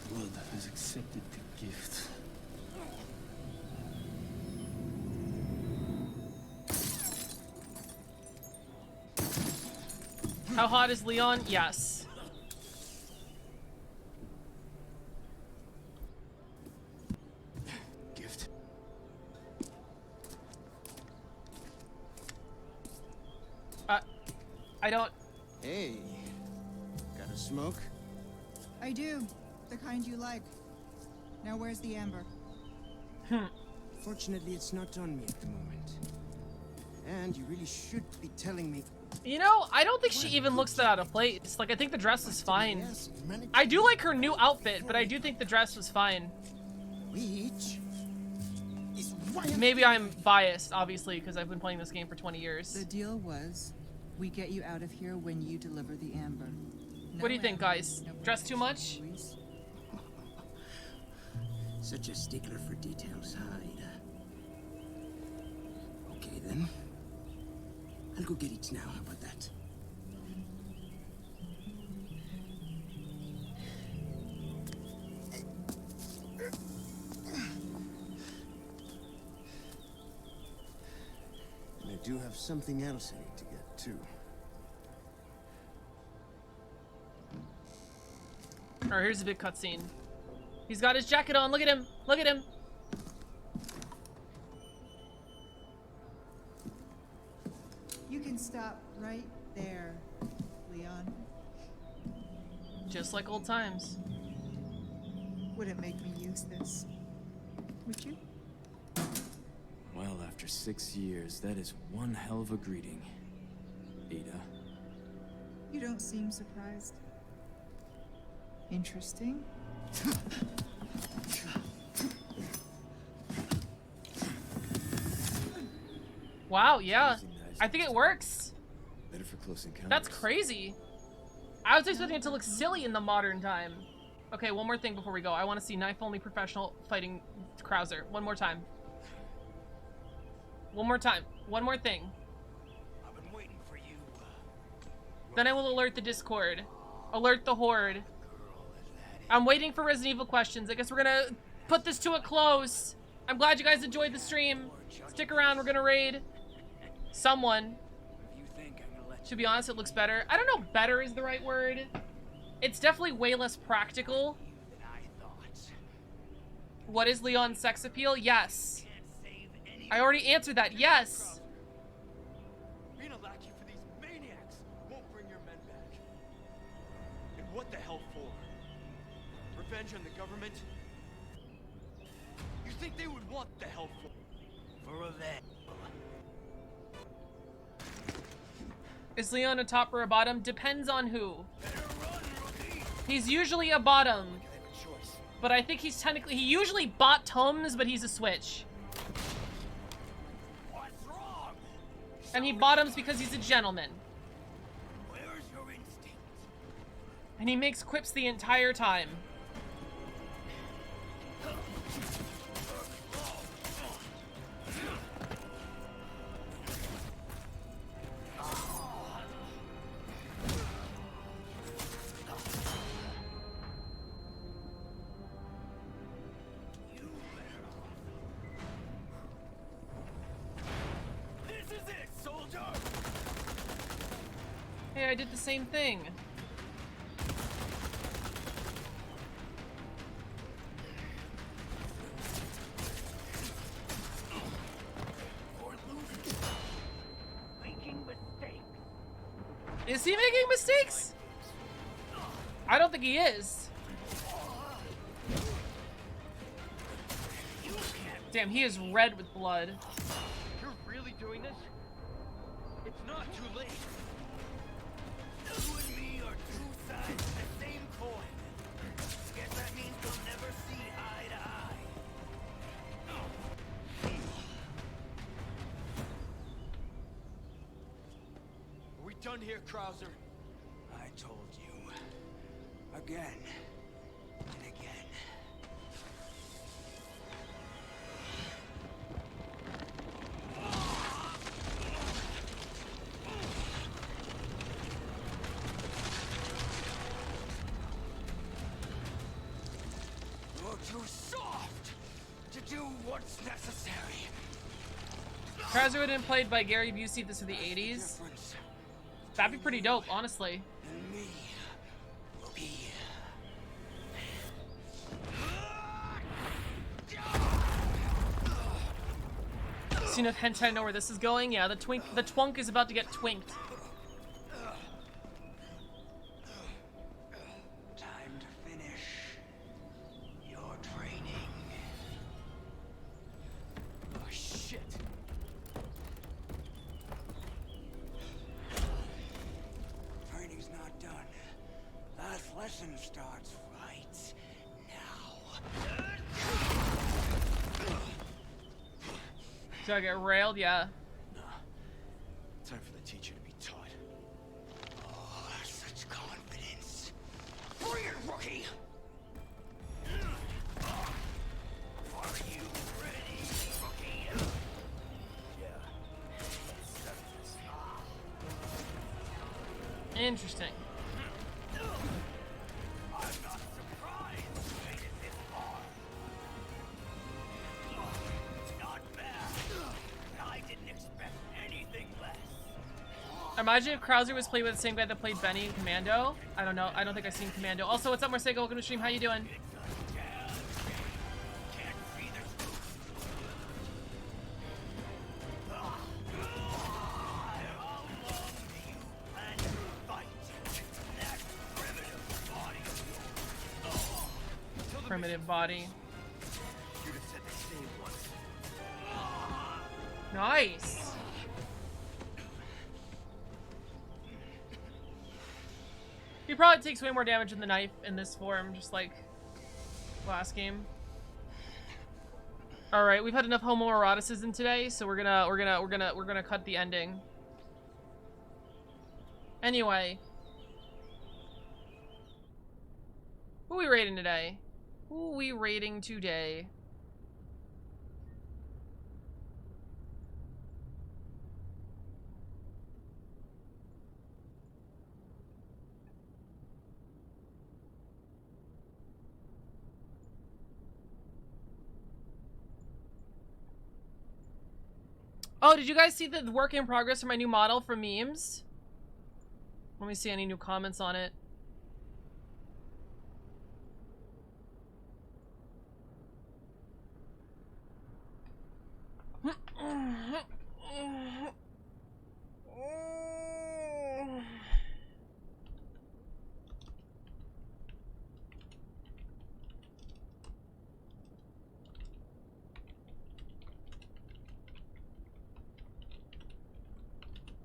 blood has accepted the gift.
How hot is Leon? Yes.
Gift.
I don't...
Hey, got a smoke?
I do. The kind you like. Now where's the amber?
Fortunately, it's not on me at the moment. And you really should be telling me.
You know, I don't think she even looks that out of place. Like, I think the dress is fine. I do like her new outfit, but I do think the dress was fine. Maybe I'm biased, obviously, because I've been playing this game for 20 years.
The deal was, we get you out of here when you deliver the amber.
What do you think, guys? Dress too much?
Such a stickler for details, Ida. Okay then. I'll go get it now. How about that? And I do have something else I need to get too.
Alright, here's a big cutscene. He's got his jacket on. Look at him. Look at him.
You can stop right there, Leon.
Just like old times.
Wouldn't make me use this, would you?
Well, after 6 years, that is one hell of a greeting, Ada.
You don't seem surprised. Interesting.
Wow, yeah. I think it works.
Better for close encounters.
That's crazy. I was expecting it to look silly in the modern time. Okay, one more thing before we go. I want to see knife-only professional fighting Krauser. One more time. One more time. One more thing.
I've been waiting for you.
Then I will alert the Discord. Alert the Horde. I'm waiting for Resident Evil questions. I guess we're gonna put this to a close. I'm glad you guys enjoyed the stream. Stick around, we're gonna raid someone. To be honest, it looks better. I don't know if better is the right word. It's definitely way less practical. What is Leon's sex appeal? Yes. I already answered that. Yes.
Being a lackey for these maniacs won't bring your men back. And what the hell for? Revenge on the government? You think they would want the hell for?
For revenge.
Is Leon a top or a bottom? Depends on who. He's usually a bottom. But I think he's technically... He usually bottoms, but he's a switch. And he bottoms because he's a gentleman.
Where's your instinct?
And he makes quips the entire time. Hey, I did the same thing.
Making mistakes.
Is he making mistakes? I don't think he is. Damn, he is red with blood.
You're really doing this? It's not too late.
You and me are two sides of the same coin. Guess that means we'll never see eye to eye.
Are we done here, Krauser?
I told you. Again. And again. You're too soft to do what's necessary.
Krauser would have been played by Gary Busey. This is the 80s. That'd be pretty dope, honestly.
And me will be.
So you know, hentai know where this is going? Yeah, the twunk is about to get twinked.
lesson starts right now.
Do I get railed? Yeah.
Time for the teacher to be taught.
Oh, such confidence. Bring it, rookie! Are you ready, rookie? Yeah.
Interesting.
I'm not surprised you made it this far. Not bad. I didn't expect anything less.
Imagine if Krauser was played with the same guy that played Benny in Commando. I don't know. I don't think I've seen Commando. Also, what's up, Morseco? Welcome to the stream. How you doing? Primitive body.
You'd have said the same once.
Nice. He probably takes way more damage than the knife in this form, just like last game. All right, we've had enough homoeroticism today, so we're gonna cut the ending. Anyway, who are we rating today? Who are we rating today? Oh, did you guys see the work in progress for my new model for memes? Let me see any new comments on it.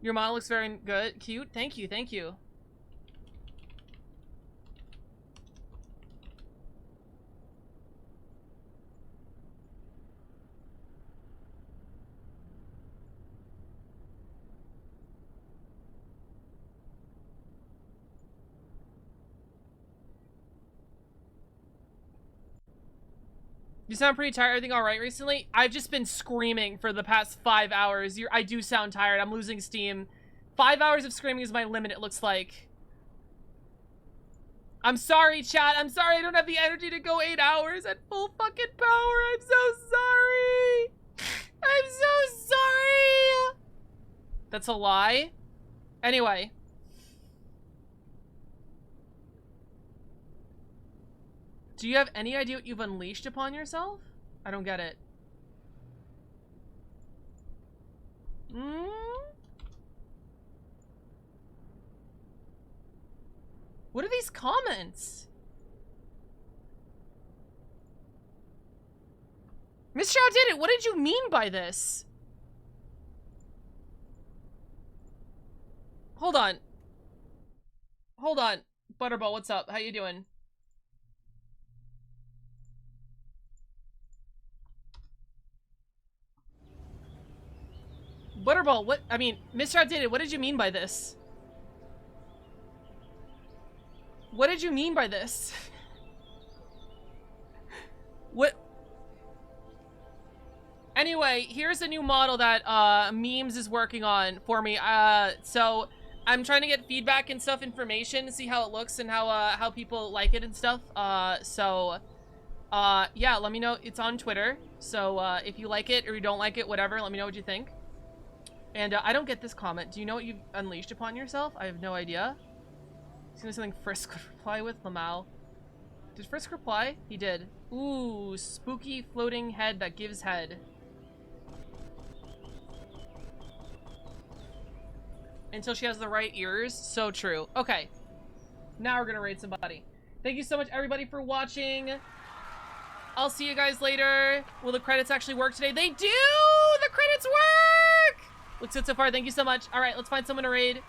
Your model looks very good. Cute. Thank you. Thank you. You sound pretty tired. Everything all right recently? I've just been screaming for the past 5 hours. I do sound tired. I'm losing steam. 5 hours of screaming is my limit, it looks like. I'm sorry, chat. I'm sorry. I don't have the energy to go 8 hours at full fucking power. I'm so sorry. I'm so sorry. That's a lie. Anyway. Do you have any idea what you've unleashed upon yourself? I don't get it. What are these comments? Mr. Outdid It, what did you mean by this? Hold on. Hold on. Butterball, what's up? How you doing? Butterball, what? I mean, Mr. Outdated, what did you mean by this? What did you mean by this? What? Anyway, here's a new model that Memes is working on for me. So I'm trying to get feedback and stuff, information, to see how it looks and how people like it and stuff. Yeah, let me know. It's on Twitter. So if you like it or you don't like it, whatever, let me know what you think. And I don't get this comment. Do you know what you've unleashed upon yourself? I have no idea. Is there something Frisk would reply with? Lamau. Did Frisk reply? He did. Ooh, spooky floating head that gives head. Until she has the right ears. So true. Okay. Now we're gonna raid somebody. Thank you so much, everybody, for watching. I'll see you guys later. Will the credits actually work today? They do! The credits work! Looks good so far. Thank you so much. All right, let's find someone to raid.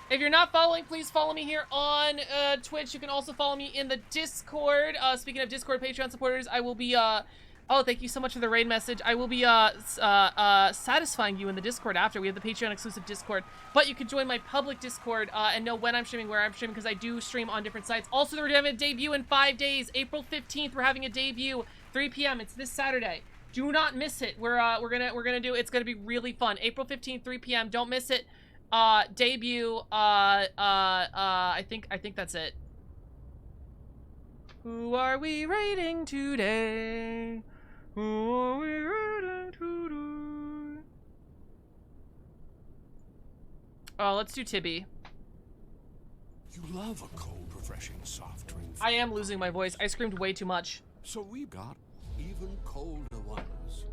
If you're not following, please follow me here on Twitch. You can also follow me in the Discord. Speaking of Discord Patreon supporters, I will be oh, thank you so much for the raid message. I will be satisfying you in the Discord after. We have the Patreon exclusive Discord, but you can join my public Discord and know when I'm streaming, where I'm streaming, because I do stream on different sites. Also, we're having a debut in 5 days. April 15th, we're having a debut, 3 p.m. It's this Saturday. Do not miss it. We're gonna do. It's gonna be really fun. April 15th, 3 p.m. Don't miss it. Debut. I think that's it. Who are we raiding today? Who are we raiding today? Oh, let's do Tibby.
You love a cold, refreshing soft drink.
I am losing my voice. I screamed way too much.
So we got even colder ones.